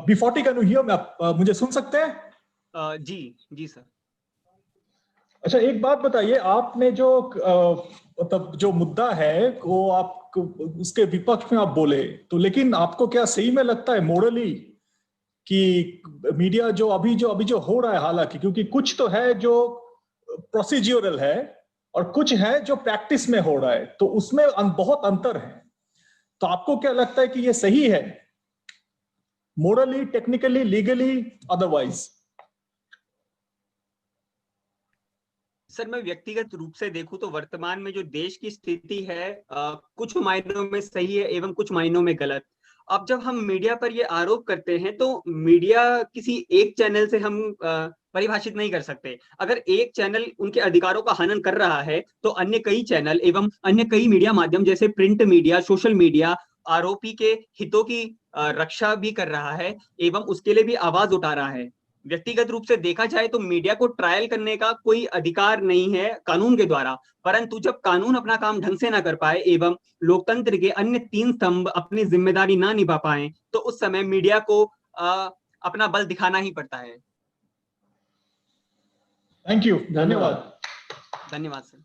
B40, can you hear me? मुझे सुन सकते हैं? जी सर। अच्छा, एक बात बताइए, आपने जो मतलब जो मुद्दा है वो आप उसके विपक्ष में आप बोले, तो लेकिन आपको क्या सही में लगता है मोरली कि मीडिया जो अभी जो हो रहा है, हालांकि क्योंकि कुछ तो है जो प्रोसीड्यूरल है और कुछ है जो प्रैक्टिस में हो रहा है, तो उसमें बहुत अंतर है, तो आपको क्या लगता है कि ये सही है morally, technically, legally, otherwise? Sir, मैं व्यक्तिगत रूप से देखूं तो वर्तमान में जो देश की स्थिति है कुछ मायनों में सही है एवं कुछ मायनों में गलत। अब जब हम मीडिया पर ये आरोप करते हैं तो मीडिया किसी एक चैनल से हम परिभाषित नहीं कर सकते। अगर एक चैनल उनके अधिकारों का हनन कर रहा है तो अन्य कई चैनल एवं अन्य कई मीडिया माध्यम जैसे प्रिंट मीडिया, सोशल मीडिया आरोपी के हितों की रक्षा भी कर रहा है एवं उसके लिए भी आवाज उठा रहा है। व्यक्तिगत रूप से देखा जाए तो मीडिया को ट्रायल करने का कोई अधिकार नहीं है कानून के द्वारा, परंतु जब कानून अपना काम ढंग से ना कर पाए एवं लोकतंत्र के अन्य 3 स्तंभ अपनी जिम्मेदारी ना निभा पाए तो उस समय मीडिया को अपना बल दिखाना ही पड़ता है। थैंक यू, धन्यवाद। धन्यवाद sir.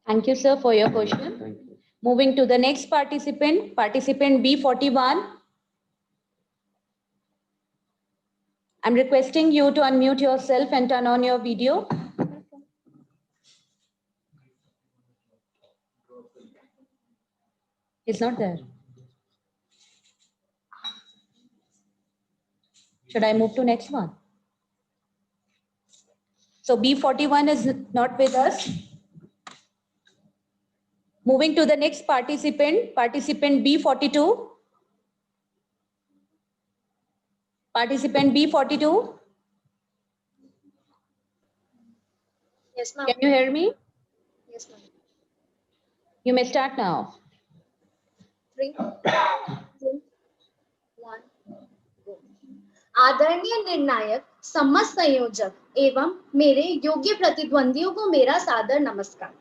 Thank you, sir, for your question. Moving to the next participant, participant B41. I'm requesting you to unmute yourself and turn on your video. It's not there. Should I move to next one? So B41 is not with us. Moving to the next participant, participant B42. Participant B42. Yes, ma'am. Can you hear me? Yes, ma'am. You may start now. 3, 2, 1, go. आदरणीय निर्णायक, समस्त संयोजक एवं मेरे योग्य प्रतिद्वंदियों को मेरा सादर नमस्कार।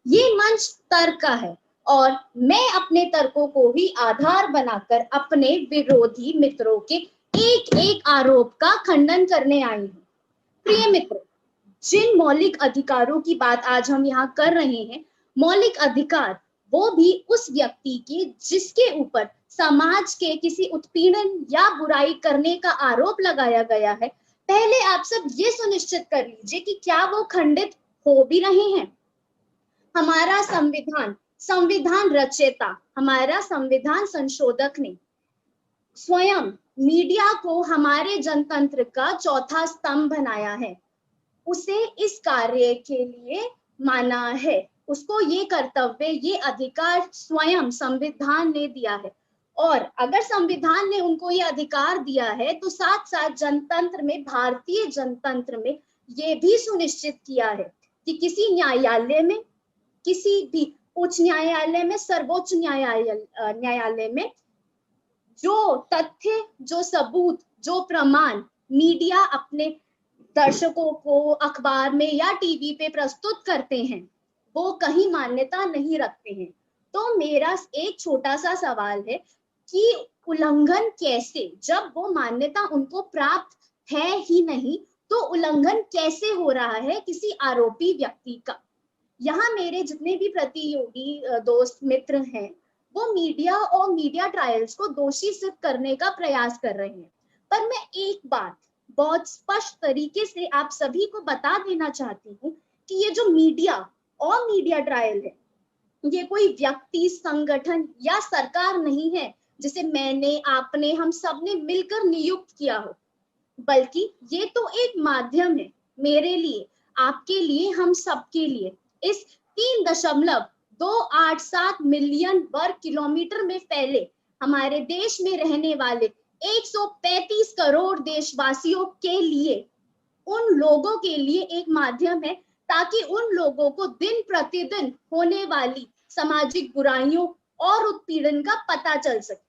ये मंच तर्क का है और मैं अपने तर्कों को ही आधार बनाकर अपने विरोधी मित्रों के एक एक आरोप का खंडन करने आई हूँ। प्रिय मित्र, जिन मौलिक अधिकारों की बात आज हम यहाँ कर रहे हैं, मौलिक अधिकार वो भी उस व्यक्ति के जिसके ऊपर समाज के किसी उत्पीड़न या बुराई करने का आरोप लगाया गया है, पहले आप सब ये सुनिश्चित कर लीजिए कि क्या वो खंडित हो भी रहे हैं। हमारा संविधान रचयिता, हमारा संविधान संशोधक ने स्वयं मीडिया को हमारे जनतंत्र का चौथा स्तंभ बनाया है, उसे इस कार्य के लिए माना है, उसको ये कर्तव्य, ये अधिकार स्वयं संविधान ने दिया है। और अगर संविधान ने उनको ये अधिकार दिया है तो साथ साथ जनतंत्र में, भारतीय जनतंत्र में ये भी सुनिश्चित किया है कि किसी न्यायालय में, किसी भी उच्च न्यायालय में, सर्वोच्च न्यायालय में जो तथ्य, जो सबूत, जो प्रमाण मीडिया अपने दर्शकों को अखबार में या टीवी पे प्रस्तुत करते हैं, वो कहीं मान्यता नहीं रखते हैं। तो मेरा एक छोटा सा सवाल है कि उल्लंघन कैसे, जब वो मान्यता उनको प्राप्त है ही नहीं, तो उल्लंघन कैसे हो रहा है किसी आरोपी व्यक्ति का। यहाँ मेरे जितने भी प्रतियोगी दोस्त मित्र हैं, वो मीडिया और मीडिया ट्रायल्स को दोषी सिद्ध करने का प्रयास कर रहे हैं। पर मैं एक बात बहुत स्पष्ट तरीके से आप सभी को बता देना चाहती हूँ कि ये जो मीडिया और मीडिया ट्रायल है, ये कोई व्यक्ति, संगठन या सरकार नहीं है जिसे मैंने, आपने, हम सब ने मिलकर नियुक्त किया हो, बल्कि ये तो एक माध्यम है मेरे लिए, आपके लिए, हम सबके लिए। इस 3.287 मिलियन वर्ग किलोमीटर में फैले हमारे देश में रहने वाले 135 करोड़ देशवासियों के लिए, उन लोगों के लिए एक माध्यम है ताकि उन लोगों को दिन प्रतिदिन होने वाली सामाजिक बुराइयों और उत्पीड़न का पता चल सके।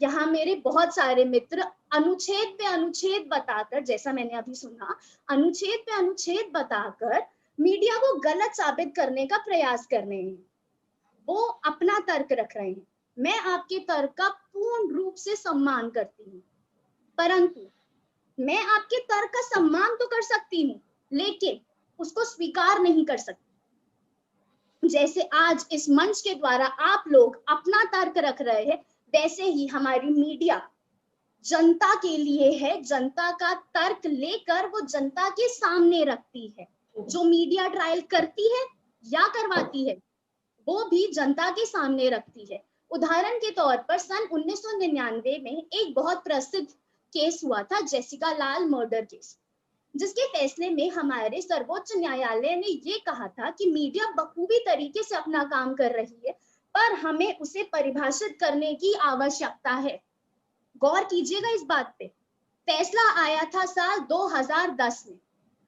यहाँ मेरे बहुत सारे मित्र अनुच्छेद पे अनुच्छेद बताकर, जैसा मैंने अभी सुना, अनुच्छेद पे अनुच्छेद बताकर मीडिया को गलत साबित करने का प्रयास कर रहे हैं। वो अपना तर्क रख रहे हैं। मैं आपके तर्क का पूर्ण रूप से सम्मान करती हूँ, परंतु मैं आपके तर्क का सम्मान तो कर सकती हूँ, लेकिन उसको स्वीकार नहीं कर सकती। जैसे आज इस मंच के द्वारा आप लोग अपना तर्क रख रहे हैं, वैसे ही हमारी मीडिया जनता के लिए है, जनता का तर्क लेकर वो जनता के सामने रखती है। जो मीडिया ट्रायल करती है या करवाती है, वो भी जनता के सामने रखती है। उदाहरण के तौर पर सन 1999 में एक बहुत प्रसिद्ध केस हुआ था, जेसिका लाल मर्डर केस, जिसके फैसले में हमारे सर्वोच्च न्यायालय ने ये कहा था कि मीडिया बखूबी तरीके से अपना काम कर रही है, पर हमें उसे परिभाषित करने की आवश्यकता है। गौर कीजिएगा इस बात पे। फैसला आया था साल 2010 में,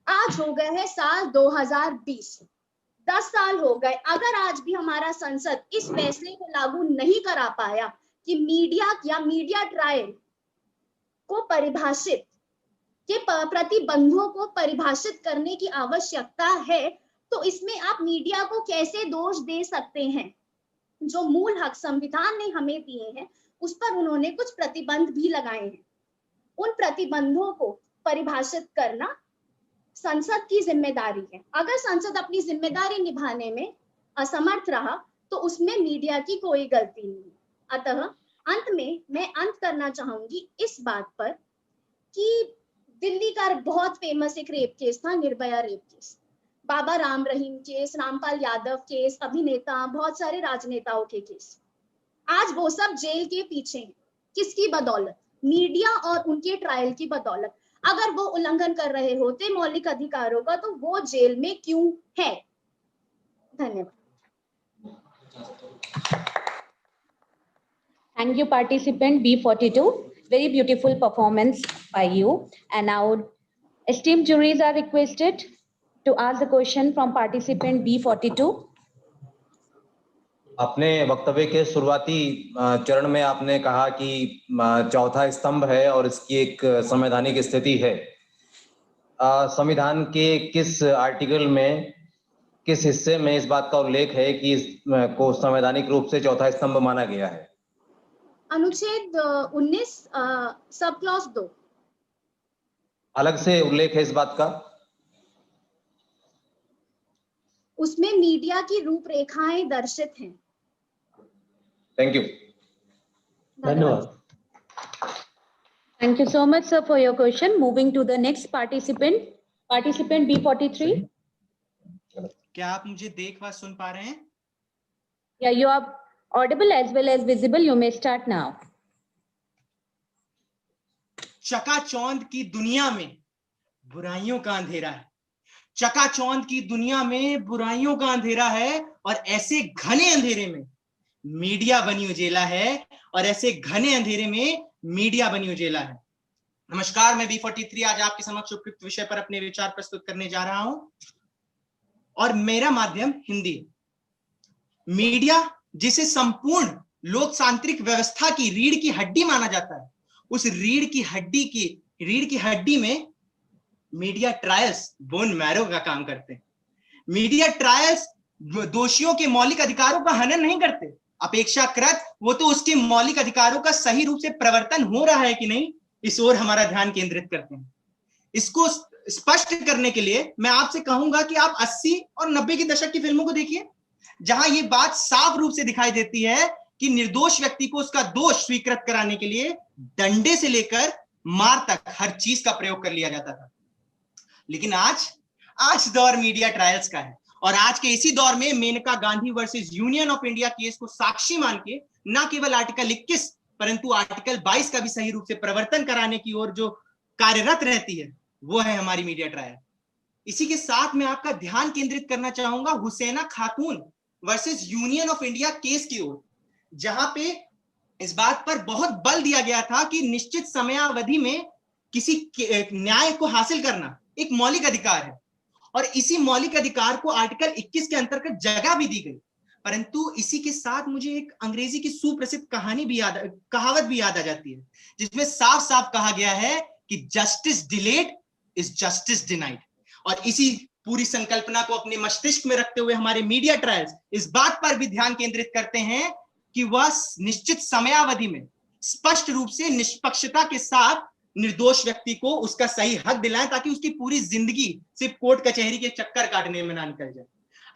आज हो गए है साल 2020, 10 साल हो गए। अगर आज भी हमारा संसद इस फैसले को लागू नहीं करा पाया कि मीडिया या मीडिया ट्रायल को परिभाषित के प्रतिबंधों को परिभाषित करने की आवश्यकता है, तो इसमें आप मीडिया को कैसे दोष दे सकते हैं? जो मूल हक संविधान ने हमें दिए हैं, उस पर उन्होंने कुछ प्रतिबंध भी लगाए हैं। उन प्रतिबंधों को परिभाषित करना संसद की जिम्मेदारी है। अगर संसद अपनी जिम्मेदारी निभाने में असमर्थ रहा तो उसमें मीडिया की कोई गलती नहीं। अतः अंत में मैं अंत करना चाहूंगी इस बात पर कि दिल्ली का बहुत फेमस एक रेप केस था, निर्भया रेप केस, बाबा राम रहीम केस, रामपाल यादव केस, अभिनेता, बहुत सारे राजनेताओं के केस। आज वो सब जेल के पीछे हैं। किसकी बदौलत? मीडिया और उनके ट्रायल की बदौलत। अगर वो उल्लंघन कर रहे होते मौलिक अधिकारों का, तो वो जेल में क्यों है? धन्यवाद। Thank you, participant B42. Very beautiful performance by you. And now, esteemed juries are requested to ask the question from participant B42. अपने वक्तव्य के शुरुआती चरण में आपने कहा कि चौथा स्तंभ है और इसकी एक संवैधानिक स्थिति है। संविधान के किस आर्टिकल में, किस हिस्से में इस बात का उल्लेख है कि इसको संवैधानिक रूप से चौथा स्तंभ माना गया है? अनुच्छेद 19 सब क्लॉज 2। अलग से उल्लेख है इस बात का? उसमें मीडिया की रूपरेखाएं दर्शित हैं। Thank you. धन्यवाद। Thank you so much, sir, for your question. Moving to the next participant, participant B43. क्या आप मुझे देख व सुन पा रहे हैं? Yeah, you are audible as well as visible. You may start now. चकाचौंध की दुनिया में बुराइयों का अंधेरा है। चकाचौंध की दुनिया में बुराइयों का अंधेरा है और ऐसे घने अंधेरे में मीडिया बनी उजेला है और ऐसे घने अंधेरे में मीडिया बनी उजेला है। नमस्कार, मैं B43 आज आपके समक्ष उपयुक्त विषय पर अपने विचार प्रस्तुत करने जा रहा हूं और मेरा माध्यम हिंदी। मीडिया जिसे संपूर्ण लोकतांत्रिक व्यवस्था की रीढ़ की हड्डी माना जाता है, उस रीढ़ की हड्डी में मीडिया ट्रायल्स बोन मैरो का काम करते हैं। मीडिया ट्रायल्स दोषियों के मौलिक अधिकारों का हनन नहीं करते, अपेक्षाकृत वो तो उसके मौलिक अधिकारों का सही रूप से प्रवर्तन हो रहा है कि नहीं, इस ओर हमारा ध्यान केंद्रित करते हैं। इसको स्पष्ट करने के लिए मैं आपसे कहूंगा कि आप 80 और 90 के दशक की फिल्मों को देखिए, जहां ये बात साफ रूप से दिखाई देती है कि निर्दोष व्यक्ति को उसका दोष स्वीकृत कराने के लिए डंडे से लेकर मार तक हर चीज का प्रयोग कर लिया जाता था। लेकिन आज दौर मीडिया ट्रायल्स का है और आज के इसी दौर में Maneka Gandhi versus union of India case को साक्षी मान के न केवल आर्टिकल 21 परंतु आर्टिकल 22 का भी सही रूप से प्रवर्तन कराने की ओर जो कार्यरत रहती है, वो है हमारी मीडिया ट्रायल। इसी के साथ मैं आपका ध्यान केंद्रित करना चाहूंगा हुसैना खातून versus union of India case की ओर, जहां पे इस बात पर बहुत बल दिया गया था कि निश्चित समयावधि में किसी न्याय को हासिल करना एक मौलिक अधिकार है और इसी मौलिक अधिकार को आर्टिकल 21 के अंतर्गत जगह भी दी गई। परंतु इसी के साथ मुझे एक अंग्रेजी की सुप्रसिद्ध कहावत भी याद आ जाती है, जिसमें साफ साफ कहा गया है कि justice delayed is justice denied. और इसी पूरी संकल्पना को अपने मस्तिष्क में रखते हुए हमारे मीडिया ट्रायल्स इस बात पर भी ध्यान केंद्रित करते हैं कि वह निश्चित समयावधि में स्पष्ट रूप से निष्पक्षता के साथ निर्दोष व्यक्ति को उसका सही हक दिलाएं, ताकि उसकी पूरी जिंदगी सिर्फ कोर्ट कचहरी के चक्कर काटने में ना निकल जाए।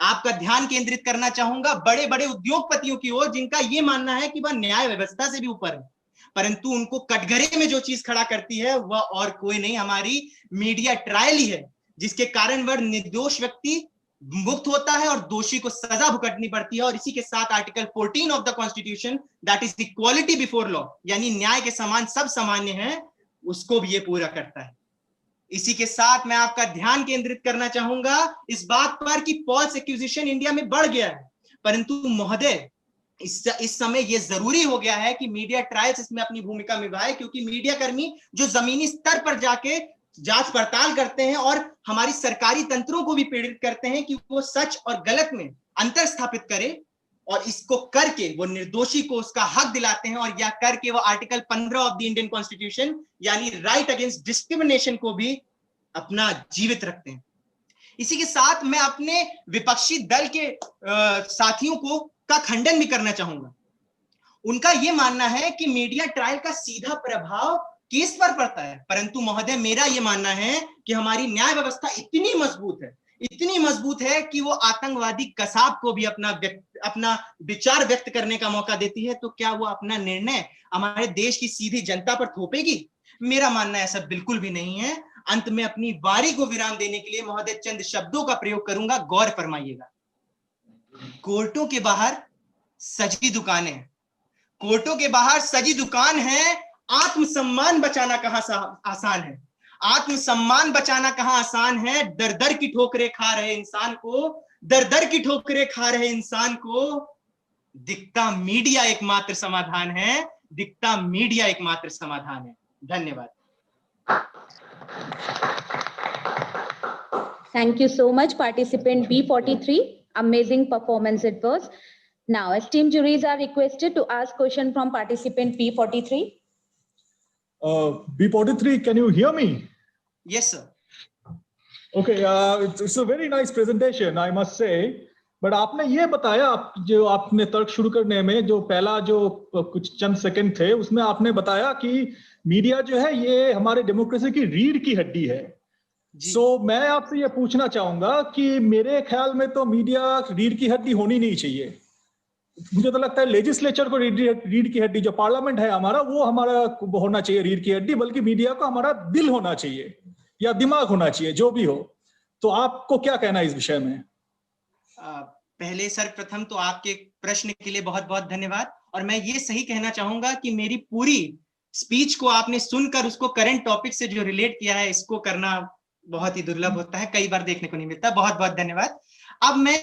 आपका ध्यान केंद्रित करना चाहूंगा बड़े बड़े उद्योगपतियों की ओर, जिनका यह मानना है कि वह न्याय व्यवस्था से भी ऊपर है, परंतु उनको कटघरे में जो चीज खड़ा करती है वह और कोई नहीं, हमारी मीडिया ट्रायल ही है, जिसके कारण वह निर्दोष व्यक्ति मुक्त होता है और दोषी को सजा भुगतनी पड़ती है। और इसी के साथ article 14 of the constitution, that is equality before law, यानी न्याय के समान सब सामान्य हैं, उसको भी ये पूरा करता है। इसी के साथ मैं आपका ध्यान केंद्रित करना चाहूंगा इस बात पर कि फॉल्स एक्यूजिशन इंडिया में बढ़ गया है, परंतु महोदय इस समय यह जरूरी हो गया है कि मीडिया ट्रायल्स इसमें अपनी भूमिका निभाए, क्योंकि मीडिया कर्मी जो जमीनी स्तर पर जाके जांच पड़ताल करते हैं और हमारी सरकारी तंत्रों को भी प्रेरित करते हैं कि वो सच और गलत में अंतर स्थापित करे, और इसको करके वो निर्दोषी को उसका हक दिलाते हैं, और यह करके वो article 15 of the Indian constitution यानी राइट अगेंस्ट डिस्क्रिमिनेशन को भी अपना जीवित रखते हैं। इसी के साथ मैं अपने विपक्षी दल के साथियों को का खंडन भी करना चाहूंगा। उनका यह मानना है कि मीडिया ट्रायल का सीधा प्रभाव केस पर पड़ता है, परंतु महोदय मेरा यह मानना है कि हमारी न्याय व्यवस्था इतनी मजबूत है कि वो आतंकवादी कसाब को भी अपना विचार व्यक्त करने का मौका देती है। तो क्या वो अपना निर्णय हमारे देश की सीधी जनता पर थोपेगी? मेरा मानना ऐसा बिल्कुल भी नहीं है। अंत में अपनी वारी को विराम देने के लिए महोदय चंद शब्दों का प्रयोग करूंगा, गौर फरमाइएगा। कोर्टों के बाहर सजी दुकानें, कोर्टों के बाहर सजी दुकान है, आत्मसम्मान बचाना कहां आसान है, आत्मसम्मान बचाना कहां आसान है। दर दर की ठोकरें खा रहे इंसान को, दर दर की ठोकरें खा रहे इंसान को दिखता मीडिया एकमात्र समाधान है, दिखता मीडिया एकमात्र समाधान है। धन्यवाद। Thank you so much, participant B43. Amazing performance it was. Now, esteemed juries are requested to ask question from participant B43. B43, can you hear me? Yes, sir. Okay, it's a very nice presentation, I must say. But आपने ये बताया, जो आपने तर्क शुरू करने में जो पहला जो कुछ चंद सेकंड थे उसमें आपने बताया कि मीडिया जो है ये हमारे डेमोक्रेसी की रीढ़ की हड्डी है। मैं आपसे ये पूछना चाहूंगा कि मेरे ख्याल में तो मीडिया रीढ़ की हड्डी होनी नहीं चाहिए। मुझे तो लगता है लेजिस्लेचर को रीढ़ की हड्डी, जो पार्लियामेंट है हमारा, वो हमारा होना चाहिए रीढ़ की हड्डी, बल्कि मीडिया को हमारा दिल होना चाहिए या दिमाग होना चाहिए, जो भी हो। तो आपको क्या कहना है इस विषय में? पहले सर्वप्रथम तो आपके प्रश्न के लिए बहुत बहुत धन्यवाद। और मैं ये सही कहना चाहूंगा कि मेरी पूरी स्पीच को आपने सुनकर उसको करंट टॉपिक से जो रिलेट किया है, इसको करना बहुत ही दुर्लभ होता है, कई बार देखने को नहीं मिलता। बहुत बहुत धन्यवाद। अब मैं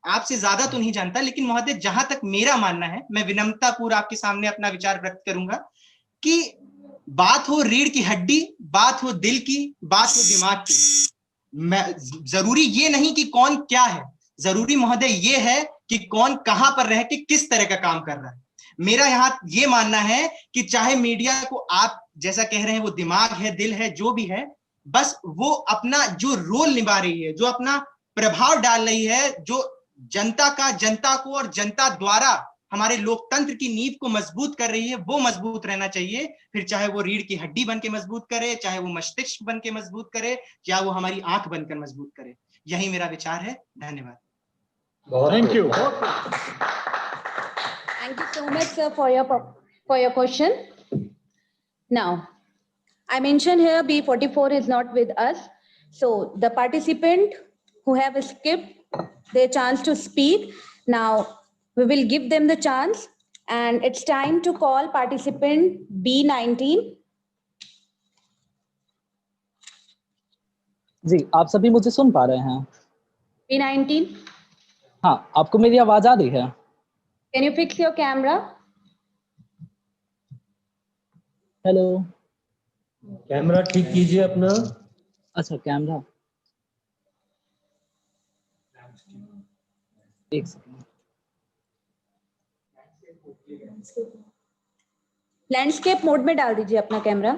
आपसे ज्यादा तो नहीं जानता, लेकिन महोदय जहां तक मेरा मानना है, मैं विनम्रतापूर्वक आपके सामने अपना विचार व्यक्त करूंगा कि बात हो रीढ़ की हड्डी, बात हो दिल की, बात हो दिमाग की, जरूरी ये नहीं कि कौन क्या है, जरूरी महोदय ये है कि कौन कहां पर रह के किस तरह का काम कर रहा है। मेरा यहाँ ये मानना है कि चाहे मीडिया को आप जैसा कह रहे हैं वो दिमाग है, दिल है, जो भी है, बस वो अपना जो रोल निभा रही है, जो अपना प्रभाव डाल रही है, जो जनता को और जनता द्वारा हमारे लोकतंत्र की नींव को मजबूत कर रही है, वो मजबूत रहना चाहिए। फिर चाहे वो रीढ़ की हड्डी बन के मजबूत करे, चाहे वो मस्तिष्क बन के मजबूत करे, या वो हमारी आंख बनकर मजबूत करे। यही मेरा विचार है। धन्यवाद। Thank you. Thank you so much, sir, for your question. Now, I mentioned here B44 is not with us. So the participant who have skipped their chance to speak, now we will give them the chance, and it's time to call participant B19. जी, आप सभी मुझे सुन पा रहे हैं? B19. हाँ, आपको मेरी आवाज आ रही है? Can you fix your camera? Hello. Camera ठीक कीजिए अपना। अच्छा, कैमरा एक सेकंड। लैंडस्केप मोड में डाल दीजिए अपना camera.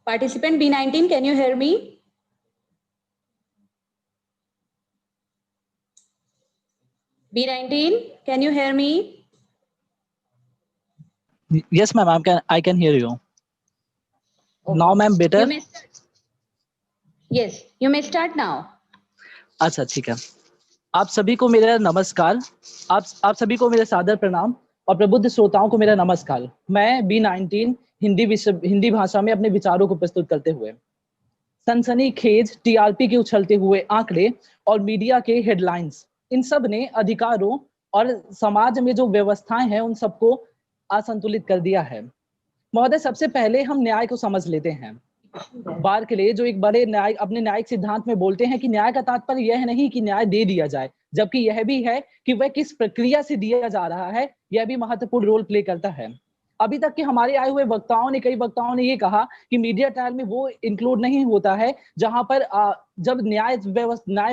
Participant B19, can you hear me? B19, can you hear me? Yes, ma'am. I can hear you. Okay. Now, ma'am, better. Yes, you may start now. अच्छा, ठीक है। आप सभी को मेरा नमस्कार। आप सभी को मेरा सादर प्रणाम और प्रबुद्ध श्रोताओं को मेरा नमस्कार। मैं B19 हिंदी भाषा में अपने विचारों को प्रस्तुत करते हुए, सनसनीखेज टीआरपी के उछलते हुए आंकड़े और मीडिया के हेडलाइंस, इन सब ने अधिकारों और समाज में जो व्यवस्थाएं हैं उन सबको असंतुलित कर दिया है। महोदय, सबसे पहले हम न्याय को समझ लेते हैं। बार्कले जो एक बड़े अपने न्यायिक सिद्धांत में बोलते हैं कि न्याय का तात्पर्य यह नहीं कि न्याय दे दिया जाए, जबकि यह भी है कि वह किस प्रक्रिया से दिया जा रहा है, यह भी महत्वपूर्ण रोल प्ले करता है। अभी तक के हमारे आए हुए कई वक्ताओं ने ये कहा कि मीडिया ट्रायल में वो इंक्लूड नहीं होता है जहां पर जब न्याय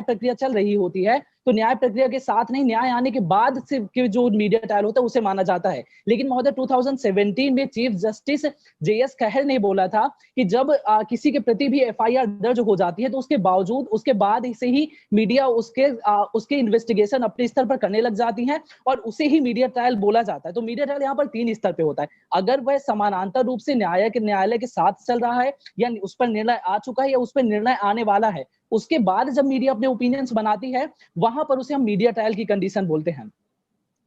प्रक्रिया चल रही होती है तो न्याय प्रक्रिया के साथ नहीं, न्याय आने के बाद से के जो मीडिया ट्रायल होता है उसे माना जाता है। लेकिन महोदय 2017 में चीफ जस्टिस JS खहर ने बोला था कि जब किसी के प्रति भी FIR दर्ज हो जाती है तो उसके बावजूद उसके बाद से ही मीडिया उसके इन्वेस्टिगेशन अपने स्तर पर करने लग जाती है और उसे ही मीडिया ट्रायल बोला जाता है। तो मीडिया ट्रायल यहाँ पर 3 स्तर पे होता है। अगर वह समानांतर रूप से न्यायालय के साथ चल रहा है या उस पर निर्णय आ चुका है या उस पर निर्णय आने वाला है, उसके बाद जब मीडिया अपने ओपिनियंस बनाती है वहां पर उसे हम मीडिया ट्रायल की कंडीशन बोलते हैं।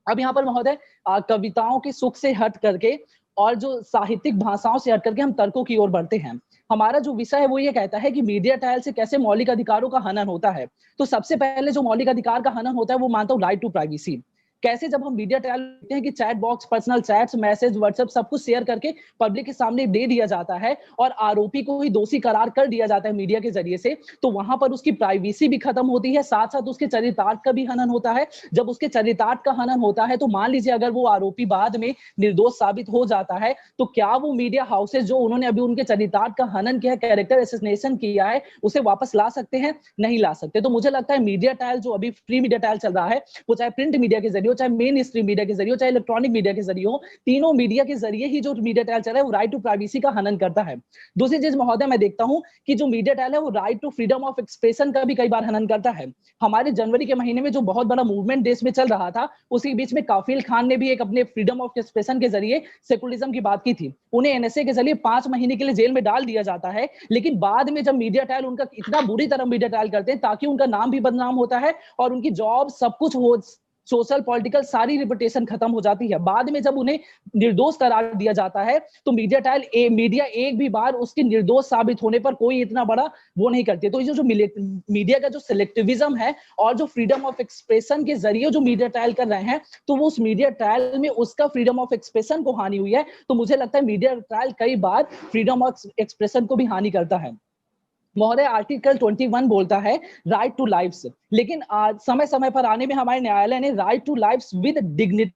अब यहाँ पर महोदय कविताओं के सुख से हट करके और जो साहित्यिक भाषाओं से हट करके हम तर्कों की ओर बढ़ते हैं। हमारा जो विषय है वो ये कहता है कि मीडिया ट्रायल से कैसे मौलिक अधिकारों का हनन होता है। तो सबसे पहले जो मौलिक अधिकार का हनन होता है वो मानता हूँ राइट टू प्राइवेसी। कैसे जब हम मीडिया ट्रायल देखते हैं कि chat box, personal chats, message, WhatsApp सब कुछ शेयर करके पब्लिक के सामने दे दिया जाता है और आरोपी को ही दोषी करार कर दिया जाता है मीडिया के जरिए से, तो वहां पर उसकी प्राइवेसी भी खत्म होती है, साथ साथ उसके चरितार्थ का भी हनन होता है। जब उसके चरितार्थ का हनन होता है तो मान लीजिए अगर वो आरोपी बाद में निर्दोष साबित हो जाता है तो क्या वो मीडिया हाउसेज जो उन्होंने अभी उनके चरितार्थ का हनन किया है, कैरेक्टर असैसिनेशन किया है, उसे वापस ला सकते हैं? नहीं ला सकते। तो मुझे लगता है मीडिया ट्रायल जो अभी फ्री मीडिया ट्रायल चल रहा है वो चाहे प्रिंट मीडिया के जरिए चाहे मेन स्ट्रीम मीडिया के जरिए हो, चाहे इलेक्ट्रॉनिक मीडिया के जरिए हो, तीनों मीडिया के जरिए ही जो मीडिया ट्रायल चल रहा है वो राइट टू प्राइवेसी का हनन करता है। दूसरी चीज महोदय मैं देखता हूँ कि जो मीडिया ट्रायल है वो right to freedom of expression का भी कई बार हनन करता है। हमारे जनवरी के महीने में जो बहुत बड़ा मूवमेंट देश में चल रहा था, उसी बीच में काफिल खान ने भी एक अपने फ्रीडम ऑफ एक्सप्रेशन के जरिए सेकुलरिज्म की बात की थी। उन्हें एनएसए के जरिए 5 महीने के लिए जेल में डाल दिया जाता है, लेकिन बाद में जब मीडिया ट्रायल उनका इतना बुरी तरह मीडिया ट्रायल करते हैं ताकि उनका नाम भी बदनाम होता है और उनकी जॉब सब कुछ हो, सोशल पॉलिटिकल सारी रिपुटेशन खत्म हो जाती है। बाद में जब उन्हें निर्दोष करार दिया जाता है तो मीडिया ट्रायल मीडिया एक भी बार उसके निर्दोष साबित होने पर कोई इतना बड़ा वो नहीं करती। तो ये जो मीडिया का जो सिलेक्टिविज्म है और जो फ्रीडम ऑफ एक्सप्रेशन के जरिए जो मीडिया ट्रायल कर रहे हैं, तो वो उस मीडिया ट्रायल में उसका फ्रीडम ऑफ एक्सप्रेशन को हानि हुई है। तो मुझे लगता है मीडिया ट्रायल कई बार फ्रीडम ऑफ एक्सप्रेशन को भी हानि करता है। महोदय आर्टिकल 21 बोलता है राइट टू लाइफ्स, लेकिन आज समय समय पर आने में हमारे न्यायालय ने right to lifes with dignity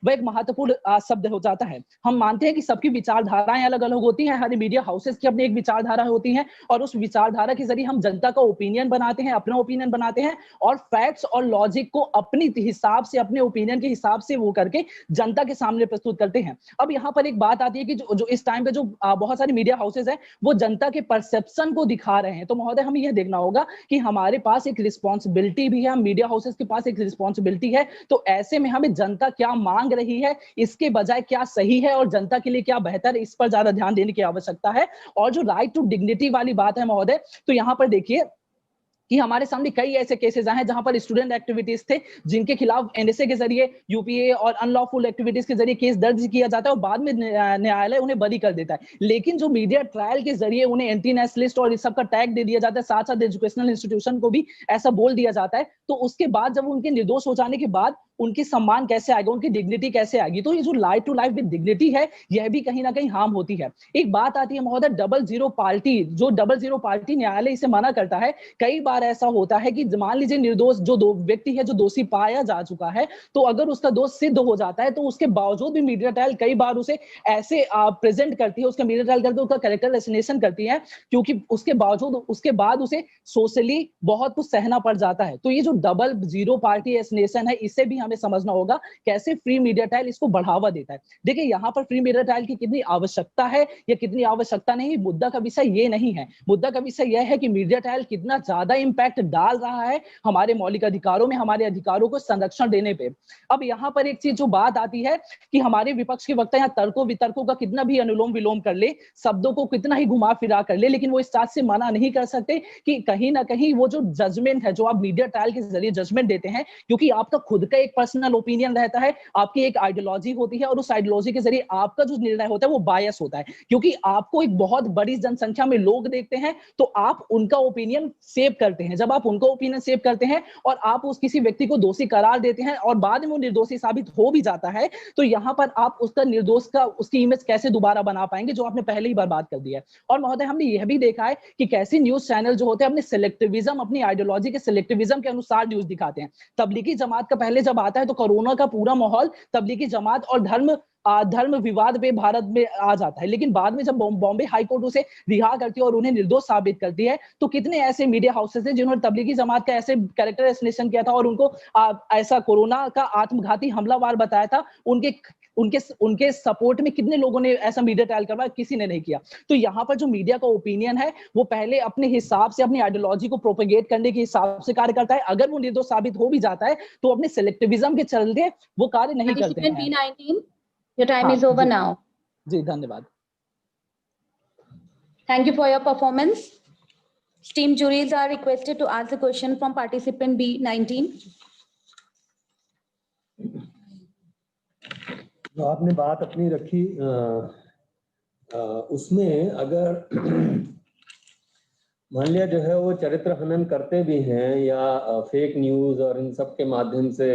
वह एक महत्वपूर्ण शब्द हो जाता है। हम मानते हैं कि सबकी विचारधाराएं अलग अलग होती हैं, हर मीडिया हाउसेस की अपनी एक विचारधारा होती है और उस विचारधारा के जरिए हम जनता का ओपिनियन बनाते हैं, अपना ओपिनियन बनाते हैं और फैक्ट्स और लॉजिक को अपनी हिसाब से, अपने ओपिनियन के हिसाब से वो करके जनता के सामने प्रस्तुत करते हैं। अब यहाँ पर एक बात आती है कि जो इस टाइम पे जो बहुत सारे मीडिया हाउसेस हैं वो जनता के परसेप्शन को दिखा रहे हैं। तो महोदय हमें यह देखना होगा कि हमारे पास एक रिस्पॉन्सिबिलिटी भी है, मीडिया हाउसेस के पास एक रिस्पॉन्सिबिलिटी है। तो ऐसे में हमें जनता क्या मांग रही है, इसके बजाय क्या सही है और जनता के लिए क्या बेहतर, इस पर ज्यादा ध्यान देने की आवश्यकता है। और जो राइट टू डिग्निटी वाली बात है महोदय, तो यहाँ पर देखिए कि हमारे सामने कई ऐसे केसेस आए हैं जहां पर स्टूडेंट एक्टिविटीज थे जिनके खिलाफ एनएसए के जरिए, यूपीए और अनलॉफुल एक्टिविटीज के जरिए केस दर्ज किया जाता है और बाद में न्यायालय उन्हें बरी कर देता है। लेकिन जो मीडिया ट्रायल के जरिए उन्हें एंटी नेशनलिस्ट और इस सब का टैग दे दिया जाता है, साथ साथ एजुकेशनल इंस्टीट्यूशन को भी ऐसा बोल दिया जाता है, तो उसके बाद जब उनके निर्दोष हो जाने के बाद उनकी सम्मान कैसे आएगा, उनकी डिग्निटी कैसे आएगी। तो ये जो right to life with dignity है यह भी कहीं ना कहीं हार्म होती है। एक बात आती है महोदय डबल जीरो पार्टी न्यायालय इसे मना करता है। कई बार ऐसा होता है कि मान लीजिए निर्दोष जो दो व्यक्ति है जो दोषी पाया जा चुका है, तो अगर उसका दोष सिद्ध हो जाता है तो उसके बावजूद भी मीडिया ट्रायल कई बार उसे ऐसे प्रेजेंट करती है, उसका मीडिया ट्रायल करके उसका कैरेक्टर असैसिनेशन करती है, क्योंकि उसके बावजूद उसके बाद उसे सोशली बहुत कुछ सहना पड़ जाता है। तो ये जो डबल जीरो पार्टी असैसिनेशन है, इसे भी हमें समझना होगा कैसे फ्री मीडिया ट्रायल इसको बढ़ावा देता है। देखिए यहाँ पर फ्री मीडिया ट्रायल की कितनी आवश्यकता है या कितनी आवश्यकता नहीं, मुद्दा का विषय ये नहीं है। मुद्दा का विषय यह है कि मीडिया ट्रायल कितना ज्यादा इंपैक्ट डाल रहा है हमारे मौलिक अधिकारों में, हमारे अधिकारों को संरक्षण देने पे। अब यहाँ पर एक चीज जो बात आती है कि हमारे विपक्ष के वक्ता यहाँ तर्कों वितर्कों का कितना भी अनुलोम विलोम कर ले, शब्दों को कितना ही घुमा फिरा कर ले, लेकिन वो इस बात से मना नहीं कर सकते कि कहीं ना कहीं वो जो जजमेंट है, जो आप मीडिया ट्रायल के जरिए जजमेंट देते हैं, क्योंकि आपका खुद का एक पर्सनल ओपिनियन रहता है, आपकी एक आइडियोलॉजी होती है और उस आइडियोलॉजी के जरिए आपका जो निर्णय होता है वो बायस होता है, क्योंकि आपको एक बहुत बड़ी जनसंख्या में लोग देखते हैं तो आप उनका ओपिनियन सेव करते हैं। जब आप उनका ओपिनियन सेव करते हैं और आप उस किसी व्यक्ति को दोषी करार देते हैं और बाद में वो निर्दोषी साबित हो भी जाता है, तो यहाँ पर आप उसका निर्दोष का उसकी इमेज कैसे दोबारा बना पाएंगे, जो आपने पहले ही बार बात कर दी है। और महोदय हमने यह भी देखा है कि कैसे न्यूज चैनल जो होते हैं अपने सिलेक्टिविज्म, अपनी आइडियोलॉजी के सिलेक्टिविज्म के अनुसार न्यूज दिखाते हैं। तबलीगी जमात का पहले जब आता है तो कोरोना का पूरा माहौल तबलीगी जमात और धर्म विवाद पे भारत में आ जाता है, लेकिन बाद में जब बॉम्बे हाई कोर्ट उसे रिहा करती है और उन्हें निर्दोष साबित करती है, तो कितने ऐसे मीडिया हाउसेस हैं जिन्होंने तबलीगी जमात का ऐसे कैरेक्टर असैसिनेशन किया था और उनको ऐसा कोरोना का आत्मघाती हमलावर बताया था। उनके सपोर्ट में कितने लोगों ने ऐसा मीडिया ट्रायल करवाया, किसी ने नहीं किया। तो यहाँ पर जो मीडिया का ओपिनियन है वो पहले अपने हिसाब से, अपनी आइडियोलॉजी को प्रोपेगेट करने के हिसाब से कार्य करता है। अगर वो निर्दोष साबित हो भी जाता है तो अपने सिलेक्टिविज्म के चलते वो कार्य नहीं करते हैं। Your time is over now. जी धन्यवाद। Thank you for your performance. Esteemed juries are requested to answer question from participant B19. जो आपने बात अपनी रखी उसमें अगर मान लिया जो है वो चरित्र हनन करते भी हैं या फेक न्यूज और इन सब के माध्यम से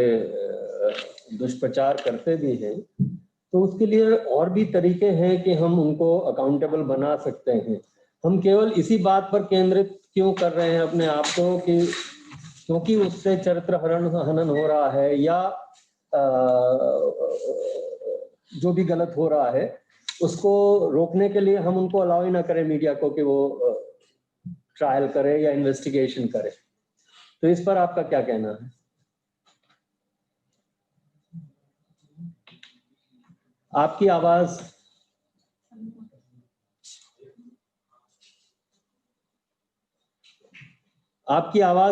दुष्प्रचार करते भी हैं, तो उसके लिए और भी तरीके हैं कि हम उनको अकाउंटेबल बना सकते हैं। हम केवल इसी बात पर केंद्रित क्यों कर रहे हैं अपने आप को कि क्योंकि उससे चरित्र हनन हो रहा है या जो भी गलत हो रहा है उसको रोकने के लिए हम उनको अलाउ ही ना करें मीडिया को कि वो ट्रायल करे या इन्वेस्टिगेशन करे। तो इस पर आपका क्या कहना है? आपकी आवाज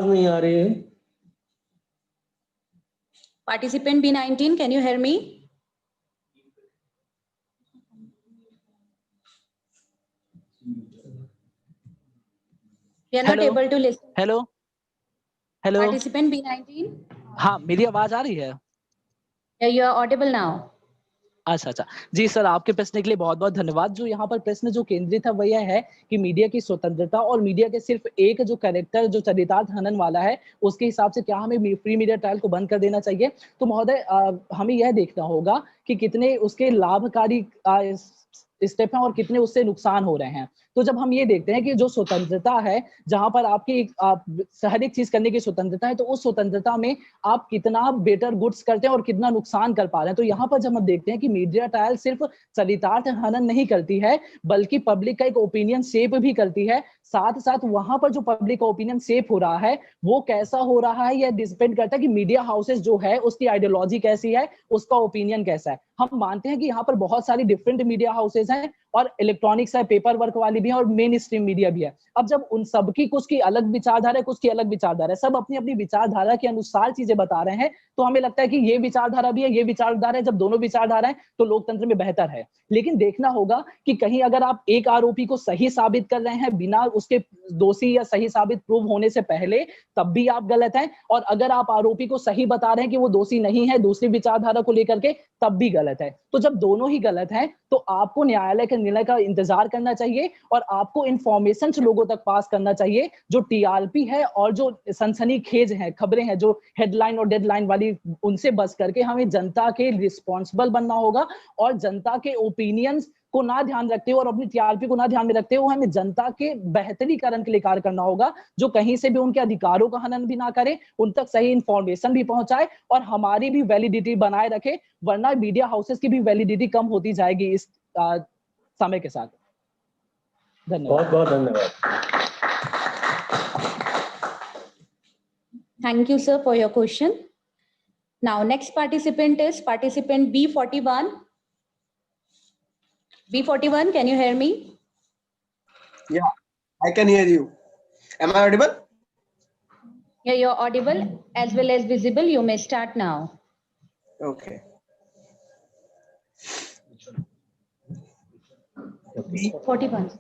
नहीं आ रही है। Participant B19, can you hear me? We are not able to listen. Hello hello Participant B19, हाँ, मेरी आवाज आ रही है? yeah, you are audible now. अच्छा जी सर, आपके प्रश्न के लिए बहुत बहुत धन्यवाद। जो यहाँ पर प्रश्न जो केंद्रित है वह यह है कि मीडिया की स्वतंत्रता और मीडिया के सिर्फ एक जो कैरेक्टर जो चरितार्थ हनन वाला है उसके हिसाब से क्या हमें फ्री मीडिया ट्रायल को बंद कर देना चाहिए। तो महोदय हमें यह देखना होगा कि कितने उसके लाभकारी स्टेप हैं और कितने उससे नुकसान हो रहे हैं। तो जब हम ये देखते हैं कि जो स्वतंत्रता है, जहां पर आपकी हर एक चीज करने की स्वतंत्रता है, तो उस स्वतंत्रता में आप कितना बेटर गुड्स करते हैं और कितना नुकसान कर पा रहे हैं। तो यहाँ पर जब हम देखते हैं कि मीडिया ट्रायल सिर्फ चरितार्थ हनन नहीं करती है बल्कि पब्लिक का एक ओपिनियन शेप भी करती है। साथ साथ वहां पर जो पब्लिक का ओपिनियन शेप हो रहा है वो कैसा हो रहा है, यह डिपेंड करता है कि मीडिया हाउसेस जो है उसकी आइडियोलॉजी कैसी है, उसका ओपिनियन कैसा है। हम मानते हैं कि यहाँ पर बहुत सारी डिफरेंट मीडिया हाउसेस हैं और इलेक्ट्रॉनिक्स है, पेपर वर्क वाली भी है और मेन स्ट्रीम मीडिया भी है। अब जब उन सबकी कुछ की अलग विचारधारा है, कुछ की अलग विचारधारा है, सब अपनी अपनी विचारधारा के अनुसार चीजें बता रहे हैं, तो हमें लगता है कि ये विचारधारा भी है, ये विचारधारा है। जब दोनों विचारधारा है तो लोकतंत्र में बेहतर है। लेकिन देखना होगा कि कहीं अगर आप एक आरोपी को सही साबित कर रहे हैं बिना उसके दोषी या सही साबित प्रूव होने से पहले, तब भी आप गलत हैं। और अगर आप आरोपी को सही बता रहे हैं कि वो दोषी नहीं है दूसरी विचारधारा को लेकर के, तब भी गलत है। तो जब दोनों ही गलत हैं तो आपको न्यायालय के निर्णय का इंतजार करना चाहिए और आपको इंफॉर्मेशन लोगों तक पास करना चाहिए। जो टीआरपी है और जो सनसनीखेज है खबरें हैं, जो हेडलाइन और डेडलाइन वाली, उनसे बच करके हमें जनता के रिस्पॉन्सिबल बनना होगा और जनता के ओपिनियंस को ना ध्यान रखते हुए और अपनी टीआरपी को ना ध्यान में रखते हुए हमें जनता के बेहतरीकरण के लिए कार्य करना होगा, जो कहीं से भी उनके अधिकारों का हनन भी ना करे, उन तक सही इंफॉर्मेशन भी पहुंचाए और हमारी भी वैलिडिटी बनाए रखे। वरना मीडिया हाउसेस की भी वैलिडिटी कम होती जाएगी इस समय के साथ। धन्यवाद। बहुत बहुत धन्यवाद। Thank you, sir, for your question. Now, next participant is participant B41. B41, can you hear me? Yeah, I can hear you. Am I audible? Yeah, you're audible as well as visible. You may start now. Okay. B41.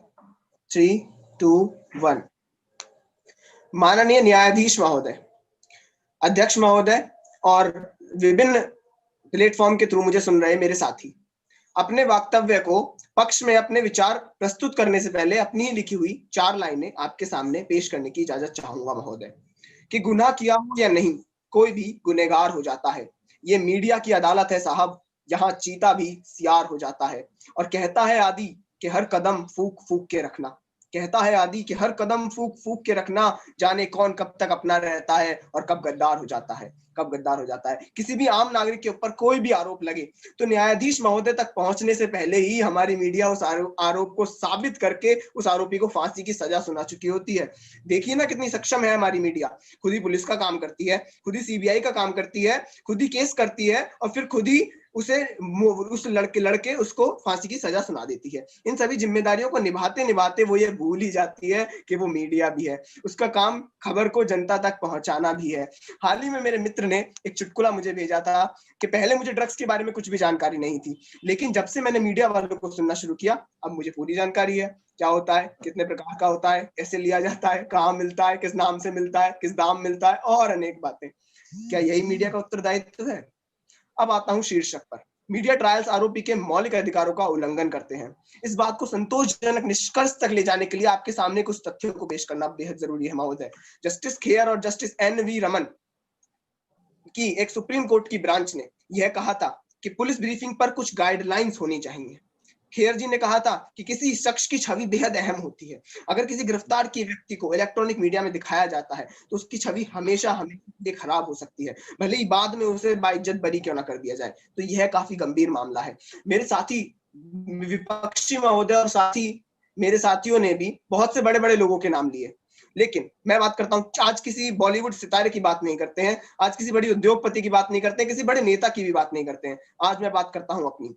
3, 2, 1. माननीय न्यायाधीश महोदय, अध्यक्ष महोदय और विभिन्न platform के through मुझे सुन रहे मेरे साथी, अपने वक्तव्य को पक्ष में अपने विचार प्रस्तुत करने से पहले अपनी लिखी हुई 4 लाइनें आपके सामने पेश करने की इजाजत चाहूंगा महोदय। कि गुनाह किया हो या नहीं, कोई भी गुनहगार हो जाता है। ये मीडिया की अदालत है साहब, यहाँ चीता भी सियार हो जाता है। और कहता है आदि कि हर कदम फूक फूक के रखना, कहता है आदि कि हर कदम फूक फूक के रखना, जाने कौन कब तक अपना रहता है और कब गद्दार हो जाता है, कब गद्दार हो जाता है। किसी भी आम नागरिक के ऊपर कोई भी आरोप लगे तो न्यायाधीश महोदय तक पहुंचने से पहले ही हमारी मीडिया उस आरोप को साबित करके उस आरोपी को फांसी की सजा सुना चुकी होती है। देखिए ना कितनी सक्षम है हमारी मीडिया, खुद ही पुलिस का काम करती है, खुद ही सीबीआई का काम करती है, खुद ही केस करती है और फिर खुद ही उस लड़के उसको फांसी की सजा सुना देती है। इन सभी जिम्मेदारियों को निभाते निभाते वो ये भूल ही जाती है कि वो मीडिया भी है, उसका काम खबर को जनता तक पहुंचाना भी है। हाल ही में मेरे मित्र ने एक चुटकुला मुझे भेजा था कि पहले मुझे ड्रग्स के बारे में कुछ भी जानकारी नहीं थी, लेकिन जब से मैंने मीडिया वालों को सुनना शुरू किया अब मुझे पूरी जानकारी है। क्या होता है, कितने प्रकार का होता है, कैसे लिया जाता है, कहाँ मिलता है, किस नाम से मिलता है, किस दाम मिलता है और अनेक बातें। क्या यही मीडिया का उत्तरदायित्व है? अब आता हूं शीर्षक पर। मीडिया ट्रायल्स आरोपी के मौलिक अधिकारों का उल्लंघन करते हैं। इस बात को संतोषजनक निष्कर्ष तक ले जाने के लिए आपके सामने कुछ तथ्यों को पेश करना बेहद जरूरी है महोदय। जस्टिस खेयर और जस्टिस NV रमन की एक सुप्रीम कोर्ट की ब्रांच ने यह कहा था कि पुलिस ब्रीफिंग पर कुछ गाइडलाइंस होनी चाहिए। खेयर जी ने कहा था कि किसी शख्स की छवि बेहद अहम होती है। अगर किसी गिरफ्तार किए व्यक्ति को इलेक्ट्रॉनिक मीडिया में दिखाया जाता है तो उसकी छवि हमेशा खराब हो सकती है, भले ही बाद में उसे बाइज्जत बरी क्यों ना कर दिया जाए। तो यह काफी गंभीर मामला है। मेरे साथी विपक्षी महोदय और साथी मेरे साथियों ने भी बहुत से बड़े बड़े लोगों के नाम लिए, लेकिन मैं बात करता हूँ, आज किसी बॉलीवुड सितारे की बात नहीं करते हैं, आज किसी बड़ी उद्योगपति की बात नहीं करते हैं, किसी बड़े नेता की भी बात नहीं करते हैं। आज मैं बात करता हूँ अपनी।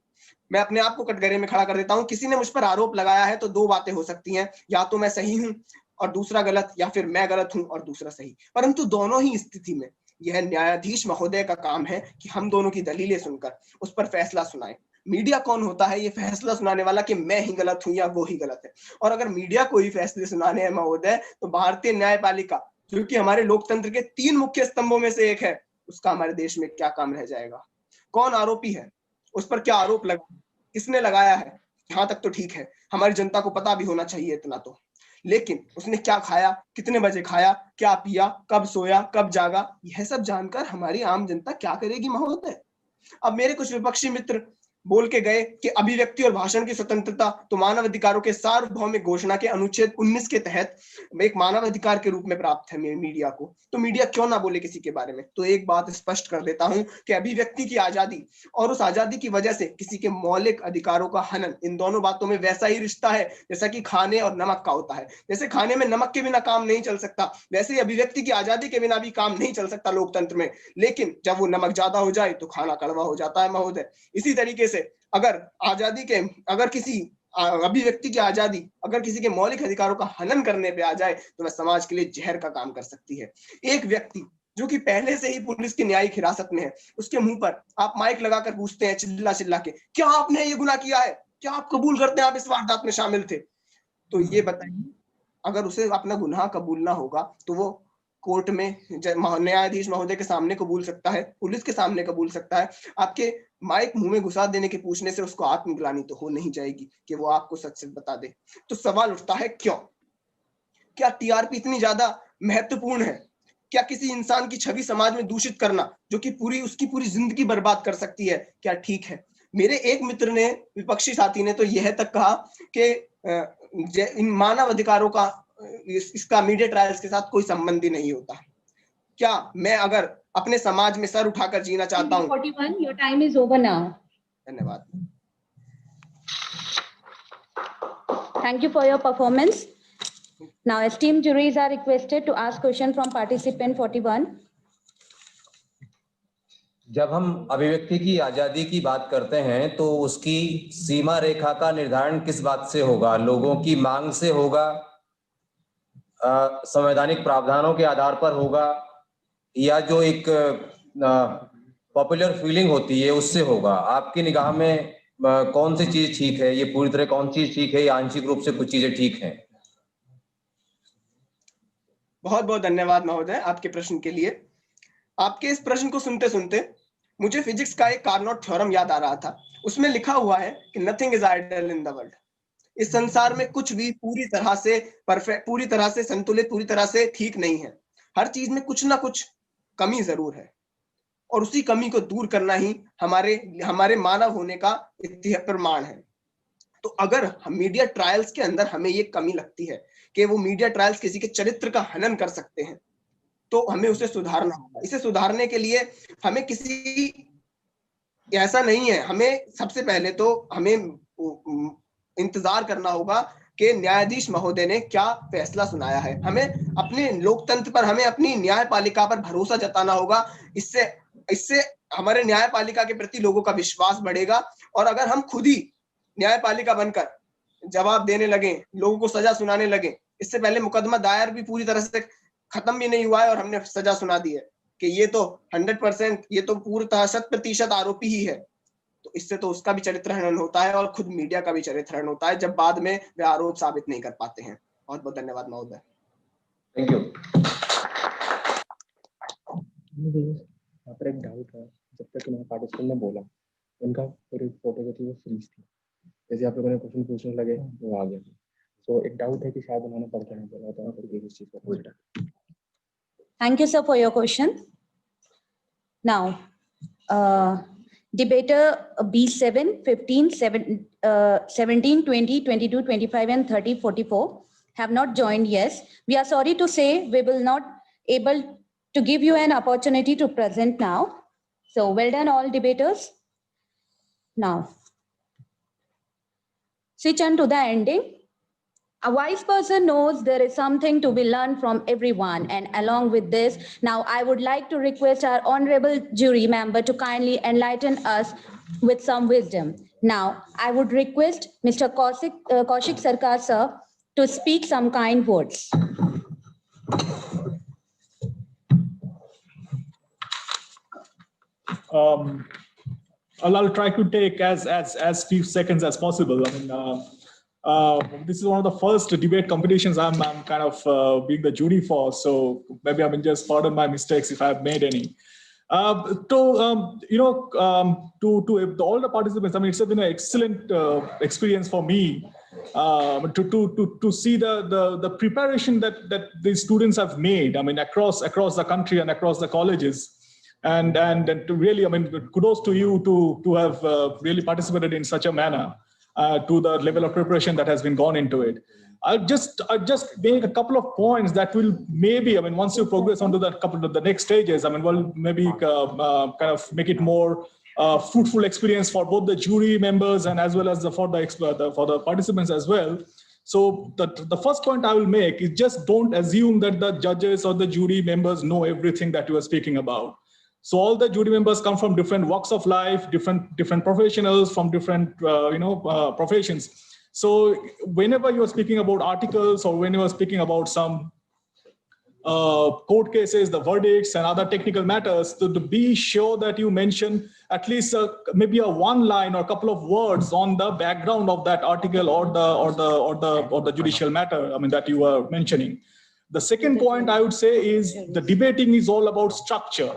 मैं अपने आप को कटघरे में खड़ा कर देता हूँ। किसी ने मुझ पर आरोप लगाया है तो दो बातें हो सकती हैं, या तो मैं सही हूं और दूसरा गलत, या फिर मैं गलत हूं और दूसरा सही। परंतु दोनों ही स्थिति में यह न्यायाधीश महोदय का काम है कि हम दोनों की दलीलें सुनकर उस पर फैसला सुनाएं। मीडिया कौन होता है ये फैसला सुनाने वाला कि मैं ही गलत हूं या वो ही गलत है? और अगर मीडिया को ही फैसले सुनाने हैं महोदय, तो भारतीय न्यायपालिका, जो कि हमारे लोकतंत्र के 3 मुख्य स्तंभों में से एक है, उसका हमारे देश में क्या काम रह जाएगा? कौन आरोपी है, उस पर क्या आरोप लगा, किसने लगाया है, यहाँ तक तो ठीक है, हमारी जनता को पता भी होना चाहिए इतना तो। लेकिन उसने क्या खाया, कितने बजे खाया, क्या पिया, कब सोया, कब जागा, यह सब जानकर हमारी आम जनता क्या करेगी महोदय? अब मेरे कुछ विपक्षी मित्र बोल के गए कि अभिव्यक्ति और भाषण की स्वतंत्रता तो मानव अधिकारों के सार्वभौमिक घोषणा के अनुच्छेद 19 के तहत एक मानव अधिकार के रूप में प्राप्त है मीडिया को, तो मीडिया क्यों ना बोले किसी के बारे में? तो एक बात स्पष्ट कर देता हूं कि अभिव्यक्ति की आजादी और उस आजादी की वजह से किसी के मौलिक अधिकारों का हनन, इन दोनों बातों में वैसा ही रिश्ता है जैसा कि खाने और नमक का होता है। जैसे खाने में नमक के बिना काम नहीं चल सकता, वैसे ही अभिव्यक्ति की आजादी के बिना भी काम नहीं चल सकता लोकतंत्र में। लेकिन जब वो नमक ज्यादा हो जाए तो खाना कड़वा हो जाता है महोदय। इसी तरीके से अगर किसी अभिव्यक्ति की आजादी अगर किसी के मौलिक अधिकारों का हनन करने पे आ जाए तो वह समाज के लिए जहर का काम कर सकती है। एक व्यक्ति जो कि पहले से ही पुलिस की न्यायिक हिरासत में है, उसके मुंह पर आप माइक लगाकर पूछते हैं चिल्ला चिल्ला के, क्या आपने ये गुनाह किया है, क्या आप कबूल करते हैं आप इस वारदात में शामिल थे? तो ये बताइए, अगर उसे अपना गुनाह कबूलना होगा तो वो कोर्ट में न्यायाधीश महोदय के सामने कबूल सकता है, पुलिस के सामने कबूल सकता है। आपके माइक मुंह में घुसा देने के पूछने से उसको आत्मग्लानि तो हो नहीं जाएगी कि वो आपको सच सच बता दे। तो सवाल उठता है क्यों? क्या टीआरपी इतनी ज्यादा महत्वपूर्ण है? क्या किसी इंसान की छवि समाज में दूषित करना, जो कि उसकी पूरी जिंदगी बर्बाद कर सकती है, क्या ठीक है? मेरे एक मित्र ने, विपक्षी साथी ने तो यह तक कहा कि इन मानव अधिकारों का इसका मीडिया ट्रायल्स के साथ कोई संबंध ही नहीं होता। क्या मैं अगर अपने समाज में सर उठाकर जीना चाहता हूँ? 41, your time is over now. धन्यवाद। Thank you for your performance. Now, esteemed juries are requested to ask question from participant 41. जब हम अभिव्यक्ति की आजादी की बात करते हैं तो उसकी सीमा रेखा का निर्धारण किस बात से होगा? लोगों की मांग से होगा, संवैधानिक प्रावधानों के आधार पर होगा, या जो एक पॉपुलर फीलिंग होती है उससे होगा? आपकी निगाह में कौन सी चीज ठीक है? ये पूरी तरह कौन चीज ठीक है या आंशिक रूप से कुछ चीजें ठीक हैं? बहुत बहुत धन्यवाद महोदय आपके प्रश्न के लिए। आपके इस प्रश्न को सुनते सुनते मुझे फिजिक्स का एक कार्नोट थ्योरम याद आ रहा था। उसमें लिखा हुआ है कि nothing is ideal in the world. इस संसार में कुछ भी पूरी तरह से परफेक्ट, पूरी तरह से संतुलित, पूरी तरह से ठीक नहीं है। हर चीज में कुछ ना कुछ कमी जरूर है, और उसी कमी को दूर करना ही हमारे मानव होने का प्रमाण है। तो अगर हम मीडिया ट्रायल्स के अंदर हमें ये कमी लगती है कि वो मीडिया ट्रायल्स किसी के चरित्र का हनन कर सकते हैं, तो हमें उसे सुधारना होगा। इसे सुधारने के लिए हमें ऐसा नहीं है, हमें सबसे पहले तो हमें इंतजार करना होगा कि न्यायाधीश महोदय ने क्या फैसला सुनाया है। हमें अपने लोकतंत्र पर, हमें अपनी न्यायपालिका पर भरोसा जताना होगा। इससे हमारे न्यायपालिका के प्रति लोगों का विश्वास बढ़ेगा। और अगर हम खुद ही न्यायपालिका बनकर जवाब देने लगे, लोगों को सजा सुनाने लगे, इससे पहले मुकदमा दायर भी पूरी तरह से खत्म भी नहीं हुआ है और हमने सजा सुना दी है कि ये तो 100%, ये तो पूर्णतः 100% आरोपी ही है, तो इससे तो उसका भी चरित्र हनन होता है और खुद मीडिया का भी चरित्र हनन होता है जब बाद में वे आरोप साबित नहीं कर पाते हैं। बहुत बहुत धन्यवाद महोदय। Thank you. यहाँ पर एक डाउट है, जब तक तुम्हारे पार्टिसिपेंट ने बोला उनका पूरी फोटो जो थी वो फ्रीज थी, जैसे आप लोगों ने क्वेश्चन पूछने लगे वो आ गया। तो एक डाउट है कि शायद उन्होंने पढ़ के नहीं बोला था, फिर इस चीज को consider. Thank you, sir, for your question. Now, debater B7, 15, 17, 20, 22, 25, and 30, 44 have not joined. Yes, we are sorry to say we will not able to give you an opportunity to present now. So well done, all debaters. Now, switch on to the ending. A wise person knows there is something to be learned from everyone. And along with this, now I would like to request our honorable jury member to kindly enlighten us with some wisdom. Now, I would request Mr. Kaushik Sarkar sir to speak some kind words. I'll try to take as few seconds as possible. I mean, this is one of the first debate competitions I'm kind of being the jury for, so maybe I mean just pardon my mistakes if I've made any. To all the participants, I mean, it's been an excellent experience for me to see the preparation that these students have made. I mean, across the country and across the colleges. And to really, I mean, kudos to you to have really participated in such a manner to the level of preparation that has been gone into it. I'll just make a couple of points that will maybe, I mean, once you progress onto that couple of the next stages, I mean, we'll maybe kind of make it more fruitful experience for both the jury members and as well as for the participants as well. So the first point I will make is just don't assume that the judges or the jury members know everything that you are speaking about. So all the jury members come from different walks of life, different professionals from different professions. So whenever you are speaking about articles or when you are speaking about some court cases, the verdicts and other technical matters, to be sure that you mention at least maybe a one line or a couple of words on the background of that article or the judicial matter, I mean, that you are mentioning. The second point I would say is the debating is all about structure.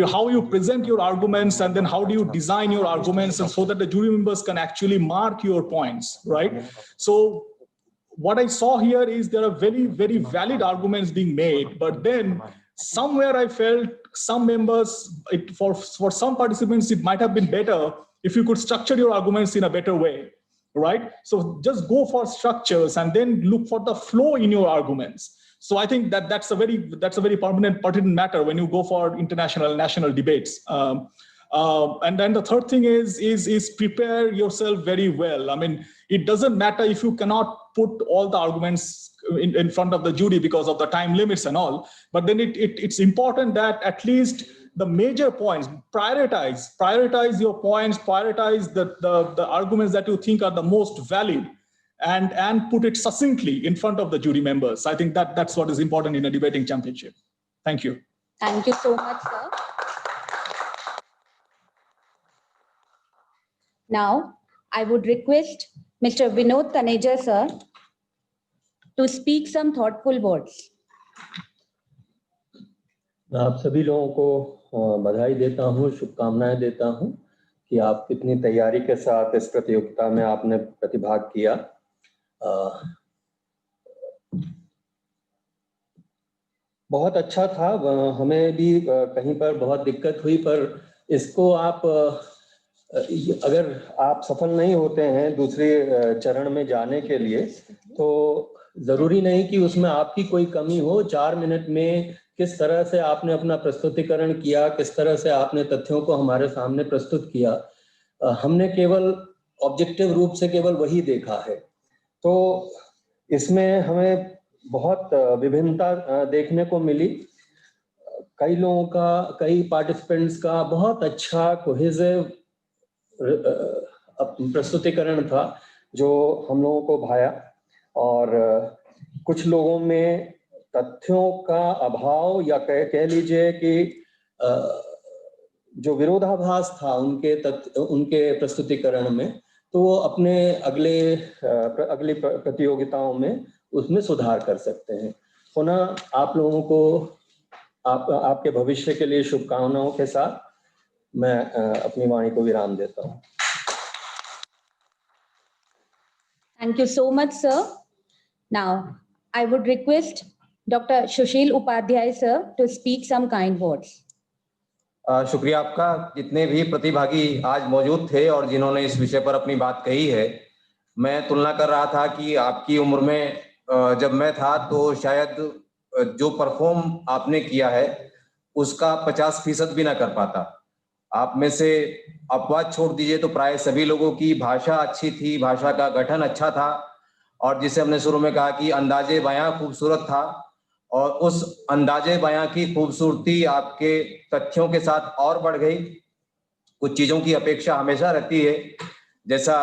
How you present your arguments and then how do you design your arguments, and so that the jury members can actually mark your points, right? So what I saw here is there are very, very valid arguments being made, but then somewhere I felt some members, for some participants, it might have been better if you could structure your arguments in a better way, right? So just go for structures and then look for the flow in your arguments. So I think that's a very pertinent matter when you go for international and national debates. And then the third thing is prepare yourself very well. I mean, it doesn't matter if you cannot put all the arguments in front of the jury because of the time limits and all, but then it's important that at least the major points, prioritize your points, prioritize the arguments that you think are the most valid, and put it succinctly in front of the jury members. I think that's what is important in a debating championship. Thank you. Thank you so much, sir. Now, I would request Mr. Vinod Taneja, sir, to speak some thoughtful words. मैं आप सभी लोगों को बधाई देता हूँ, शुभकामनाएं देता हूँ कि आप कितनी तैयारी के साथ इस प्रतियोगिता में आपने प्रतिभाग किया। बहुत अच्छा था, हमें भी कहीं पर बहुत दिक्कत हुई, पर इसको आप अगर आप सफल नहीं होते हैं दूसरे चरण में जाने के लिए, तो जरूरी नहीं कि उसमें आपकी कोई कमी हो। 4 मिनट में किस तरह से आपने अपना प्रस्तुतिकरण किया, किस तरह से आपने तथ्यों को हमारे सामने प्रस्तुत किया, हमने केवल ऑब्जेक्टिव रूप से केवल वही देखा है। तो इसमें हमें बहुत विभिन्नता देखने को मिली। कई लोगों का, कई पार्टिसिपेंट्स का बहुत अच्छा कोहेसिव प्रस्तुतिकरण था जो हम लोगों को भाया, और कुछ लोगों में तथ्यों का अभाव या कह लीजिए कि जो विरोधाभास था उनके प्रस्तुतिकरण में, तो वो अपने अगली प्रतियोगिताओं में उसमें सुधार कर सकते हैं। पुनः आप लोगों को आपके भविष्य के लिए शुभकामनाओं के साथ मैं अपनी वाणी को विराम देता हूँ। Thank you so much, sir. Now, I would request Dr. Sushil Upadhyay, sir, to speak some kind words. शुक्रिया आपका। जितने भी प्रतिभागी आज मौजूद थे और जिन्होंने इस विषय पर अपनी बात कही है, मैं तुलना कर रहा था कि आपकी उम्र में जब मैं था तो शायद जो परफॉर्म आपने किया है उसका 50% भी ना कर पाता। आप में से अपवाद छोड़ दीजिए तो प्राय सभी लोगों की भाषा अच्छी थी, भाषा का गठन अच्छा था, और जिसे हमने शुरू में कहा कि अंदाजे बयां खूबसूरत था, और उस अंदाजे बयां की खूबसूरती आपके तथ्यों के साथ और बढ़ गई। कुछ चीजों की अपेक्षा हमेशा रहती है, जैसा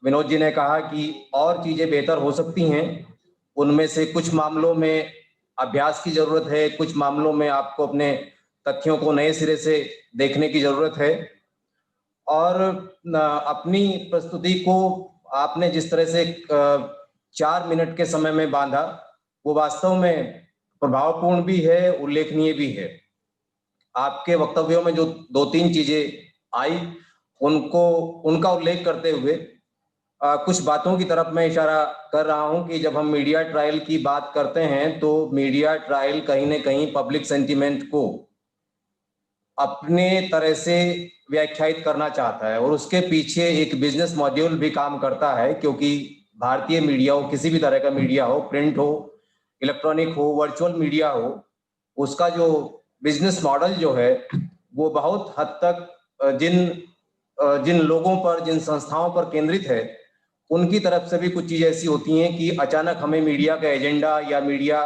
विनोद जी ने कहा कि और चीजें बेहतर हो सकती हैं, उनमें से कुछ मामलों में अभ्यास की जरूरत है, कुछ मामलों में आपको अपने तथ्यों को नए सिरे से देखने की जरूरत है। और अपनी प्रस्तुति को आपने जिस तरह से 4 मिनट के समय में बांधा, वो वास्तव में प्रभावपूर्ण भी है, उल्लेखनीय भी है। आपके वक्तव्यों में जो 2-3 चीजें आई, उनका उल्लेख करते हुए कुछ बातों की तरफ मैं इशारा कर रहा हूं कि जब हम मीडिया ट्रायल की बात करते हैं तो मीडिया ट्रायल कहीं ना कहीं पब्लिक सेंटिमेंट को अपने तरह से व्याख्यायित करना चाहता है, और उसके पीछे एक बिजनेस मॉड्यूल भी काम करता है, क्योंकि भारतीय मीडिया हो, किसी भी तरह का मीडिया हो, प्रिंट हो, इलेक्ट्रॉनिक हो, वर्चुअल मीडिया हो, उसका जो बिजनेस मॉडल जो है वो बहुत हद तक जिन लोगों पर, जिन संस्थाओं पर केंद्रित है, उनकी तरफ से भी कुछ चीजें ऐसी होती हैं कि अचानक हमें मीडिया का एजेंडा या मीडिया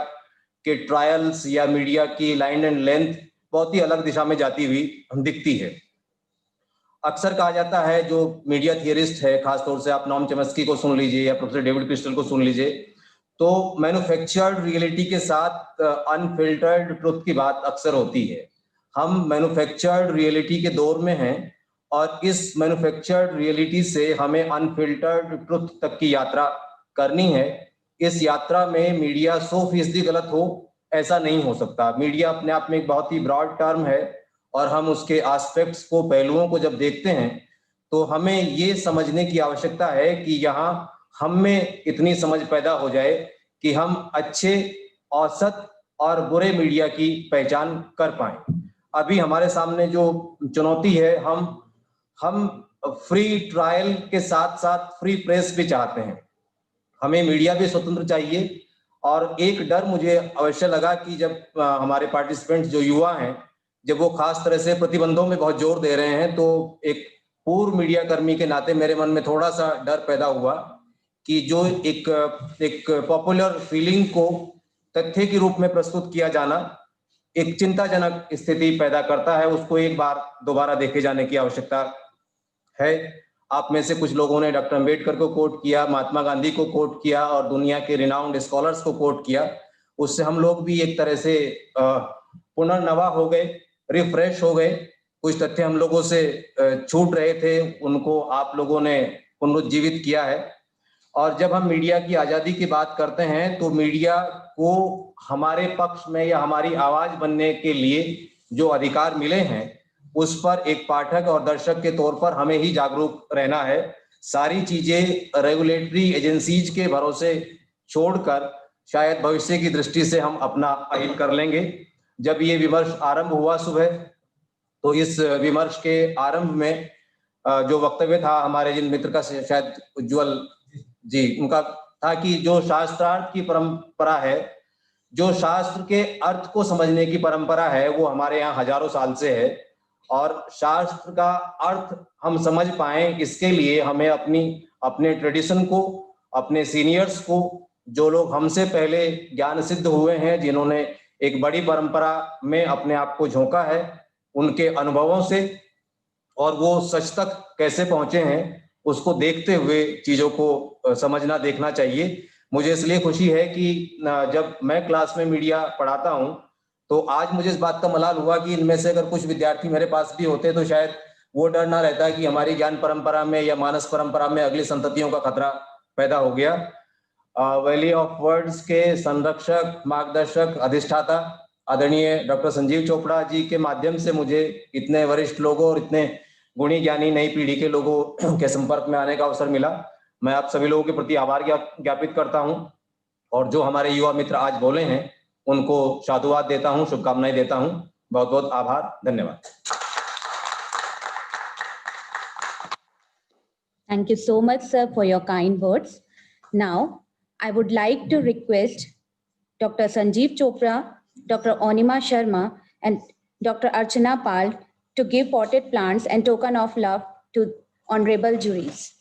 के ट्रायल्स या मीडिया की लाइन एंड लेंथ बहुत ही अलग दिशा में जाती हुई दिखती है। अक्सर कहा जाता है, जो मीडिया थियरिस्ट है, खासतौर से आप नॉम चॉम्स्की को सुन लीजिए या प्रोफेसर डेविड क्रिस्टल को सुन लीजिए, तो मैन्युफैक्चर्ड रियलिटी के साथ अनफिल्टर्ड ट्रुथ की बात अक्सर होती है। हम मैन्युफैक्चर्ड रियलिटी के दौर में हैं, और इस मैन्युफैक्चर्ड रियलिटी से हमें अनफिल्टर्ड ट्रुथ तक की यात्रा करनी है। इस यात्रा में मीडिया 100% गलत हो, ऐसा नहीं हो सकता। मीडिया अपने आप में एक बहुत ही ब्रॉड टर्म है, और हम उसके एस्पेक्ट्स को, पहलुओं को जब देखते हैं तो हमें ये समझने की आवश्यकता है कि यहाँ हम में इतनी समझ पैदा हो जाए कि हम अच्छे, औसत और बुरे मीडिया की पहचान कर पाएं। अभी हमारे सामने जो चुनौती है, हम फ्री ट्रायल के साथ साथ फ्री प्रेस भी चाहते हैं। हमें मीडिया भी स्वतंत्र चाहिए। और एक डर मुझे अवश्य लगा कि जब हमारे पार्टिसिपेंट्स जो युवा हैं, जब वो खास तरह से प्रतिबंधों में बहुत जोर दे रहे हैं, तो एक पूर्व मीडिया कर्मी के नाते मेरे मन में थोड़ा सा डर पैदा हुआ कि जो एक पॉपुलर फीलिंग को तथ्य के रूप में प्रस्तुत किया जाना एक चिंताजनक स्थिति पैदा करता है। उसको एक बार दोबारा देखे जाने की आवश्यकता है। आप में से कुछ लोगों ने डॉक्टर अम्बेडकर को कोट किया, महात्मा गांधी को कोट किया, और दुनिया के रिनाउंड स्कॉलर्स को कोट किया। उससे हम लोग भी एक तरह से पुनर्नवा हो गए, रिफ्रेश हो गए। कुछ तथ्य हम लोगों से छूट रहे थे, उनको आप लोगों ने पुनरुज्जीवित किया है। और जब हम मीडिया की आजादी की बात करते हैं, तो मीडिया को हमारे पक्ष में या हमारी आवाज बनने के लिए जो अधिकार मिले हैं, उस पर एक पाठक और दर्शक के तौर पर हमें ही जागरूक रहना है। सारी चीजें रेगुलेटरी एजेंसीज के भरोसे छोड़कर शायद भविष्य की दृष्टि से हम अपना अहित कर लेंगे। जब ये विमर्श आरंभ हुआ सुबह, तो इस विमर्श के आरंभ में जो वक्तव्य था हमारे जिन मित्र का, शायद उज्जवल जी, उनका था कि जो शास्त्रार्थ की परंपरा है, जो शास्त्र के अर्थ को समझने की परंपरा है, वो हमारे यहाँ हजारों साल से है। और शास्त्र का अर्थ हम समझ पाए, इसके लिए हमें अपने ट्रेडिशन को, अपने सीनियर्स को, जो लोग हमसे पहले ज्ञान सिद्ध हुए हैं, जिन्होंने एक बड़ी परंपरा में अपने आप को झोंका है, उनके अनुभवों से और वो सच तक कैसे पहुंचे हैं, उसको देखते हुए चीजों को समझना, देखना चाहिए। मुझे इसलिए खुशी है कि जब मैं क्लास में मीडिया पढ़ाता हूं, तो आज मुझे इस बात का मलाल हुआ कि इनमें से अगर कुछ विद्यार्थी मेरे पास भी होते तो शायद वो डर ना रहता कि हमारी ज्ञान परंपरा में या मानस परंपरा में अगली संततियों का खतरा पैदा हो गया। वैली ऑफ वर्ड्स के संरक्षक, मार्गदर्शक, अधिष्ठाता आदरणीय डॉक्टर संजीव चोपड़ा जी के माध्यम से मुझे इतने वरिष्ठ लोगों और इतने गुणी ज्ञानी नई पीढ़ी के लोगों के संपर्क में आने का अवसर मिला। मैं आप सभी लोगों के प्रति आभार ज्ञापित करता हूं, और जो हमारे युवा मित्र आज बोले हैं उनको साधुवाद देता हूं, शुभकामनाएं देता हूं। बहुत बहुत आभार, धन्यवाद। Thank you so much, sir, for your kind words. Now, I would like to request Dr. Sanjeev Chopra, Dr. Onima Sharma, and Dr. Archana Pal to give potted plants and token of love to honorable juries.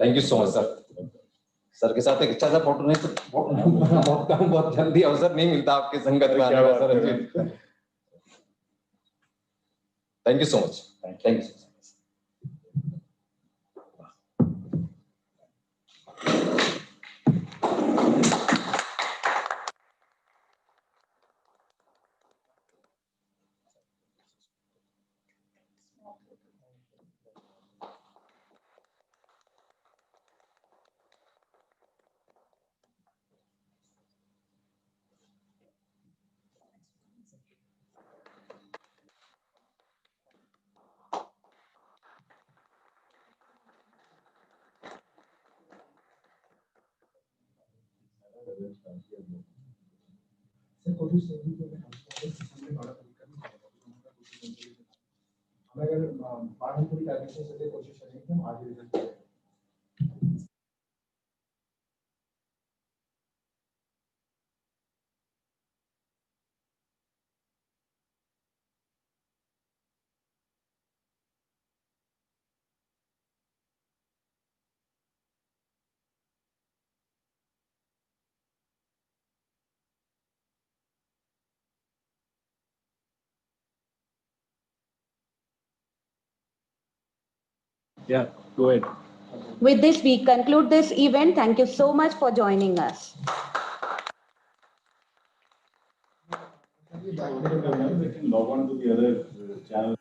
Thank you so much sir. Sir के साथ एक अच्छा सा photo नहीं तो बहुत जल्दी अवसर नहीं मिलता आपके संगत में आने का sir. Thank you so much. Thank you. Yeah, go ahead. With this, we conclude this event. Thank you so much for joining us. We can log on to the other channel.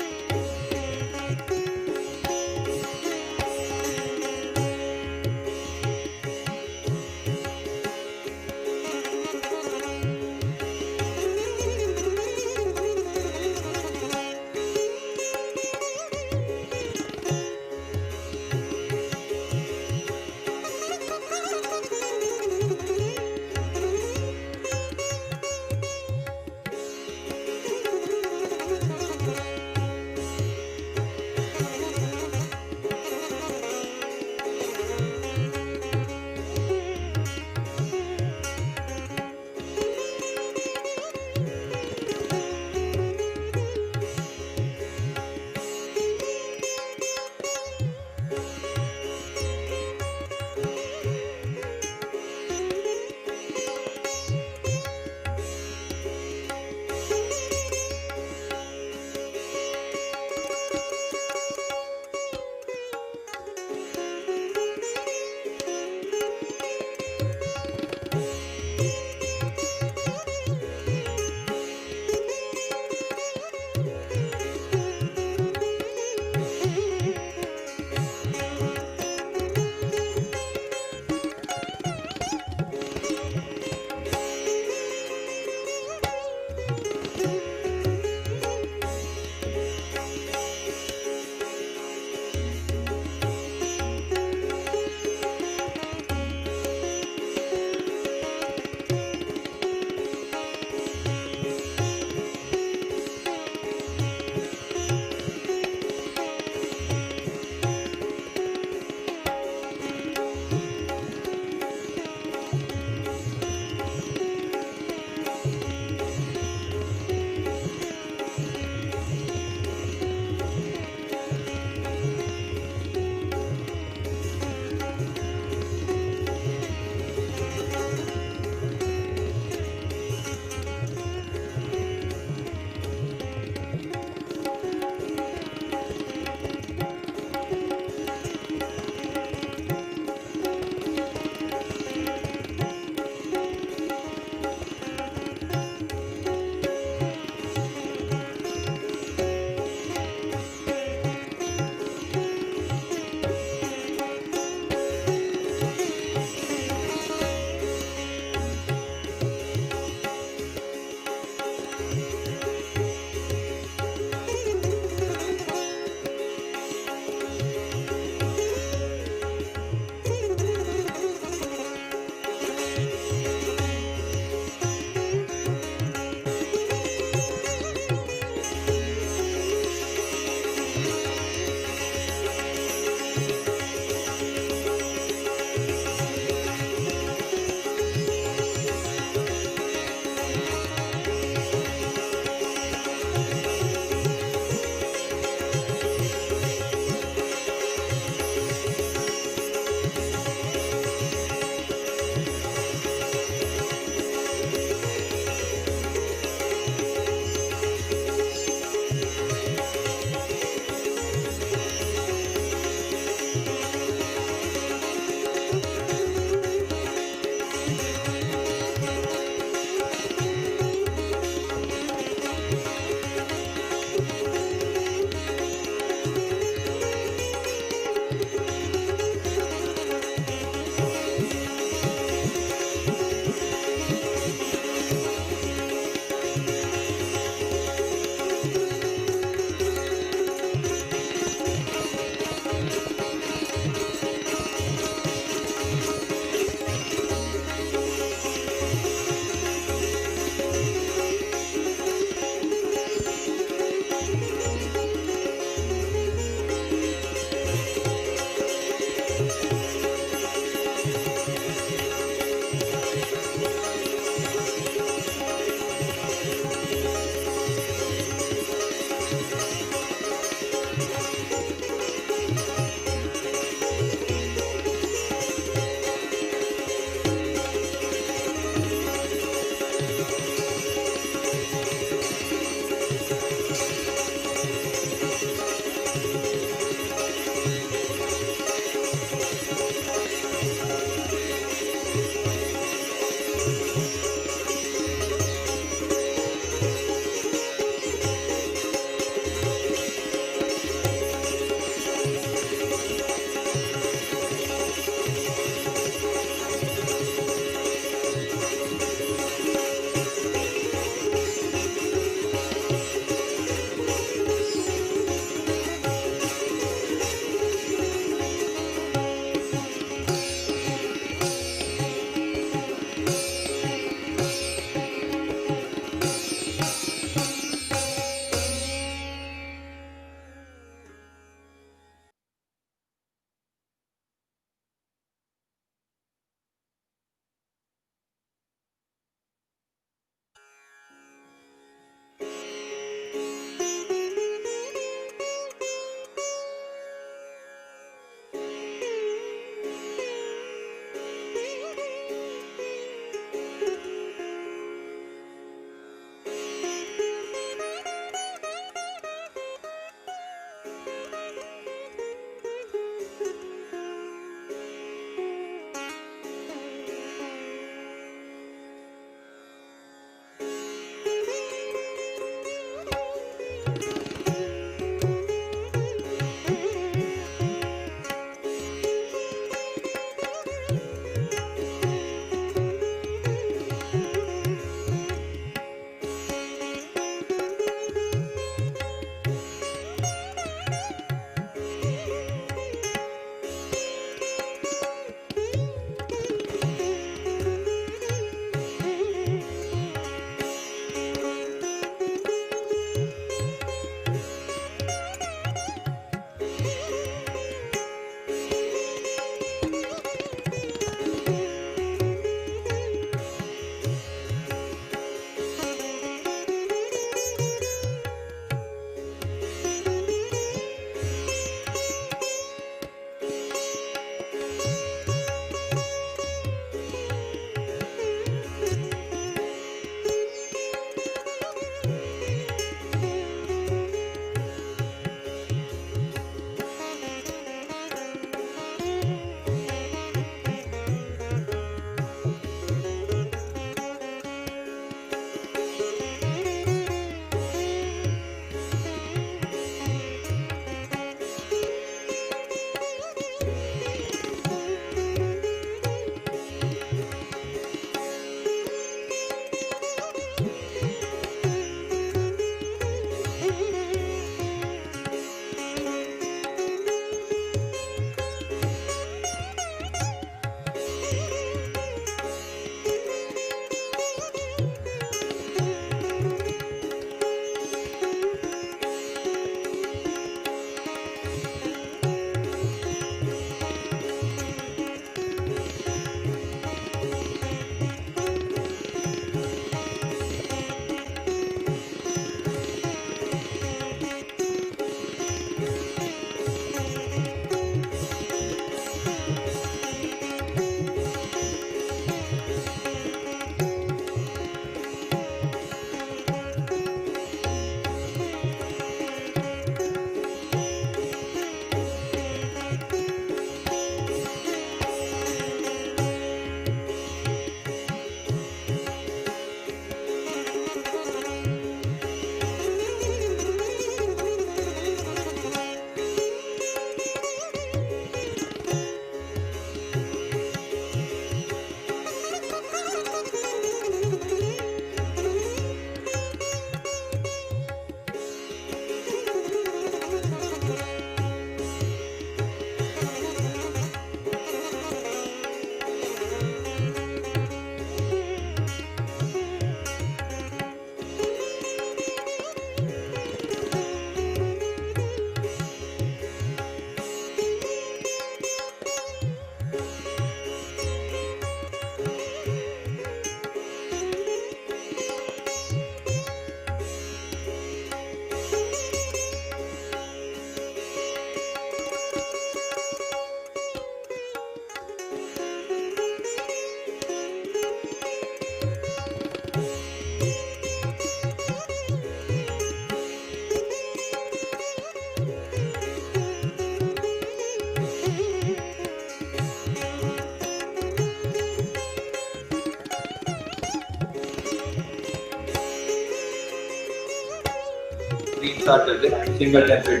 3 star कर दे, single template.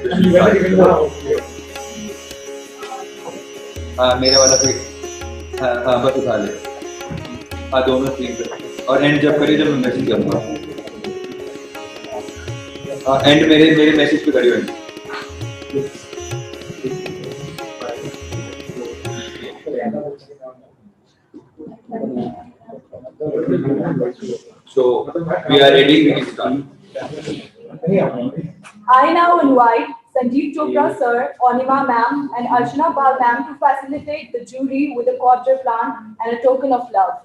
हाँ मेरे वाला पे, हाँ बस उठा ले, हाँ दोनों स्क्रीन पे, और एंड जब करे जब मैं मैसेज करूँगा, हाँ एंड मेरे मैसेज पे करियो and. So we are ready, we can start. I now invite Sanjeev Chopra sir, Onima ma'am and Archana Pal ma'am to facilitate the jury with a quarter plant and a token of love.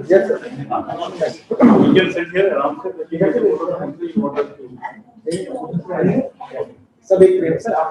Yes, sir. You can sit here around. सब एक minute sir आप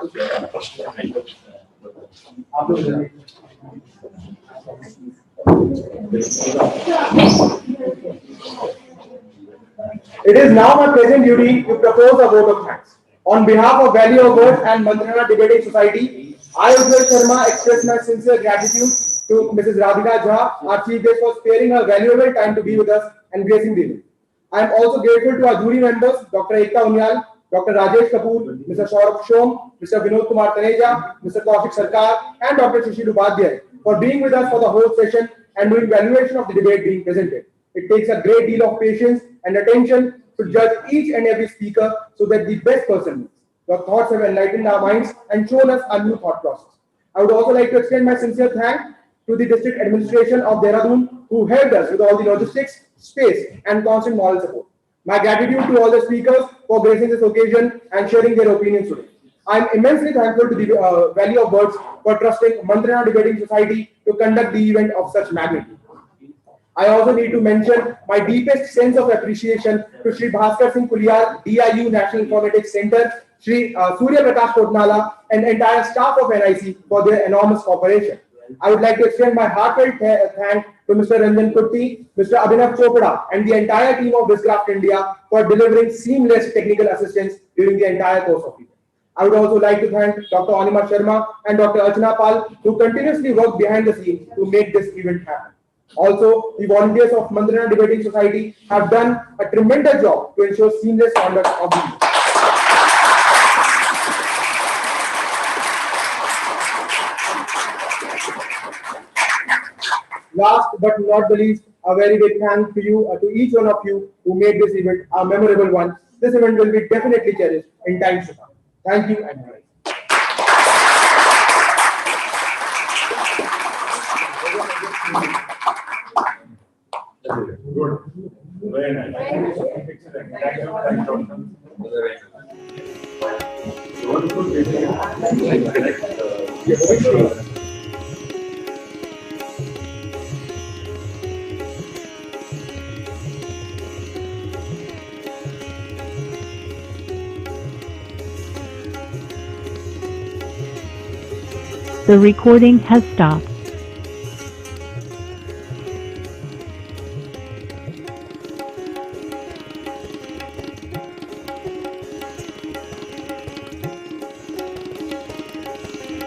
It is now my present duty to propose a vote of thanks. On behalf of Value of Words and Mantrana Debating Society, I, Uttar Sharma, express my sincere gratitude to Mrs. Radhika Jha, our Chief Guest, for sparing her valuable time to be with us and gracing the event. I am also grateful to our jury members, Dr. Ekta Unyal, Dr. Rajesh Kapoor, Mr. Saurabh Shom, Mr. Vinod Kumar Taneja, Mr. Kaushik Sarkar, and Dr. Shishir Upadhyay for being with us for the whole session and doing valuation of the debate being presented. It takes a great deal of patience and attention to judge each and every speaker so that the best person wins. Your thoughts have enlightened our minds and shown us a new thought process. I would also like to extend my sincere thanks to the district administration of Dehradun who helped us with all the logistics, space, and constant moral support. My gratitude to all the speakers for gracing this occasion and sharing their opinions today. I am immensely thankful to the Value of Words for trusting Mantrana Debating Society to conduct the event of such magnitude. I also need to mention my deepest sense of appreciation to Shri Bhaskar Singh Kuliyar, DIU National Informatics Center, Shri Surya Prakash Kotnala, and entire staff of NIC for their enormous cooperation. I would like to extend my heartfelt thanks to Mr. Ranjan Kutty, Mr. Abhinav Chopra, and the entire team of Bizcraft India for delivering seamless technical assistance during the entire course of the event. I would also like to thank Dr. Onima Sharma and Dr. Archana Pal, who continuously work behind the scenes to make this event happen. Also, the volunteers of Mantrana Debating Society have done a tremendous job to ensure seamless conduct of the event. Last but not the least, a very big thanks to you, to each one of you who made this event a memorable one. This event will be definitely cherished in times to come. Thank you and bye. Good. Very nice. Thank you. The recording has stopped.